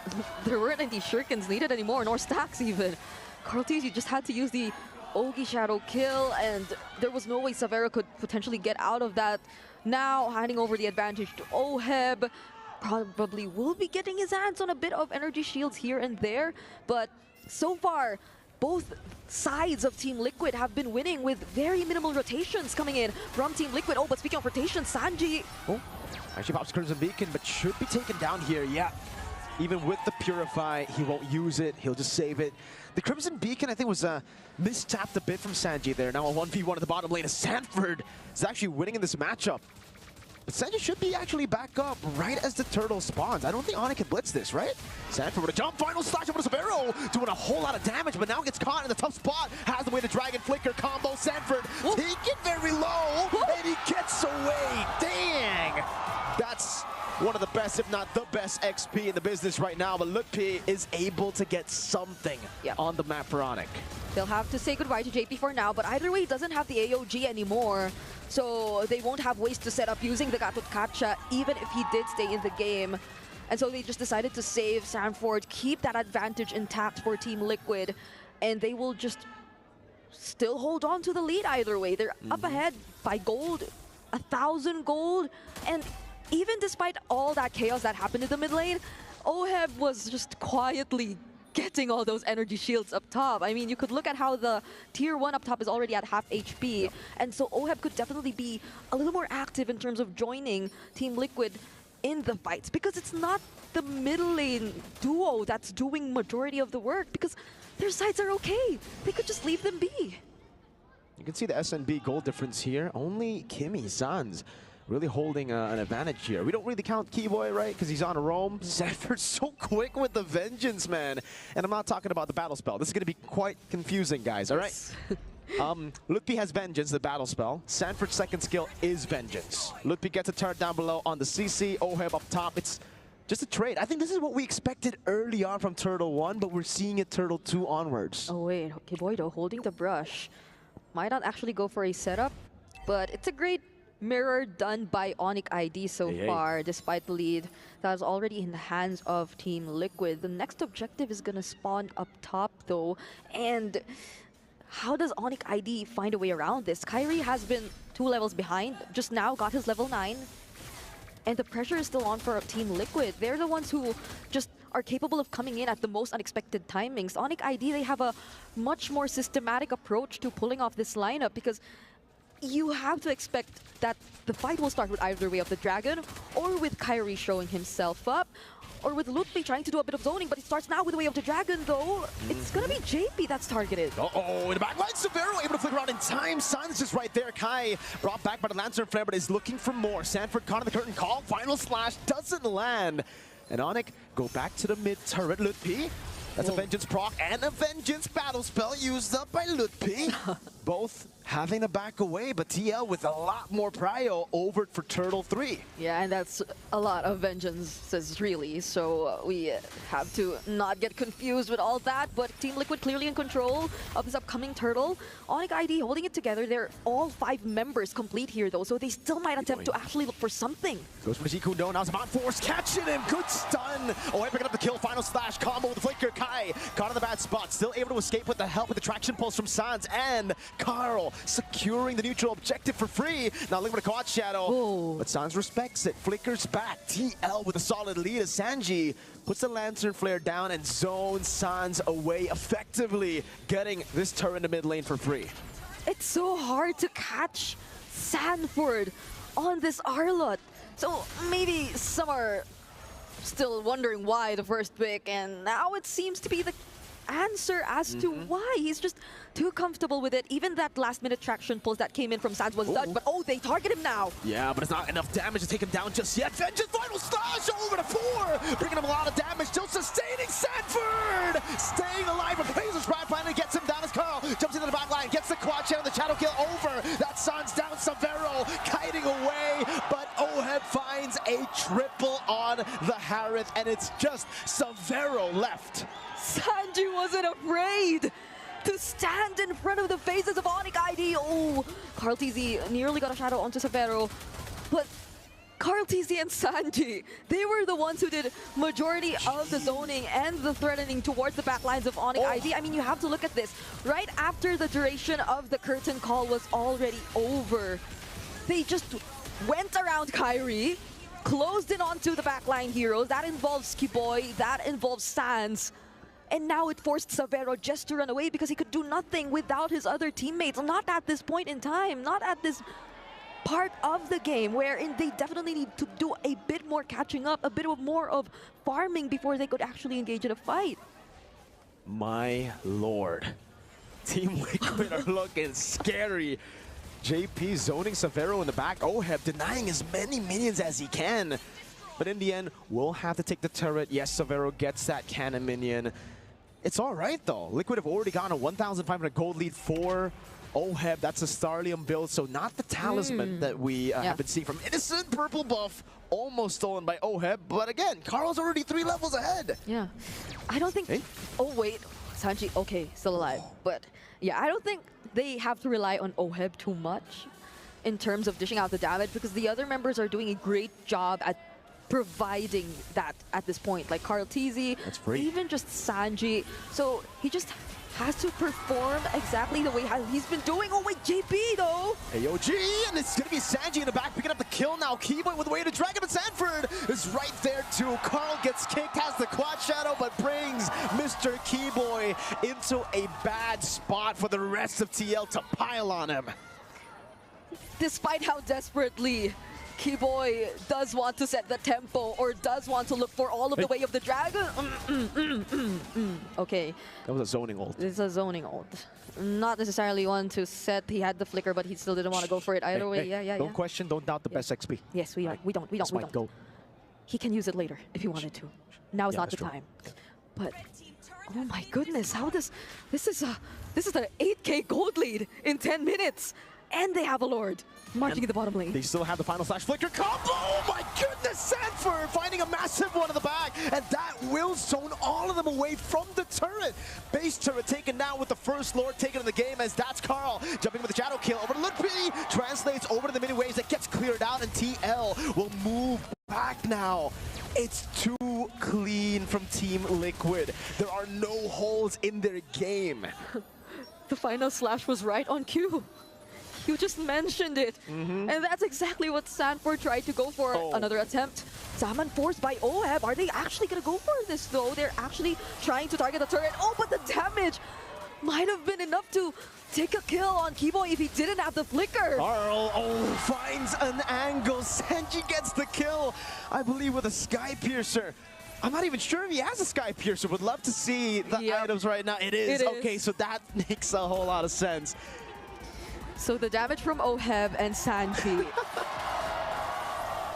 there weren't any shurikens needed anymore, nor stacks even. Carl TZ just had to use the Ogi Shadow kill, and there was no way Severo could potentially get out of that. Now, handing over the advantage to Oheb, probably will be getting his hands on a bit of energy shields here and there, but so far, both sides of Team Liquid have been winning with very minimal rotations coming in from Team Liquid. Oh, but speaking of rotations, Sanji... Oh, actually pops Crimson Beacon, but should be taken down here. Yeah, even with the Purify, he won't use it. He'll just save it. The Crimson Beacon, I think, was mistapped a bit from Sanji there. Now a 1v1 at the bottom lane as Sanford is actually winning in this matchup. But Sanji should be actually back up right as the Turtle spawns. I don't think ONIC can blitz this, right? Sanford with a jump, final slash over to Severo, doing a whole lot of damage, but now gets caught in the tough spot. Has the way to Dragon Flicker combo. Sanford taken very low, and he gets away. Dang! That's one of the best, if not the best XP in the business right now, but Lutpi is able to get something on the map for ONIC. They'll have to say goodbye to JP for now, but either way, he doesn't have the AOG anymore. So they won't have ways to set up using the Gatot Kacha, even if he did stay in the game. And so they just decided to save Sanford, keep that advantage intact for Team Liquid, and they will just still hold on to the lead either way. They're up ahead by gold, 1,000 gold, and even despite all that chaos that happened in the mid lane, OHEB was just quietly getting all those energy shields up top. I mean, you could look at how the tier 1 up top is already at half HP, and so OHEB could definitely be a little more active in terms of joining Team Liquid in the fights, because it's not the middle lane duo that's doing majority of the work, because their sides are okay. They could just leave them be. You can see the SNB goal difference here. Only Kimmy Sans really holding an advantage here. We don't really count Keyboy, right? Because he's on a roam. Sanford's so quick with the vengeance, man. And I'm not talking about the battle spell. This is going to be quite confusing, guys, all right? Lutpi has vengeance, the battle spell. Sanford's second skill is vengeance. Lutpi gets a turret down below on the CC. OHEB up top. It's just a trade. I think this is what we expected early on from Turtle 1, but we're seeing it Turtle 2 onwards. Oh wait, Keyboy though holding the brush. Might not actually go for a setup, but it's a great mirror done by ONIC ID so far, despite the lead that is already in the hands of Team Liquid. The next objective is gonna spawn up top though, and how does ONIC ID find a way around this? Kyrie has been 2 levels behind, just now got his level 9, and the pressure is still on for Team Liquid. They're the ones who just are capable of coming in at the most unexpected timings. ONIC ID, they have a much more systematic approach to pulling off this lineup, because you have to expect that the fight will start with either way of the Dragon, or with Kyrie showing himself up, or with Lutpi trying to do a bit of zoning, but it starts now with the way of the Dragon though. It's gonna be JP that's targeted. Uh-oh, in the back line, Severo able to flick around in time. Sans just right there. Kai brought back by the Lancer Flare, but is looking for more. Sanford caught in the curtain call. Final slash doesn't land. And ONIC go back to the mid turret. Lutpi, that's a vengeance proc and a vengeance battle spell used up by Lutpi. Both having to back away, but TL with a lot more prio over for Turtle 3. Yeah, and that's a lot of vengeances, really. So we have to not get confused with all that, but Team Liquid clearly in control of this upcoming Turtle. ONIC ID holding it together. They're all 5 members complete here, though, so they still might attempt to actually look for something. Goes for Zikundo, now Zaman Force catching him. Good stun. Oh, picking up the kill. Final slash combo with the flicker. Kai caught in the bad spot. Still able to escape with the help with the traction pulse from Sans, and Carl securing the neutral objective for free. Now looking for the caught shadow, but Sans respects it. Flickers back. TL with a solid lead as Sanji puts the Lantern Flare down and zones Sans away, effectively getting this turret in the mid lane for free. It's so hard to catch Sanford on this Arlot. So maybe some are still wondering why the first pick, and now it seems to be the answer as to why. He's just too comfortable with it. Even that last-minute traction pulse that came in from Sans was done, but they target him now. Yeah, but it's not enough damage to take him down just yet. Vengeance final slash over to 4, bringing him a lot of damage, still sustaining Sanford, staying alive. But Phaser's Ride finally gets him down as Carl jumps into the back line, gets the quad shadow, the shadow kill over. That Sans down, Severo kiting away, but OHEB finds a triple on the Harith, and it's just Severo left. Sanji wasn't afraid to stand in front of the faces of ONIC ID. Oh, Carl TZ nearly got a shadow onto Severo, but Carl TZ and Sanji, they were the ones who did majority of the zoning and the threatening towards the back lines of ONIC ID. I mean, you have to look at this. Right after the duration of the curtain call was already over, they just went around Kyrie, closed in onto the backline heroes. That involves Keyboy, that involves Sans. And now it forced Severo just to run away because he could do nothing without his other teammates. Not at this point in time, not at this part of the game wherein they definitely need to do a bit more catching up, a bit more of farming before they could actually engage in a fight. My lord. Team Liquid are looking scary. JP zoning Severo in the back. OHEB denying as many minions as he can. But in the end, we'll have to take the turret. Yes, Severo gets that cannon minion. It's all right, though. Liquid have already gotten a 1,500 gold lead for OHEB. That's a Starlium build, so not the talisman that we have been seeing from Innocent. Purple buff, almost stolen by OHEB. But again, Carl's already 3 levels ahead. Yeah. I don't think... Hey? Oh, wait. Sanji, okay, still alive. But yeah, I don't think they have to rely on OHEB too much in terms of dishing out the damage, because the other members are doing a great job at providing that at this point, like Carl TZ, even just Sanji. So he just has to perform exactly the way he's been doing. Oh wait, JP though. AOG, and it's gonna be Sanji in the back picking up the kill now. Keyboy with the way to drag him, and Sanford is right there too. Carl gets kicked, has the quad shadow, but brings Mr. Keyboy into a bad spot for the rest of TL to pile on him. Despite how desperately Keyboy does want to set the tempo or does want to look for all of the way of the dragon. Okay. That was a zoning ult. It's a zoning ult. Not necessarily one to set. He had the flicker, but he still didn't want to go for it either way. Yeah. Don't question, don't doubt the best XP. Yes, we don't. Go. He can use it later if he wanted to. Now is not the time. But oh my goodness, how this is an 8K gold lead in 10 minutes, and they have a Lord marching in the bottom lane. They still have the final slash flicker combo. Oh my goodness, Sanford finding a massive one in the back, and that will zone all of them away from the turret. Base turret taken down with the first Lord taken in the game, as that's Carl jumping with the shadow kill over to Ludwig, translates over to the mini waves, that gets cleared out, and TL will move back now. It's too clean from Team Liquid. There are no holes in their game. The final slash was right on cue. You just mentioned it. And that's exactly what Sanford tried to go for. Another attempt. Zaman forced by OHEB. Are they actually going to go for this though? They're actually trying to target the turret. Oh, but the damage might have been enough to take a kill on Keyboy if he didn't have the flicker. Carl, finds an angle. Sanji gets the kill, I believe, with a Sky Piercer. I'm not even sure if he has a Sky Piercer. Would love to see the items right now. It is. Okay, so that makes a whole lot of sense. So the damage from OHEB and Sanji.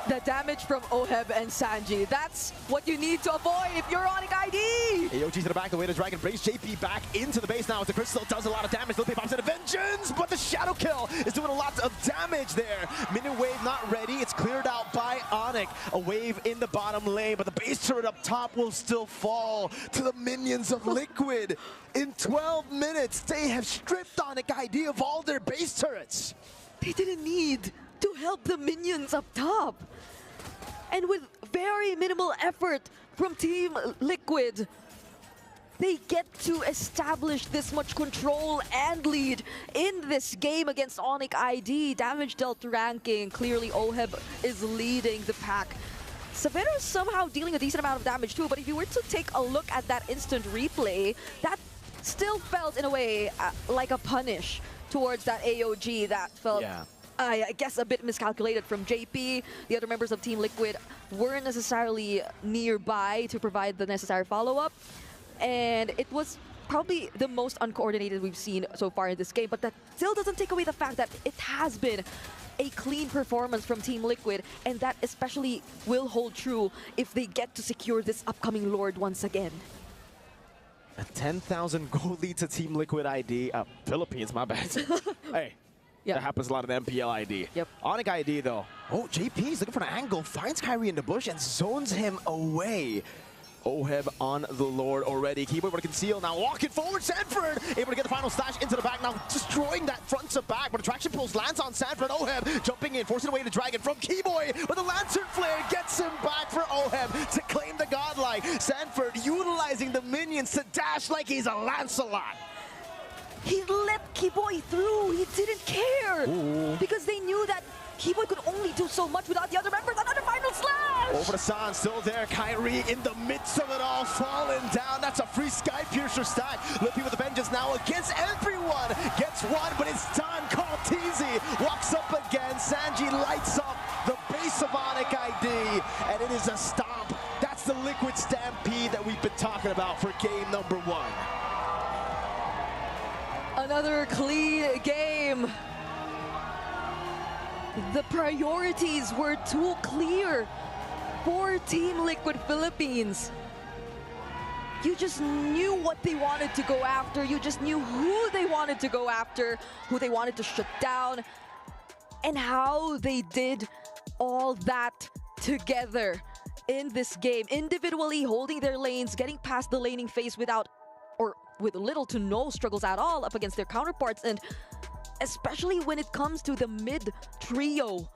The damage from OHEB and Sanji. That's what you need to avoid if you're ONIC ID. AOG to the back, the way to Dragon brings JP back into the base now with the Crystal. Does a lot of damage. Lil pops in a Vengeance, but the Shadow Kill is doing a lot of damage there. Minion wave not ready. It's cleared out by ONIC. A wave in the bottom lane, but the base turret up top will still fall to the minions of Liquid. In 12 minutes, they have stripped ONIC ID of all their base turrets. They didn't need to help the minions up top. And with very minimal effort from Team Liquid, they get to establish this much control and lead in this game against ONIC ID. Damage dealt ranking, clearly OHEB is leading the pack. Severo is somehow dealing a decent amount of damage too, but if you were to take a look at that instant replay, that still felt in a way like a punish towards that AOG. That felt I guess a bit miscalculated from JP. The other members of Team Liquid weren't necessarily nearby to provide the necessary follow-up. And it was probably the most uncoordinated we've seen so far in this game, but that still doesn't take away the fact that it has been a clean performance from Team Liquid, and that especially will hold true if they get to secure this upcoming Lord once again. A 10,000 goal lead to Team Liquid ID. Philippines, my bad. Hey. That happens a lot in MPL ID. ONIC ID though. Oh, JP's looking for an angle, finds Kyrie in the bush and zones him away. OHEB on the Lord already. Keyboy able to conceal now, walking forward. Sanford able to get the final slash into the back now, destroying that front to back. But attraction pulse lands on Sanford. OHEB jumping in, forcing away the dragon from Keyboy. But the Lantern Flare gets him back for OHEB to claim the godlike. Sanford utilizing the minions to dash like he's a Lancelot. He let Keyboy through. He didn't care. Because they knew that Keyboy could only do so much without the other members. Another final slash! Over to San, still there. Kyrie in the midst of it all, falling down. That's a free Sky Piercer stack. Lippy with the Vengeance now against everyone. Gets one, but it's done. Carl Teasy walks up again. Sanji lights up the base of ONIC ID, and it is a stomp. That's the Liquid Stampede that we've been talking about for game number 1. Another clean game. The priorities were too clear for Team Liquid Philippines. You just knew what they wanted to go after. You just knew who they wanted to go after, who they wanted to shut down, and how they did all that together in this game. Individually holding their lanes, getting past the laning phase without with little to no struggles at all up against their counterparts, and especially when it comes to the mid trio,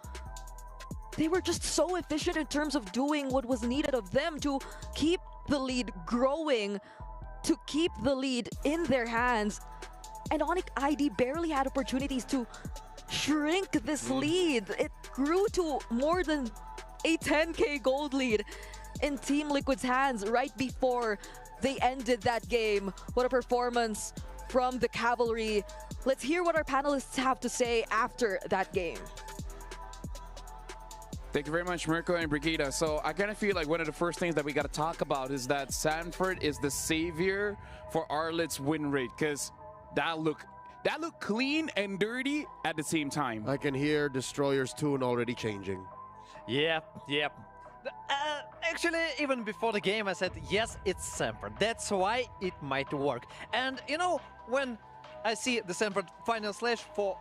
they were just so efficient in terms of doing what was needed of them to keep the lead growing to keep the lead in their hands. And ONIC ID barely had opportunities to shrink this lead. It grew to more than a 10K gold lead in Team Liquid's hands right before they ended that game. What a performance from the Cavalry. Let's hear what our panelists have to say after that game. Thank you very much, Mirko and Brigida. So I kind of feel like one of the first things that we got to talk about is that Sanford is the savior for Arlet's win rate, because that looked clean and dirty at the same time. I can hear Destroyer's tune already changing. Yep. Actually, even before the game, I said, yes, it's Sanford. That's why it might work. And, you know, when I see the Sanford final slash for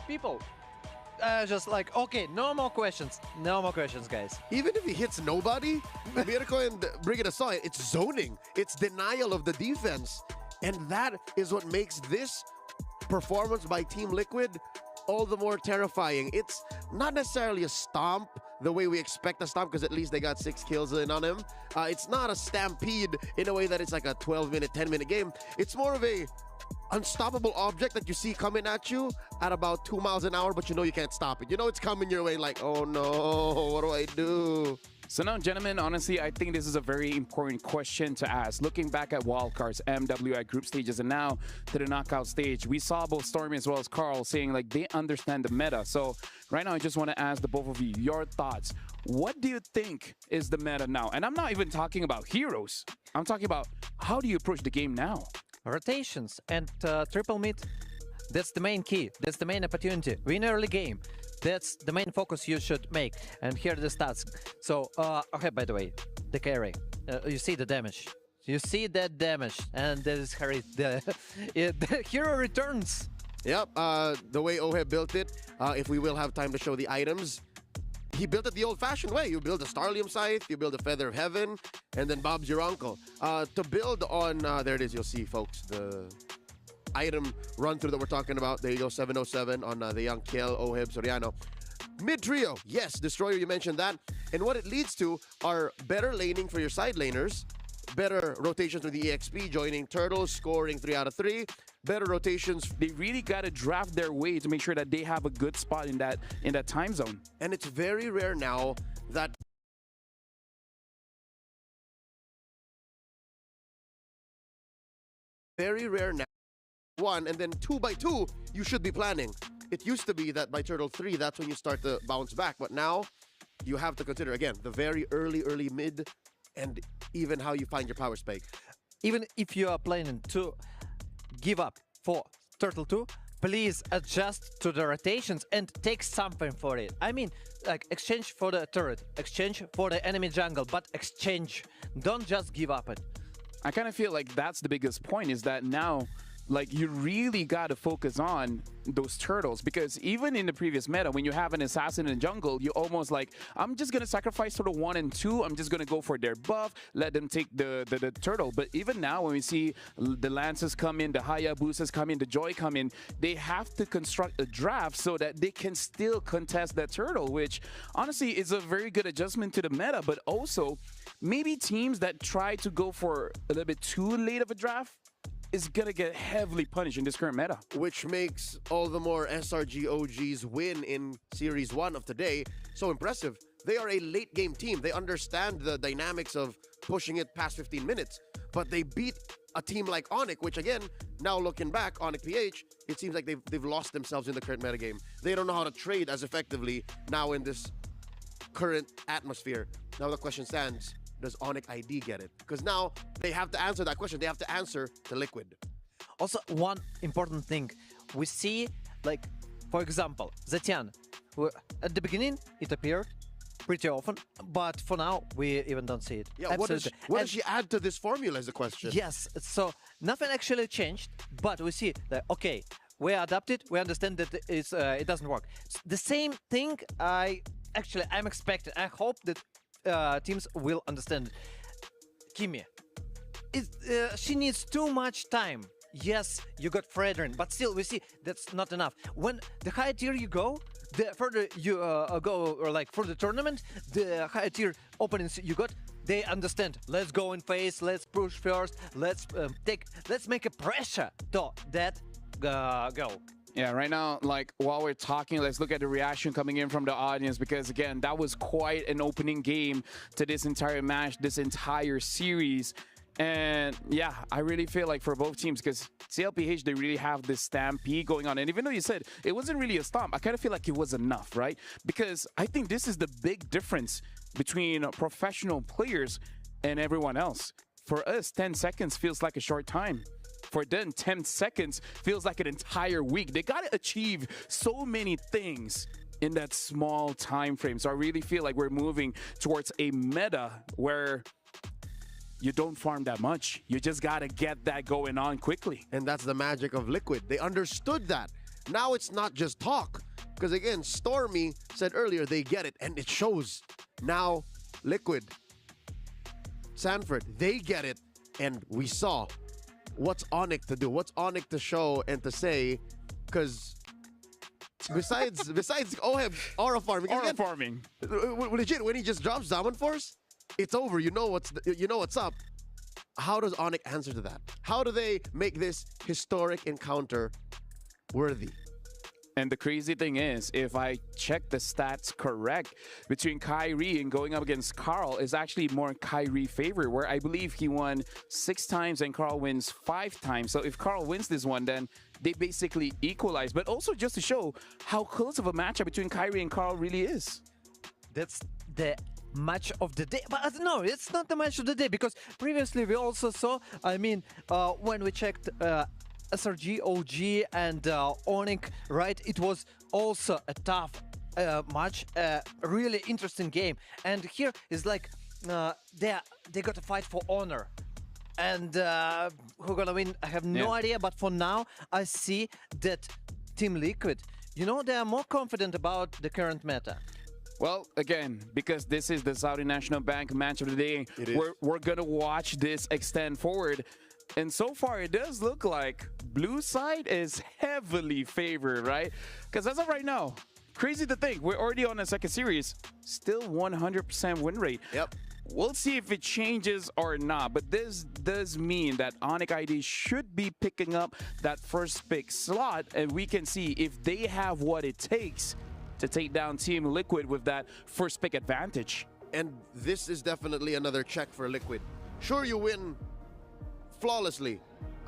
people, just like, okay, no more questions. No more questions, guys. Even if he hits nobody, Mirko and Brigida saw it, it's zoning. It's denial of the defense. And that is what makes this performance by Team Liquid all the more terrifying. It's not necessarily a stomp the way we expect a stomp, because at least they got 6 kills in on him. It's not a stampede in a way that it's like a 12-minute, 10-minute game. It's more of a unstoppable object that you see coming at you at about 2 miles an hour, but you know you can't stop it. You know it's coming your way, like, oh no, what do I do? So now, gentlemen, honestly, I think this is a very important question to ask. Looking back at wildcards, MWI group stages, and now to the knockout stage, we saw both Stormy as well as Carl saying like they understand the meta. So right now, I just want to ask the both of you your thoughts. What do you think is the meta now? And I'm not even talking about heroes. I'm talking about how do you approach the game now? Rotations and triple mid. That's the main key. That's the main opportunity. Win early game. That's the main focus you should make. And here are the stats. So, okay, by the way, the carry. You see the damage. You see that damage. And that is Harry. The hero returns. Yep, the way Oheb built it, if we will have time to show the items, he built it the old-fashioned way. You build a Starlium Scythe, you build a Feather of Heaven, and then Bob's your uncle. To build on, there it is, you'll see, folks, the item run-through that we're talking about. There you go, 707 on the young Kiel, Oheb, Soriano. Mid-trio, yes, Destroyer, you mentioned that. And what it leads to are better laning for your side laners, better rotations with the EXP, joining Turtles, scoring 3 out of 3, better rotations. They really got to draft their way to make sure that they have a good spot in that time zone. And it's very rare now that one, and then 2 by 2 you should be planning. It used to be that by Turtle 3 that's when you start to bounce back, but now you have to consider again the very early mid and even how you find your power spike. Even if you are planning to give up for Turtle 2, please adjust to the rotations and take something for it. I mean, like, exchange for the turret, exchange for the enemy jungle, but exchange. Don't just give up it. I kind of feel like that's the biggest point, is that now, like, you really got to focus on those turtles, because even in the previous meta, when you have an assassin in the jungle, you almost like, I'm just going to sacrifice sort of 1 and 2. I'm just going to go for their buff, let them take the turtle. But even now, when we see the Lances come in, the Hayabusas come in, the Joy come in, they have to construct a draft so that they can still contest that turtle, which honestly is a very good adjustment to the meta. But also, maybe teams that try to go for a little bit too late of a draft is gonna get heavily punished in this current meta. Which makes all the more SRG OG's win in Series 1 of today so impressive. They are a late game team. They understand the dynamics of pushing it past 15 minutes. But they beat a team like ONIC, which again, now looking back, ONIC PH, it seems like they've lost themselves in the current metagame. They don't know how to trade as effectively now in this current atmosphere. Now the question stands, does ONIC ID get it? Because now they have to answer that question. They have to answer to Liquid. Also, one important thing. We see, like, for example, Zetian. At the beginning, it appeared pretty often, but for now, we even don't see it. Yeah, what does she add to this formula is the question. Yes, so nothing actually changed, but we see that, okay, we adapted, we understand that it doesn't work. The same thing I'm expecting. I hope that teams will understand. Kimi, she needs too much time. Yes, you got Fredrin, but still we see that's not enough. When the higher tier you go, the further you go, or like for the tournament, the higher tier openings you got, they understand. Let's go in phase. Let's push first. Let's make a pressure to that goal. Yeah, right now, like while we're talking, let's look at the reaction coming in from the audience, because again, that was quite an opening game to this entire match, this entire series. And yeah, I really feel like for both teams, because TLPH, they really have this stampede going on. And even though you said it wasn't really a stomp, I kind of feel like it was enough, right? Because I think this is the big difference between professional players and everyone else. For us, 10 seconds feels like a short time. For them, 10 seconds feels like an entire week. They got to achieve so many things in that small time frame. So I really feel like we're moving towards a meta where you don't farm that much. You just got to get that going on quickly. And that's the magic of Liquid. They understood that. Now it's not just talk. Because again, Stormy said earlier they get it, and it shows. Now, Liquid, Sanford, they get it, and we saw what's ONIC to do, what's ONIC to show and to say, because besides aura farming, legit, when he just drops Diamond Force, it's over. You know what's up. How does ONIC answer to that? How do they make this historic encounter worthy? And the crazy thing is, if I check the stats correct, between Kyrie and going up against Carl is actually more Kyrie favor, where I believe he won 6 times and Carl wins 5 times. So if Carl wins this one, then they basically equalize. But also just to show how close of a matchup between Kyrie and Carl really is. That's the match of the day. But no, it's not the match of the day, because previously we also saw, I mean, when we checked SRG, OG, and ONIC, right? It was also a tough match, really interesting game. And here is like they got to fight for honor. And who's gonna win? I have no idea. But for now, I see that Team Liquid, you know, they are more confident about the current meta. Well, again, because this is the Saudi National Bank match of the day, we're gonna watch this extend forward. And so far, it does look like blue side is heavily favored, right? Because as of right now, crazy to think, we're already on a second series, still 100% win rate. Yep. We'll see if it changes or not, but this does mean that ONIC ID should be picking up that first pick slot, and we can see if they have what it takes to take down Team Liquid with that first pick advantage. And this is definitely another check for Liquid. Sure, you win flawlessly,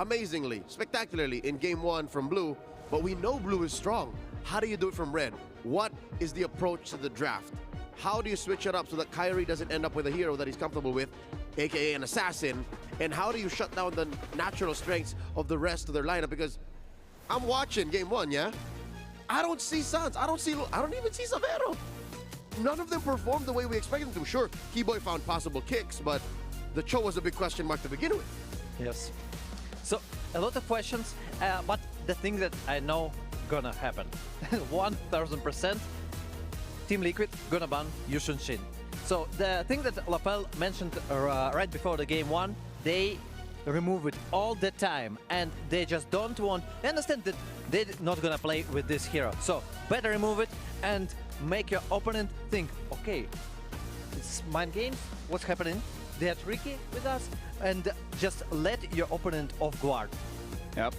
amazingly, spectacularly in game 1 from blue, but we know blue is strong. How do you do it from red? What is the approach to the draft? How do you switch it up so that Kyrie doesn't end up with a hero that he's comfortable with, aka an assassin? And how do you shut down the natural strengths of the rest of their lineup? Because I'm watching game 1, yeah? I don't see Sans. I don't even see Savero. None of them performed the way we expected them to. Sure, Keyboy found possible kicks, but the Cho was a big question mark to begin with. Yes. So a lot of questions, but the thing that I know gonna happen, 1000%, Team Liquid gonna ban Yushun Shin. So the thing that Lapel mentioned right before the game 1, they remove it all the time, and they just don't want. They understand that they're not gonna play with this hero. So better remove it and make your opponent think, okay, it's mind games. What's happening? They are tricky with us, and just let your opponent off guard. Yep.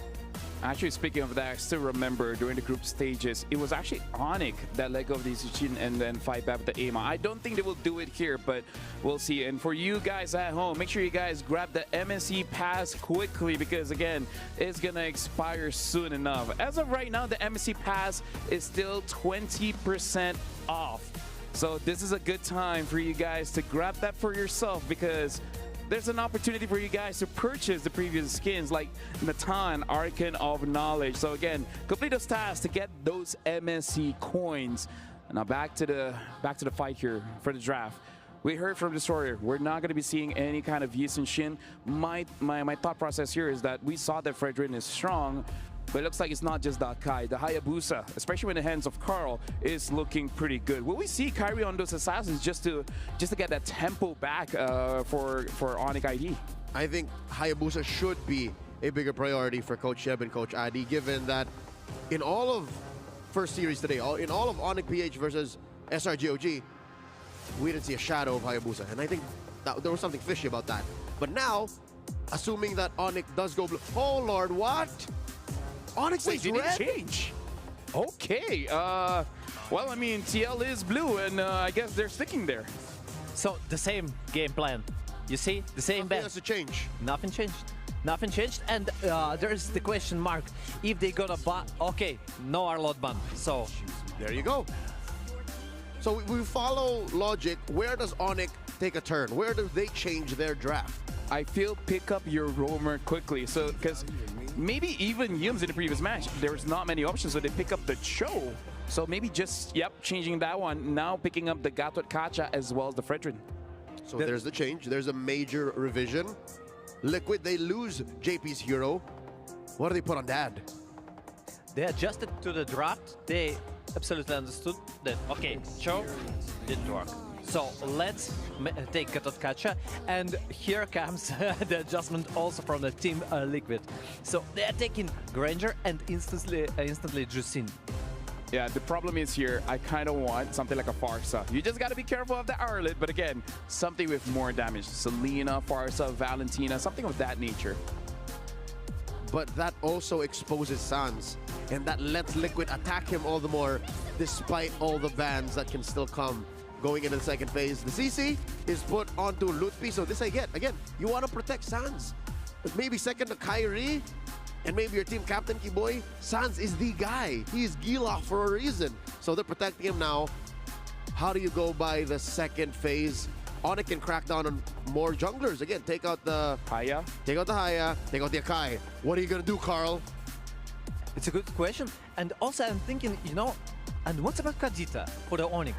Actually, speaking of that, I still remember during the group stages, it was actually ONIC that let go of the Tsuchin and then fight back with the Aima. I don't think they will do it here, but we'll see. And for you guys at home, make sure you guys grab the MSC pass quickly, because again, it's gonna expire soon enough. As of right now, the MSC pass is still 20% off. So this is a good time for you guys to grab that for yourself, because there's an opportunity for you guys to purchase the previous skins like Natan, Archon of Knowledge. So again, complete those tasks to get those MSC coins. And now back to the fight here for the draft. We heard from Destroyer, we're not going to be seeing any kind of Yisun Shin. My thought process here is that we saw that Fredrin is strong, but it looks like it's not just that Kai. The Hayabusa, especially in the hands of Carl, is looking pretty good. Will we see Kyrie on those assassins just to get that tempo back for ONIC ID? I think Hayabusa should be a bigger priority for Coach Sheb and Coach ID, given that in all of first series today, in all of ONIC PH versus SRG OG, we didn't see a shadow of Hayabusa. And I think there was something fishy about that. But now, assuming that ONIC does go blue. Oh Lord, what? ONIC Wait, stays did red? it change? Okay. Well, I mean, TL is blue, and I guess they're sticking there. So the same game plan. You see, the same Nothing bet. has to change. Nothing changed. Nothing changed, and there's the question mark. If they gonna ban, okay, no Arlott ban. So there you go. So we follow logic. Where does ONIC take a turn? Where do they change their draft? I feel pick up your roamer quickly. So, because maybe even Yums in the previous match, there's not many options, so they pick up the Cho. So maybe just, changing that one. Now picking up the Gatot Kacha as well as the Fredrin. So there's the change. There's a major revision. Liquid, they lose JP's hero. What do they put on Dad? they adjusted to the draft. They absolutely understood that, okay, Cho didn't work. So let's take Gatot Kacha, and here comes the adjustment also from the team Liquid. So they are taking Granger and instantly Juicing. Yeah, the problem is here, I kind of want something like a Farsa. You just got to be careful of the Arlet, but again, something with more damage. Selena, Farsa, Valentina, something of that nature. But that also exposes Sans, and that lets Liquid attack him all the more, despite all the bans that can still come going into the second phase. The CC is put onto Lutfi, so this I get. Again, you want to protect Sans. But maybe second to Kyrie, and maybe your team captain, Kiboy, Sans is the guy. He's Gila for a reason. So they're protecting him now. How do you go by the second phase? ONIC can crack down on more junglers. Again, take out the Haya. Take out the Haya. Take out the Akai. What are you going to do, Carl? It's a good question. And also I'm thinking, you know, and what's about Kadita for the ONIC?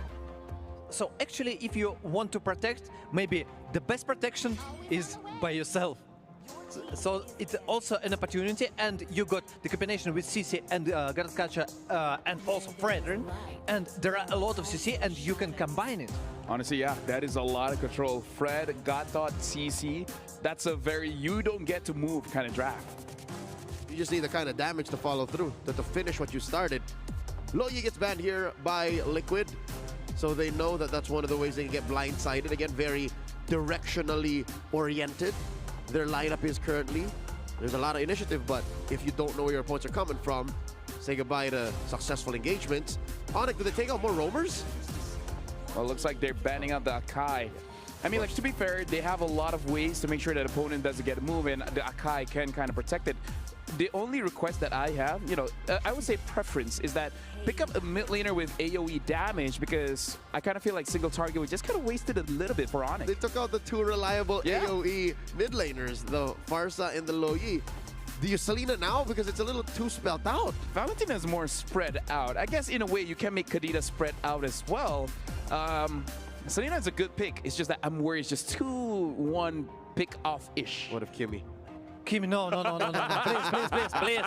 So actually, if you want to protect, maybe the best protection is by yourself. So it's also an opportunity, and you got the combination with CC and Gatot Kacha and also Fredrin, and there are a lot of CC, and you can combine it. Honestly, yeah, that is a lot of control. Fred, Gatot, CC, that's a very you don't get to move kind of draft. You just need the kind of damage to follow through, to finish what you started. Loyi gets banned here by Liquid, so they know that that's one of the ways they can get blindsided. Again, very directionally oriented. Their lineup is currently. There's a lot of initiative, but if you don't know where your opponents are coming from, say goodbye to successful engagements. ONIC, do they take out more roamers? Well, it looks like they're banning out the Akai. I mean, like, to be fair, they have a lot of ways to make sure that opponent doesn't get a move, and the Akai can kind of protect it. The only request that I have, you know, I would say preference, is that pick up a mid laner with AoE damage, because I kind of feel like single target was just kind of wasted a little bit for ONIC. They took out the two reliable AoE mid laners, the Farsa and the Loyi. Do you Selena now? Because it's a little too spelled out. Valentina is more spread out. I guess in a way you can make Kadita spread out as well. Selena is a good pick. It's just that I'm worried it's just 2-1 pick off-ish. What if Kimmy? Kimmy, no.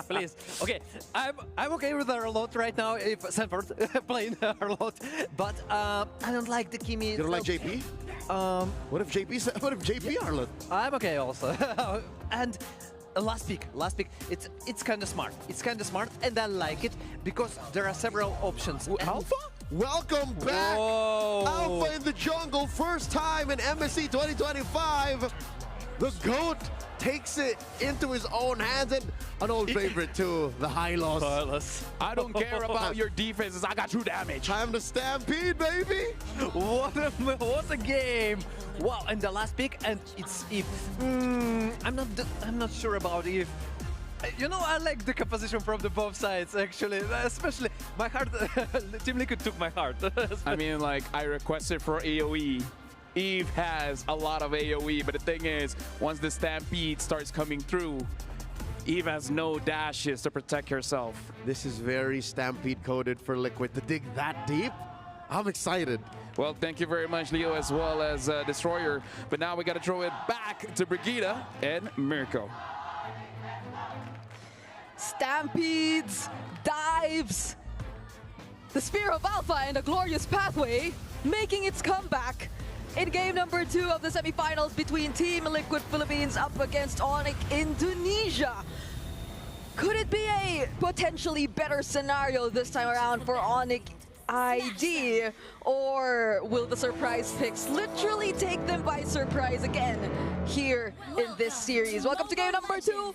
Please. Okay, I'm okay with Arlott right now if Sanford playing Arlott, but I don't like the Kimmy. You don't like JP? What if JP Arlott? I'm okay also. And last pick, it's kind of smart. It's kind of smart, and I like it because there are several options. Alpha? Welcome back! Whoa. Alpha in the jungle, first time in MSC 2025. The GOAT takes it into his own hands, and an old favorite too, the Hylos. I don't care about your defenses, I got true damage. Time to stampede, baby! What a game! Wow, and the last pick, and it's if. I'm not sure about if. You know, I like the composition from the both sides, actually. Especially my heart. Team Liquid took my heart. I mean, like, I requested for AoE. Eve has a lot of AoE, but the thing is, once the Stampede starts coming through, Eve has no dashes to protect herself. This is very Stampede coded for Liquid to dig that deep. I'm excited. Well, thank you very much, Leo, as well as Destroyer. But now we got to throw it back to Brigida and Mirko. Stampedes, dives, the Spear of Alpha and a glorious pathway making its comeback in game number 2 of the semifinals between Team Liquid Philippines up against ONIC Indonesia. Could it be a potentially better scenario this time around for ONIC ID, or will the surprise picks literally take them by surprise again here in this series? Welcome to game number 2.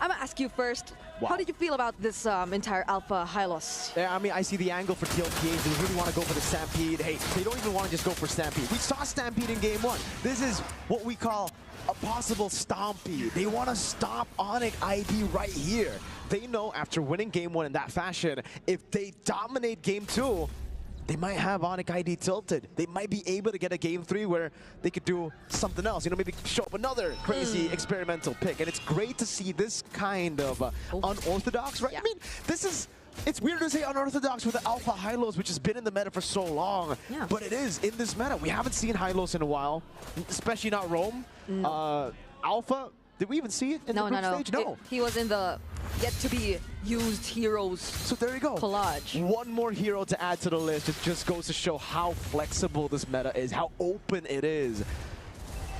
I'm gonna ask you first. Wow. How did you feel about this entire Alpha Hylos? Yeah, I mean, I see the angle for TLPH. They really want to go for the Stampede. Hey, they don't even want to just go for Stampede. We saw Stampede in game 1. This is what we call a possible Stompede. They want to stop ONIC ID right here. They know after winning game 1 in that fashion, if they dominate game 2, they might have ONIC ID tilted. They might be able to get a game 3 where they could do something else. You know, maybe show up another crazy experimental pick. And it's great to see this kind of unorthodox, right? Yeah. I mean, it's weird to say unorthodox with the Alpha Hylos, which has been in the meta for so long. Yeah. But it is in this meta. We haven't seen Hylos in a while, especially not Rome. Alpha, did we even see it in the group stage? No. He was in the yet-to-be-used heroes So there you go. collage. One more hero to add to the list. It just goes to show how flexible this meta is, how open it is.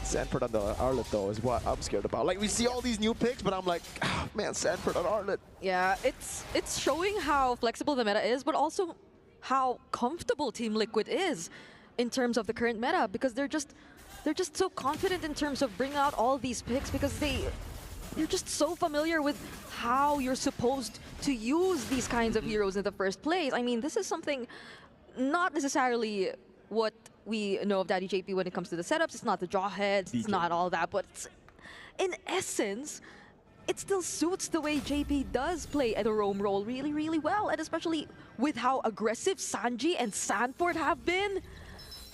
Sanford on the Arlet, though, is what I'm scared about. Like, we see all these new picks, but I'm like, oh, man, Sanford on Arlet. Yeah, it's showing how flexible the meta is, but also how comfortable Team Liquid is in terms of the current meta, because they're just so confident in terms of bringing out all these picks, because they're just so familiar with how you're supposed to use these kinds of heroes in the first place. I mean, this is something not necessarily what we know of Daddy JP when it comes to the setups. It's not the draw heads, it's not all that, but in essence, it still suits the way JP does play at a roam role really, really well, and especially with how aggressive Sanji and Sanford have been.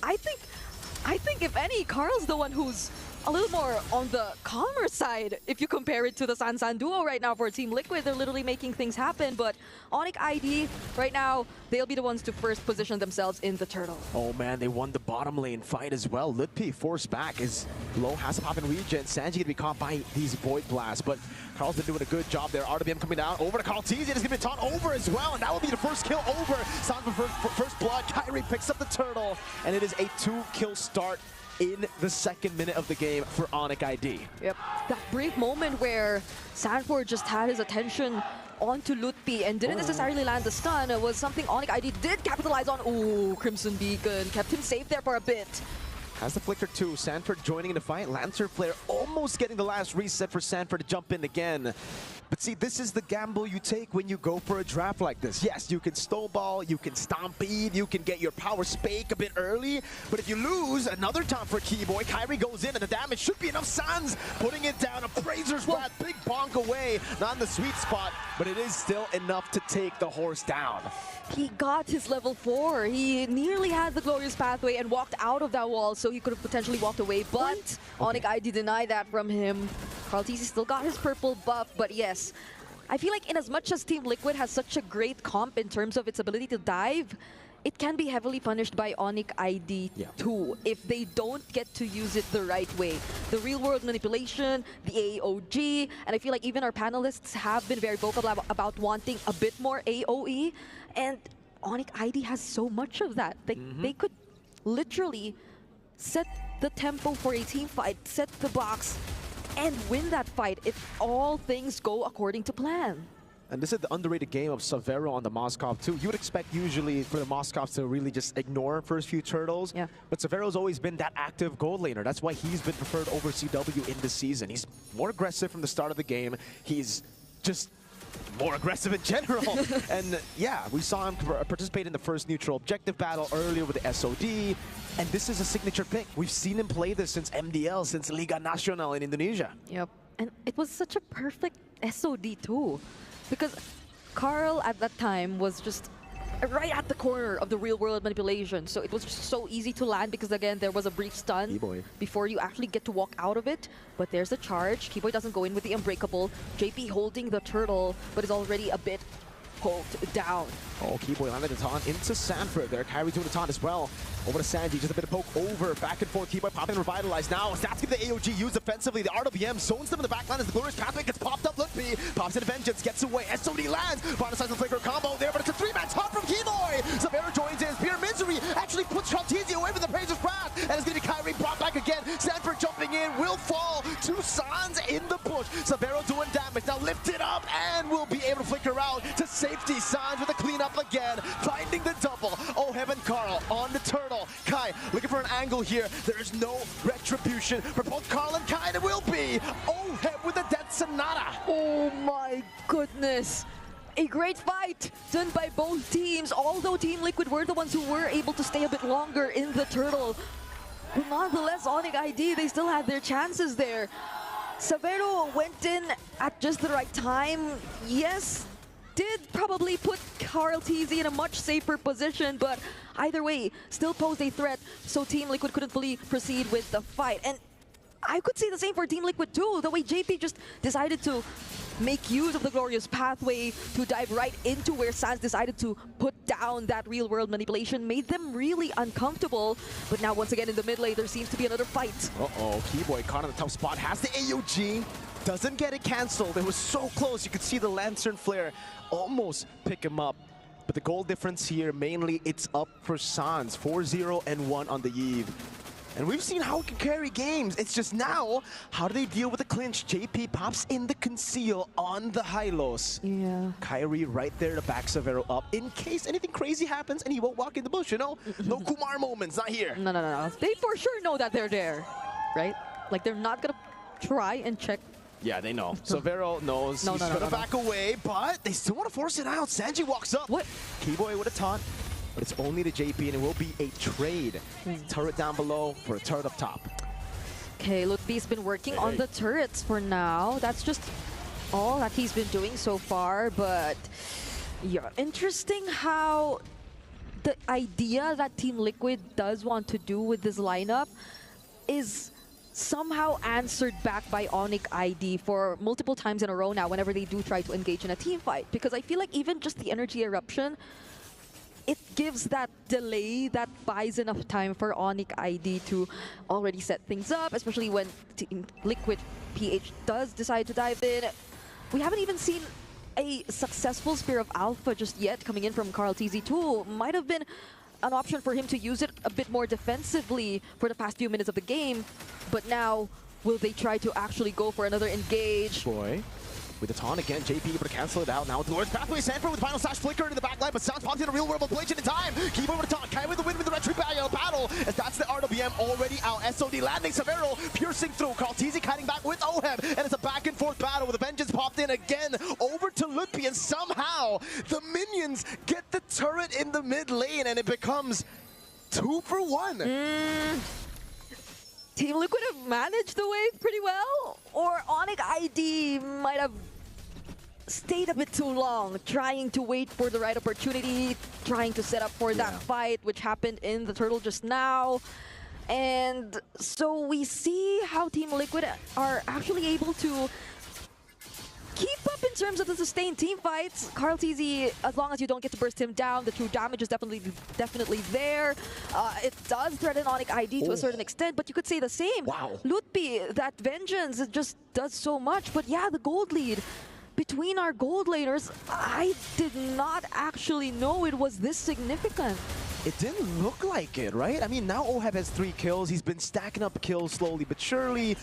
I think if any, Carl's the one who's a little more on the calmer side if you compare it to the San duo right now for Team Liquid. They're literally making things happen, but ONIC ID right now, they'll be the ones to first position themselves in the turtle. Oh man, they won the bottom lane fight as well. Litpi forced back as Low has to pop in regen. Sanji gonna be caught by these Void Blasts, but Carl's been doing a good job there. RWM coming down over to Carl Tizian. Is gonna be taunt over as well, and that will be the first kill over. Sanford first blood. Kyrie picks up the turtle, and it is a 2-kill start in the 2nd minute of the game for ONIC ID. Yep. That brief moment where Sanford just had his attention onto Lutpi and didn't necessarily land the stun was something ONIC ID did capitalize on. Ooh, Crimson Beacon kept him safe there for a bit. Has the Flicker too. Sanford joining in the fight. Lancer Flare almost getting the last reset for Sanford to jump in again. But see, this is the gamble you take when you go for a draft like this. Yes, you can snowball, you can Stampede, you can get your power spake a bit early, but if you lose, another time for Keyboy. Kyrie goes in and the damage should be enough. Sans putting it down. Appraiser's Wrath, big bonk away. Not in the sweet spot, but it is still enough to take the horse down. He got his level 4. He nearly had the glorious pathway and walked out of that wall, so he could have potentially walked away, but ONIC ID denied that from him. Carl TC still got his purple buff, but yes, I feel like in as much as Team Liquid has such a great comp in terms of its ability to dive, it can be heavily punished by ONIC ID too if they don't get to use it the right way. The real-world manipulation, the AOG, and I feel like even our panelists have been very vocal about wanting a bit more AOE, and ONIC ID has so much of that. They could literally set the tempo for a team fight, set the box, and win that fight if all things go according to plan. And this is the underrated game of Savero on the Moskov too. You would expect usually for the Moskovs to really just ignore first few turtles. Yeah. But Savero's always been that active gold laner. That's why he's been preferred over CW in this season. He's more aggressive from the start of the game. He's just more aggressive in general. And yeah, we saw him participate in the first neutral objective battle earlier with the SOD. And this is a signature pick. We've seen him play this since MDL, since Liga Nacional in Indonesia. Yep. And it was such a perfect SOD too. Because Carl at that time was just right at the corner of the real-world manipulation. So it was just so easy to land because, again, there was a brief stun before you actually get to walk out of it. But there's a charge. Keyboy doesn't go in with the Unbreakable. JP holding the turtle, but is already a bit poked down. Oh, Keyboy landed the taunt into Sanford there. Kyrie doing the taunt as well. Over to Sanji, just a bit of poke over, back and forth. Keyboy popping and revitalize now. Stats give the AOG used offensively. The RWM zones them in the backline as the glorious pathway gets popped up. Lutpi pops in Vengeance, gets away. SOD lands. Bonus size and flicker combo there, but it's a 3-man taunt from Keyboy. Savero joins in. Spear Misery actually puts Chaltizi away from the Appraiser's Wrath, and it's going to be Kyrie brought back again. Sanford jumping in, will fall. 2 Sans in the push. Savero doing damage. Now lifted up and will be able to flicker out to safety. Sans with a cleanup again, finding the double. angle here. There is no retribution for both Carl and Kai, and it will be OHEB with a Death Sonata. Oh my goodness. A great fight done by both teams, although Team Liquid were the ones who were able to stay a bit longer in the turtle. But nonetheless, ONIC ID, they still had their chances there. Severo went in at just the right time. Yes, did probably put Carl TZ in a much safer position, but either way, still posed a threat, so Team Liquid couldn't fully proceed with the fight. And I could say the same for Team Liquid too, the way JP just decided to make use of the glorious pathway to dive right into where Sans decided to put down that real-world manipulation made them really uncomfortable. But now once again in the mid lane, there seems to be another fight. Uh-oh, Keyboy caught on the tough spot, has the AOG, doesn't get it cancelled. It was so close, you could see the Lantern Flare almost pick him up. But the goal difference here, mainly it's up for Sans, 4-0 and 1 on the Eve. And we've seen how he can carry games. It's just now, how do they deal with the clinch? JP pops in the conceal on the Hylos. Yeah. Kyrie right there to back Severo up in case anything crazy happens and he won't walk in the bush, you know? No Kumar moments, not here. No. They for sure know that they're there, right? Like they're not gonna try and check. Yeah, they know. Severo knows he's gonna back away, but they still want to force it out. Sanji walks up. What? Keyboy with a taunt. But it's only to JP, and it will be a trade. Turret down below for a turret up top. Okay, Lutfi's been working on the turrets for now. That's just all that he's been doing so far. But yeah, interesting how the idea that Team Liquid does want to do with this lineup is somehow answered back by ONIC ID for multiple times in a row now whenever they do try to engage in a team fight. Because I feel like even just the energy eruption, it gives that delay that buys enough time for ONIC ID to already set things up, especially when Team Liquid PH does decide to dive in. We haven't even seen a successful Spear of Alpha just yet coming in from Carl TZ2. Might have been an option for him to use it a bit more defensively for the past few minutes of the game, but now will they try to actually go for another engage? Boy. With the taunt again, JP able to cancel it out now with the Lord's Pathway. Sanford with the final slash flicker into the backline, but Sans popped in a real-world ablation in time. Keyboard with the taunt, Kai with the win with the retreat battle, as that's the RWM already out. SOD landing, Severo piercing through. Carl TZ kiting back with OHEB, and it's a back-and-forth battle with the Vengeance popped in again over to Lutfi, and somehow the minions get the turret in the mid lane, and it becomes 2 for 1. Team Liquid have managed the wave pretty well, or ONIC ID might have stayed a bit too long, trying to wait for the right opportunity, trying to set up for that fight, which happened in the turtle just now. And so we see how Team Liquid are actually able to keep up in terms of the sustained team fights. Carl TZ, as long as you don't get to burst him down, the true damage is definitely there. It does threaten ONIC ID to a certain extent, but you could say the same. Wow. Lutfi, that Vengeance, it just does so much. But yeah, the gold lead between our gold laners, I did not actually know it was this significant. It didn't look like it, right? I mean, now OHEB has 3 kills. He's been stacking up kills slowly but surely.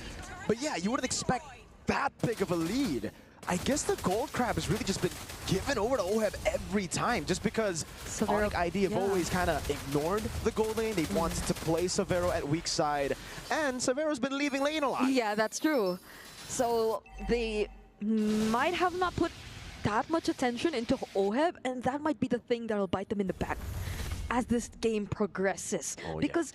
But yeah, you wouldn't expect that big of a lead. I guess the gold crab has really just been given over to OHEB every time, just because ONIC ID have always kind of ignored the gold lane. They wanted to play Severo at weak side, and Severo's been leaving lane a lot. Yeah, that's true. So they might have not put that much attention into OHEB, and that might be the thing that'll bite them in the back as this game progresses. Because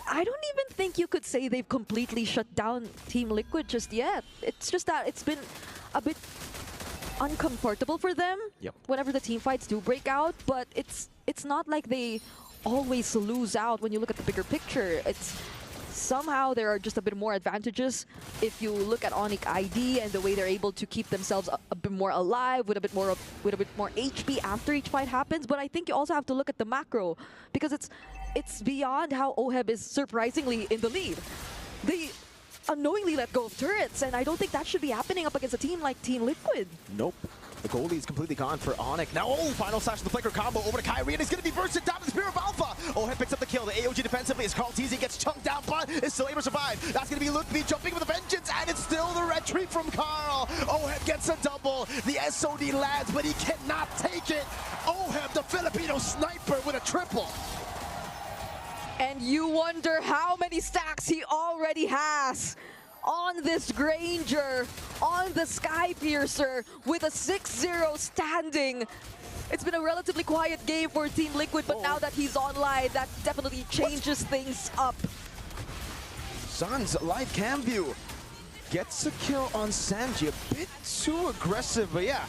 I don't even think you could say they've completely shut down Team Liquid just yet. It's just that it's been a bit uncomfortable for them whenever the team fights do break out, but it's not like they always lose out when you look at the bigger picture. It's somehow there are just a bit more advantages if you look at ONIC ID and the way they're able to keep themselves a bit more alive with a bit more HP after each fight happens. But I think you also have to look at the macro, because it's beyond how OHEB is surprisingly in the lead. They unknowingly let go of turrets, and I don't think that should be happening up against a team like Team Liquid. Nope. The goalie is completely gone for ONIC. Now, final slash the flicker combo over to Kyrie, and he's going to be bursted down to the Spear of Alpha. OHEB picks up the kill. The AOG defensively as Carl TZ gets chunked down, but is still able to survive. That's going to be Lutfi jumping with a vengeance, and it's still the retreat from Carl. OHEB gets a double. The SOD lands, but he cannot take it. OHEB, the Filipino sniper, with a triple. And you wonder how many stacks he already has on this Granger, on the Sky Piercer, with a 6-0 standing. It's been a relatively quiet game for Team Liquid, but now that he's online, that definitely changes things up. Sans live cam view gets a kill on Sanji, a bit too aggressive, but yeah.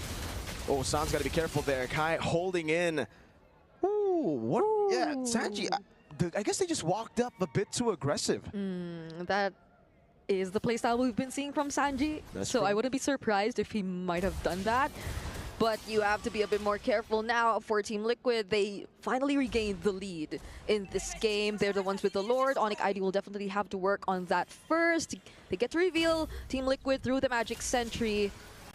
Oh, Sans got to be careful there. Kai holding in. Ooh, what? Ooh. Yeah, Sanji, I guess they just walked up a bit too aggressive. That is the playstyle we've been seeing from Sanji. So I wouldn't be surprised if he might have done that. But you have to be a bit more careful now for Team Liquid. They finally regained the lead in this game. They're the ones with the Lord. ONIC ID will definitely have to work on that first. They get to reveal Team Liquid through the Magic Sentry.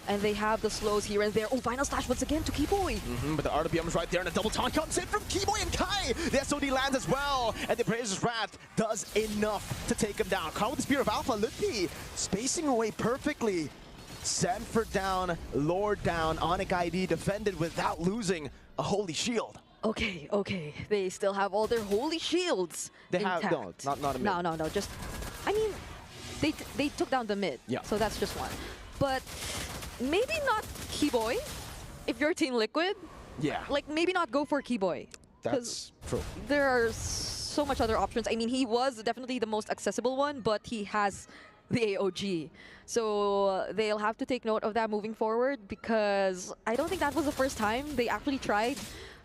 And they have the slows here and there. Oh, final slash once again to Keyboy. But the RWM is right there, and a double taunt comes in from Keyboy and Kai. The SOD lands as well, and the Praise's Wrath does enough to take him down. Carl with the Spear of Alpha, Ludpi spacing away perfectly. Sanford down, Lord down, ONIC ID defended without losing a Holy Shield. Okay, okay. They still have all their Holy Shields intact. Have, no, not a mid. No, just, I mean, they took down the mid, so that's just one. But maybe not Keyboy, if you're Team Liquid. Yeah. Like, maybe not go for Keyboy. That's true. There are so much other options. I mean, he was definitely the most accessible one, but he has the AOG. So they'll have to take note of that moving forward, because I don't think that was the first time they actually tried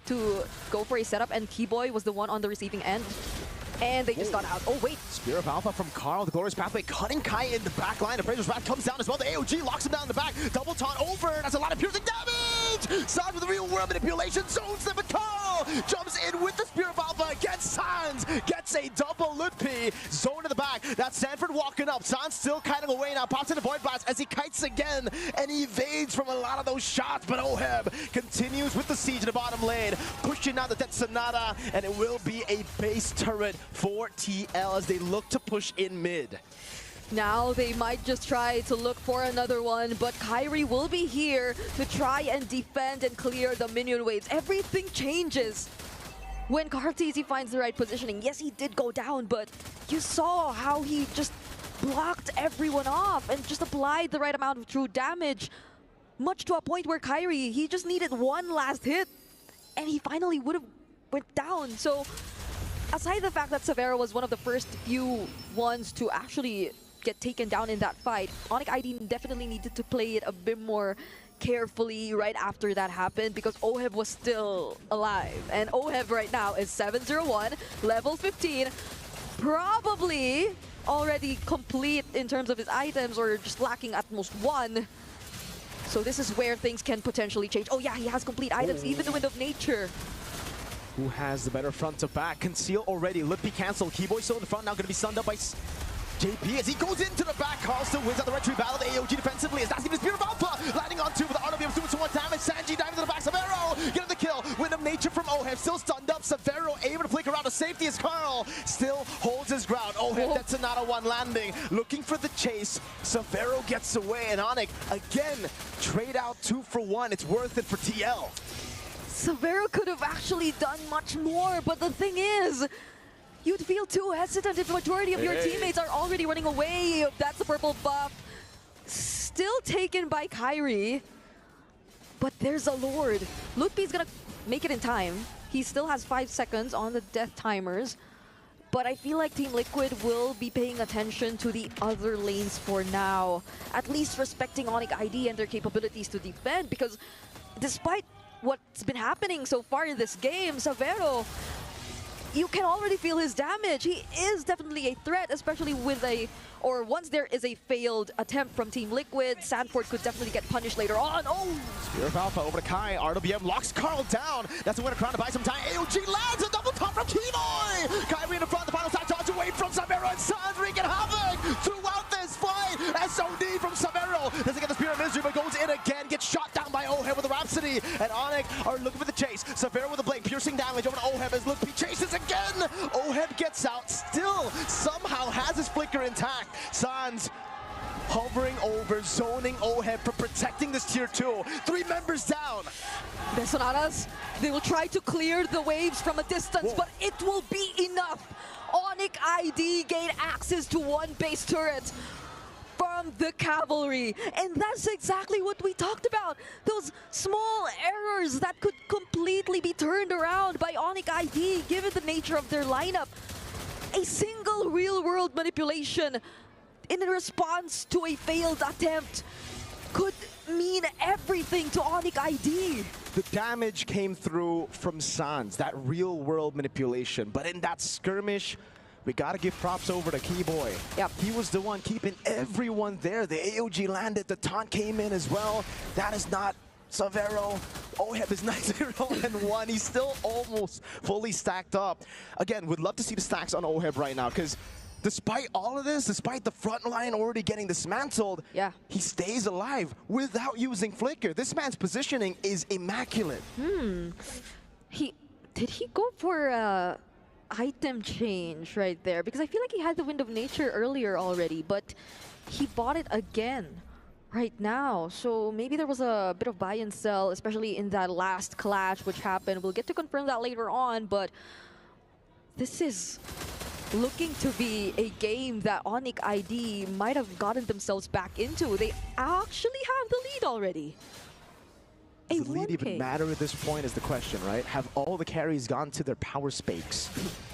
to go for a setup and Keyboy was the one on the receiving end. And they just got out. Oh, wait. Spear of Alpha from Carl. The Glorious Pathway cutting Kai in the back line. The Praise's Wrath comes down as well. The AOG locks him down in the back. Double taunt over. That's a lot of piercing damage. Sans with the real world manipulation. Zones them, but Carl jumps in with the Spear of Alpha against Sans. Gets a double Ludpi. Zone to the back. That's Sanford walking up. Sans still kiting away now. Pops into Void Blast as he kites again. And he evades from a lot of those shots. But Oheb continues with the siege in the bottom lane. Pushing out the Death Sonata. And it will be a base turret for TL as they look to push in mid. Now they might just try to look for another one, but Kyrie will be here to try and defend and clear the minion waves. Everything changes when Kartezi finds the right positioning. Yes, he did go down, but you saw how he just blocked everyone off and just applied the right amount of true damage, much to a point where Kyrie, he just needed one last hit and he finally would have went down. So aside the fact that Severo was one of the first few ones to actually get taken down in that fight, ONIC ID definitely needed to play it a bit more carefully right after that happened, because Oheb was still alive. And Oheb right now is 701, level 15, probably already complete in terms of his items or just lacking at most one. So this is where things can potentially change. Oh yeah, he has complete items, even the Wind of Nature. Who has the better front to back? Conceal already. Ludpi cancelled. Keyboy still in the front, now going to be stunned up by JP as he goes into the back. Carl still wins out the retreat battle. The AOG defensively as that's even Spear of Alpha landing on two with the RWM doing some more damage. Sanji diving to the back. Severo getting the kill. Wind of Nature from Oheb still stunned up. Severo able to flick around to safety as Carl still holds his ground. Oheb, that's another one landing. Looking for the chase. Severo gets away, and ONIC again trade out 2 for 1. It's worth it for TL. Severo could have actually done much more, but the thing is, you'd feel too hesitant if the majority of your teammates are already running away. That's the purple buff. Still taken by Kyrie, but there's a Lord. Ludpi's gonna make it in time. He still has 5 seconds on the death timers, but I feel like Team Liquid will be paying attention to the other lanes for now, at least respecting ONIC ID and their capabilities to defend, because despite what's been happening so far in this game, Severo, you can already feel his damage. He is definitely a threat, especially with once there is a failed attempt from Team Liquid, Sanford could definitely get punished later on. Oh! Spear of Alpha over to Kai. RWM locks Carl down. That's a winner crown to buy some time. AOG lands a double top from Keyboy! Kyrie in the front, the final side dodge away from Severo, and Sans wreaking havoc throughout this fight. SOD from Severo doesn't get the Spear of Misery, but goes in again, gets shot down by Oheb with a Rhapsody, and ONIC are looking for the chase. Severo with a blade, piercing damage over to Oheb as Ludpi chases again. Oheb gets out, still somehow has his flicker intact. Sans hovering over, zoning Oheb for protecting this tier 2. 3 members down. The Sonatas, they will try to clear the waves from a distance, but it will be enough. ONIC ID gain access to one base turret from the cavalry, and that's exactly what we talked about. Those small errors that could completely be turned around by ONIC ID given the nature of their lineup. A single real-world manipulation in response to a failed attempt could mean everything to ONIC ID. The damage came through from Sans, that real-world manipulation, but in that skirmish, we gotta give props over to Keyboy. Yep. He was the one keeping everyone there. The AOG landed, the taunt came in as well. That is not Savero. OHEB is 9-0-1. He's still almost fully stacked up. Again, would love to see the stacks on OHEB right now, because despite all of this, despite the front line already getting dismantled, he stays alive without using Flicker. This man's positioning is immaculate. Did he go for item change right there? Because I feel like he had the Wind of Nature earlier already, but he bought it again right now. So maybe there was a bit of buy and sell, especially in that last clash which happened. We'll get to confirm that later on, but this is looking to be a game that ONIC ID might have gotten themselves back into. They actually have the lead already. Does the lead even matter at this point is the question, right? Have all the carries gone to their power spakes?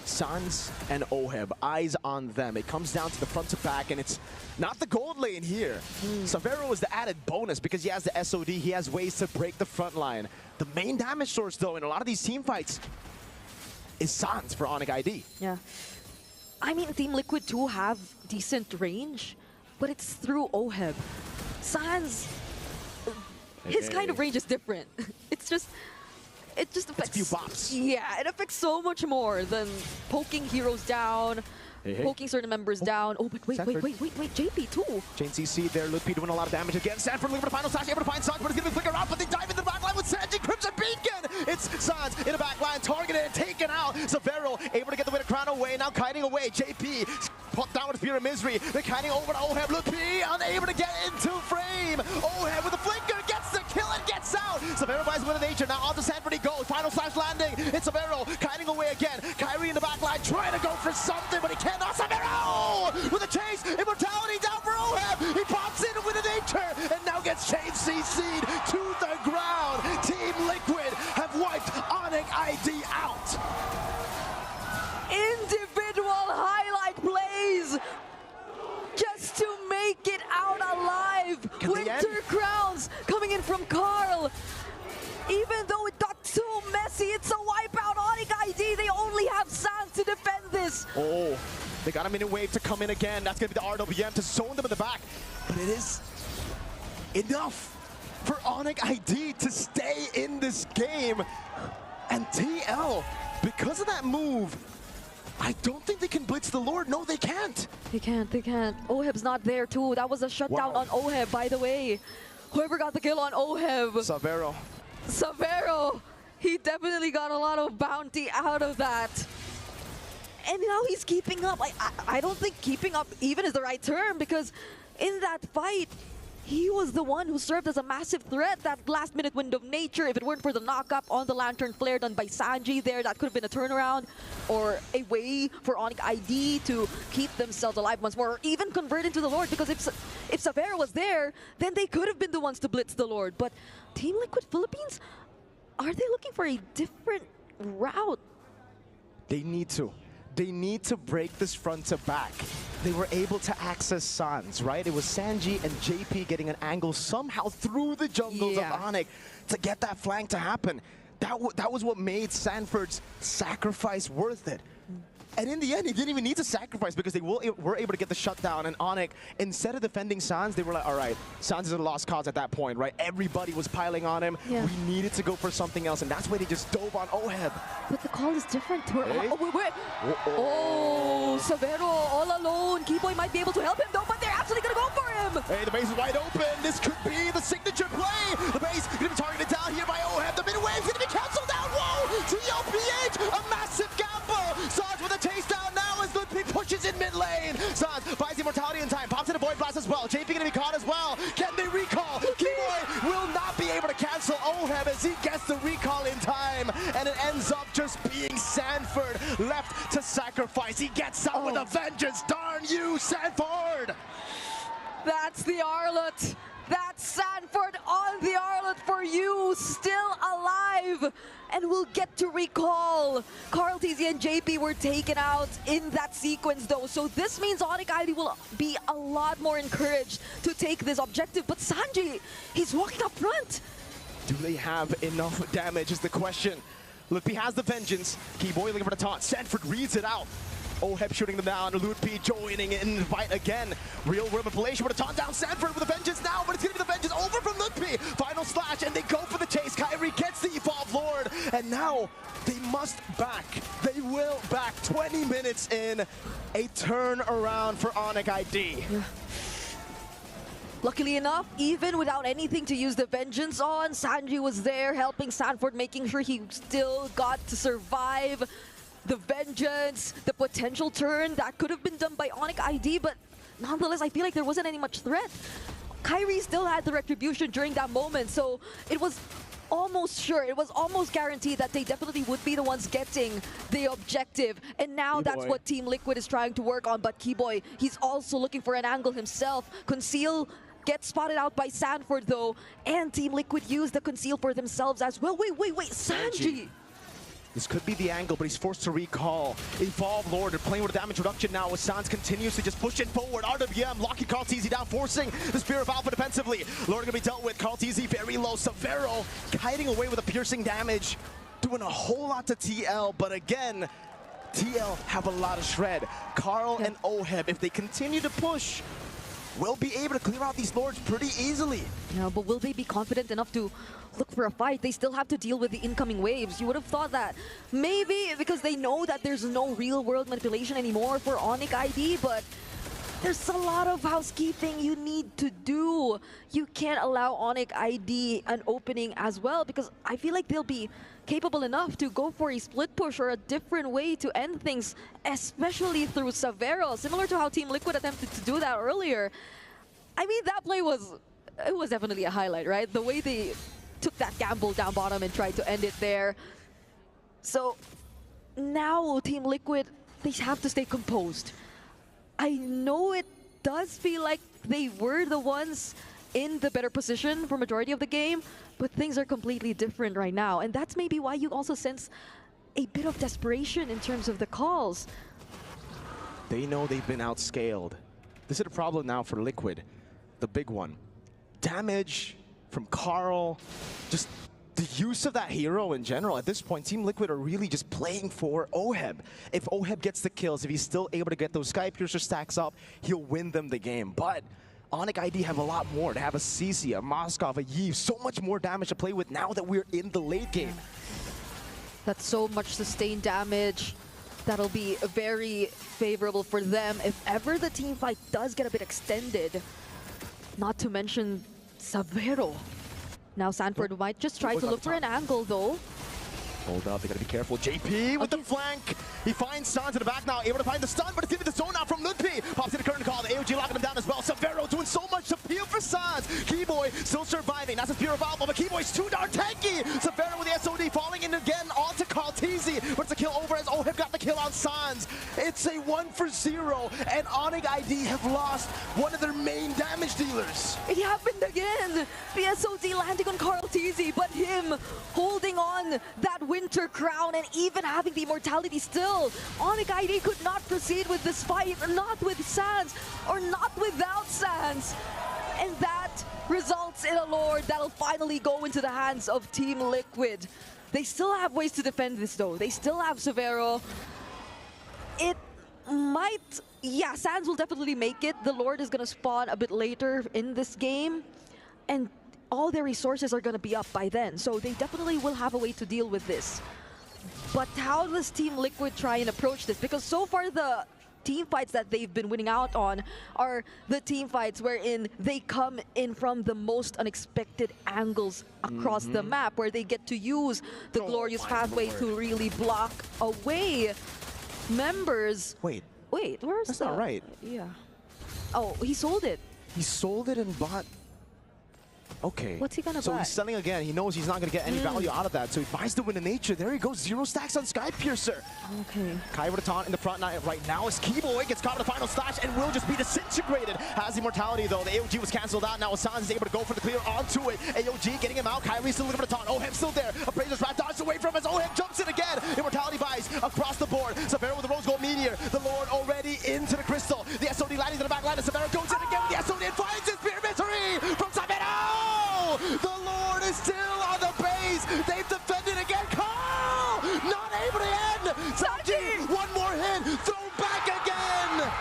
Sans and OHEB, eyes on them. It comes down to the front to back, and it's not the gold lane here. Savero is the added bonus because he has the SOD. He has ways to break the front line. The main damage source, though, in a lot of these team fights is Sans for ONIC ID. Yeah. I mean, Team Liquid do have decent range, but it's through OHEB. Sans, his kind of range is different. It just affects... It's a few bops. Yeah, it affects so much more than poking heroes down, poking certain members down. Oh, but wait, JP too. Chain CC there, Lupi doing a lot of damage again. Sanford looking for the final slash, able to find Sans, but it's going to flicker out, but they dive into the backline with Sanji, Crimson Beacon! It's Sans in the backline, targeted and taken out. Savero able to get the Winter Crown away, now kiting away. JP put down with Fear of Misery. They're kiting over to OHEB. Lupi unable to get into frame. OHEB with the flicker gets the kill and gets out. Savero buys Wind of Nature, now onto Sanford he goes. Final slash landing. It's Savero kiting away again. Kyrie in the backline trying to go for something, but he cannot. Savero with a chase. Immortality down for OHEB. He pops in with a Nature and now gets Chain CC'd to the ground. Team Liquid have wiped ONIC ID out. Individual highlight plays just to make it out alive. Winter Crowns coming in from Carl. Even though it got too messy, it's a wipeout. ONIC ID, they only have Sans to defend this. Oh, they got a minute wave to come in again. That's going to be the RWM to zone them in the back. But it is enough for ONIC ID to stay in this game. And TL, because of that move, I don't think they can blitz the Lord. No, they can't. They can't. OHEB's not there too. That was a shutdown on OHEB, by the way. Whoever got the kill on OHEB. Savero. He definitely got a lot of bounty out of that. And now he's keeping up. I don't think keeping up even is the right term, because in that fight, he was the one who served as a massive threat. That last-minute Wind of Nature, if it weren't for the knock-up on the Lantern Flare done by Sanji there, that could have been a turnaround or a way for ONIC ID to keep themselves alive once more, or even convert into the Lord, because if Savero was there, then they could have been the ones to blitz the Lord. But Team Liquid Philippines, are they looking for a different route? They need to. They need to break this front to back. They were able to access Sans, right? It was Sanji and JP getting an angle somehow through the jungles of ONIC to get that flank to happen. That was what made Sanford's sacrifice worth it. And in the end, he didn't even need to sacrifice because they were able to get the shutdown. And ONIC, instead of defending Sans, they were like, all right, Sans is a lost cause at that point, right? Everybody was piling on him. We needed to go for something else, and that's why they just dove on OHEB. But the call is different. Oh, Savero all alone. Keyboy might be able to help him, though, but they're actually going to go for him. Hey, the base is wide open. This could be the signature play. The base going to be targeted down here by OHEB. The mid-wave's going to be canceled out. Whoa! TLPH, a massive gamble. Sarge with a taste down now as Ludwig pushes in mid lane. Sans buys Immortality in time, pops in a Void Blast as well. JP gonna be caught as well. Can they recall? Keyboy will not be able to cancel OHEB as he gets the recall in time, and it ends up just being Sanford left to sacrifice. He gets good for you, still alive, and we'll get to recall. Carl TZ and JP were taken out in that sequence though, so this means ONIC ID will be a lot more encouraged to take this objective, but Sanji, he's walking up front. Do they have enough damage is the question. Lutpi has the vengeance. Keyboy looking for the taunt. Sanford reads it out. OHEB shooting them down. Lutpi joining in the fight again. Real world manipulation with a taunt down. Sanford with a vengeance now, but it's going to be the vengeance over from Lutpi. Final slash, and they go for the chase. Kyrie gets the Evolve Lord, and now they must back. They will back. 20 minutes in, a turnaround for ONIC ID. Yeah. Luckily enough, even without anything to use the vengeance on, Sanji was there helping Sanford, making sure he still got to survive the vengeance, the potential turn that could have been done by ONIC ID, but nonetheless, I feel like there wasn't any much threat. Kyrie still had the retribution during that moment, so it was almost sure, it was almost guaranteed that they definitely would be the ones getting the objective. And now that's what Team Liquid is trying to work on, but Keyboy, he's also looking for an angle himself. Conceal gets spotted out by Sanford though, and Team Liquid use the conceal for themselves as well. Wait, Sanji! This could be the angle, but he's forced to recall. Evolve Lord, they're playing with a damage reduction now as Sans continues to just push it forward. RWM locking Carl TZ down, forcing the Spear of Alpha defensively. Lord gonna be dealt with. Carl TZ very low. Severo kiting away with a piercing damage, doing a whole lot to TL, but again, TL have a lot of shred. Carl and OHEB, if they continue to push, will be able to clear out these Lords pretty easily. No, but will they be confident enough to look for a fight? They still have to deal with the incoming waves. You would have thought that maybe because they know that there's no real world manipulation anymore for ONIC ID, but there's a lot of housekeeping you need to do. You can't allow ONIC ID an opening as well, because I feel like they'll be capable enough to go for a split push or a different way to end things, especially through Severo, similar to how Team Liquid attempted to do that earlier. I mean, that play was definitely a highlight, right? The way they took that gamble down bottom and tried to end it there. So now Team Liquid, they have to stay composed. I know it does feel like they were the ones in the better position for majority of the game, but things are completely different right now. And that's maybe why you also sense a bit of desperation in terms of the calls. They know they've been outscaled. This is a problem now for Liquid, the big one. Damage from Carl, just the use of that hero in general. At this point, Team Liquid are really just playing for OHEB. If OHEB gets the kills, if he's still able to get those Sky Piercer stacks up, he'll win them the game. But ONIC ID have a lot more. They have a CC, a Moskov, a Yves, so much more damage to play with now that we're in the late game. That's so much sustained damage. That'll be very favorable for them if ever the team fight does get a bit extended. Not to mention Severo. Now Sanford might just try to look for an angle though. Hold up, they gotta be careful. JP with the flank. He finds Sans in the back now, able to find the stun, but it's giving the zone out from Lutpi. Pops in the current call, the AOG locking him down as well. Severo doing so much to peel for Sans. Keyboy still surviving. That's a Spear of Alpha, but Keyboy's too darn tanky. Severo with the SOD falling in again onto Carl TZ, but it's a kill over as OHEB got the kill on Sans. It's a 1-for-0, and ONIC ID have lost one of their main damage dealers. It happened again. The SOD landing on Carl TZ, but him holding on that Winter Crown and even having the immortality still. ONIC ID could not proceed with this fight, not with Sans, or not without Sans. And that results in a Lord that'll finally go into the hands of Team Liquid. They still have ways to defend this though. They still have Severo. It might, yeah, Sans will definitely make it. The Lord is gonna spawn a bit later in this game, and all their resources are going to be up by then, so they definitely will have a way to deal with this. But how does Team Liquid try and approach this? Because so far the team fights that they've been winning out on are the team fights wherein they come in from the most unexpected angles across the map, where they get to use the glorious pathway to really block away members. Wait, where's that's not right. Yeah. Oh, he sold it. He sold it and bought Okay. What's he gonna So buy? he's selling again. He knows he's not gonna get any value out of that. So he buys the Wind of Nature. There he goes. 0 stacks on Skypiercer. Okay. Kai with a taunt in the front line right now as Keyboy gets caught with the final slash and will just be disintegrated. Has immortality though. The AOG was cancelled out. Now Sans is able to go for the clear onto it. AOG getting him out. Kyrie still looking for the taunt. Oheb still there. Appraiser's rat dodged away from us. Oheb jumps in again. Immortality buys across the board. Severo with the Rose Gold Meteor. The Lord already into the Crystal. The SOD landing to the back line. And Severo goes in again with the SOD and finds his Spear Misery from Severo. The Lord is still on the base. They've defended again. Carl not able to end. Sanji, one more hit. Throw back again.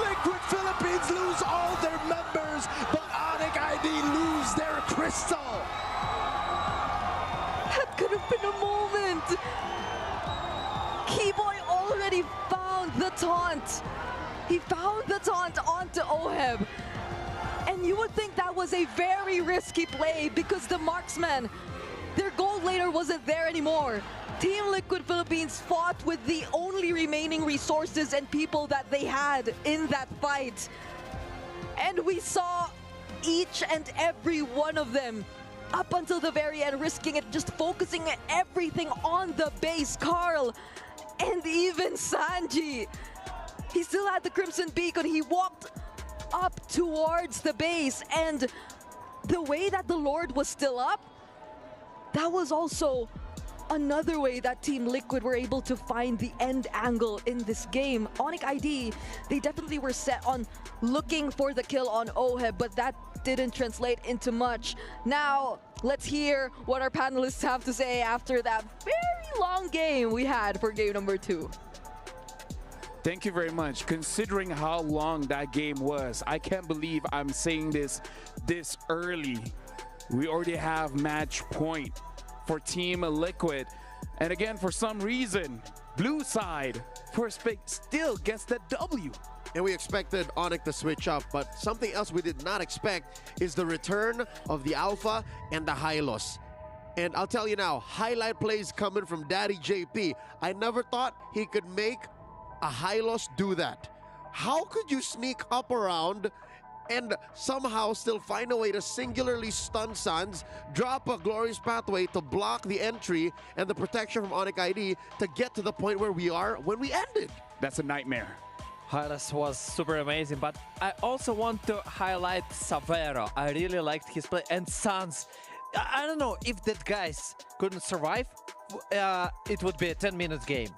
Liquid Philippines lose all their members, but ONIC ID lose their crystal. That could have been a moment. Keyboy already found the taunt. He found the taunt onto Oheb. And you would think that was a very risky play because the marksman, their gold laner wasn't there anymore. Team Liquid Philippines fought with the only remaining resources and people that they had in that fight. And we saw each and every one of them up until the very end, risking it, just focusing everything on the base. Carl and even Sanji. He still had the Crimson Beacon. He walked up towards the base, and the way that the Lord was still up, that was also another way that Team Liquid were able to find the end angle in this game. ONIC ID, they definitely were set on looking for the kill on Oheb, but that didn't translate into much. Now, let's hear what our panelists have to say after that very long game we had for game number 2. Thank you very much. Considering how long that game was, I can't believe I'm saying this early. We already have match point for Team Liquid. And again, for some reason, blue side, first pick, still gets the W. And we expected ONIC to switch up, but something else we did not expect is the return of the Alpha and the Hylos. And I'll tell you now, highlight plays coming from Daddy JP. I never thought he could make a Hylos do that. How could you sneak up around and somehow still find a way to singularly stun Sans, drop a glorious pathway to block the entry and the protection from ONIC ID to get to the point where we are when we ended? That's a nightmare. Hylos was super amazing, but I also want to highlight Severo. I really liked his play, and Sans. I don't know if that guys couldn't survive, it would be a 10-minute game.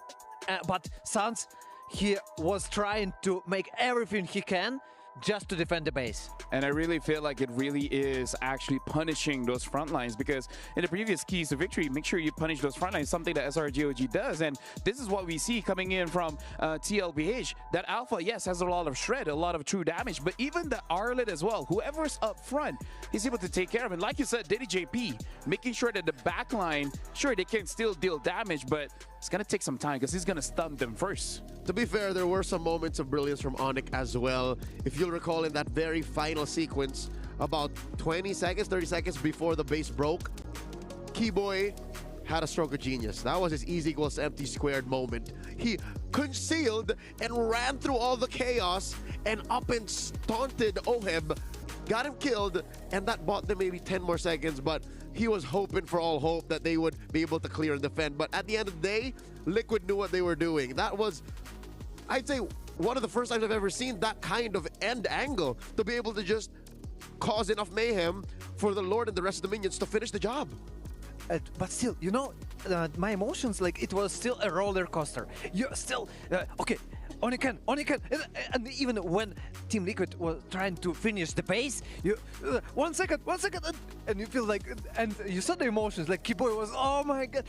But Sans, he was trying to make everything he can just to defend the base. And I really feel like it really is actually punishing those front lines, because in the previous keys to victory, make sure you punish those front lines, something that SRG does. And this is what we see coming in from TLPH. That Alpha, yes, has a lot of shred, a lot of true damage, but even the Arlet as well, whoever's up front, he's able to take care of it. Like you said, Diddy JP, making sure that the back line, sure, they can still deal damage, but it's going to take some time because he's going to stun them first. To be fair, there were some moments of brilliance from ONIC as well. If you'll recall in that very final sequence, about 20 seconds, 30 seconds before the base broke, Keyboy had a stroke of genius. That was his easy equals empty squared moment. He concealed and ran through all the chaos and up and taunted Oheb, got him killed, and that bought them maybe 10 more seconds, but he was hoping for all hope that they would be able to clear and defend. But at the end of the day, Liquid knew what they were doing. That was, I'd say, one of the first times I've ever seen that kind of end angle to be able to just cause enough mayhem for the Lord and the rest of the minions to finish the job. But still, you know, my emotions, like, it was still a roller coaster. You're still, okay, ONIC, and even when Team Liquid was trying to finish the base, you, 1 second, and you feel like, and you saw the emotions, like Keyboy was, oh my god,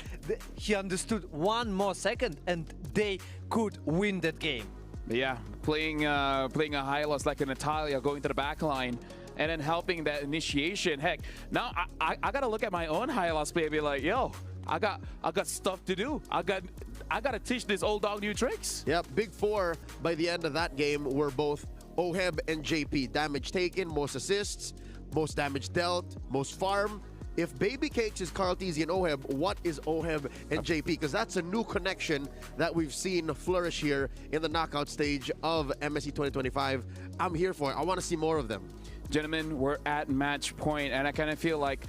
he understood 1 more second, and they could win that game. Yeah, playing a Hylos like a Natalia, going to the back line, and then helping that initiation. Heck, now I gotta look at my own Hylos play and be like, yo, I got stuff to do. I gotta teach this old dog new tricks. Yep, big four by the end of that game were both Oheb and JP. Damage taken, most assists, most damage dealt, most farm, if Baby Cakes is Carl Tizzy and Oheb, what is Oheb and JP? Because that's a new connection that we've seen flourish here in the knockout stage of MSC 2025. I'm here for it. I want to see more of them. Gentlemen, we're at match point, and I kind of feel like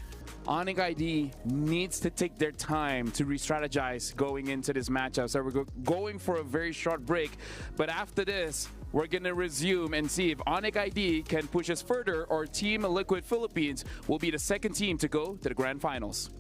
ONIC ID needs to take their time to re-strategize going into this matchup. So we're going for a very short break, but after this, we're going to resume and see if ONIC ID can push us further, or Team Liquid Philippines will be the second team to go to the Grand Finals.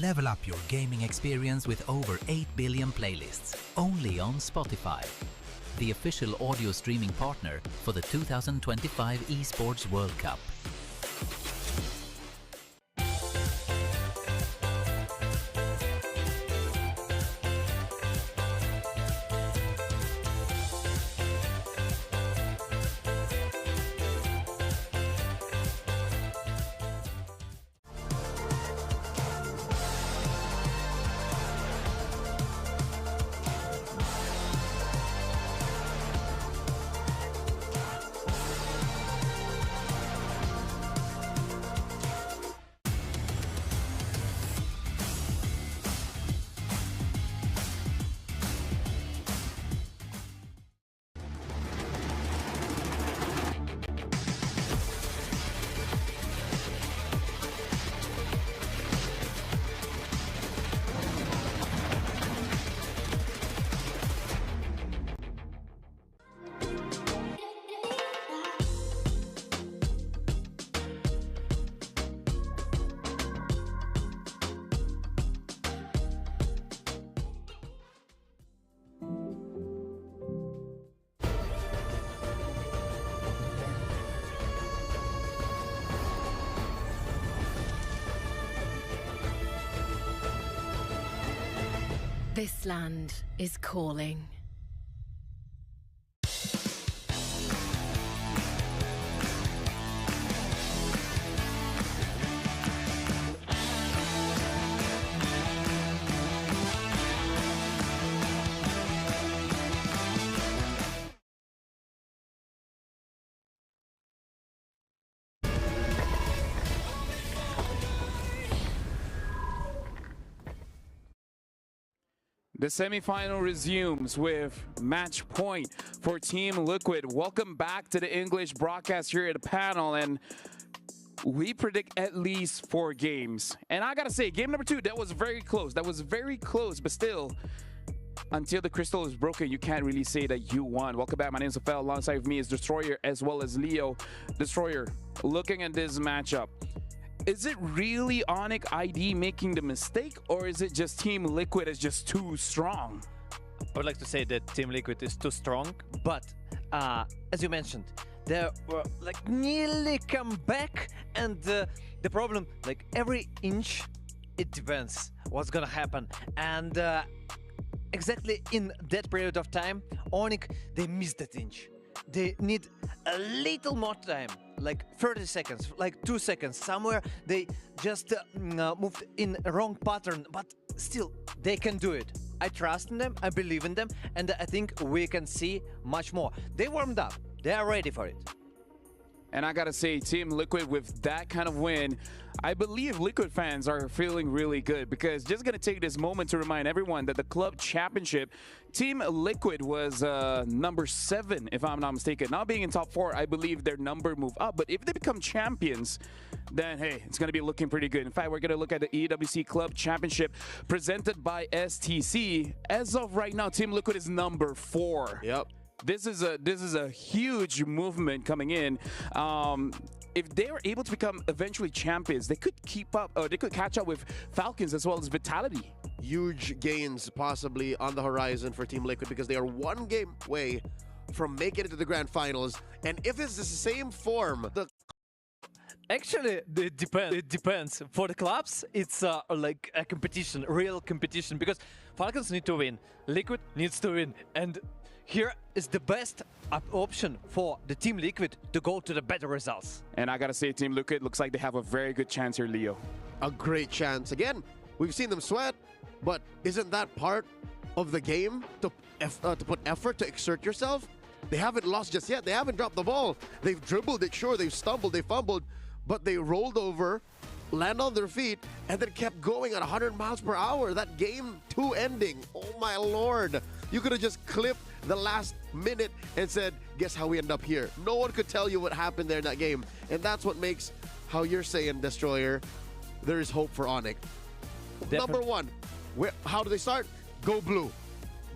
Level up your gaming experience with over 8 billion playlists, only on Spotify, the official audio streaming partner for the 2025 Esports World Cup. This land is calling. The semifinal resumes with match point for Team Liquid. Welcome back to the English broadcast here at the panel, and we predict at least 4 games. And I gotta say, game number 2, that was very close. That was very close, but still, until the crystal is broken, you can't really say that you won. Welcome back. My name is Rafael. Alongside of me is Destroyer as well as Leo. Destroyer, looking at this matchup, is it really ONIC ID making the mistake, or is it just Team Liquid is just too strong? I would like to say that Team Liquid is too strong, but as you mentioned, they were like nearly come back, and the problem, like every inch, it depends what's gonna happen, and exactly in that period of time, ONIC, they missed that inch. They need a little more time, like 30 seconds, like 2 seconds. Somewhere they just moved in a wrong pattern, but still, they can do it. I trust in them, I believe in them, and I think we can see much more. They warmed up, they are ready for it. And I gotta say, Team Liquid with that kind of win, I believe Liquid fans are feeling really good, because just gonna take this moment to remind everyone that the club championship, Team Liquid was number 7, if I'm not mistaken. Not being in top 4, I believe their number move up. But if they become champions, then hey, it's gonna be looking pretty good. In fact, we're gonna look at the EWC Club Championship presented by STC. As of right now, Team Liquid is number 4. Yep. This is a huge movement coming in. If they are able to become eventually champions, they could keep up, or they could catch up with Falcons as well as Vitality. Huge gains possibly on the horizon for Team Liquid, because they are 1 game away from making it to the grand finals. And if it's the same form, Actually, it depends. It depends. For the clubs, it's like a competition, real competition, because Falcons need to win, Liquid needs to win, and here is the best option for the Team Liquid to go to the better results. And I gotta say, Team Liquid looks like they have a very good chance here, Leo. a great chance. Again, we've seen them sweat, but isn't that part of the game to put effort, to exert yourself? They haven't lost just yet. They haven't dropped the ball. They've dribbled it, sure, they've stumbled, they fumbled, but they rolled over, land on their feet, and then kept going at 100 miles per hour. That game 2 ending, oh my lord. You could have just clipped the last minute and said, guess how we end up here. No one could tell you what happened there in that game. And that's what makes, how you're saying, Destroyer, there is hope for ONIC. Number 1, how do they start? Go blue.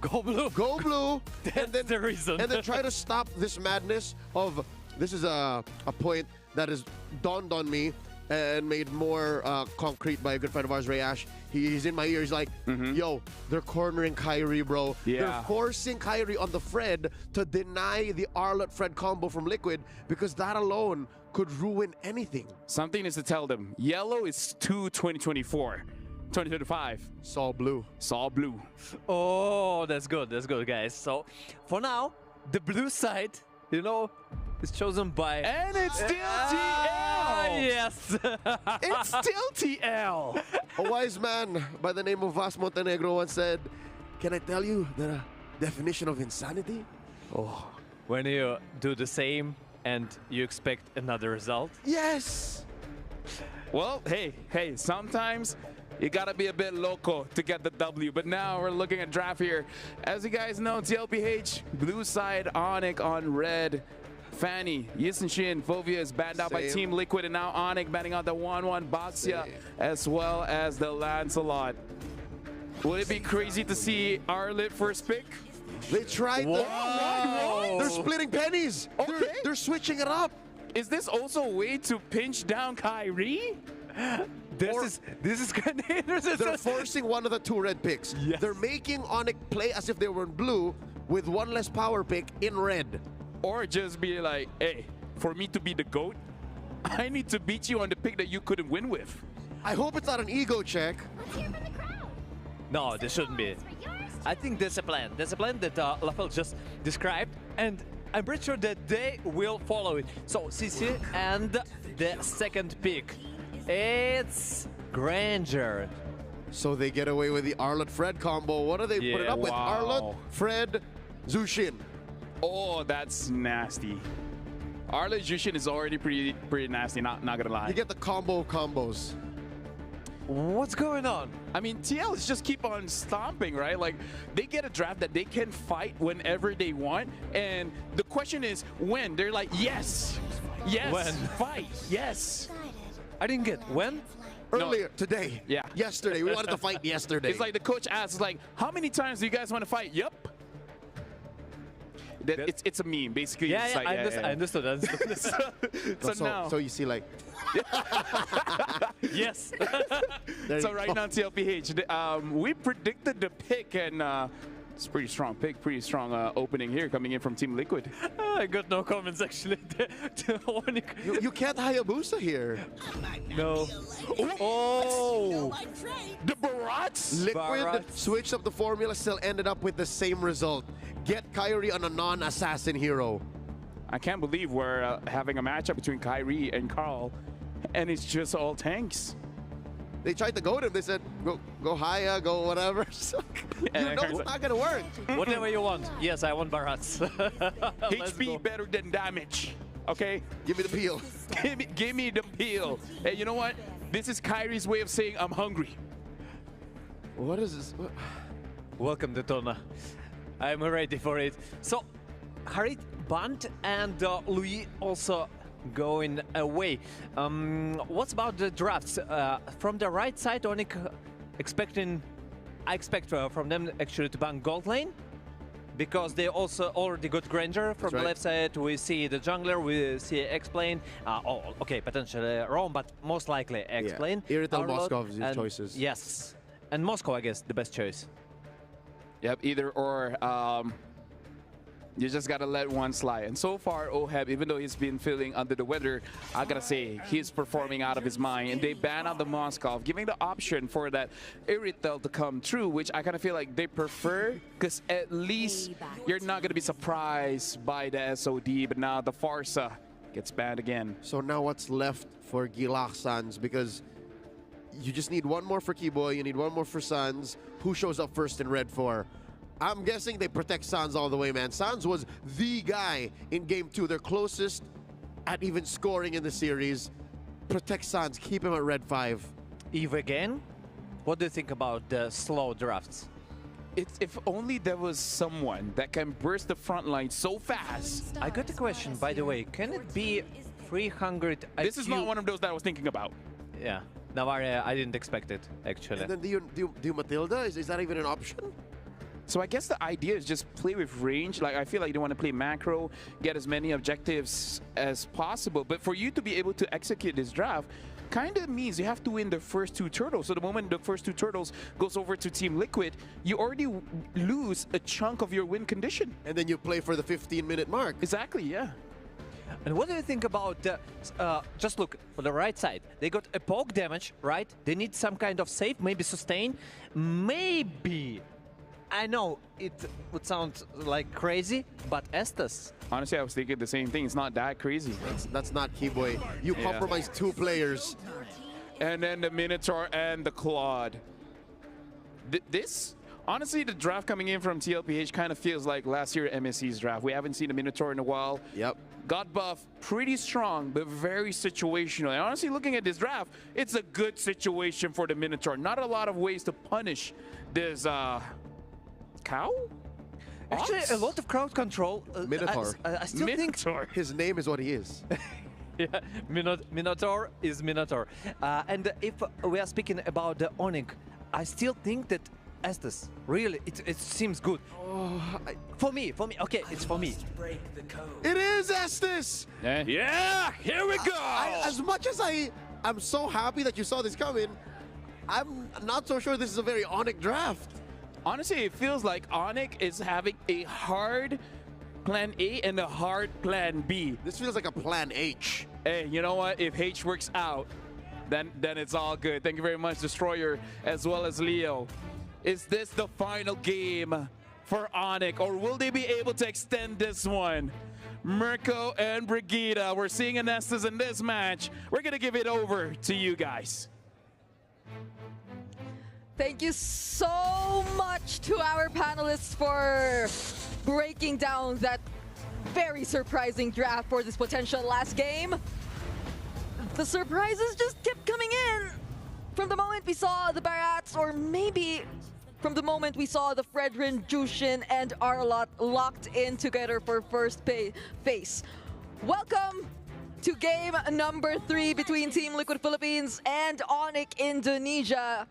Go blue. Go blue. And then the reason. And then try to stop this madness of, this is a point that has dawned on me and made more concrete by a good friend of ours, Ray Ash. He's in my ear. He's like, yo, they're cornering Kyrie, bro. Yeah. They're forcing Kyrie on the Fred to deny the Arlott-Fred combo from Liquid, because that alone could ruin anything. Something is to tell them. Yellow is 2024. 2025. Saw blue. Saw blue. Oh, that's good, guys. So, for now, the blue side, you know, is chosen by... And it's still TL! Yes! It's still TL! A wise man by the name of Vas Montenegro once said, can I tell you the definition of insanity? Oh, when you do the same and you expect another result? Yes! Well, hey, sometimes you gotta be a bit loco to get the W, but now we're looking at draft here. As you guys know, TLPH, blue side, ONIC on red. Fanny, Yisenshin, Fovia is banned out by Team Liquid, and now ONIC banning out the 1-1 Baxia, as well as the Lancelot. Would it be crazy to see Arlott first pick? They tried. They're splitting pennies. Okay. They're switching it up. Is this also a way to pinch down Kyrie? This is kind of interesting. They're forcing one of the 2 red picks. Yes. They're making ONIC play as if they were in blue with 1 less power pick in red. Or just be like, hey, for me to be the GOAT, I need to beat you on the pick that you couldn't win with. I hope it's not an ego check. No, there shouldn't be. I think there's a plan. There's a plan that Lafel just described, and I'm pretty sure that they will follow it. So, CC and the second pick. It's Granger. So they get away with the Arlott-Fred combo. What do they put it up with? Arlott, Fred, Zushin. Oh, that's nasty. Arlott Jushin is already pretty nasty, not gonna lie. You get the combo of combos. What's going on? I mean, TL is just keep on stomping, right? Like, they get a draft that they can fight whenever they want, and the question is when. They're like, yes, When? fight, yes. I didn't get when? Earlier, today. Yeah. Yesterday. We wanted to fight yesterday. It's like the coach asks, like, how many times do you guys want to fight? Yup. It's a meme, basically. Yeah, it's yeah, like, I understood. so now. So you see, like. Yes. So right now, TLPH, we predicted the pick, and it's a pretty strong pick, pretty strong opening here coming in from Team Liquid. I got no comments, actually. You can't Hayabusa here. No. Oh! The Barats? Liquid switched up the formula, still ended up with the same result. Get Kyrie on a non-assassin hero. I can't believe we're having a matchup between Kyrie and Carl, and it's just all tanks. They tried to goad him. They said, go higher, go whatever. So, you know it's not going to work. Whatever you want. Yes, I want Barats. HP better than damage. okay? Give me the peel. give me the peel. Hey, you know what? This is Kyrie's way of saying I'm hungry. What is this? What? Welcome, Daytona. I'm ready for it. So, Harit, Bant, and Louis also going away. What's about the drafts? From the right side, ONIC I expect from them actually to ban gold lane, because they also already got Granger. From the left side, we see the jungler, we see X-Plane. Okay, potentially Rome, but most likely X-Plane. Yeah. Irrital Moskov is your choices. Yes, and Moscow, I guess, the best choice. Yep, either or. You just gotta let one slide. And so far, OHEB, even though he's been feeling under the weather, I gotta say, he's performing out of his mind. And they ban out the Moskov, giving the option for that Irrital to come through, which I kind of feel like they prefer, because at least you're not gonna be surprised by the SOD. But now the Farsa gets banned again. So now what's left for Gilak Sans? Because you just need one more for Kiboy, you need one more for Sans. Who shows up first in Red 4? I'm guessing they protect Sans all the way, man. Sans was the guy in Game 2. They're closest at even scoring in the series. Protect Sans, keep him at Red 5. Eve again? What do you think about the slow drafts? If only there was someone that can burst the front line so fast. I got a question, by the way. Can it be 300 IQ? This is not one of those that I was thinking about. Yeah. Navarre, I didn't expect it, actually. And then do you Matilda? Is that even an option? So I guess the idea is just play with range. Like, I feel like you want to play macro, get as many objectives as possible. But for you to be able to execute this draft, kind of means you have to win the first 2 turtles. So the moment the first 2 turtles goes over to Team Liquid, you already lose a chunk of your win condition. And then you play for the 15-minute mark. Exactly, yeah. And what do you think about, just look, on the right side, they got a poke damage, right? They need some kind of save, maybe sustain, maybe... I know it would sound like crazy, but Estes. Honestly, I was thinking the same thing. It's not that crazy. That's not Kiboy. You compromise 2 players. And then the Minotaur and the Claude. Honestly, the draft coming in from TLPH kind of feels like last year MSC's draft. We haven't seen a Minotaur in a while. Yep. Got buff, pretty strong, but very situational. And honestly, looking at this draft, it's a good situation for the Minotaur. Not a lot of ways to punish this... cow? Actually, a lot of crowd control. Minotaur. I still think his name is what he is. Yeah, Minotaur is Minotaur. And if we are speaking about the ONIC, I still think that Estes, really, it seems good. For me, okay, it's for me. It is Estes! Yeah, here we go! As much as I'm so happy that you saw this coming, I'm not so sure this is a very ONIC draft. Honestly, it feels like ONIC is having a hard plan A and a hard plan B. This feels like a plan H. Hey, you know what? If H works out, then it's all good. Thank you very much, Destroyer, as well as Leo. Is this the final game for ONIC, or will they be able to extend this one? Mirko and Brigida, we're seeing Anestas in this match. We're going to give it over to you guys. Thank you so much to our panelists for breaking down that very surprising draft for this potential last game. The surprises just kept coming in. From the moment we saw the Barats, or maybe from the moment we saw the Fredrin, Jushin, and Arlot locked in together for first face. Welcome to game number 3 between Team Liquid Philippines and ONIC Indonesia.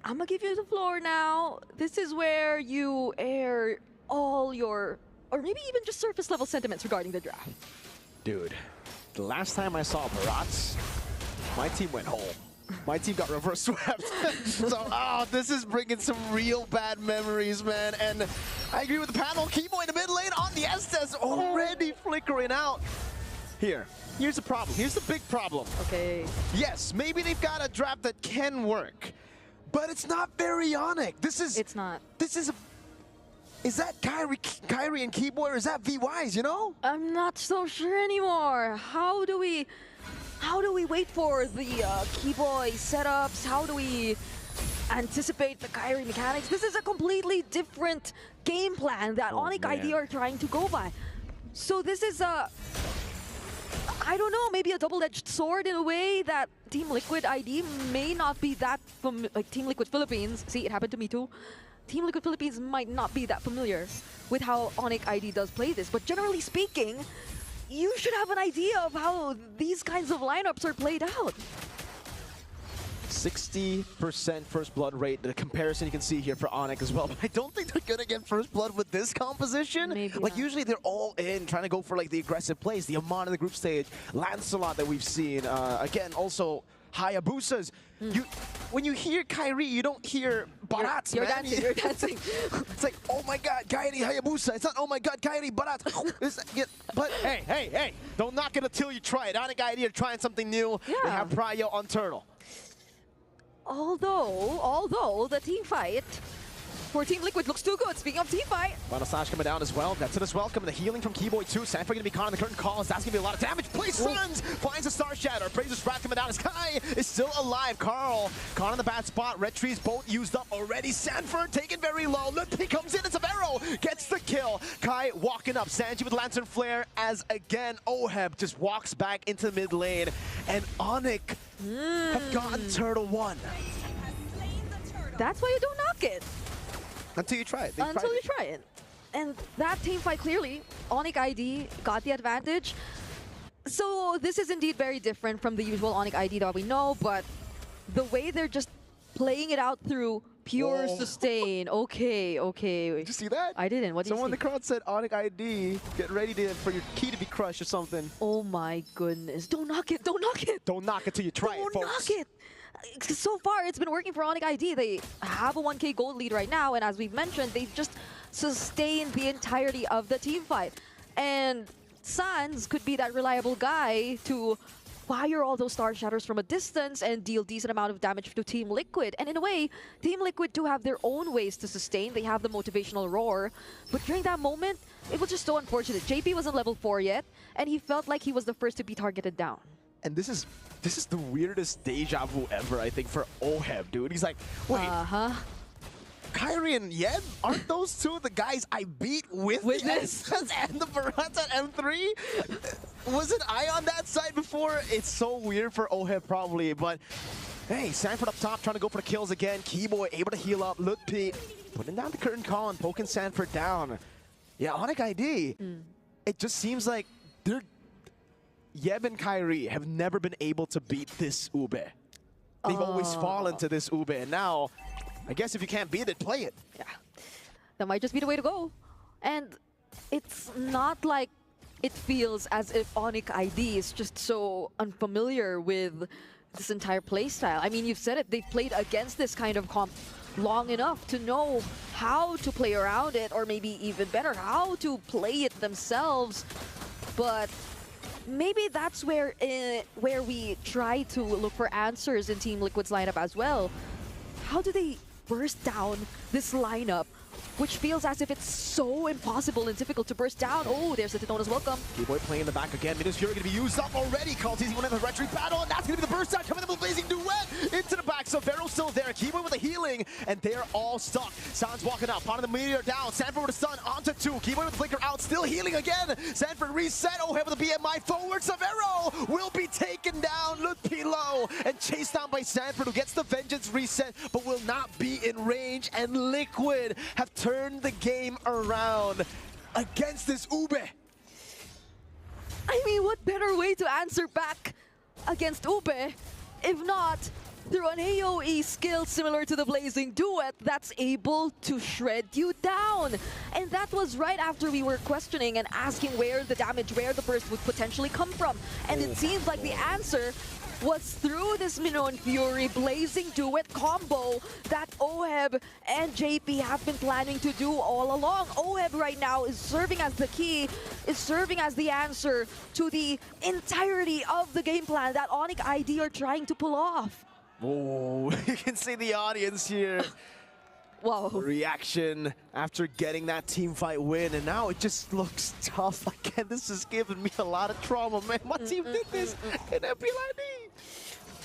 I'm gonna give you the floor now. This is where you air all your, or maybe even just surface level sentiments regarding the draft. Dude, the last time I saw Barats, my team went home. My team got reverse swept. So, this is bringing some real bad memories, man. And I agree with the panel. Kiboy in the mid lane on the Estes already flickering out. Here's the problem. Here's the big problem. Okay. Yes, maybe they've got a draft that can work. But it's not very ONIC. It's not. Is that Kyrie and Kiboy, or is that VYs, you know? I'm not so sure anymore. How do we wait for the Kiboy setups? How do we anticipate the Kyrie mechanics? This is a completely different game plan that ONIC ID are trying to go by. So this is I don't know, maybe a double-edged sword in a way that Team Liquid ID may not be that like Team Liquid Philippines. See, it happened to me too. Team Liquid Philippines might not be that familiar with how ONIC ID does play this, but generally speaking, you should have an idea of how these kinds of lineups are played out. 60% first blood rate, the comparison you can see here for ONIC as well. But I don't think they're gonna get first blood with this composition. Maybe like not. usually they're all in, trying to go for like the aggressive plays. The Amon in the group stage, Lancelot that we've seen. Again, also Hayabusas. When you hear Kyrie, you don't hear Barats, You're man. dancing, you're dancing. It's like, oh my god, Kyrie Hayabusa. It's not, oh my god, Kyrie Barats. But hey, don't knock it until you try it. ONIC ID are trying something new. Yeah. They have Pryo on Turtle. Although the team fight for Team Liquid looks too good. Speaking of team fight. Final Sash coming down as well. That's it as well. Coming the healing from Keyboy too. Sanford gonna be caught on the curtain calls. That's gonna be a lot of damage. Plays Suns. Finds a Star Shatter. Praiser's Wrath coming down. Sky is still alive. Carl caught on the bad spot. Red Trees both used up already. Sanford taken very low. Lutpi comes in. It's a Vero. Gets the kill. Kai walking up. Sanji with Lantern Flare as again Oheb just walks back into the mid lane. And ONIC have gotten Turtle 1. That's why you don't knock it. Until you try it. Until you try it. And that team fight, clearly, ONIC ID got the advantage. So this is indeed very different from the usual ONIC ID that we know, but the way they're just playing it out through pure sustain. Okay. Did you see that? I didn't. What did Someone you in see? the crowd said ONIC ID, get ready for your key to be crushed or something. Oh my goodness. Don't knock it. Don't knock it. Don't knock it till you try it, folks. Don't knock it. So far, it's been working for ONIC ID. They have a 1K gold lead right now, and as we've mentioned, they've just sustained the entirety of the team fight. And Sans could be that reliable guy to fire all those Star Shatters from a distance and deal decent amount of damage to Team Liquid. And in a way, Team Liquid do have their own ways to sustain. They have the motivational roar. But during that moment, it was just so unfortunate. JP wasn't level 4 yet, and he felt like he was the first to be targeted down. And this is the weirdest deja vu ever, I think, for Oheb, dude. He's like, wait, Kyrie and Yeb, aren't those two the guys I beat with the SS and the Barats at M3? Wasn't I on that side before? It's so weird for Oheb, probably, but hey, Sanford up top trying to go for the kills again. Keyboy able to heal up. Lutpi putting down the curtain call and poking Sanford down. Yeah, ONIC ID, it just seems like they're Yeb and Kyrie have never been able to beat this Ube. They've always fallen to this Ube, and now, I guess if you can't beat it, play it. Yeah, that might just be the way to go. And it's not like it feels as if ONIC ID is just so unfamiliar with this entire playstyle. I mean, you've said it, they've played against this kind of comp long enough to know how to play around it, or maybe even better, how to play it themselves. But maybe that's where we try to look for answers in Team Liquid's lineup as well. How do they burst down this lineup, which feels as if it's so impossible and difficult to burst down? Oh, there's the Titona's welcome. Keyboy playing in the back again. Midus Fury going to be used up already. Caltese won in the retreat battle, and that's going to be the burst out coming in with Blazing Duet into the back. So Vero's still there. Keyboy with the healing, and they're all stuck. Sans walking out. Pot of the Meteor down. Sanford with the stun onto 2. Keyboy with Flicker out. Still healing again. Sanford reset. Oh, with the BMI forward. Severo will be taken down. Lutpi low and chased down by Sanford, who gets the Vengeance reset, but will not be in range. And Liquid have turned the game around against this Ube. I mean, what better way to answer back against Ube if not through an AoE skill similar to the Blazing Duet that's able to shred you down? And that was right after we were questioning and asking where the damage, where the burst would potentially come from. And it seems like the answer was through this Minon Fury Blazing Duet combo that Oheb and JP have been planning to do all along. Oheb right now is serving as the key, is serving as the answer to the entirety of the game plan that ONIC ID are trying to pull off. Oh, you can see the audience here. Wow. Reaction after getting that team fight win, and now it just looks tough. Again, this is giving me a lot of trauma, man. My team did this in FPLID.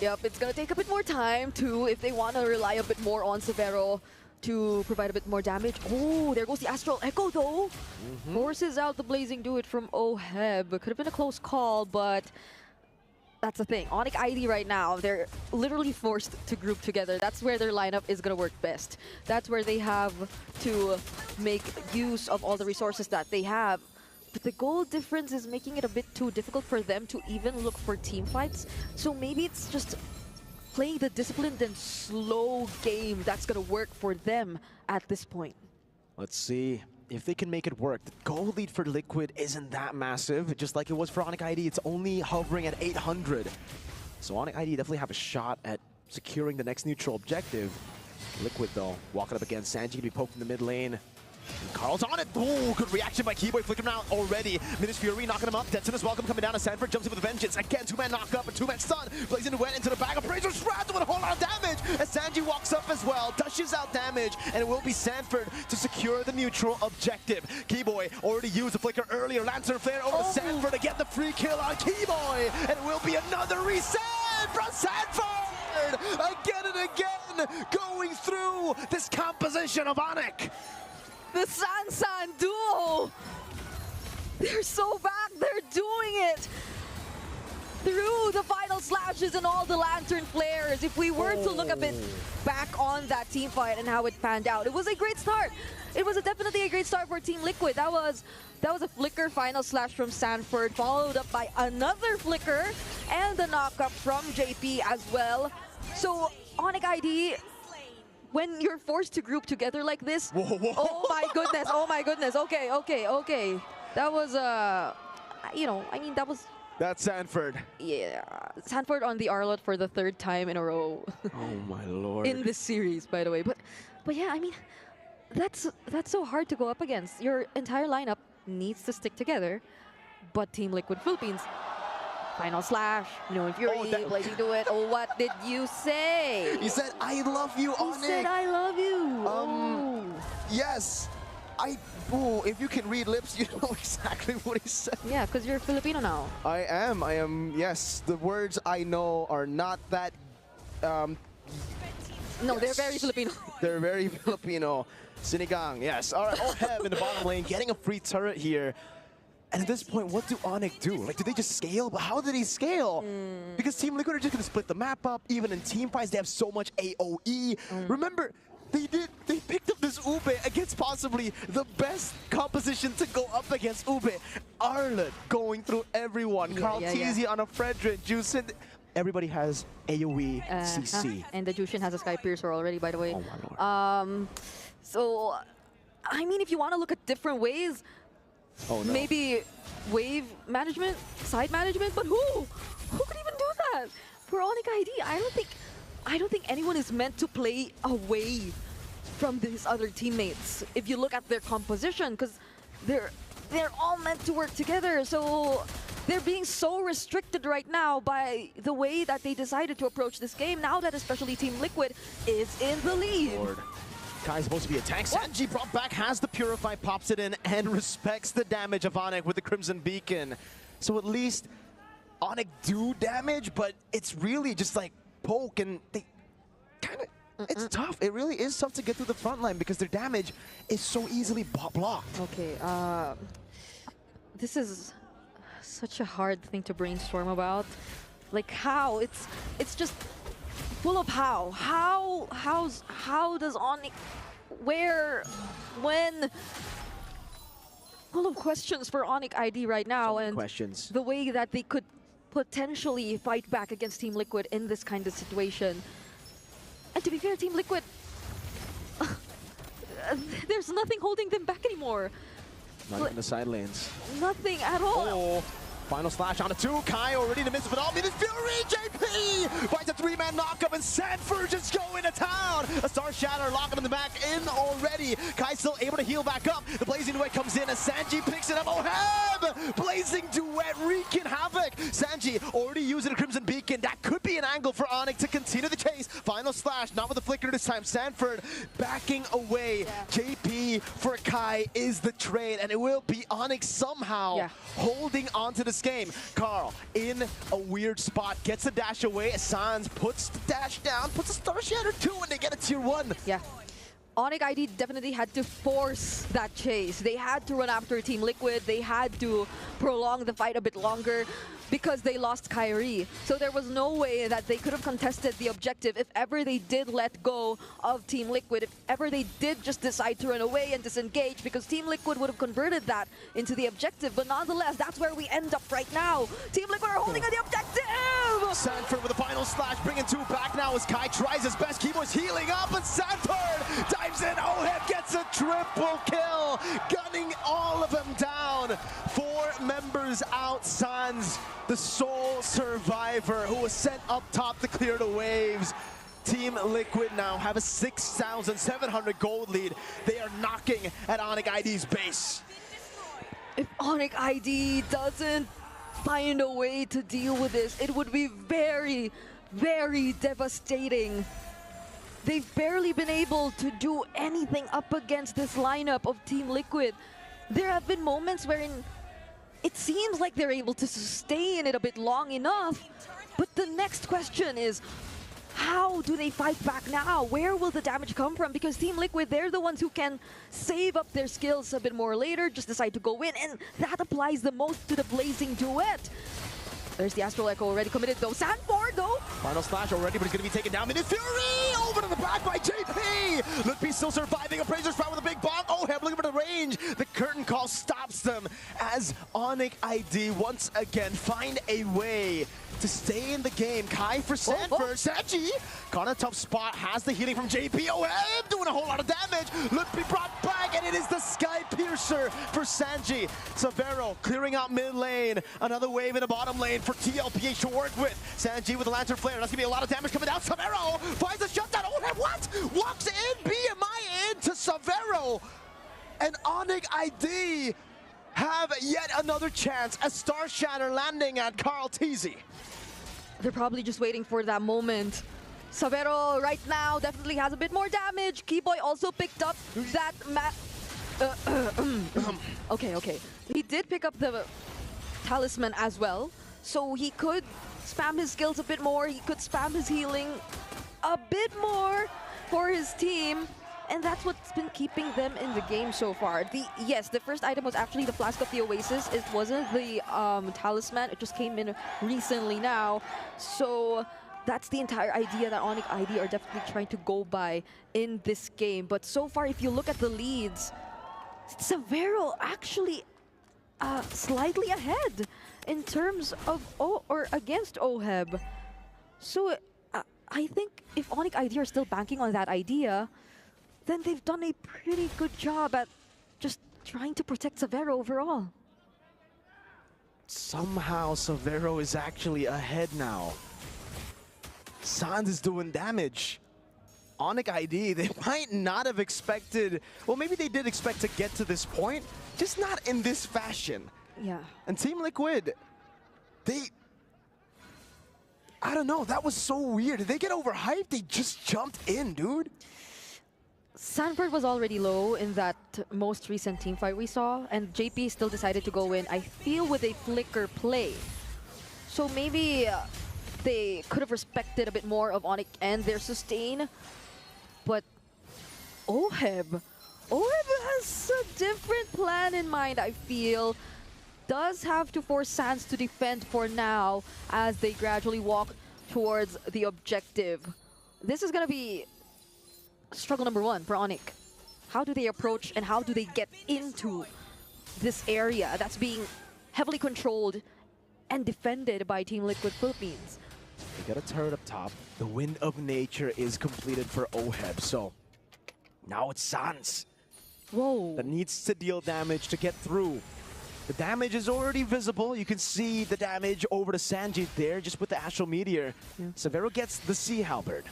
Yep, it's gonna take a bit more time too if they want to rely a bit more on Severo to provide a bit more damage. Oh, there goes the Astral Echo though. Forces out the Blazing Duet from Oheb. Could have been a close call, but that's the thing. ONIC ID right now, they're literally forced to group together. That's where their lineup is going to work best. That's where they have to make use of all the resources that they have. But the goal difference is making it a bit too difficult for them to even look for team fights. So maybe it's just playing the disciplined and slow game that's going to work for them at this point. Let's see if they can make it work. The goal lead for Liquid isn't that massive, just like it was for ONIC ID. It's only hovering at 800. So ONIC ID definitely have a shot at securing the next neutral objective. Liquid, though, walking up against Sanji to be poked in the mid lane. And Carl's on it. Oh, good reaction by Keyboy, flicking him out already. Midas Fury knocking him up. Denson is welcome coming down as Sanford jumps in with a vengeance. Again, two-man knock up, a two-man stun. Blazing went into the bag of Razor Shroud with a whole lot of damage as Sanji walks up as well, dishes out damage, and it will be Sanford to secure the neutral objective. Keyboy already used the flicker earlier. Lancer Flare over to Sanford to get the free kill on Keyboy, and it will be another reset from Sanford! Again and again, going through this composition of ONIC. The San duo! They're so back, they're doing it! Through the final slashes and all the lantern flares. If we were to look a bit back on that team fight and how it panned out, it was a great start. It was definitely a great start for Team Liquid. That was a flicker final slash from Sanford, followed up by another flicker and the knockup from JP as well. So ONIC ID, when you're forced to group together like this, oh my goodness, oh my goodness. Okay. That was, you know, I mean, that was... That's Sanford. Yeah, Sanford on the Arlot for the third time in a row. Oh my lord. In this series, by the way. But yeah, I mean, that's so hard to go up against. Your entire lineup needs to stick together, but Team Liquid Philippines, final slash, no Fury, Blazing Duet. Oh, what did you say? You said, I love you, ONIC. He said, I love you. Yes. If you can read lips, you know exactly what he said. Yeah, because you're Filipino now. I am, yes. The words I know are not that... no, yes. They're very Filipino. They're very Filipino. Sinigang, yes. All right, Oheb in the bottom lane, getting a free turret here. And at this point, what do ONIC do? Like, do they just scale? But how did he scale? Because Team Liquid are just going to split the map up. Even in team fights, they have so much AoE. Remember, they picked up this Ube against possibly the best composition to go up against Ube. Arlott going through everyone. Carl Teasy on a Fredrin, Juicin. Everybody has AoE CC. And the Jushin has a Sky Piercer already, by the way. Oh my lord. So, I mean, if you want to look at different ways, maybe wave management, side management, but who could even do that? For ONIC ID, I don't think anyone is meant to play away from his other teammates. If you look at their composition, because they're all meant to work together. So they're being so restricted right now by the way that they decided to approach this game. Now that especially Team Liquid is in the lead. Lord. Kai's supposed to be attacked. Sanji brought back, has the Purify, pops it in, and respects the damage of ONIC with the Crimson Beacon. So at least ONIC do damage, but it's really just like poke, and they kind of, it's tough. It really is tough to get through the front line because their damage is so easily blocked. Okay, this is such a hard thing to brainstorm about. Like how? It's just full of how. How does ONIC, where, when? Full of questions for ONIC ID right now, and questions. The way that they could potentially fight back against Team Liquid in this kind of situation. And to be fair, Team Liquid, there's nothing holding them back anymore. Not even the side lanes. Nothing at all. Oh, final slash on a 2. Kai already to miss it all. Midas Fury, JP finds a 3-man knockup, and Sanford just going to town. A Star Shatter locking in the back in already. Kai still able to heal back up. The Blazing Duet comes in, and Sanji picks it up. Oheb! Blazing Duet wreaking havoc. Sanji already using a Crimson Beacon. That could be an angle for ONIC to continue the chase. Final slash, not with the flicker this time. Sanford backing away. JP for Kai is the trade, and it will be ONIC somehow holding on to this game. Carl in a weird spot, gets the dash away. Sans puts the dash down, puts a Star Shatter too, and they get a tier 1. Yeah. ONIC ID definitely had to force that chase. They had to run after Team Liquid. They had to prolong the fight a bit longer because they lost Kyrie. So there was no way that they could have contested the objective if ever they did let go of Team Liquid, if ever they did just decide to run away and disengage, because Team Liquid would have converted that into the objective. But nonetheless, that's where we end up right now. Team Liquid are holding on the objective! Sanford with a final slash, bringing two back now as Kai tries his best. Kibo's healing up, and Sanford dives in. OHEB gets a triple kill, gunning all of them down. 4 members out. Sans, the sole survivor who was sent up top to clear the waves. Team Liquid now have a 6,700 gold lead. They are knocking at ONIC ID's base. If ONIC ID doesn't find a way to deal with this, it would be very, very devastating. They've barely been able to do anything up against this lineup of Team Liquid. There have been moments wherein it seems like they're able to sustain it a bit long enough, but the next question is, how do they fight back now? Where will the damage come from? Because Team Liquid, they're the ones who can save up their skills a bit more later, just decide to go in, and that applies the most to the Blazing Duet. There's the Astral Echo already committed though. Sanford though! Final slash already, but he's going to be taken down. Minute Fury! Over to the back by JP! Lutpi still surviving. Appraiser's found with a big bomb. OHEB looking for the range. The curtain call stops them as ONIC ID once again find a way to stay in the game. Kai for Sanford. Sanji got a tough spot. Has the healing from JP. OHEB doing a whole lot of damage. Lutpi brought back, and it is the Sky Piercer for Sanji. Severo clearing out mid lane. Another wave in the bottom lane for TLPH to work with. Sanji with the Lantern Flare. That's going to be a lot of damage coming down. Severo finds a shutdown. OHEB, what? Walks in. BMI into Severo. And ONIC ID have yet another chance. A Star Shatter landing at Carl Teasy. They're probably just waiting for that moment. Severo right now definitely has a bit more damage. Keyboy also picked up that okay. He did pick up the talisman as well, so he could spam his skills a bit more. He could spam his healing a bit more for his team. And that's what's been keeping them in the game so far. Yes, the first item was actually the Flask of the Oasis. It wasn't the talisman. It just came in recently now. So that's the entire idea that ONIC ID are definitely trying to go by in this game. But so far, if you look at the leads, Severo actually slightly ahead in terms of against OHEB. So I think if ONIC ID are still banking on that idea, then they've done a pretty good job at just trying to protect Severo overall. Somehow Severo is actually ahead now. Sans is doing damage. ONIC ID, they might not have expected, well, maybe they did expect to get to this point, just not in this fashion. Yeah. And Team Liquid, I don't know, that was so weird. Did they get overhyped? They just jumped in, dude. Sanford was already low in that most recent team fight we saw, and JP still decided to go in, I feel, with a flicker play. So maybe they could have respected a bit more of ONIC and their sustain, but OHEB has a different plan in mind, I feel. Does have to force Sans to defend for now as they gradually walk towards the objective. This is going to be struggle number 1 for ONIC. How do they approach and how do they get into this area that's being heavily controlled and defended by Team Liquid Philippines? They got a turret up top. The Wind of Nature is completed for OHEB, so now it's Sans. Whoa. That needs to deal damage to get through. The damage is already visible. You can see the damage over to Sanji there, just with the Astral Meteor. Yeah. Severo gets the Sea Halberd.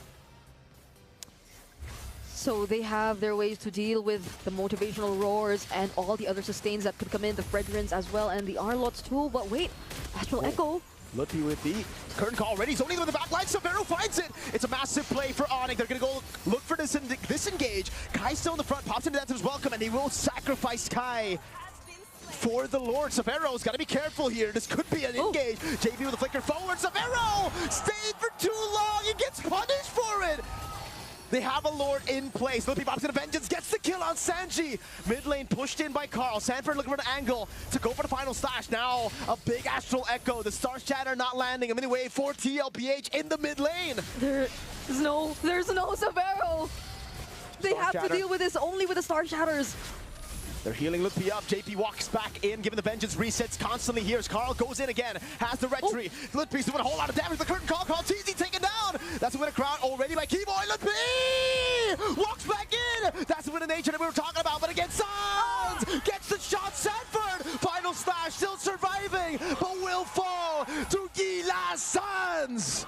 So they have their ways to deal with the motivational roars and all the other sustains that could come in, the Fragrance as well, and the Arlots too. But wait, Astral Echo. Lutpi with the curtain call already. He's only with the back line. Severo finds it. It's a massive play for ONIC. They're going to go look for disengage. Kai still in the front, pops into Death's Welcome, and he will sacrifice Kai for the Lord. Severo's got to be careful here. This could be an engage. JP with a flicker forward. Severo stayed for too long. He gets punished for it. They have a Lord in place. Loopy Bob's gonna Vengeance, gets the kill on Sanji. Mid lane pushed in by Carl. Sanford looking for an angle to go for the final slash. Now a big Astral Echo. The Star Shatter not landing. A mini wave for TLPH in the mid lane. There's no Severo. They have to deal with this only with the Star Shatters. They're healing Lutfi up. JP walks back in, giving the Vengeance resets constantly here as Carl goes in again. Has the Retry. Lutfi's doing a whole lot of damage. The curtain call. Carl TZ taken down. That's a win of crowd already by Keyboy. Lutfi walks back in. That's the win of nature that we were talking about. But again, Sans gets the shot. Sanford. Final slash. Still surviving, but will fall to Gila Sans.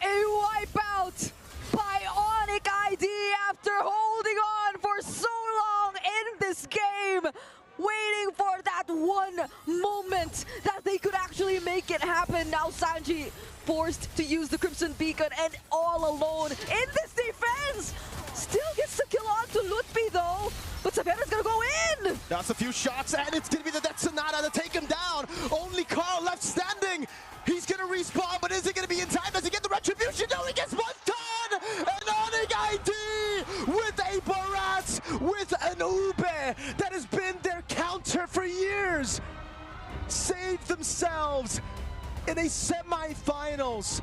A wipeout by ONIC ID after holding on for so long in this game, waiting for that one moment that they could actually make it happen. Now Sanji forced to use the Crimson Beacon and all alone in this defense. Still gets the kill on to Lutfi though, but Savannah's gonna go in. That's a few shots and it's gonna be the Death Sonata to take him down. Only Carl left standing. He's gonna respawn, but is it gonna be in time? Does he get the retribution? No, he gets one done! And ONIC ID with a Barat, with an Ube that has been their counter for years. Saved themselves in a semifinals.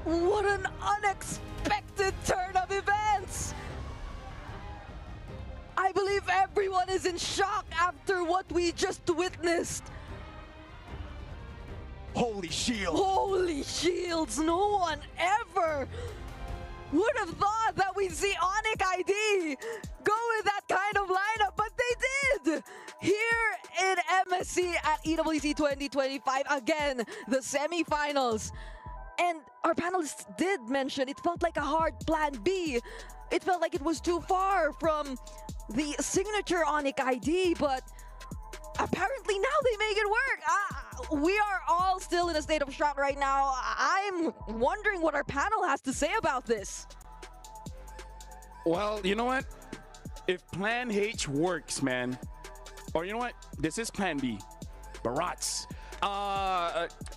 What an unexpected turn of events! I believe everyone is in shock after what we just witnessed. Holy shield! Holy shields! No one ever would have thought that we'd see ONIC ID go with that kind of lineup, but they did! Here in MSC at EWC 2025, again, the semifinals. And our panelists did mention it felt like a hard plan B. It felt like it was too far from the signature ONIC ID, but apparently now they make it work. We are all still in a state of shock right now. I'm wondering what our panel has to say about this. Well, you know what? If Plan H works, man, or you know what? This is Plan B. Barats.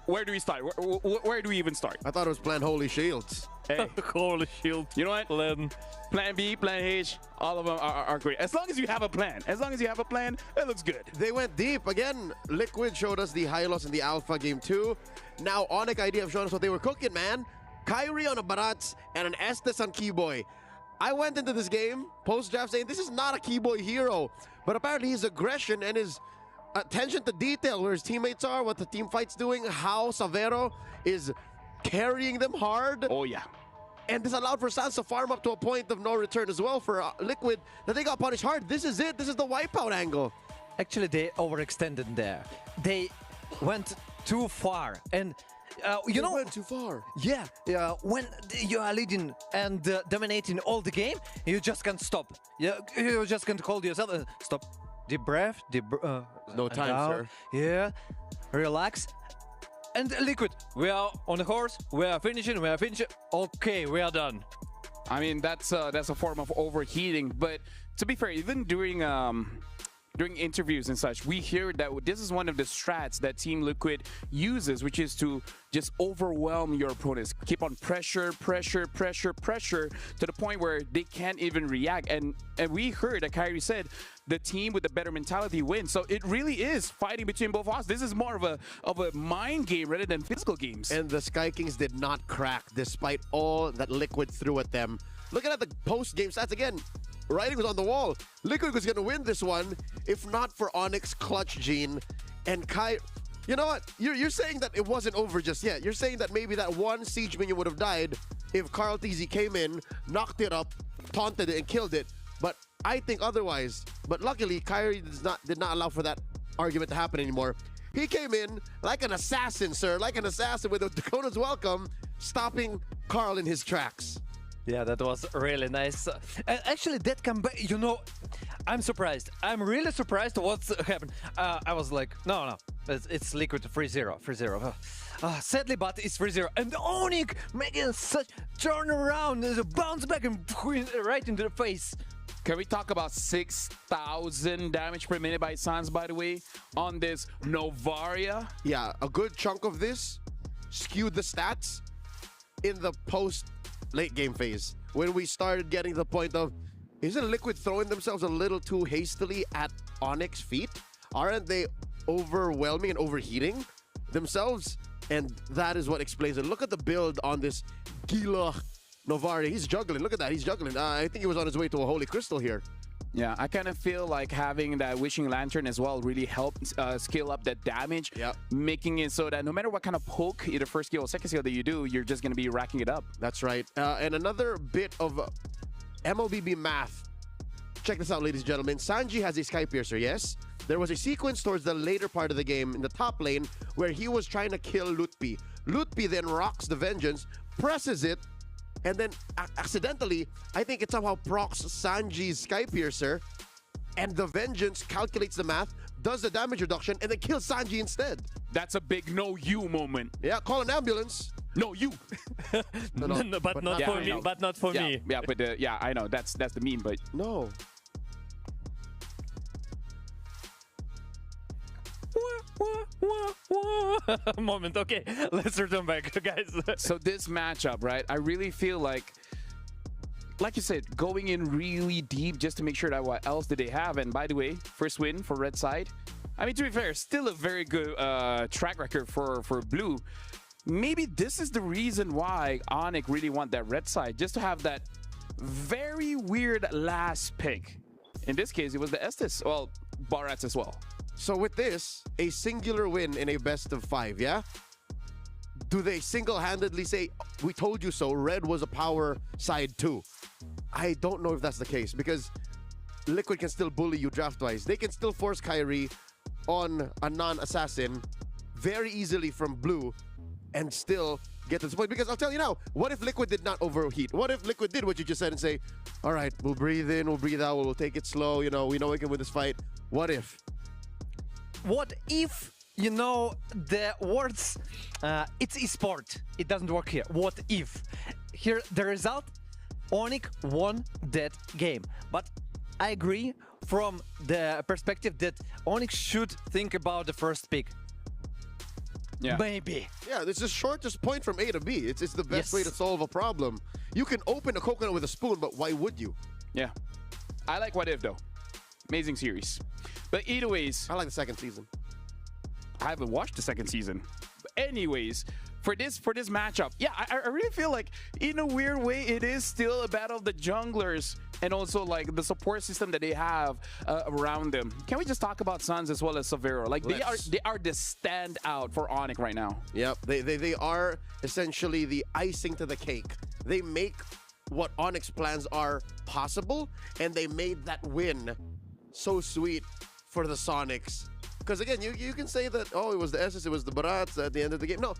Where do we start? Where do we even start? I thought it was Plan Holy Shields. Hey, Holy shield. You know what? Plan B, Plan H, all of them are great. As long as you have a plan. As long as you have a plan, it looks good. They went deep. Again, Liquid showed us the Hylos and the Alpha game 2. Now ONIC ID have shown us what they were cooking, man. Kyrie on a Barats and an Estes on Keyboy. I went into this game, post-draft, saying this is not a Keyboy hero. But apparently his aggression and his attention to detail, where his teammates are, what the team fight's doing, how Savero is carrying them hard. Oh, yeah. And this allowed for Sans to farm up to a point of no return as well for Liquid, that they got punished hard. This is it. This is the wipeout angle. Actually, they overextended there. They went too far. And, you know... went too far. Yeah. When you are leading and dominating all the game, you just can't stop. You just can't hold yourself. Stop. Deep breath. No time, sir. Yeah. Relax. And Liquid, we are on the horse, we are finishing. Okay, we are done. I mean, that's a form of overheating. But to be fair, even during interviews and such, we hear that this is one of the strats that Team Liquid uses, which is to just overwhelm your opponents. Keep on pressure to the point where they can't even react. And we heard that Kyrie said the team with the better mentality wins. So it really is fighting between both of us. This is more of a mind game rather than physical games. And the Sky Kings did not crack despite all that Liquid threw at them. Looking at the post-game stats again, writing was on the wall. Liquid was going to win this one if not for ONIC's clutch gene. And you know what? You're saying that it wasn't over just yet. You're saying that maybe that one siege minion would have died if Carl TZ came in, knocked it up, taunted it, and killed it. But I think otherwise. But luckily, Kyrie did not allow for that argument to happen anymore. He came in like an assassin, sir. Like an assassin with a Dakota's welcome, stopping Carl in his tracks. Yeah, that was really nice. Actually, that comeback, you know, I'm surprised. I'm really surprised what's happened. I was like, no, it's Liquid 3-0. Sadly, but it's 3-0. And ONIC making such turnaround, there's a bounce back and right into the face. Can we talk about 6,000 damage per minute by Sans, by the way, on this Novaria? Yeah, a good chunk of this skewed the stats. in the post late game phase when we started getting to the point of, isn't Liquid throwing themselves a little too hastily at ONIC's feet? Aren't they overwhelming and overheating themselves? And that is what explains it. Look at the build on this Gila Novaria. He's juggling. Look at that. He's juggling. I think he was on his way to a Holy Crystal here. Yeah, I kind of feel like having that Wishing Lantern as well really helped scale up that damage, making it so that no matter what kind of poke, either first skill or second skill that you do, you're just going to be racking it up. That's right. And another bit of MOBB math. Check this out, ladies and gentlemen. Sanji has a Sky Piercer, yes? There was a sequence towards the later part of the game in the top lane where he was trying to kill Lutpi. Lutpi then rocks the Vengeance, presses it, and then accidentally, I think it somehow procs Sanji's Sky Piercer, and the Vengeance calculates the math, does the damage reduction, and then kills Sanji instead. That's a big no you moment. Yeah, call an ambulance. No, you. No, but not for me. But not for me. Yeah, but yeah, I know that's the meme, but no. Moment. Okay, let's return back, guys. So this matchup, right? I really feel like you said, going in really deep just to make sure that what else did they have. And by the way, first win for Red side. I mean, to be fair, still a very good track record for Blue. Maybe this is the reason why ONIC really want that Red side, just to have that very weird last pick. In this case, it was the Estes. Well, Barats as well. So with this, a singular win in a best of 5, yeah? Do they single-handedly say, we told you so, Red was a power side too? I don't know if that's the case, because Liquid can still bully you draft-wise. They can still force Kyrie on a non-assassin very easily from Blue and still get to this point. Because I'll tell you now, what if Liquid did not overheat? What if Liquid did what you just said and say, all right, we'll breathe in, we'll breathe out, we'll take it slow, you know, we know we can win this fight. What if? What if, you know, the words, it's esport, it doesn't work here. What if? Here, the result, ONIC won that game. But I agree from the perspective that ONIC should think about the first pick. Yeah. Maybe. Yeah, it's the shortest point from A to B. It's the best way to solve a problem. You can open a coconut with a spoon, but why would you? Yeah. I like What If, though. Amazing series. But either ways, I like the second season. I haven't watched the second season. But anyways, for this matchup, yeah, I really feel like in a weird way it is still a battle of the junglers and also like the support system that they have around them. Can we just talk about Suns as well as Severo? Like they are the standout for ONIC right now. Yep, they are essentially the icing to the cake. They make what ONIC's plans are possible, and they made that win so sweet for the Sonics. Because again, you can say that, oh, it was the Esses, it was the Barats at the end of the game. No,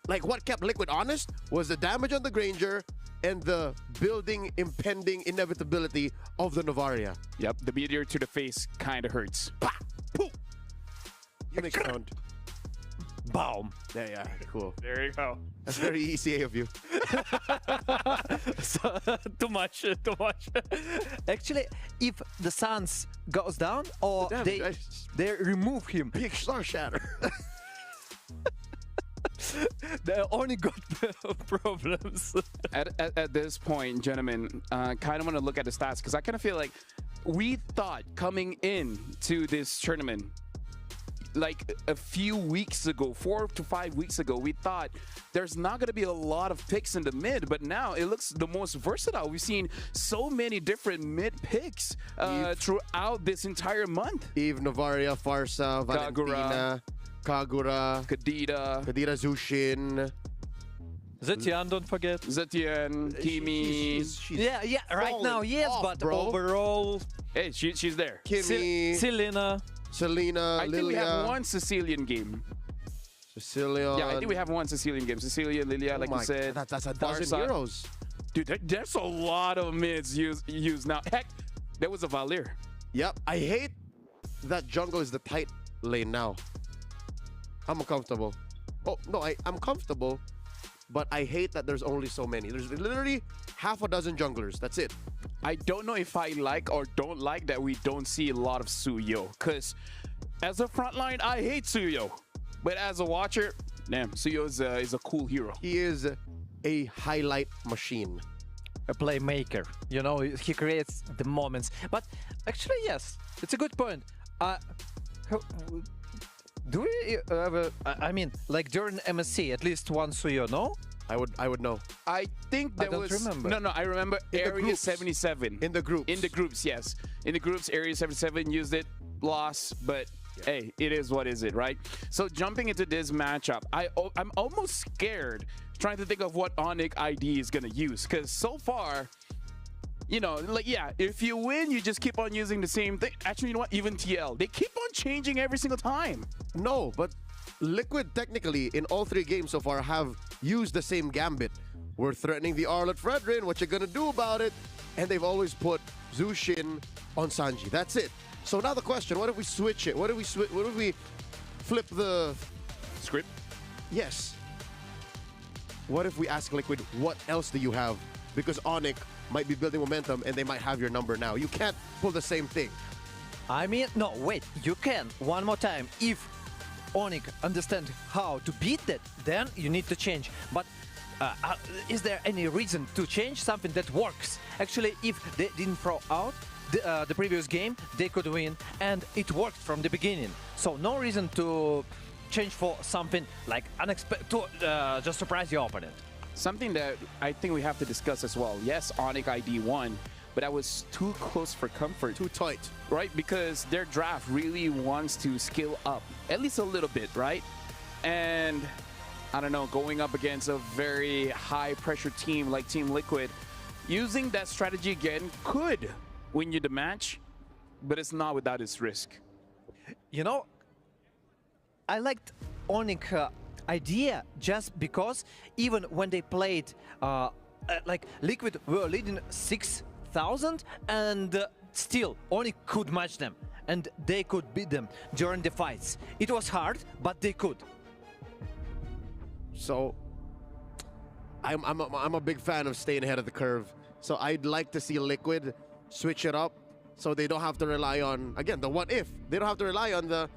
like what kept Liquid honest was the damage on the Granger and the building impending inevitability of the Novaria. Yep, the meteor to the face kind of hurts. Bah! Poof! You make sound. Boom. Yeah, cool. There you go. That's very ECA of you. Too much. Actually, if the Suns goes down or they remove him, big star shatter. They only got problems. At this point, gentlemen, kind of want to look at the stats because I kind of feel like we thought coming in to this tournament, like a few weeks ago, 4 to 5 weeks ago, we thought there's not going to be a lot of picks in the mid, but now it looks the most versatile. We've seen so many different mid picks throughout this entire month. Eve, Novaria, Farsa, Valentina, Kagura, Kadita, Zushin. Zetian, don't forget. Zetian, Kimi. Yeah, right now, yes, but overall... Hey, she's there. Kimi. Selena, I think we have one Sicilian game. Sicilian. Yeah, I think we have one Sicilian game. Sicilian, Lilia, like you said. That's a dozen heroes. Dude, there's a lot of mids used now. Heck, there was a Valir. Yep, I hate that jungle is the tight lane now. I'm uncomfortable. Oh, no, I'm comfortable, but I hate that there's only so many. There's literally half a dozen junglers. That's it. I don't know if I like or don't like that we don't see a lot of Suyo. Because as a frontline, I hate Suyo. But as a watcher, damn, Suyo is a cool hero. He is a highlight machine. A playmaker. You know, he creates the moments. But actually, yes, it's a good point. Do we ever? I mean, like during MSC, at least one Suyo, no? I would know. I think there was. Remember. No, I remember In the Area groups. 77. In the groups. In the groups, yes. In the groups, Area 77 used it, lost, but hey, it is what is it, right? So jumping into this matchup, I'm almost scared trying to think of what ONIC ID is going to use, because so far, you know, like, yeah, if you win, you just keep on using the same thing. Actually, you know what? Even TL, they keep on changing every single time. No, but Liquid technically in all 3 games so far have used the same gambit. We're threatening the Arlet Fredrin, what you gonna do about it? And they've always put Zushin on Sanji. That's it. So now the question, what if we switch it? What if we flip the script? Yes. What if we ask Liquid, what else do you have? Because ONIC might be building momentum and they might have your number now. You can't pull the same thing. I mean, no, wait, you can. One more time. If ONIC understand how to beat that, then you need to change. But is there any reason to change something that works? Actually, if they didn't throw out the previous game, they could win, and it worked from the beginning. So no reason to change for something like unexpected, to just surprise your opponent. Something that I think we have to discuss as well. Yes, ONIC ID won, but that was too close for comfort. Too tight. Right? Because their draft really wants to scale up, at least a little bit, right? And I don't know, going up against a very high pressure team like Team Liquid, using that strategy again could win you the match, but it's not without its risk. You know, I liked ONIC idea just because even when they played like Liquid were leading 6,000 and still ONIC could match them and they could beat them during the fights. It was hard, but they could. So I'm a big fan of staying ahead of the curve. So I'd like to see Liquid switch it up so they don't have to rely on, again, the what if. They don't have to rely on the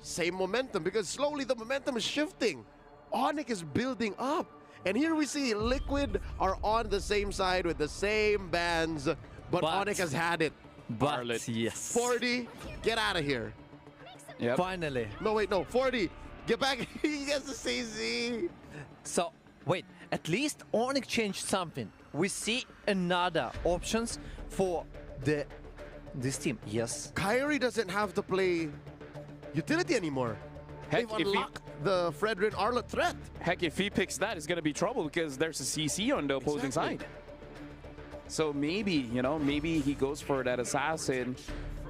same momentum because slowly the momentum is shifting. ONIC is building up. And here we see Liquid are on the same side with the same bands, but ONIC has had it. But yes. 40, get out of here. Yep. Finally. No, wait, no. 40, get back. He gets the CZ. So, wait, at least ONIC changed something. We see another options for this team. Yes. Kyrie doesn't have to play utility anymore. Heck, They've unlocked the Fredrin Arlet threat. Heck, if he picks that, it's going to be trouble because there's a CC on the opposing side. So maybe, you know, maybe he goes for that assassin.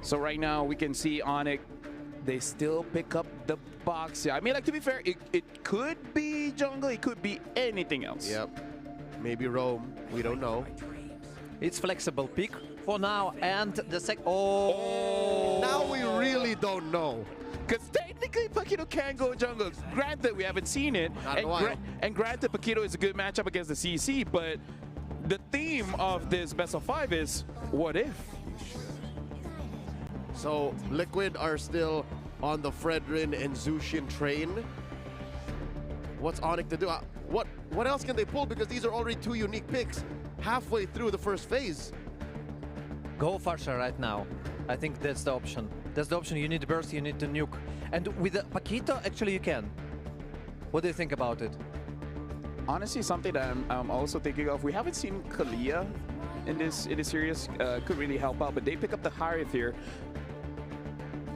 So right now we can see ONIC, they still pick up the box. I mean, like, to be fair, it could be jungle, it could be anything else. Yep. Maybe Rome, we don't know. It's flexible pick for now, and the oh! Now we really don't know. Because technically Paquito can go jungle. Granted, we haven't seen it. And granted, Paquito is a good matchup against the CC, but the theme of this best of 5 is what if? So Liquid are still on the Fredrin and Zushin train. What's ONIC to do? What else can they pull? Because these are already 2 unique picks halfway through the first phase. Go Farsha right now. I think that's the option. That's the option. You need burst, you need to nuke. And with the Paquito, actually you can. What do you think about it? Honestly, something that I'm also thinking of, we haven't seen Kalia in this series, could really help out, but they pick up the Harith here.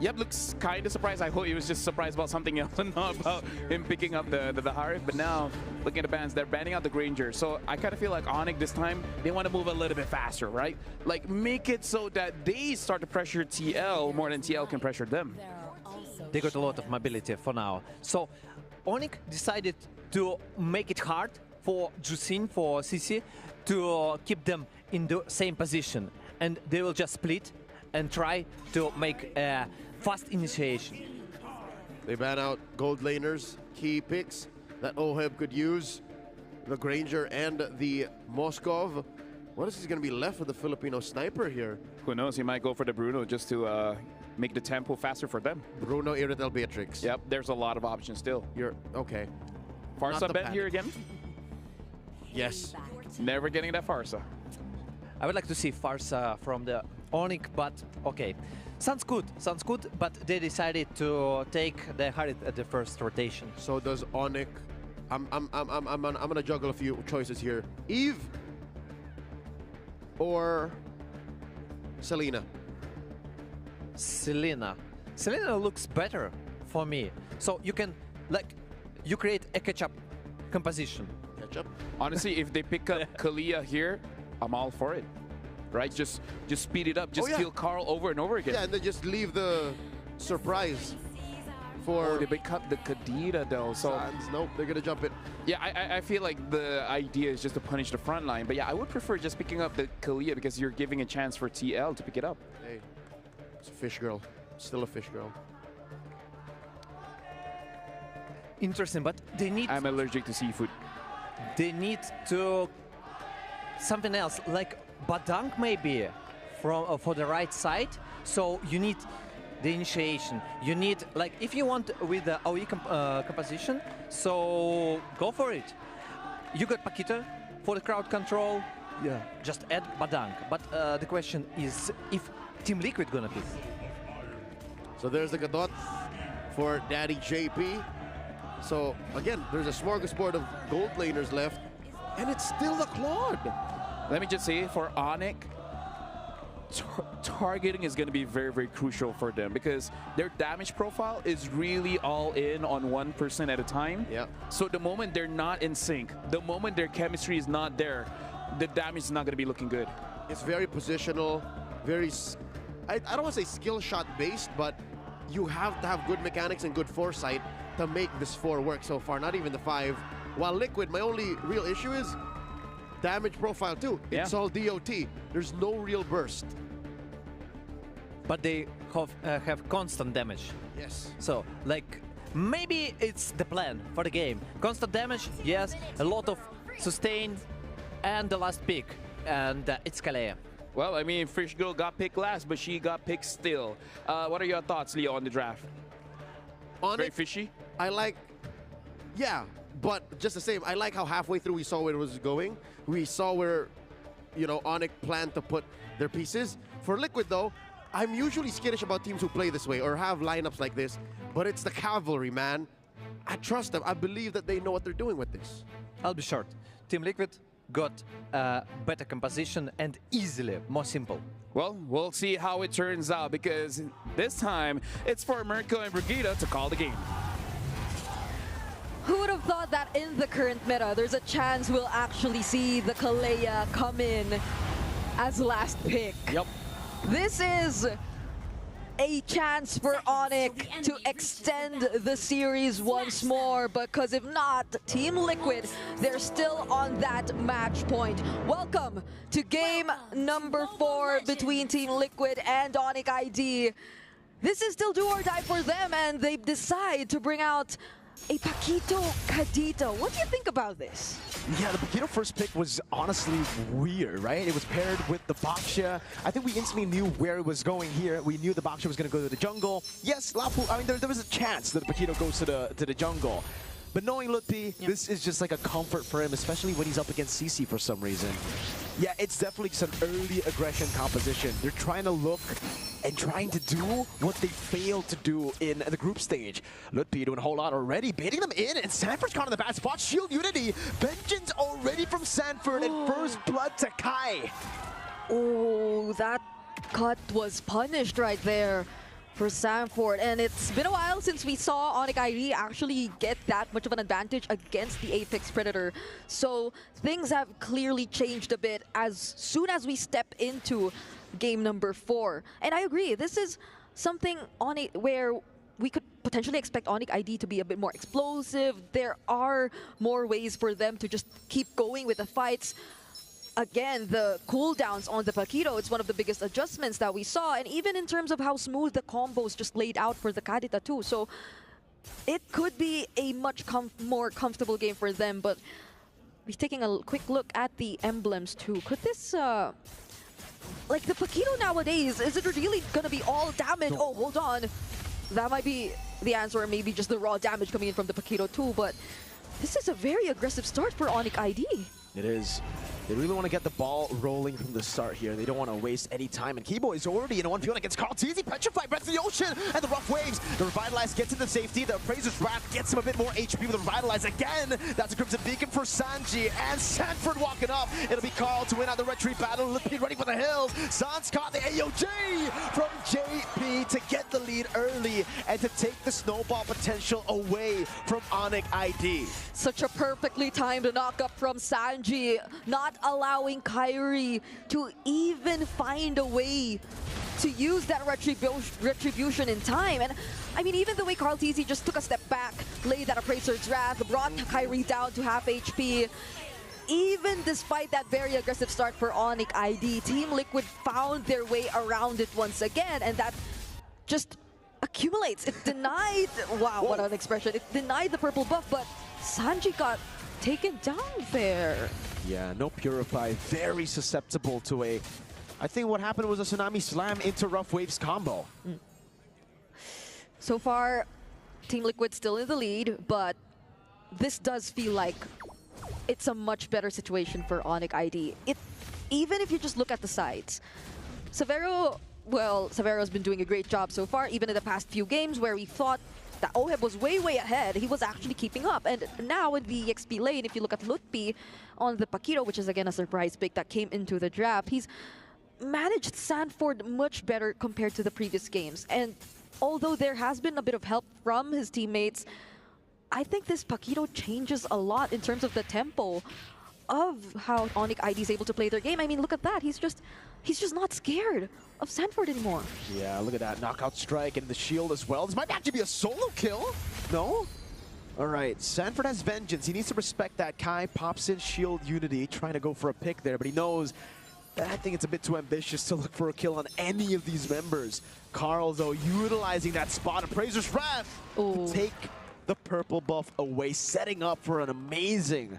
Yep, looks kind of surprised. I hope he was just surprised about something else and not about him picking up the Harith. But now, looking at the bans, they're banning out the Granger. So I kind of feel like ONIC this time, they want to move a little bit faster, right? Like, make it so that they start to pressure TL more than TL can pressure them. They got a lot of mobility for now. So ONIC decided to make it hard for Jusin, for CC, to keep them in the same position. And they will just split and try to make a fast initiation. They ban out gold laners, key picks that OHEB could use. The Granger and the Moskov. What is going to be left for the Filipino sniper here? Who knows, he might go for the Bruno just to make the tempo faster for them. Bruno, Iritel, Beatrix. Yep, there's a lot of options still. You're okay. Farsa bet here again? Yes. Never getting that Farsa. I would like to see Farsa from the ONIC, but okay. Sounds good, but they decided to take the Harit at the first rotation. So does ONIC. I'm gonna juggle a few choices here. Eve or Selena? Selena looks better for me. So you can, like, you create a catch-up composition. Catch-up? Honestly, if they pick up Kalia here, I'm all for it. Right? Just speed it up. Just kill Carl over and over again. Yeah, and then just leave the surprise for... Oh, they pick up the Kadita though. So Sans. Nope, they're gonna jump it. Yeah, I feel like the idea is just to punish the front line. But yeah, I would prefer just picking up the Kalia because you're giving a chance for TL to pick it up. Hey, it's a fish girl. Still a fish girl. Interesting, but they need... I'm allergic to seafood. They need to... something else, like Badang maybe from for the right side. So you need the initiation. You need, like, if you want with the AoE composition, so go for it. You got Paquito for the crowd control. Yeah, just add Badang. But the question is if Team Liquid gonna pick. So there's the Gadot for Daddy JP. So again, there's a smorgasbord of gold laners left, and it's still the Claude. Let me just say, for ONIC, targeting is going to be very, very crucial for them because their damage profile is really all in on 1% at a time. Yeah. So the moment they're not in sync, the moment their chemistry is not there, the damage is not going to be looking good. It's very positional, very, I don't want to say skill shot based, but you have to have good mechanics and good foresight to make this 4 work so far, not even the 5. While Liquid, my only real issue is damage profile too. It's all DOT. There's no real burst. But they have constant damage. Yes. So, like, maybe it's the plan for the game. Constant damage, yes, a lot of sustain, and the last pick, and it's Kalea. Well, I mean, Fish Girl got picked last, but she got picked still. What are your thoughts, Leo, on the draft? Very fishy? I like, yeah, but just the same, I like how halfway through we saw where it was going. We saw where, you know, ONIC planned to put their pieces. For Liquid, though, I'm usually skittish about teams who play this way or have lineups like this, but it's the cavalry, man. I trust them. I believe that they know what they're doing with this. I'll be short. Team Liquid got better composition and easily more simple. Well, we'll see how it turns out because this time it's for Mirko and Brigida to call the game. Who would have thought that in the current meta, there's a chance we'll actually see the Kalea come in as last pick? Yep. This is a chance for ONIC to extend the series once more, because if not, Team Liquid, they're still on that match point. Welcome to game number 4 between Team Liquid and ONIC ID. This is still do or die for them, and they decide to bring out a Paquito Kadita. What do you think about this? Yeah, the Paquito first pick was honestly weird, right? It was paired with the Baksha. I think we instantly knew where it was going here. We knew the Baksha was going to go to the jungle. Yes, Lapu, I mean, there was a chance that the Paquito goes to the jungle. But knowing Lutpi, this is just like a comfort for him, especially when he's up against CC for some reason. Yeah, it's definitely just an early aggression composition. They're trying to look and trying to do what they failed to do in the group stage. Lutpi doing a whole lot already, baiting them in, and Sanford's caught in the bad spot. Shield Unity, vengeance already from Sanford, and first blood to Kai. Oh, that cut was punished right there for Sanford, and it's been a while since we saw ONIC ID actually get that much of an advantage against the Apex Predator. So things have clearly changed a bit as soon as we step into game number 4. And I agree, this is something ONIC where we could potentially expect ONIC ID to be a bit more explosive. There are more ways for them to just keep going with the fights. Again, the cooldowns on the Paquito, it's one of the biggest adjustments that we saw. And even in terms of how smooth the combos just laid out for the Kadita too. So it could be a much more comfortable game for them. But we're taking a quick look at the emblems too. Could this, like the Paquito nowadays, is it really gonna be all damage? No. Oh, hold on. That might be the answer, or maybe just the raw damage coming in from the Paquito too. But this is a very aggressive start for ONIC ID. It is. They really want to get the ball rolling from the start here. They don't want to waste any time. And Keyboy's already in a 1v1 against Carl Teasy. Petrified, breath of the ocean, and the rough waves. The Revitalize gets into safety. The Appraiser's Wrath gets him a bit more HP with the Revitalize again. That's a Crimson Beacon for Sanji. And Sanford walking up. It'll be Carl to win out the retreat battle. Lippi ready for the hills. Sans caught the AOJ from JP to get the lead early and to take the snowball potential away from ONIC ID. Such a perfectly timed knock-up from Sanji, not allowing Kairi to even find a way to use that retribution in time. And I mean, even the way Carl Teasy just took a step back, laid that Appraiser's Wrath, brought Kairi down to half HP. Even despite that very aggressive start for ONIC ID, Team Liquid found their way around it once again, and that just accumulates. It denied, wow, what an expression. It denied the purple buff, but Sanji got taken down there. Yeah, no Purify, very susceptible to a... I think what happened was a Tsunami Slam into Rough Waves combo. So far, Team Liquid still in the lead, but this does feel like it's a much better situation for ONIC ID. Even if you just look at the sides, Severo, well, Severo's been doing a great job so far, even in the past few games where we thought that Oheb was way ahead. He was actually keeping up. And now in the EXP lane, if you look at Lutpi on the Pakiro, which is again a surprise pick that came into the draft, he's managed Sanford much better compared to the previous games. And although there has been a bit of help from his teammates, I think this Pakiro changes a lot in terms of the tempo of how ONIC ID is able to play their game. I mean, look at that. He's just not scared of Sanford anymore. Yeah, look at that knockout strike and the shield as well. This might actually be a solo kill. No? All right, Sanford has Vengeance. He needs to respect that. Kai pops in shield unity, trying to go for a pick there, but he knows that I think it's a bit too ambitious to look for a kill on any of these members. Carl, though, utilizing that spot. Appraiser's Wrath to take the purple buff away, setting up for an amazing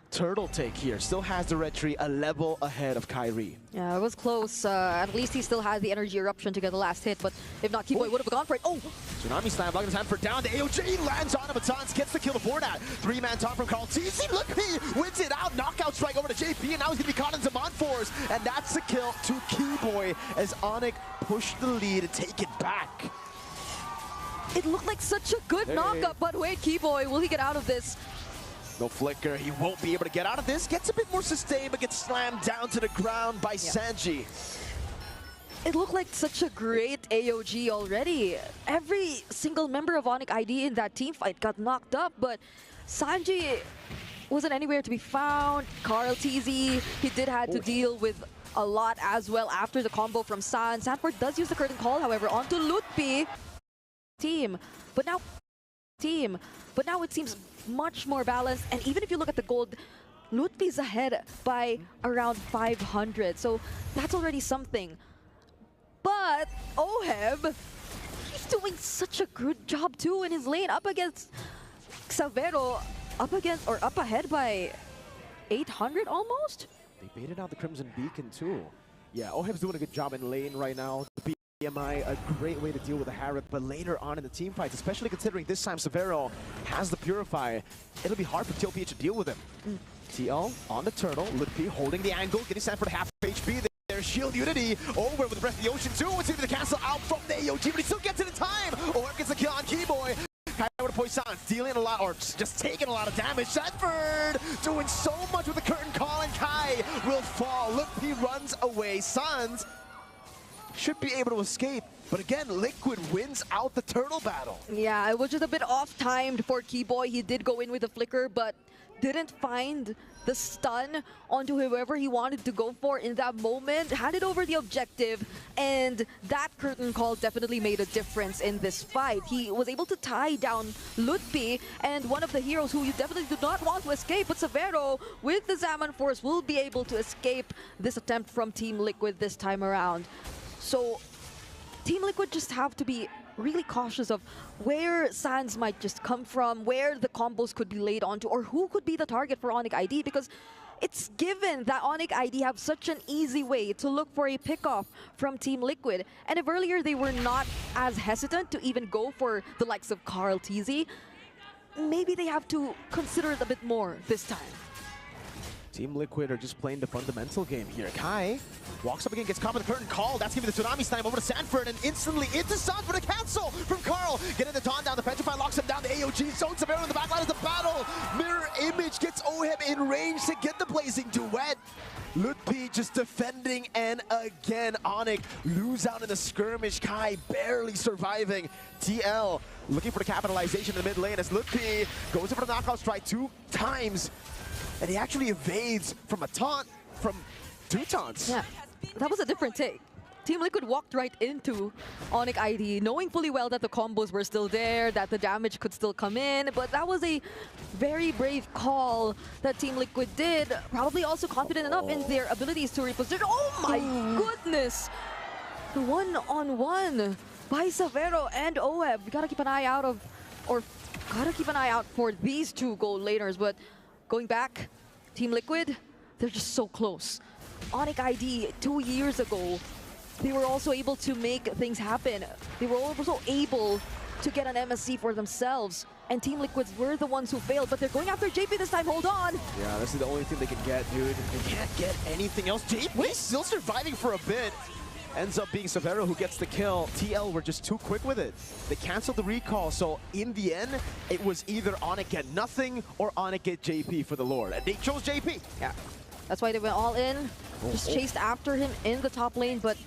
turtle take here. Still has the red tree a level ahead of Kairi. Yeah, it was close. At least he still had the energy eruption to get the last hit, but if not, Keyboy would have gone for it. Oh! Tsunami Slam blocking his hand for down. The AOJ lands on him, but Sans gets the kill before that. Three-man top from Carl Teasy. Look, he wins it out. Knockout strike over to JP, and now he's going to be caught in Zaman Force. And that's the kill to Keyboy as ONIC pushed the lead to take it back. It looked like such a good knockup, but wait, Keyboy, will he get out of this? No flicker, he won't be able to get out of this. Gets a bit more sustained, but gets slammed down to the ground by Sanji. It looked like such a great AOG already. Every single member of ONIC ID in that team fight got knocked up, but Sanji wasn't anywhere to be found. Carl Teasy, he did have to deal with a lot as well after the combo from San. Sanford does use the curtain call, however, onto Lutpi. But now it seems much more balanced, and even if you look at the gold, Lutpi's ahead by around 500, so that's already something. But Oheb, he's doing such a good job too in his lane, up against Severo, up ahead by 800 almost. They baited out the Crimson Beacon too. Yeah, Oheb's doing a good job in lane right now. BMI, a great way to deal with the Harith, but later on in the team fights, especially considering this time Severo has the Purify, it'll be hard for TLPH to deal with him. TL on the turtle, Lutpi holding the angle, getting Sanford half HP. There's shield unity over with the Breath of the Ocean too. It's even the cancel out from the AOG, but he still gets it in time. Oheb gets the kill on Keyboy. Kai with a Poison, dealing a lot, or just taking a lot of damage. Sanford doing so much with the curtain call, and Kai will fall. Lutpi runs away. Sans should be able to escape, but again, Liquid wins out the turtle battle. Yeah, it was just a bit off-timed for Keyboy. He did go in with a flicker, but didn't find the stun onto whoever he wanted to go for in that moment. Handed over the objective, and that curtain call definitely made a difference in this fight. He was able to tie down Lutpi, and one of the heroes who you definitely do not want to escape, but Severo with the Zaman Force will be able to escape this attempt from Team Liquid this time around. So Team Liquid just have to be really cautious of where Sans might just come from, where the combos could be laid onto, or who could be the target for ONIC ID, because it's given that ONIC ID have such an easy way to look for a pickoff from Team Liquid. And if earlier they were not as hesitant to even go for the likes of Carl Teasy, maybe they have to consider it a bit more this time. Team Liquid are just playing the fundamental game here. Kai walks up again, gets caught with the curtain call. That's giving the Tsunami slam over to Sanford and instantly into Sans for the cancel from Carl. Getting the Dawn down, the Petrify locks him down, the AOG zone Severo in the backline as the battle. Mirror Image gets Oheb in range to get the blazing duet. Lutpi just defending, and again, ONIC lose out in the skirmish. Kai barely surviving. TL looking for the capitalization in the mid lane as Lutpi goes in for the knockout strike 2 times. And he actually evades from a taunt, from 2 taunts. Yeah, that was a different take. Team Liquid walked right into ONIC ID, knowing fully well that the combos were still there, that the damage could still come in, but that was a very brave call that Team Liquid did. Probably also confident enough in their abilities to reposition. Oh my goodness! The one-on-one by Severo and Oheb. We gotta keep an eye out for these 2 gold laners, but going back, Team Liquid, they're just so close. ONIC ID 2 years ago, they were also able to make things happen. They were also able to get an MSC for themselves. And Team Liquids were the ones who failed, but they're going after JP this time. Hold on. Yeah, this is the only thing they can get, dude. They can't get anything else. JP still surviving for a bit. Ends up being Severo who gets the kill. TL were just too quick with it. They canceled the recall, so in the end, it was either ONIC get nothing or ONIC get JP for the Lord. And they chose JP. Yeah, that's why they went all in. Just chased after him in the top lane, but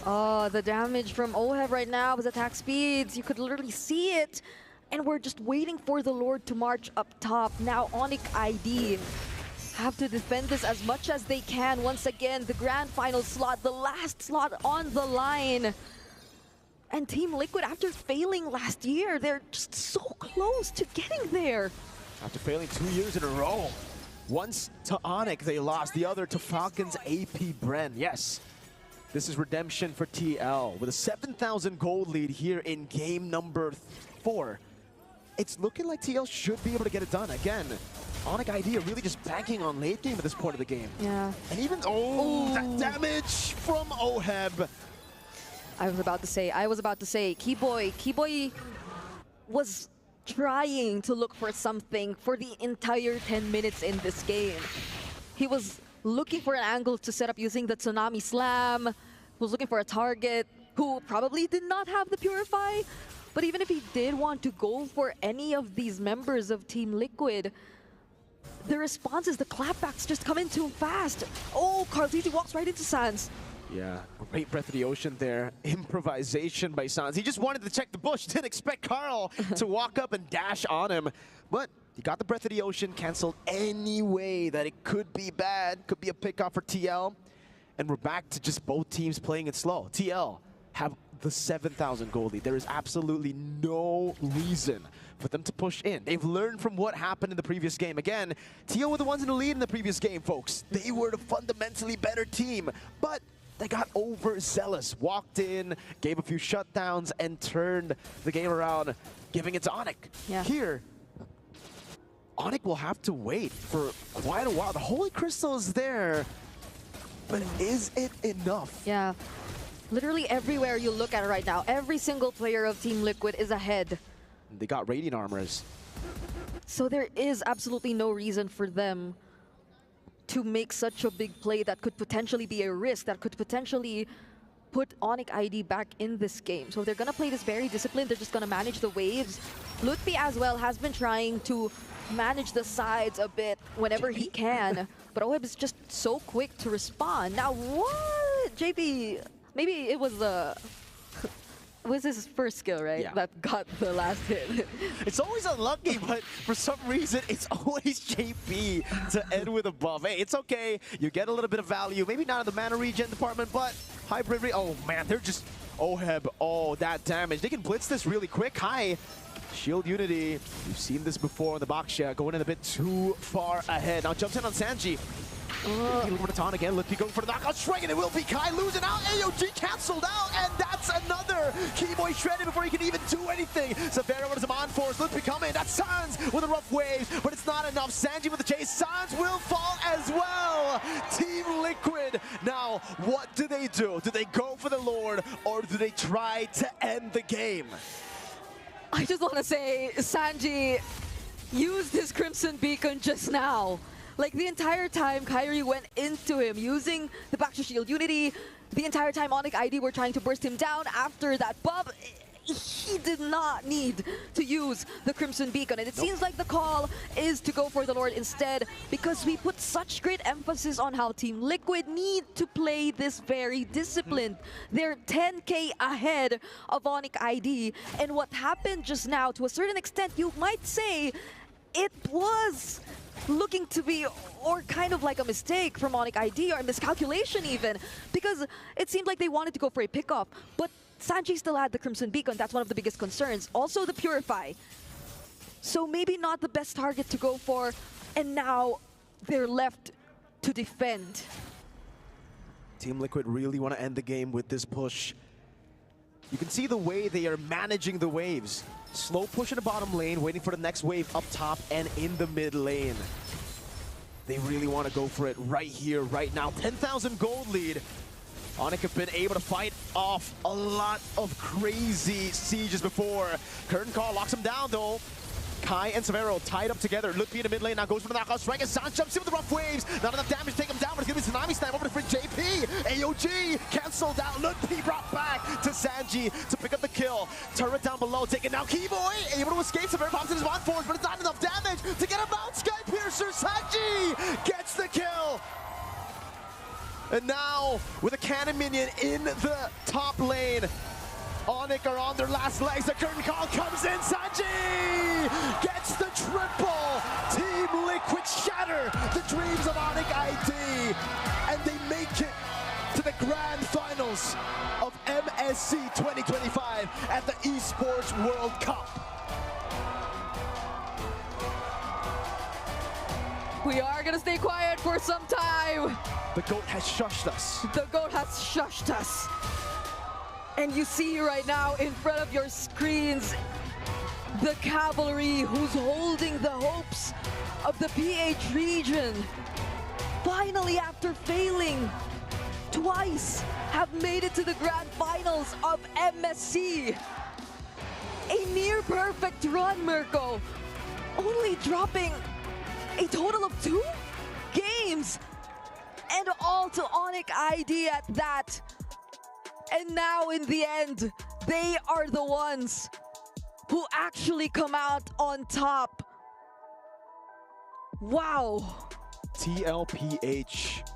the damage from Oheb right now, his attack speeds, you could literally see it. And we're just waiting for the Lord to march up top. Now ONIC ID have to defend this as much as they can. Once again, the grand final slot, the last slot on the line. And Team Liquid, after failing last year, they're just so close to getting there. After failing 2 years in a row. Once to ONIC they lost, the other to Falcons AP Bren. Yes, this is redemption for TL. With a 7,000 gold lead here in game number 4. It's looking like TL should be able to get it done. Again, ONIC ID are really just banking on late game at this point of the game. Yeah. And even, that damage from Oheb. I was about to say, Keyboy was trying to look for something for the entire 10 minutes in this game. He was looking for an angle to set up using the Tsunami Slam, was looking for a target who probably did not have the Purify. But even if he did want to go for any of these members of Team Liquid, the responses, the clapbacks just come in too fast. Oh, Carlisi walks right into Sans. Yeah, great Breath of the Ocean there. Improvisation by Sans. He just wanted to check the bush. Didn't expect Carl to walk up and dash on him. But he got the Breath of the Ocean canceled anyway that it could be bad. Could be a pickoff for TL. And we're back to just both teams playing it slow. TL have the 7,000 gold lead. There is absolutely no reason for them to push in. They've learned from what happened in the previous game. Again, TL were the ones in the lead in the previous game, folks. They were the fundamentally better team, but they got overzealous. Walked in, gave a few shutdowns, and turned the game around, giving it to ONIC. Yeah. Here, ONIC will have to wait for quite a while. The Holy Crystal is there, but is it enough? Yeah. Literally everywhere you look at it right now, every single player of Team Liquid is ahead. They got Radiant Armors. So there is absolutely no reason for them to make such a big play that could potentially be a risk, that could potentially put ONIC ID back in this game. So they're going to play this very disciplined. They're just going to manage the waves. Lutfi as well has been trying to manage the sides a bit whenever he can. But Oheb is just so quick to respond. Now what? JP, maybe it was was his first skill, right? Yeah. That got the last hit. It's always unlucky, but for some reason, it's always JP to end with a buff. Hey, it's okay. You get a little bit of value. Maybe not in the mana regen department, but hybrid. Oh, man, they're just... Oheb, oh, that damage. They can blitz this really quick. Hi. Shield Unity. We've seen this before in the box share. Going in a bit too far ahead. Now jumps in on Sanji. Looking for the taunt again. Lutfi going for the knockout strike, and it will be Kai losing out. AOG canceled out, and that's another Keyboy shredded before he can even do anything. Severo runs him on force. Lutfi coming. That's Sans with a rough wave, but it's not enough. Sanji with the chase. Sans will fall as well. Team Liquid. Now, what do they do? Do they go for the Lord, or do they try to end the game? I just want to say, Sanji used his Crimson Beacon just now. Like the entire time, Kyrie went into him using the back to shield Unity. The entire time ONIC ID were trying to burst him down after that bump. He did not need to use the Crimson Beacon, and it seems like the call is to go for the Lord instead, because we put such great emphasis on how Team Liquid need to play this very disciplined. They're 10k ahead of ONIC ID, and what happened just now, to a certain extent, you might say it was looking to be, or kind of like a mistake from ONIC ID, or a miscalculation even, because it seemed like they wanted to go for a pickoff, but Sanji still had the Crimson Beacon. That's one of the biggest concerns. Also the Purify. So maybe not the best target to go for, and now they're left to defend. Team Liquid really want to end the game with this push. You can see the way they are managing the waves. Slow push in the bottom lane, waiting for the next wave up top and in the mid lane. They really want to go for it right here, right now. 10,000 gold lead. ONIC have been able to fight off a lot of crazy sieges before. Curtain Call locks him down though. Kai and Severo tied up together. Look in the mid lane now, goes for the knockout strike as Sanj jumps in with the rough waves. Not enough damage to take him down, but it's going to be Tsunami Slam over to Frid JP. AOG cancelled out. Look, P brought back to Sanji to pick up the kill. Turret down below, taken now. Keyboy able to escape. Severo pops in his one force, but it's not enough damage to get him out. Sky Piercer, Sanji gets the kill. And now, with a cannon minion in the top lane, ONIC are on their last legs. The curtain call comes in. Sanji gets the triple. Team Liquid shatter the dreams of ONIC ID. And they make it to the grand finals of MSC 2025 at the Esports World Cup. We are gonna stay quiet for some time. The GOAT has shushed us. The GOAT has shushed us. And you see right now in front of your screens, the cavalry who's holding the hopes of the PH region. Finally, after failing twice, have made it to the grand finals of MSC. A near perfect run, Mirko. Only dropping a total of 2 games, and all to ONIC ID at that. And now in the end, they are the ones who actually come out on top. Wow. TLPH.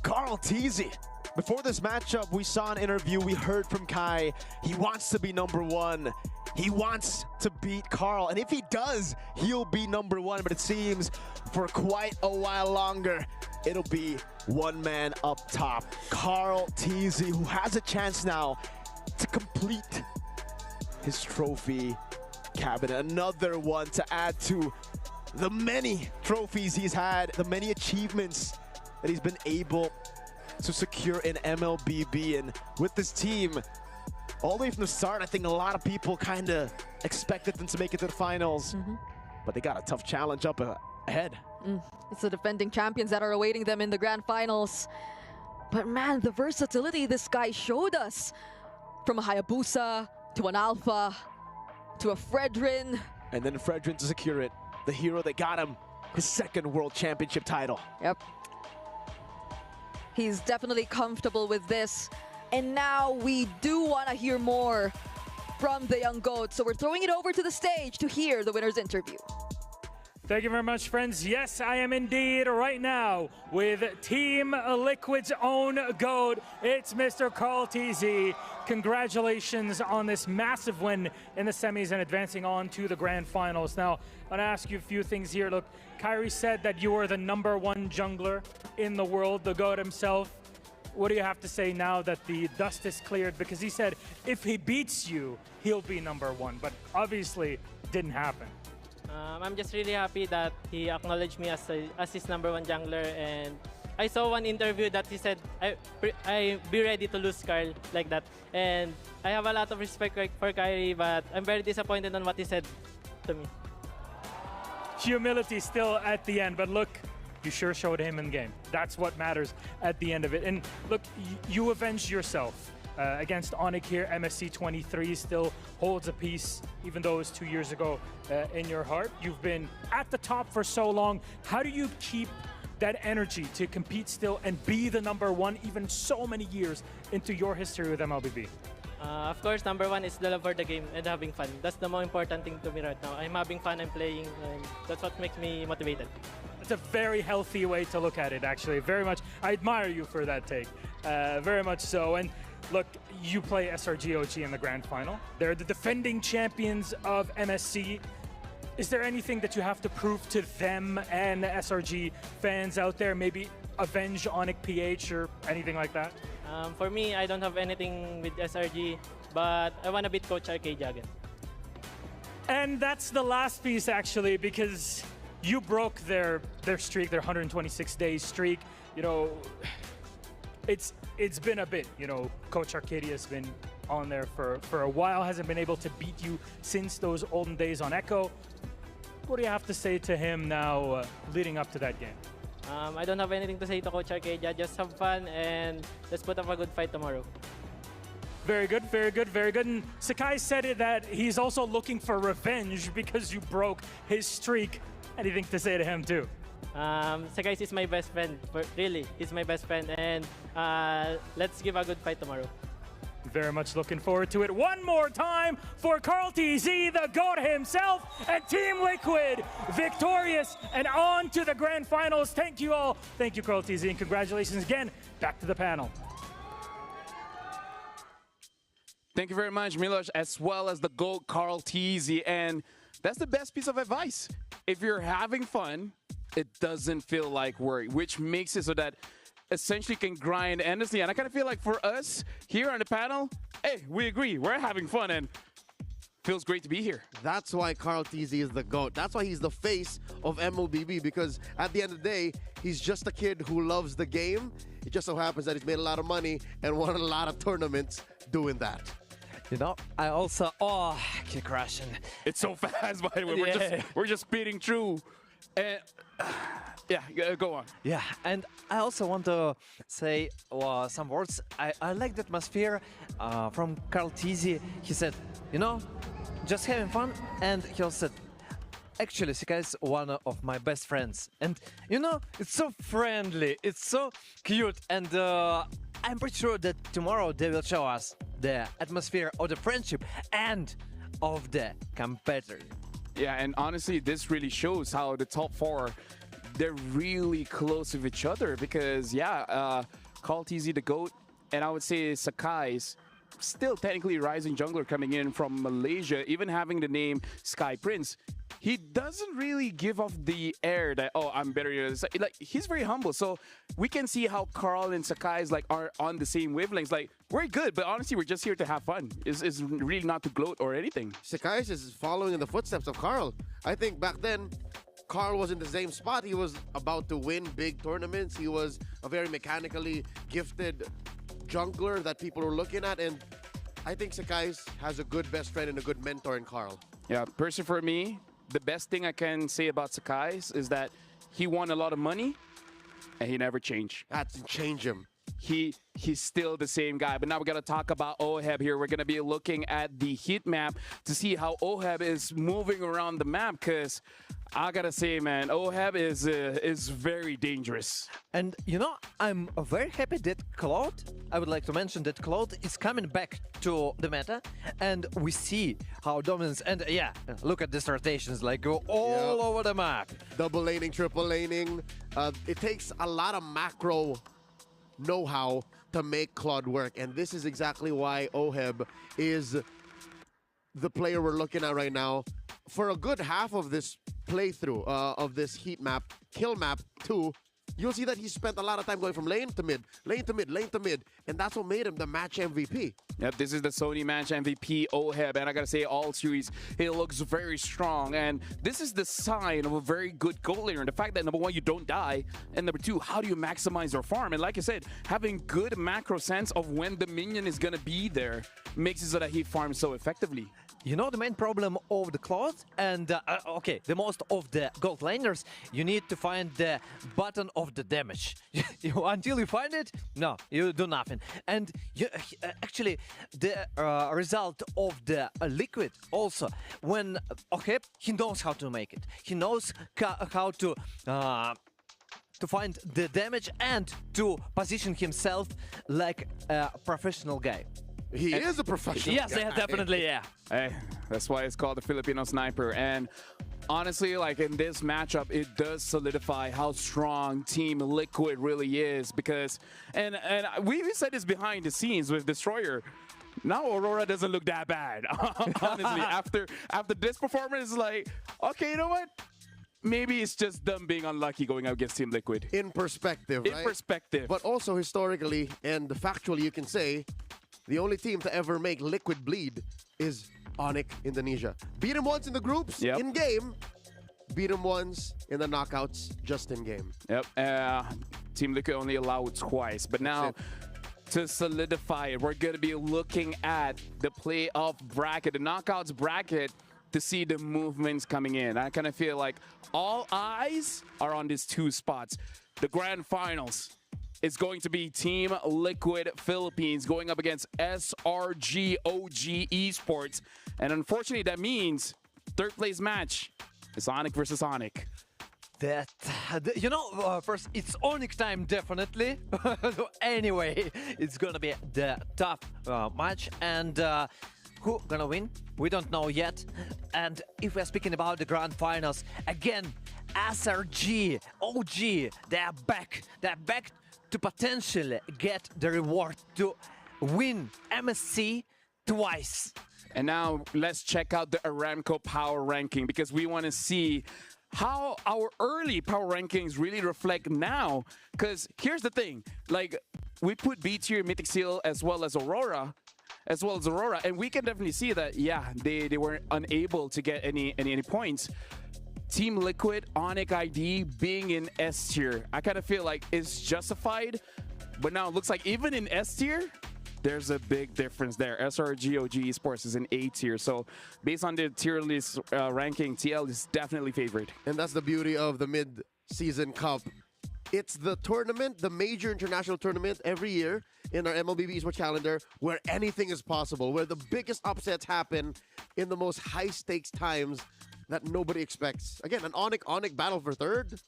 Carl Teasy. Before this matchup, we saw an interview, we heard from Kai. He wants to be #1. He wants to beat Carl, and if he does, he'll be #1, but it seems for quite a while longer, it'll be one man up top. Carl Teasy, who has a chance now to complete his trophy cabinet. Another one to add to the many trophies he's had, the many achievements that he's been able to secure in MLBB. And with this team, all the way from the start, I think a lot of people kind of expected them to make it to the finals, but they got a tough challenge up ahead. It's the defending champions that are awaiting them in the grand finals. But man, the versatility this guy showed us, from a Hayabusa to an Alpha to a Fredrin. And then Fredrin to secure it, the hero that got him his 2nd World Championship title. Yep. He's definitely comfortable with this. And now we do want to hear more from the young GOAT. So we're throwing it over to the stage to hear the winner's interview. Thank you very much, friends. Yes, I am indeed right now with Team Liquid's own GOAT. It's Mr. Carl Teasy. Congratulations on this massive win in the semis and advancing on to the grand finals. Now, I want to ask you a few things here. Look, Kyrie said that you are the #1 jungler in the world, the GOAT himself. What do you have to say now that the dust is cleared? Because he said if he beats you, he'll be #1, but obviously didn't happen. I'm just really happy that he acknowledged me as his #1 jungler, and I saw one interview that he said I be ready to lose Carl like that, and I have a lot of respect for Kyrie, but I'm very disappointed on what he said to me. Humility still at the end, but look, you sure showed him in game. That's what matters at the end of it. And look, you avenged yourself. against ONIC here. MSC 23 still holds a piece, even though it was 2 years ago in your heart. You've been at the top for so long. How do you keep that energy to compete still and be the #1 even so many years into your history with MLBB? Of course, #1 is the love for the game and having fun. That's the most important thing to me right now. I'm having fun, I'm playing, and that's what makes me motivated. It's a very healthy way to look at it, actually. Very much. I admire you for that take. Very much so. And look, you play SRG OG in the grand final. They're the defending champions of MSC. Is there anything that you have to prove to them and SRG fans out there? Maybe avenge ONIC PH or anything like that? For me, I don't have anything with SRG, but I want to beat Coach Arcadia again. And that's the last piece, actually, because you broke their streak, their 126-day streak. You know, it's been a bit. You know, Coach Arcadia has been on there for a while, hasn't been able to beat you since those olden days on Echo. What do you have to say to him now leading up to that game? I don't have anything to say to Coach Arcadia. Just have fun and let's put up a good fight tomorrow. Very good, very good, very good. And Sakai said it that he's also looking for revenge because you broke his streak. Anything to say to him too? Sakai is my best friend. Really, he's my best friend. And let's give a good fight tomorrow. Very much looking forward to it. One more time for Carl TZ, the GOAT himself, and Team Liquid, victorious and on to the grand finals. Thank you all. Thank you, Carl TZ, and congratulations again. Back to the panel. Thank you very much, Milos, as well as the GOAT, Carl TZ. And that's the best piece of advice. If you're having fun, it doesn't feel like work, which makes it so that essentially can grind endlessly. And I kind of feel like for us here on the panel, hey, we agree. We're having fun and feels great to be here. That's why Carl TZ is the GOAT. That's why he's the face of MLBB, because at the end of the day, he's just a kid who loves the game. It just so happens that he's made a lot of money and won a lot of tournaments doing that. You know, I also, kick crashing. It's so fast, by the way. We're just speeding through. And yeah, go on. Yeah, and I also want to say some words. I like the atmosphere from Carl TZ. He said, you know, just having fun. And he also said, actually, Sakai is one of my best friends. And, you know, it's so friendly. It's so cute. And I'm pretty sure that tomorrow they will show us the atmosphere of the friendship and of the competitor. Yeah, and honestly, this really shows how the top four, they're really close with each other because, yeah, Carl TZ, the GOAT, and I would say Sakai's still technically rising jungler coming in from Malaysia, even having the name Sky Prince. He doesn't really give off the air that, oh, I'm better than this. Like, he's very humble. So we can see how Carl and Sakai's like are on the same wavelengths. Like, we're good, but honestly, we're just here to have fun. It's really not to gloat or anything. Sakai's is following in the footsteps of Carl. I think back then, Carl was in the same spot. He was about to win big tournaments. He was a very mechanically gifted jungler that people were looking at. And I think Sakai's has a good best friend and a good mentor in Carl. Yeah, personally for me, the best thing I can say about Sakai's is that he won a lot of money and he never changed. That didn't change him. He's still the same guy. But now we're going to talk about OHEB here. We're going to be looking at the heat map to see how OHEB is moving around the map because I got to say, man, OHEB is very dangerous. And, you know, I'm very happy that Cloud, I would like to mention that Cloud is coming back to the meta and we see how dominance, and yeah, look at these rotations, like go all over the map. Double laning, triple laning. It takes a lot of macro know-how to make Claude work, and this is exactly why OHEB is the player we're looking at right now. For a good half of this playthrough of this heat map, kill map 2, you'll see that he spent a lot of time going from lane to mid, lane to mid, lane to mid, and that's what made him the match MVP. Yep, this is the Sony match MVP, OHEB, and I gotta say, all series, he looks very strong, and this is the sign of a very good goal laner. The fact that, number one, you don't die, and number two, how do you maximize your farm? And like I said, having good macro sense of when the minion is gonna be there makes it so that he farms so effectively. You know the main problem of the Cloud and, okay, the most of the gold laners, you need to find the button of of the damage. Until you find it, no, you do nothing. And actually, the result of the Liquid also, when he knows how to make it. He knows how to find the damage and to position himself like a professional guy. He is a professional Yes, guy. yeah, definitely, yeah. Hey, that's why it's called the Filipino Sniper. And honestly, like in this matchup, it does solidify how strong Team Liquid really is because, and we even said this behind the scenes with Destroyer. Now Aurora doesn't look that bad. Honestly, after this performance, it's like, okay, you know what? Maybe it's just them being unlucky going out against Team Liquid. In perspective, right? In perspective. But also historically and factually, you can say the only team to ever make Liquid bleed is ONIC Indonesia. Beat them once in the groups, in game. Beat them once in the knockouts, just in game. Yep. Team Liquid only allowed twice. But now, to solidify it, we're going to be looking at the playoff bracket, the knockouts bracket, to see the movements coming in. I kind of feel like all eyes are on these two spots. The grand finals is going to be Team Liquid Philippines going up against SRG OG Esports. And unfortunately, that means third place match is ONIC versus ONIC. First, it's ONIC time, definitely. Anyway, it's gonna be the tough match. And who gonna win? We don't know yet. And if we're speaking about the grand finals, again, SRG, OG, they're back. They're back to potentially get the reward to win MSC twice. And now let's check out the Aramco power ranking because we want to see how our early power rankings really reflect now. Because here's the thing, like we put B tier, Mythic Seal as well as Aurora, and we can definitely see that, yeah, they were unable to get any points. Team Liquid, ONIC ID being in S tier, I kind of feel like it's justified, but now it looks like even in S tier, there's a big difference there. SRG OG Esports is in A tier, so based on the tier list ranking, TL is definitely favored. And that's the beauty of the mid-season cup. It's the tournament, the major international tournament every year in our MLBB Esports calendar where anything is possible, where the biggest upsets happen in the most high-stakes times that nobody expects. Again, an ONIC battle for third.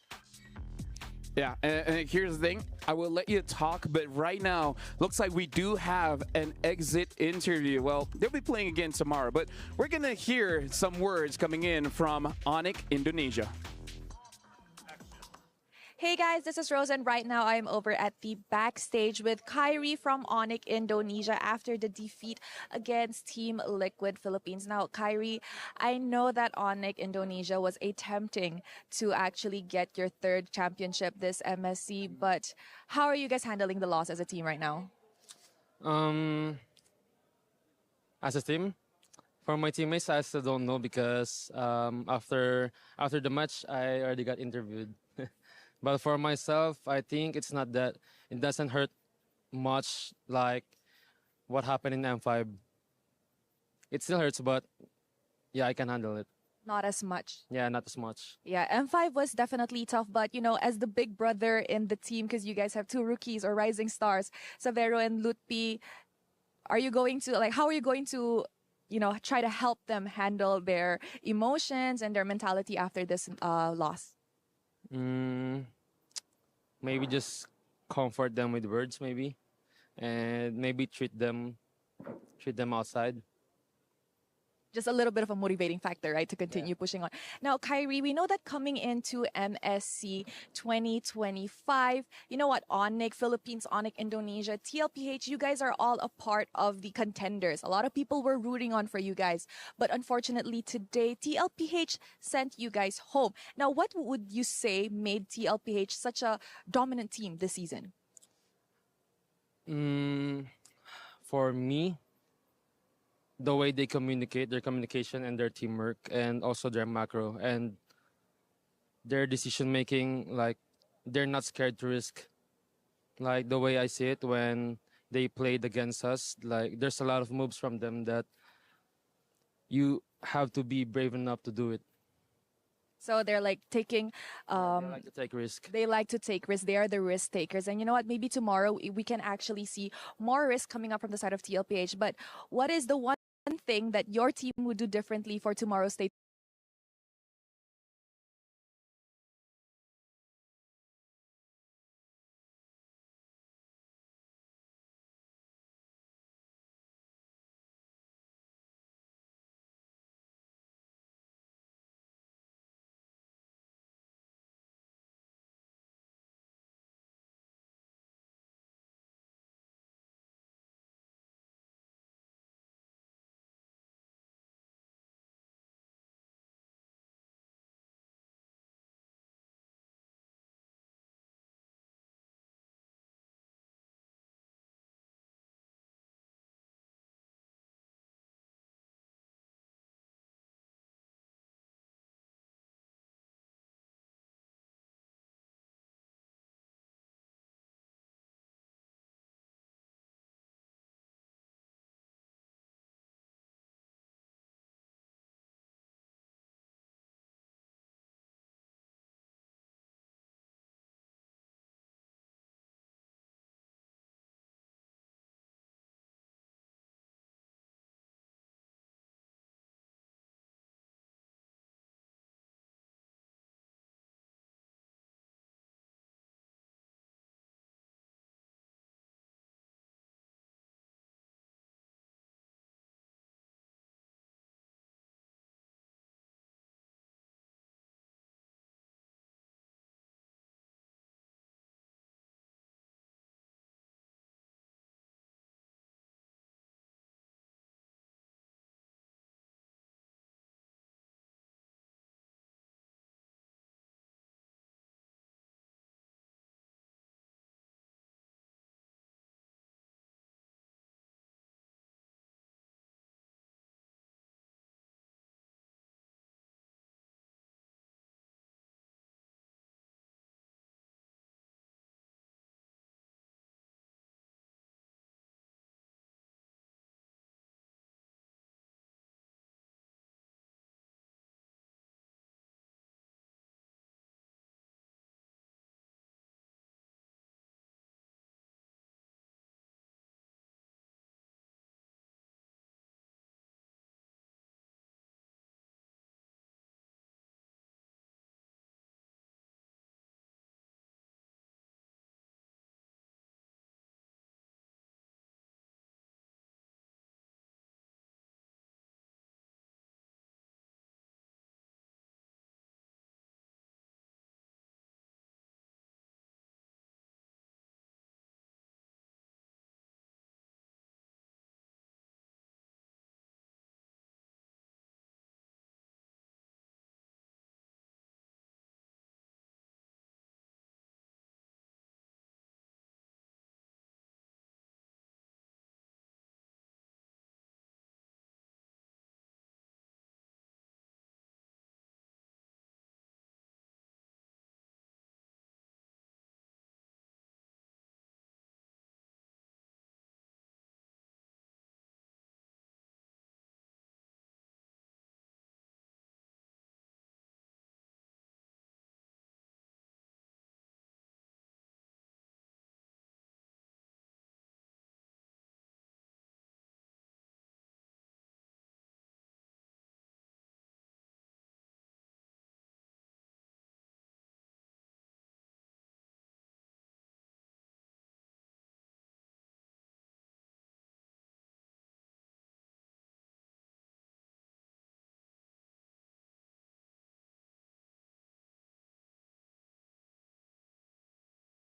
Yeah, and here's the thing. I will let you talk, but right now, looks like we do have an exit interview. Well, they'll be playing again tomorrow, but we're going to hear some words coming in from ONIC Indonesia. Hey guys, this is Rose, and right now I am over at the backstage with Kyrie from ONIC Indonesia after the defeat against Team Liquid Philippines. Now, Kyrie, I know that ONIC Indonesia was attempting to actually get your third championship this MSC, but how are you guys handling the loss as a team right now? As a team, for my teammates, I still don't know because after the match, I already got interviewed. But for myself, I think it doesn't hurt much like what happened in M5. It still hurts, but yeah, I can handle it. Not as much. Yeah, not as much. Yeah, M5 was definitely tough, but as the big brother in the team, because you guys have two rookies or rising stars, Savero and Lutpi, how are you going to try to help them handle their emotions and their mentality after this loss? Maybe just comfort them with words, maybe, and maybe treat them outside. Just a little bit of a motivating factor, right, to continue pushing on. Now, Kyrie, we know that coming into MSC 2025, you know what, ONIC Philippines, ONIC Indonesia, TLPH, you guys are all a part of the contenders. A lot of people were rooting on for you guys, but unfortunately today, TLPH sent you guys home. Now, what would you say made TLPH such a dominant team this season? For me, the way they communicate, their communication and their teamwork, and also their macro and their decision making, like they're not scared to risk. Like the way I see it when they played against us, like there's a lot of moves from them that you have to be brave enough to do it. So they're like taking. They like to take risk. They like to take risks. They are the risk takers. And you know what? Maybe tomorrow we can actually see more risk coming up from the side of TLPH. But what is the one thing that your team would do differently for tomorrow's state